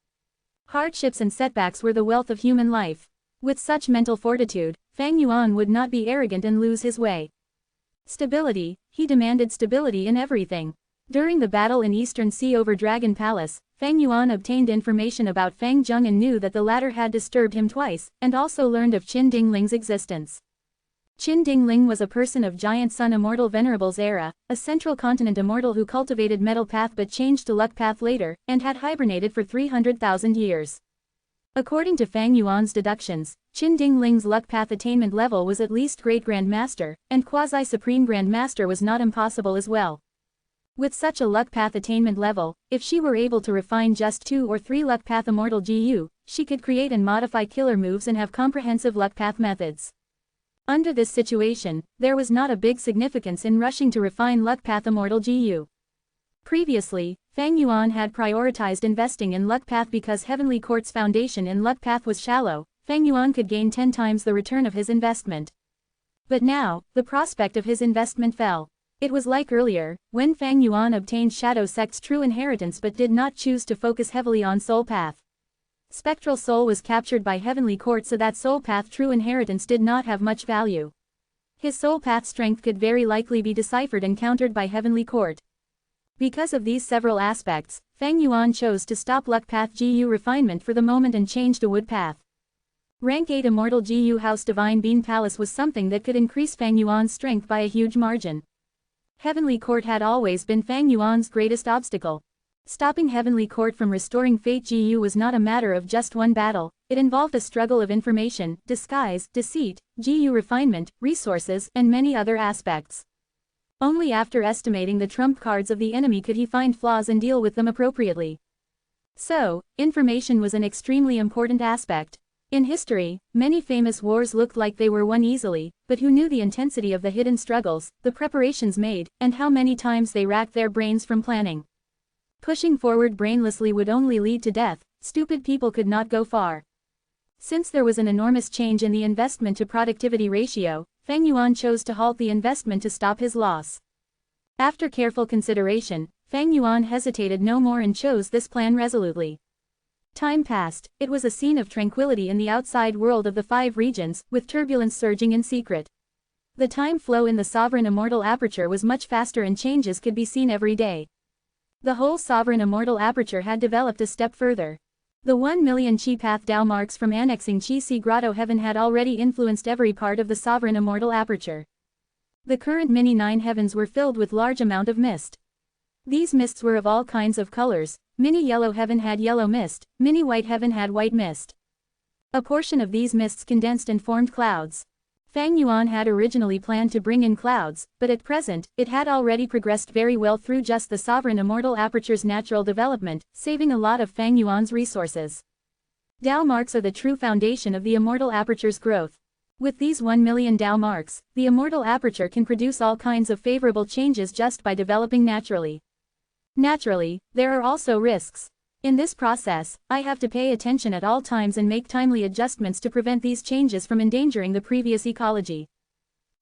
S1: Hardships and setbacks were the wealth of human life. With such mental fortitude, Fang Yuan would not be arrogant and lose his way. Stability, he demanded stability in everything. During the battle in Eastern Sea over Dragon Palace, Fang Yuan obtained information about Fang Zheng and knew that the latter had disturbed him twice, and also learned of Qin Dingling's existence. Qin Dingling was a person of Giant Sun Immortal Venerable's era, a Central Continent Immortal who cultivated Metal Path but changed to Luck Path later, and had hibernated for 300,000 years. According to Fang Yuan's deductions, Qin Dingling's Luck Path attainment level was at least Great Grand Master, and Quasi-Supreme Grand Master was not impossible as well. With such a Luck Path attainment level, if she were able to refine just 2 or 3 Luck Path Immortal GU, she could create and modify killer moves and have comprehensive Luck Path methods. Under this situation, there was not a big significance in rushing to refine Luck Path Immortal GU. Previously, Fang Yuan had prioritized investing in Luck Path because Heavenly Court's foundation in Luck Path was shallow. Fang Yuan could gain 10 times the return of his investment. But now, the prospect of his investment fell. It was like earlier, when Fang Yuan obtained Shadow Sect's true inheritance but did not choose to focus heavily on Soul Path. Spectral Soul was captured by Heavenly Court so that Soul Path true inheritance did not have much value. His Soul Path strength could very likely be deciphered and countered by Heavenly Court. Because of these several aspects, Fang Yuan chose to stop Luck Path GU refinement for the moment and change to Wood Path. Rank 8 Immortal GU House Divine Bean Palace was something that could increase Fang Yuan's strength by a huge margin. Heavenly Court had always been Fang Yuan's greatest obstacle. Stopping Heavenly Court from restoring Fate GU was not a matter of just one battle, it involved a struggle of information, disguise, deceit, GU refinement, resources, and many other aspects. Only after estimating the trump cards of the enemy could he find flaws and deal with them appropriately. So, information was an extremely important aspect. In history, many famous wars looked like they were won easily, but who knew the intensity of the hidden struggles, the preparations made, and how many times they racked their brains from planning. Pushing forward brainlessly would only lead to death. Stupid people could not go far. Since there was an enormous change in the investment to productivity ratio, Fang Yuan chose to halt the investment to stop his loss. After careful consideration, Fang Yuan hesitated no more and chose this plan resolutely. Time passed. It was a scene of tranquility in the outside world of the 5 regions, with turbulence surging in secret. The time flow in the Sovereign Immortal Aperture was much faster and changes could be seen every day. The whole Sovereign Immortal Aperture had developed a step further. The 1 million Chi Path Dao marks from annexing Qi Si Grotto Heaven had already influenced every part of the Sovereign Immortal Aperture. The current mini 9 heavens were filled with large amount of mist. These mists were of all kinds of colors. Mini yellow heaven had yellow mist, mini white heaven had white mist. A portion of these mists condensed and formed clouds. Fang Yuan had originally planned to bring in clouds, but at present, it had already progressed very well through just the sovereign immortal aperture's natural development, saving a lot of Fang Yuan's resources. Dao marks are the true foundation of the immortal aperture's growth. With these 1 million Dao marks, the immortal aperture can produce all kinds of favorable changes just by developing naturally. Naturally, there are also risks. In this process, I have to pay attention at all times and make timely adjustments to prevent these changes from endangering the previous ecology.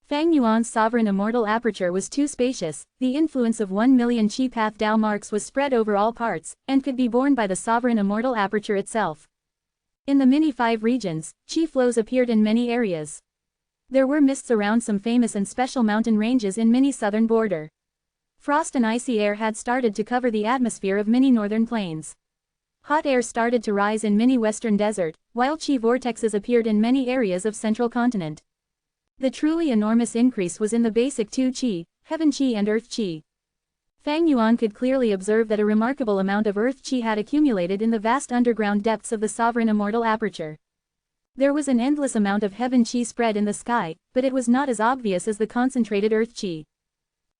S1: Fang Yuan's sovereign immortal aperture was too spacious, the influence of 1 million Qi Path Dao marks was spread over all parts, and could be borne by the sovereign immortal aperture itself. In the mini-5 regions, Qi flows appeared in many areas. There were mists around some famous and special mountain ranges in mini-southern border. Frost and icy air had started to cover the atmosphere of mini-northern plains. Hot air started to rise in mini-western desert, while Qi vortexes appeared in many areas of central continent. The truly enormous increase was in the basic 2 Qi, Heaven Qi and Earth Qi. Fang Yuan could clearly observe that a remarkable amount of Earth Qi had accumulated in the vast underground depths of the sovereign immortal aperture. There was an endless amount of Heaven Qi spread in the sky, but it was not as obvious as the concentrated Earth Qi.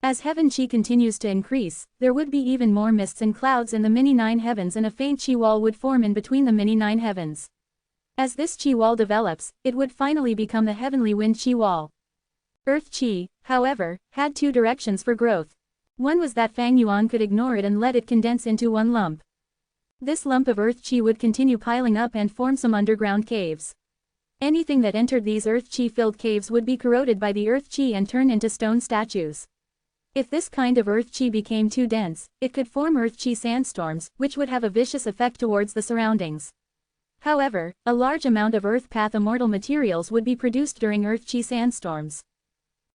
S1: As Heaven Qi continues to increase, there would be even more mists and clouds in the mini-9 heavens, and a faint Qi wall would form in between the mini-9 heavens. As this Qi wall develops, it would finally become the heavenly wind Qi wall. Earth Qi, however, had 2 directions for growth. One was that Fang Yuan could ignore it and let it condense into one lump. This lump of Earth Qi would continue piling up and form some underground caves. Anything that entered these Earth Qi-filled caves would be corroded by the Earth Qi and turn into stone statues. If this kind of Earth Qi became too dense, it could form Earth Qi sandstorms, which would have a vicious effect towards the surroundings. However, a large amount of Earth Path immortal materials would be produced during Earth Qi sandstorms.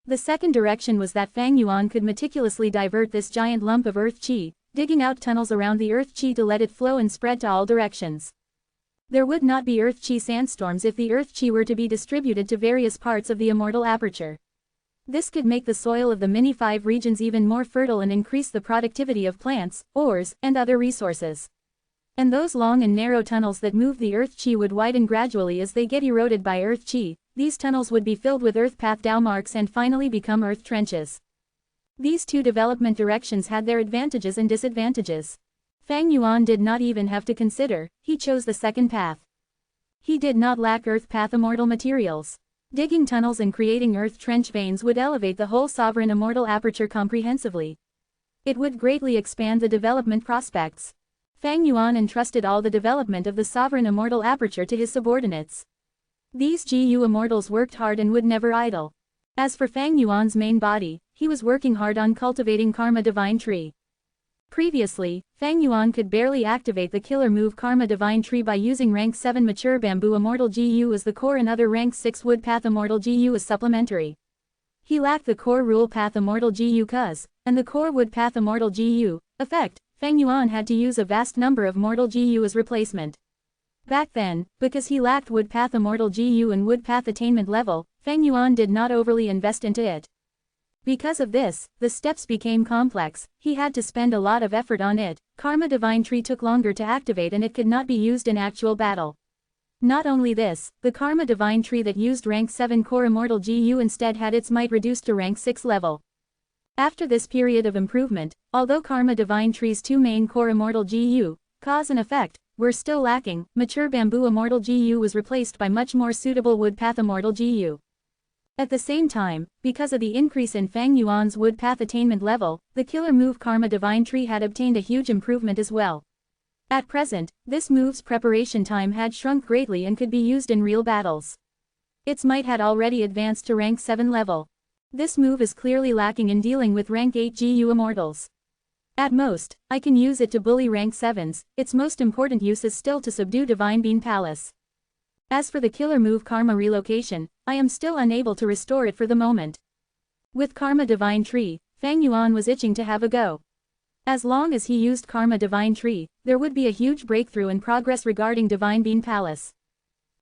S1: The second direction was that Fang Yuan could meticulously divert this giant lump of Earth Qi, digging out tunnels around the Earth Qi to let it flow and spread to all directions. There would not be Earth Qi sandstorms if the Earth Qi were to be distributed to various parts of the immortal aperture. This could make the soil of the mini-5 regions even more fertile and increase the productivity of plants, ores, and other resources. And those long and narrow tunnels that move the Earth Qi would widen gradually as they get eroded by Earth Qi. These tunnels would be filled with Earth Path Dao marks and finally become Earth trenches. These 2 development directions had their advantages and disadvantages. Fang Yuan did not even have to consider, he chose the second path. He did not lack Earth Path immortal materials. Digging tunnels and creating Earth trench veins would elevate the whole sovereign immortal aperture comprehensively. It would greatly expand the development prospects. Fang Yuan entrusted all the development of the sovereign immortal aperture to his subordinates. These GU immortals worked hard and would never idle. As for Fang Yuan's main body, he was working hard on cultivating Karma Divine Tree. Previously, Fang Yuan could barely activate the killer move Karma Divine Tree by using rank 7 Mature Bamboo Immortal GU as the core and other rank 6 Wood Path Immortal GU as supplementary. He lacked the core Rule Path Immortal GU cuz, and the core Wood Path Immortal GU, effect. Fang Yuan had to use a vast number of Mortal GU as replacement. Back then, because he lacked Wood Path Immortal GU and Wood Path attainment level, Fang Yuan did not overly invest into it. Because of this, the steps became complex, he had to spend a lot of effort on it. Karma Divine Tree took longer to activate and it could not be used in actual battle. Not only this, the Karma Divine Tree that used rank 7 core Immortal GU instead had its might reduced to rank 6 level. After this period of improvement, although Karma Divine Tree's 2 main core Immortal GU, cause and effect, were still lacking, Mature Bamboo Immortal GU was replaced by much more suitable Wood Path Immortal GU. At the same time, because of the increase in Fang Yuan's Wood Path attainment level, the killer move Karma Divine Tree had obtained a huge improvement as well. At present, this move's preparation time had shrunk greatly and could be used in real battles. Its might had already advanced to rank 7 level. This move is clearly lacking in dealing with rank 8 GU immortals. At most, I can use it to bully rank 7s, its most important use is still to subdue Divine Bean Palace. As for the killer move Karma Relocation, I am still unable to restore it for the moment. With Karma Divine Tree, Fang Yuan was itching to have a go. As long as he used Karma Divine Tree, there would be a huge breakthrough in progress regarding Divine Bean Palace.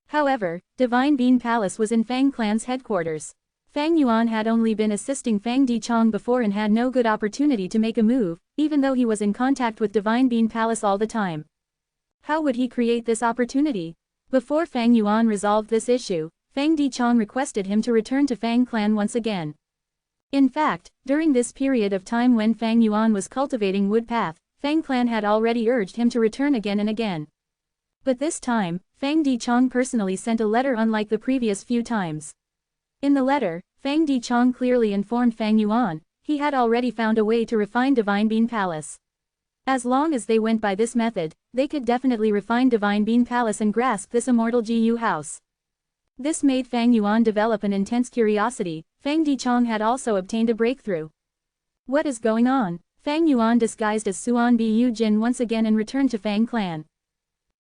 S1: However, Divine Bean Palace was in Fang Clan's headquarters. Fang Yuan had only been assisting Fang Dichong before and had no good opportunity to make a move, even though he was in contact with Divine Bean Palace all the time. How would he create this opportunity? Before Fang Yuan resolved this issue, Fang Dichong requested him to return to Fang clan once again. In fact, during this period of time when Fang Yuan was cultivating wood path, Fang clan had already urged him to return again and again. But this time, Fang Dichong personally sent a letter unlike the previous few times. In the letter, Fang Dichong clearly informed Fang Yuan, he had already found a way to refine Divine Bean Palace. As long as they went by this method, they could definitely refine Divine Bean Palace and grasp this immortal Gu house. This made Fang Yuan develop an intense curiosity. Fang Dichong had also obtained a breakthrough. What is going on? Fang Yuan disguised as Suan Bu Jin once again and returned to Fang clan.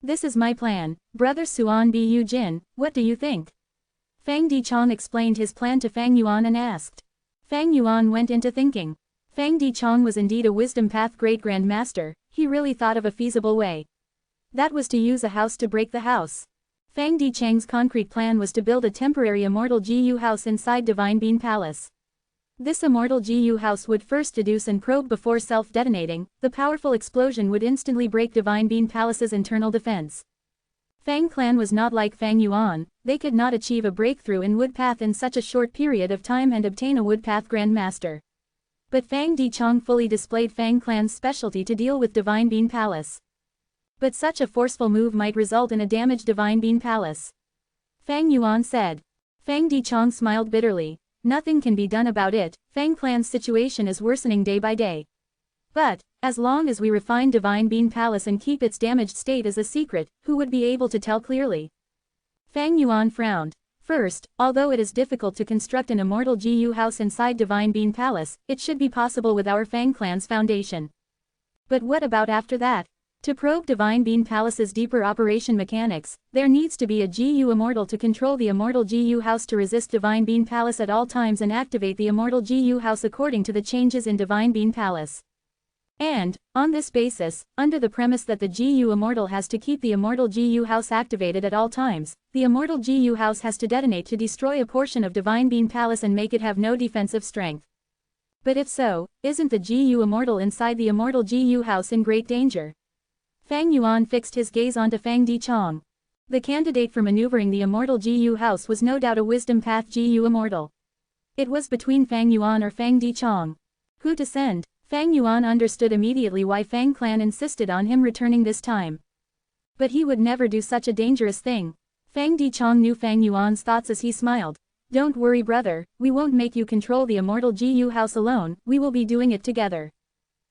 S1: This is my plan, brother Suan Bu Jin, what do you think? Fang Dichong explained his plan to Fang Yuan and asked. Fang Yuan went into thinking. Fang Dichong was indeed a wisdom path great grand master, he really thought of a feasible way. That was to use a house to break the house. Fang Dichang's concrete plan was to build a temporary immortal Gu house inside Divine Bean Palace. This immortal Gu house would first deduce and probe before self-detonating. The powerful explosion would instantly break Divine Bean Palace's internal defense. Fang clan was not like Fang Yuan, they could not achieve a breakthrough in wood path in such a short period of time and obtain a wood path grandmaster. But Fang Dichong fully displayed Fang clan's specialty to deal with Divine Bean Palace. But such a forceful move might result in a damaged Divine Bean Palace. Fang Yuan said. Fang Dichong smiled bitterly. Nothing can be done about it, Fang clan's situation is worsening day by day. But, as long as we refine Divine Bean Palace and keep its damaged state as a secret, who would be able to tell clearly? Fang Yuan frowned. First, although it is difficult to construct an immortal Gu house inside Divine Bean Palace, it should be possible with our Fang clan's foundation. But what about after that? To probe Divine Bean Palace's deeper operation mechanics, there needs to be a Gu Immortal to control the Immortal Gu House to resist Divine Bean Palace at all times and activate the Immortal Gu House according to the changes in Divine Bean Palace. And, on this basis, under the premise that the Gu Immortal has to keep the Immortal Gu House activated at all times, the Immortal Gu House has to detonate to destroy a portion of Divine Bean Palace and make it have no defensive strength. But if so, isn't the Gu Immortal inside the Immortal Gu House in great danger? Fang Yuan fixed his gaze onto Fang Dichong. The candidate for maneuvering the Immortal Gu House was no doubt a Wisdom Path Gu Immortal. It was between Fang Yuan or Fang Dichong. Who to send? Fang Yuan understood immediately why Fang clan insisted on him returning this time. But he would never do such a dangerous thing. Fang Dichong knew Fang Yuan's thoughts as he smiled. Don't worry brother, we won't make you control the Immortal Gu House alone, we will be doing it together.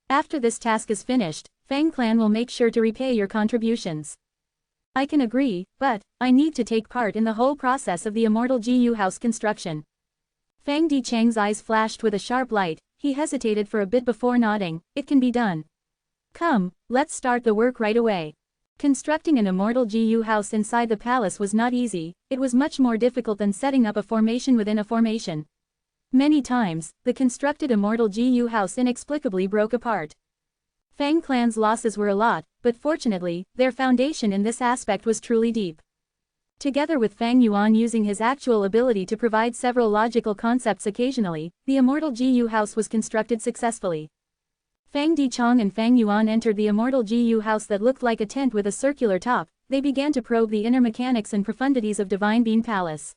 S1: After this task is finished, Fang clan will make sure to repay your contributions. I can agree, but I need to take part in the whole process of the Immortal Gu House construction. Fang Dichang's eyes flashed with a sharp light, he hesitated for a bit before nodding, it can be done. Come, let's start the work right away. Constructing an Immortal Gu House inside the palace was not easy, it was much more difficult than setting up a formation within a formation. Many times, the constructed Immortal Gu House inexplicably broke apart. Fang clan's losses were a lot, but fortunately, their foundation in this aspect was truly deep. Together with Fang Yuan using his actual ability to provide several logical concepts occasionally, the Immortal Gu House was constructed successfully. Fang Dichong and Fang Yuan entered the Immortal Gu House that looked like a tent with a circular top. They began to probe the inner mechanics and profundities of Divine Bean Palace.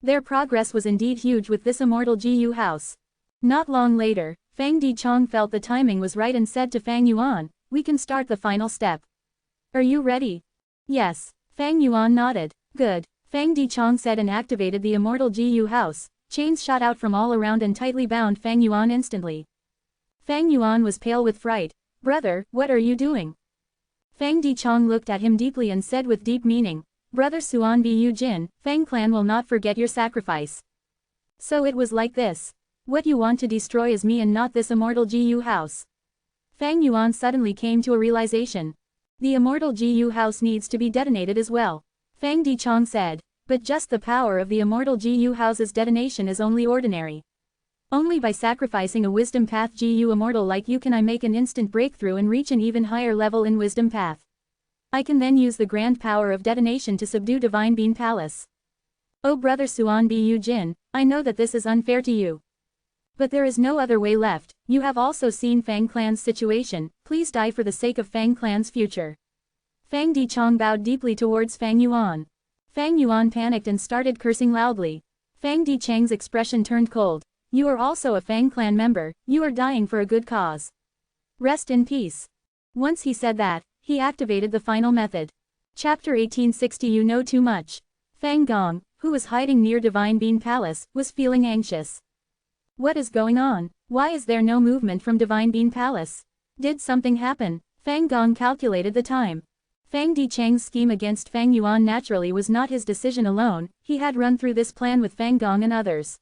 S1: Their progress was indeed huge with this Immortal Gu House. Not long later, Fang Dichong felt the timing was right and said to Fang Yuan, we can start the final step. Are you ready? Yes. Fang Yuan nodded. Good. Fang Dichong said and activated the Immortal Gu House. Chains shot out from all around and tightly bound Fang Yuan instantly. Fang Yuan was pale with fright. Brother, what are you doing? Fang Dichong looked at him deeply and said with deep meaning, Brother Suan Bu Jin, Fang clan will not forget your sacrifice. So it was like this. What you want to destroy is me and not this Immortal Gu House. Fang Yuan suddenly came to a realization. The Immortal Gu House needs to be detonated as well. Fang Dichong said, but just the power of the Immortal Gu House's detonation is only ordinary. Only by sacrificing a Wisdom Path Gu Immortal like you can I make an instant breakthrough and reach an even higher level in Wisdom Path. I can then use the grand power of detonation to subdue Divine Bean Palace. Oh brother Suan Bu Jin, I know that this is unfair to you. But there is no other way left, you have also seen Fang clan's situation, please die for the sake of Fang clan's future. Fang Dichong bowed deeply towards Fang Yuan. Fang Yuan panicked and started cursing loudly. Fang Dichang's expression turned cold. You are also a Fang clan member, you are dying for a good cause. Rest in peace. Once he said that, he activated the final method. Chapter 1860. You know too much. Fang Gong, who was hiding near Divine Bean Palace, was feeling anxious. What is going on? Why is there no movement from Divine Bean Palace? Did something happen? Fang Gong calculated the time. Fang Dichang's scheme against Fang Yuan naturally was not his decision alone, he had run through this plan with Fang Gong and others.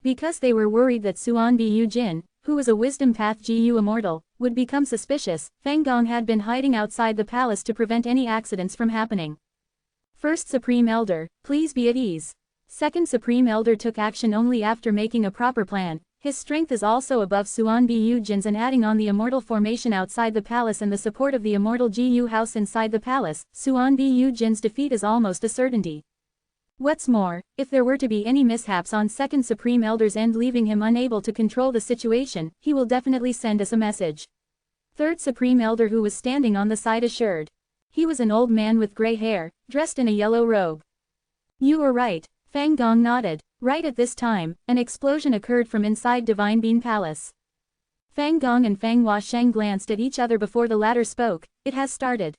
S1: Because they were worried that Suan Bu Jin, who was a wisdom path Gu Immortal, would become suspicious, Fang Gong had been hiding outside the palace to prevent any accidents from happening. First Supreme Elder, please be at ease. Second Supreme Elder took action only after making a proper plan. His strength is also above Suan Bu Jin's, and adding on the Immortal formation outside the palace and the support of the Immortal Gu house inside the palace, Suan Bu Jin's defeat is almost a certainty. What's more, if there were to be any mishaps on Second Supreme Elder's end, leaving him unable to control the situation, he will definitely send us a message. Third Supreme Elder, who was standing on the side, assured. He was an old man with gray hair, dressed in a yellow robe. You are right. Fang Gong nodded. Right at this time, an explosion occurred from inside Divine Bean Palace. Fang Gong and Fang Huasheng glanced at each other before the latter spoke. It has started.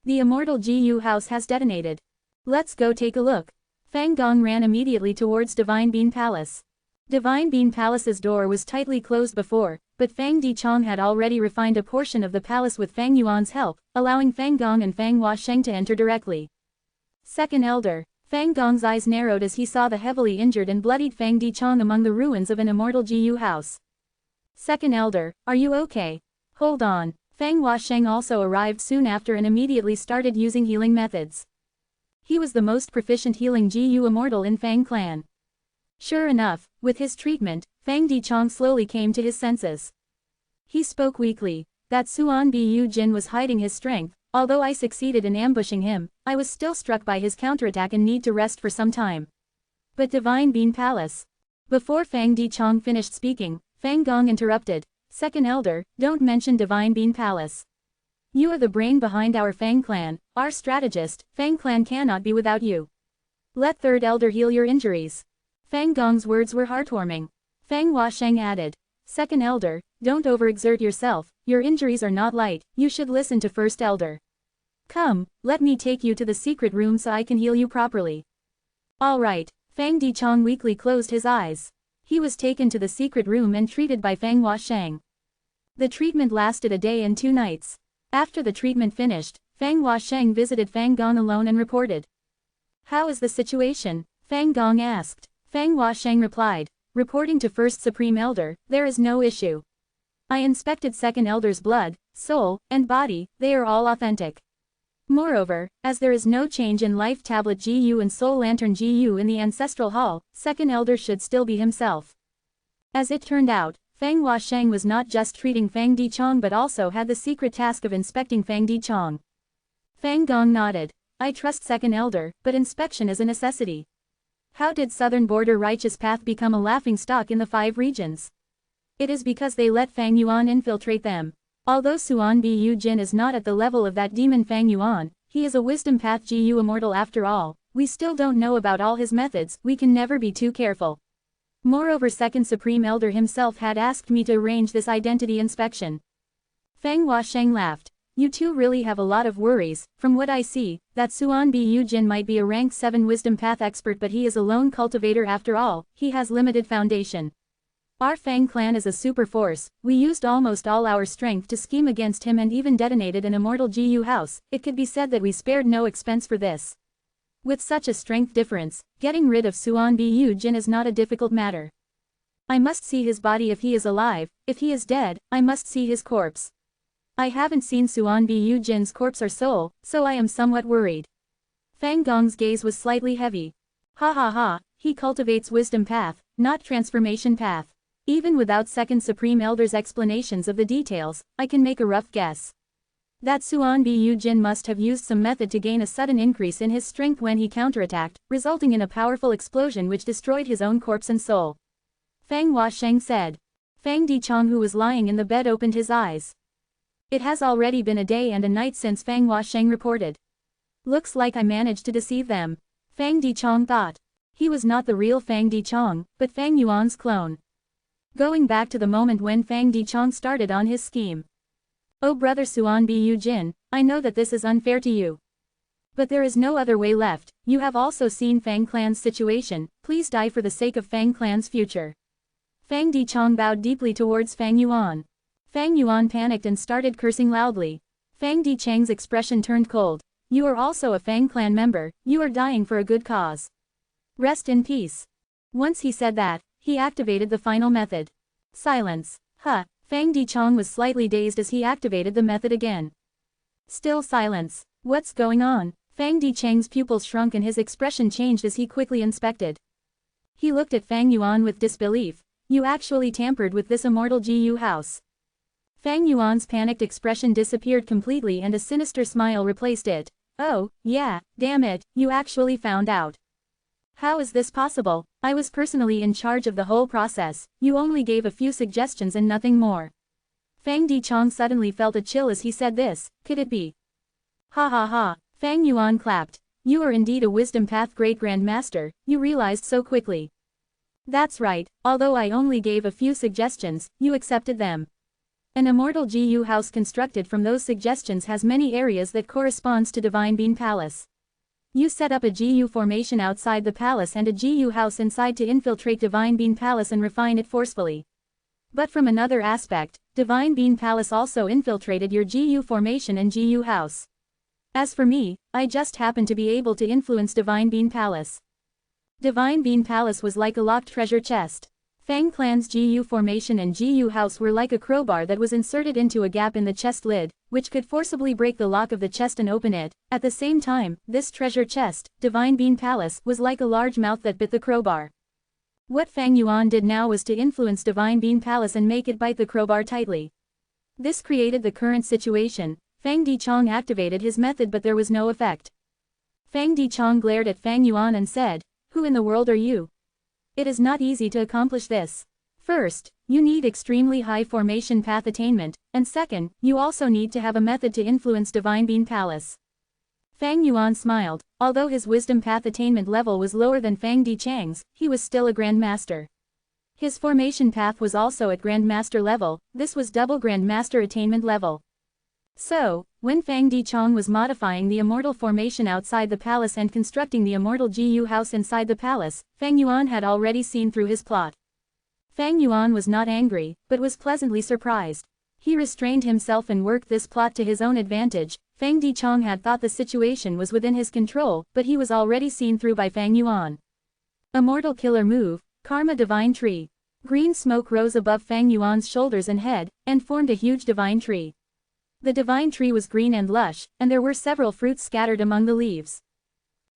S1: The Immortal Gu house has detonated. Let's go take a look. Fang Gong ran immediately towards Divine Bean Palace. Divine Bean Palace's door was tightly closed before, but Fang Dichong had already refined a portion of the palace with Fang Yuan's help, allowing Fang Gong and Fang Huasheng to enter directly. Second Elder. Fang Gong's eyes narrowed as he saw the heavily injured and bloodied Fang Dichong among the ruins of an Immortal Gu house. Second Elder, are you okay? Hold on. Fang Huasheng also arrived soon after and immediately started using healing methods. He was the most proficient healing Gu Immortal in Fang clan. Sure enough, with his treatment, Fang Dichong slowly came to his senses. He spoke weakly. That Suan Bu Jin was hiding his strength. Although I succeeded in ambushing him, I was still struck by his counterattack and need to rest for some time. But Divine Bean Palace. Before Fang Dichong finished speaking, Fang Gong interrupted. Second Elder, don't mention Divine Bean Palace. You are the brain behind our Fang clan, our strategist. Fang clan cannot be without you. Let Third Elder heal your injuries. Fang Gong's words were heartwarming. Fang Huasheng added. Second Elder, don't overexert yourself, your injuries are not light, you should listen to First Elder. Come, let me take you to the secret room so I can heal you properly. All right. Fang Dichong weakly closed his eyes. He was taken to the secret room and treated by Fang Huasheng. The treatment lasted a day and 2 nights. After the treatment finished, Fang Huasheng visited Fang Gong alone and reported. How is the situation? Fang Gong asked. Fang Huasheng replied. Reporting to First Supreme Elder, there is no issue. I inspected Second Elder's blood, soul, and body, they are all authentic. Moreover, as there is no change in Life Tablet Gu and Soul Lantern Gu in the Ancestral Hall, Second Elder should still be himself. As it turned out, Fang Huasheng was not just treating Fang Dichong but also had the secret task of inspecting Fang Dichong. Fang Gong nodded. I trust Second Elder, but inspection is a necessity. How did Southern Border Righteous Path become a laughingstock in the 5 regions? It is because they let Fang Yuan infiltrate them. Although Suan Bu Jin is not at the level of that demon Fang Yuan, he is a wisdom path Gu Immortal after all. We still don't know about all his methods, we can never be too careful. Moreover, Second Supreme Elder himself had asked me to arrange this identity inspection. Fang Huasheng laughed. You two really have a lot of worries. From what I see, that Suan Bu Jin might be a rank 7 wisdom path expert, but he is a lone cultivator after all, he has limited foundation. Our Fang clan is a super force, we used almost all our strength to scheme against him and even detonated an Immortal Gu house. It could be said that we spared no expense for this. With such a strength difference, getting rid of Suan Bu Jin is not a difficult matter. I must see his body if he is alive, if he is dead, I must see his corpse. I haven't seen Suan Bu Jin's corpse or soul, so I am somewhat worried. Fang Gong's gaze was slightly heavy. Ha ha ha, he cultivates wisdom path, not transformation path. Even without Second Supreme Elder's explanations of the details, I can make a rough guess. That Suan Bu Jin must have used some method to gain a sudden increase in his strength when he counterattacked, resulting in a powerful explosion which destroyed his own corpse and soul. Fang Huasheng said. Fang Dichong, who was lying in the bed, opened his eyes. It has already been a day and a night since Fang Huasheng reported. Looks like I managed to deceive them. Fang Dichong thought. He was not the real Fang Dichong, but Fang Yuan's clone. Going back to the moment when Fang Dichong started on his scheme. Oh brother Suan Bu Jin, I know that this is unfair to you. But there is no other way left. You have also seen Fang Clan's situation, please die for the sake of Fang Clan's future. Fang Dichong bowed deeply towards Fang Yuan. Fang Yuan panicked and started cursing loudly. Fang Dicheng's expression turned cold. You are also a Fang Clan member, you are dying for a good cause. Rest in peace. Once he said that, he activated the final method. Silence. Huh. Fang Dichong was slightly dazed as he activated the method again. Still silence. What's going on? Fang Dicheng's pupils shrunk and his expression changed as he quickly inspected. He looked at Fang Yuan with disbelief. You actually tampered with this immortal GU house. Fang Yuan's panicked expression disappeared completely and a sinister smile replaced it. Oh, yeah, damn it, you actually found out. How is this possible? I was personally in charge of the whole process, you only gave a few suggestions and nothing more. Fang Dichong suddenly felt a chill as he said this, could it be? Ha ha ha, Fang Yuan clapped. You are indeed a wisdom path great grand master, you realized so quickly. That's right, although I only gave a few suggestions, you accepted them. An immortal GU house constructed from those suggestions has many areas that corresponds to Divine Bean Palace. You set up a GU formation outside the palace and a GU house inside to infiltrate Divine Bean Palace and refine it forcefully. But from another aspect, Divine Bean Palace also infiltrated your GU formation and GU house. As for me, I just happened to be able to influence Divine Bean Palace. Divine Bean Palace was like a locked treasure chest. Fang Clan's GU formation and GU house were like a crowbar that was inserted into a gap in the chest lid, which could forcibly break the lock of the chest and open it. At the same time, this treasure chest, Divine Bean Palace, was like a large mouth that bit the crowbar. What Fang Yuan did now was to influence Divine Bean Palace and make it bite the crowbar tightly. This created the current situation. Fang Dichong activated his method but there was no effect. Fang Dichong glared at Fang Yuan and said, "Who in the world are you? It is not easy to accomplish this. First, you need extremely high formation path attainment, and second, you also need to have a method to influence Divine Bean Palace." Fang Yuan smiled. Although his wisdom path attainment level was lower than Fang Dicheng's, he was still a Grandmaster. His formation path was also at Grandmaster level, this was double Grandmaster attainment level. So, when Fang Dichong was modifying the immortal formation outside the palace and constructing the immortal GU house inside the palace, Fang Yuan had already seen through his plot. Fang Yuan was not angry, but was pleasantly surprised. He restrained himself and worked this plot to his own advantage. Fang Dichong had thought the situation was within his control, but he was already seen through by Fang Yuan. Immortal killer move, Karma Divine Tree. Green smoke rose above Fang Yuan's shoulders and head, and formed a huge divine tree. The divine tree was green and lush, and there were several fruits scattered among the leaves.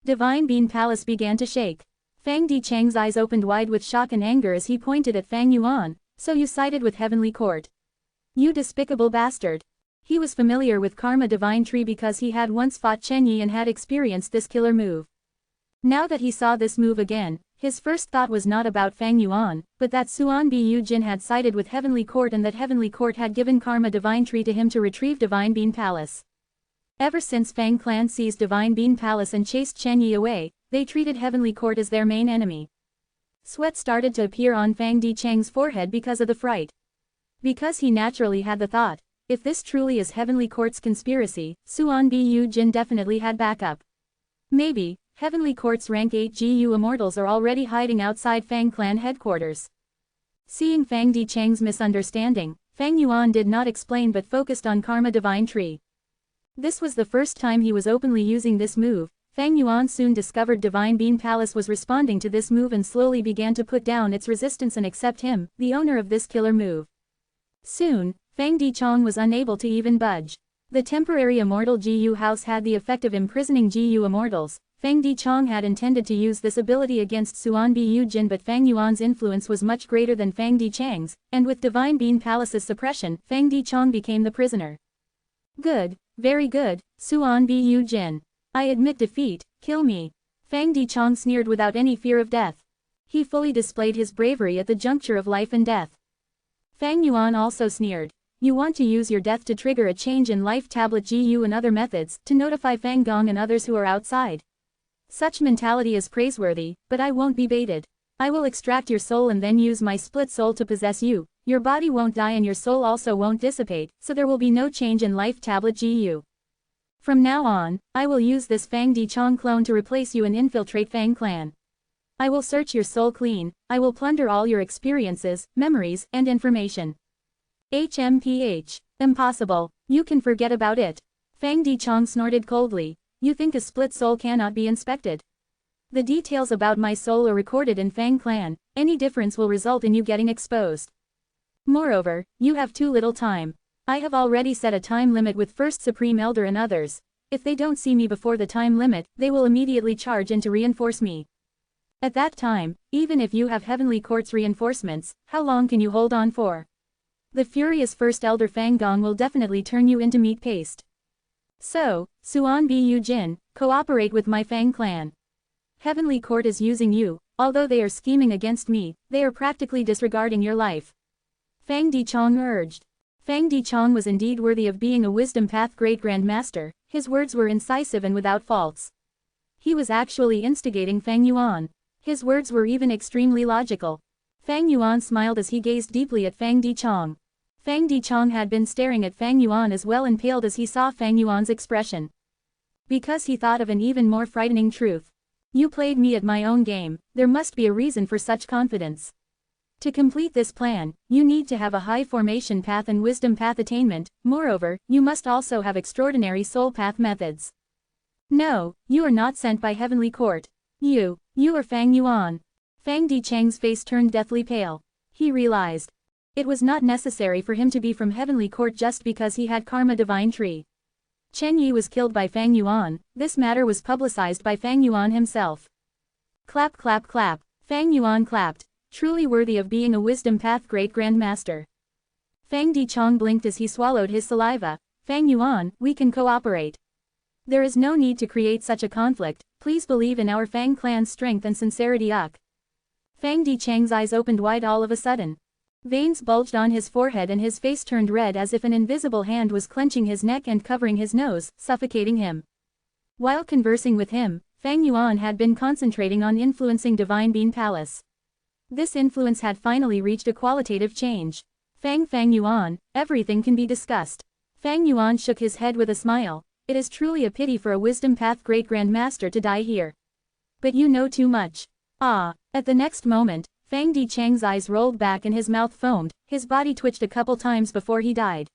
S1: Divine Bean Palace began to shake. Fang Dicheng's eyes opened wide with shock and anger as he pointed at Fang Yuan. So you sided with Heavenly Court. You despicable bastard. He was familiar with Karma Divine Tree because he had once fought Chen Yi and had experienced this killer move. Now that he saw this move again, his first thought was not about Fang Yuan, but that Suan Bu Jin had sided with Heavenly Court and that Heavenly Court had given Karma Divine Tree to him to retrieve Divine Bean Palace. Ever since Fang Clan seized Divine Bean Palace and chased Chen Yi away, they treated Heavenly Court as their main enemy. Sweat started to appear on Fang Dicheng's forehead because of the fright. Because he naturally had the thought, if this truly is Heavenly Court's conspiracy, Suan Bu Jin definitely had backup. Maybe, Heavenly Court's rank 8 GU immortals are already hiding outside Fang Clan headquarters. Seeing Fang Dicheng's misunderstanding, Fang Yuan did not explain but focused on Karma Divine Tree. This was the first time he was openly using this move. Fang Yuan soon discovered Divine Bean Palace was responding to this move and slowly began to put down its resistance and accept him, the owner of this killer move. Soon, Fang Dichong was unable to even budge. The temporary immortal GU house had the effect of imprisoning GU immortals. Fang Dichong had intended to use this ability against Suan Bu Jin but Fang Yuan's influence was much greater than Fang Dicheng's, and with Divine Bean Palace's suppression, Fang Dichong became the prisoner. Good, very good, Suan Bu Jin. I admit defeat, kill me. Fang Dichong sneered without any fear of death. He fully displayed his bravery at the juncture of life and death. Fang Yuan also sneered. you want to use your death to trigger a change in life tablet GU and other methods, to notify Fang Gong and others who are outside. Such mentality is praiseworthy, but I won't be baited. I will extract your soul and then use my split soul to possess you. Your body won't die and your soul also won't dissipate, so there will be no change in life tablet GU. From now on, I will use this Fang Di Chong clone to replace you and infiltrate Fang clan. I will search your soul clean, I will plunder all your experiences, memories, and information. HMPH. Impossible. You can forget about it. Fang Di Chong snorted coldly. You think a split soul cannot be inspected? The details about my soul are recorded in Fang clan, any difference will result in you getting exposed. Moreover, you have too little time. I have already set a time limit with First Supreme Elder and others. If they don't see me before the time limit, they will immediately charge in to reinforce me. At that time, even if you have Heavenly Court's reinforcements, how long can you hold on for? The furious First Elder Fang Gong will definitely turn you into meat paste. So, Suan Bu Jin, cooperate with my Fang clan. Heavenly Court is using you, although they are scheming against me, they are practically disregarding your life. Fang Di Chong urged. Fang Di Chong was indeed worthy of being a Wisdom Path Great Grand Master, his words were incisive and without faults. He was actually instigating Fang Yuan. His words were even extremely logical. Fang Yuan smiled as he gazed deeply at Fang Di Chong. Fang Di Chong had been staring at Fang Yuan as well and paled as he saw Fang Yuan's expression. Because he thought of an even more frightening truth. You played me at my own game, there must be a reason for such confidence. To complete this plan, you need to have a high formation path and wisdom path attainment, moreover, you must also have extraordinary soul path methods. No, you are not sent by Heavenly Court. You are Fang Yuan. Fang Di Chang's face turned deathly pale. He realized. It was not necessary for him to be from Heavenly Court just because he had Karma Divine Tree. Chen Yi was killed by Fang Yuan, this matter was publicized by Fang Yuan himself. Clap clap clap, Fang Yuan clapped. Truly worthy of being a Wisdom Path Great Grand Master. Fang Di Chong blinked as he swallowed his saliva. Fang Yuan, we can cooperate. There is no need to create such a conflict, please believe in our Fang clan's strength and sincerity. Fang Di Chang's eyes opened wide all of a sudden. Veins bulged on his forehead and his face turned red as if an invisible hand was clenching his neck and covering his nose, suffocating him. While conversing with him, Fang Yuan had been concentrating on influencing Divine Bean Palace. This influence had finally reached a qualitative change. Fang Yuan, everything can be discussed. Fang Yuan shook his head with a smile. It is truly a pity for a Wisdom Path Great Grand Master to die here. But you know too much. At the next moment, Fang Di Chang's eyes rolled back and his mouth foamed, his body twitched a couple times before he died.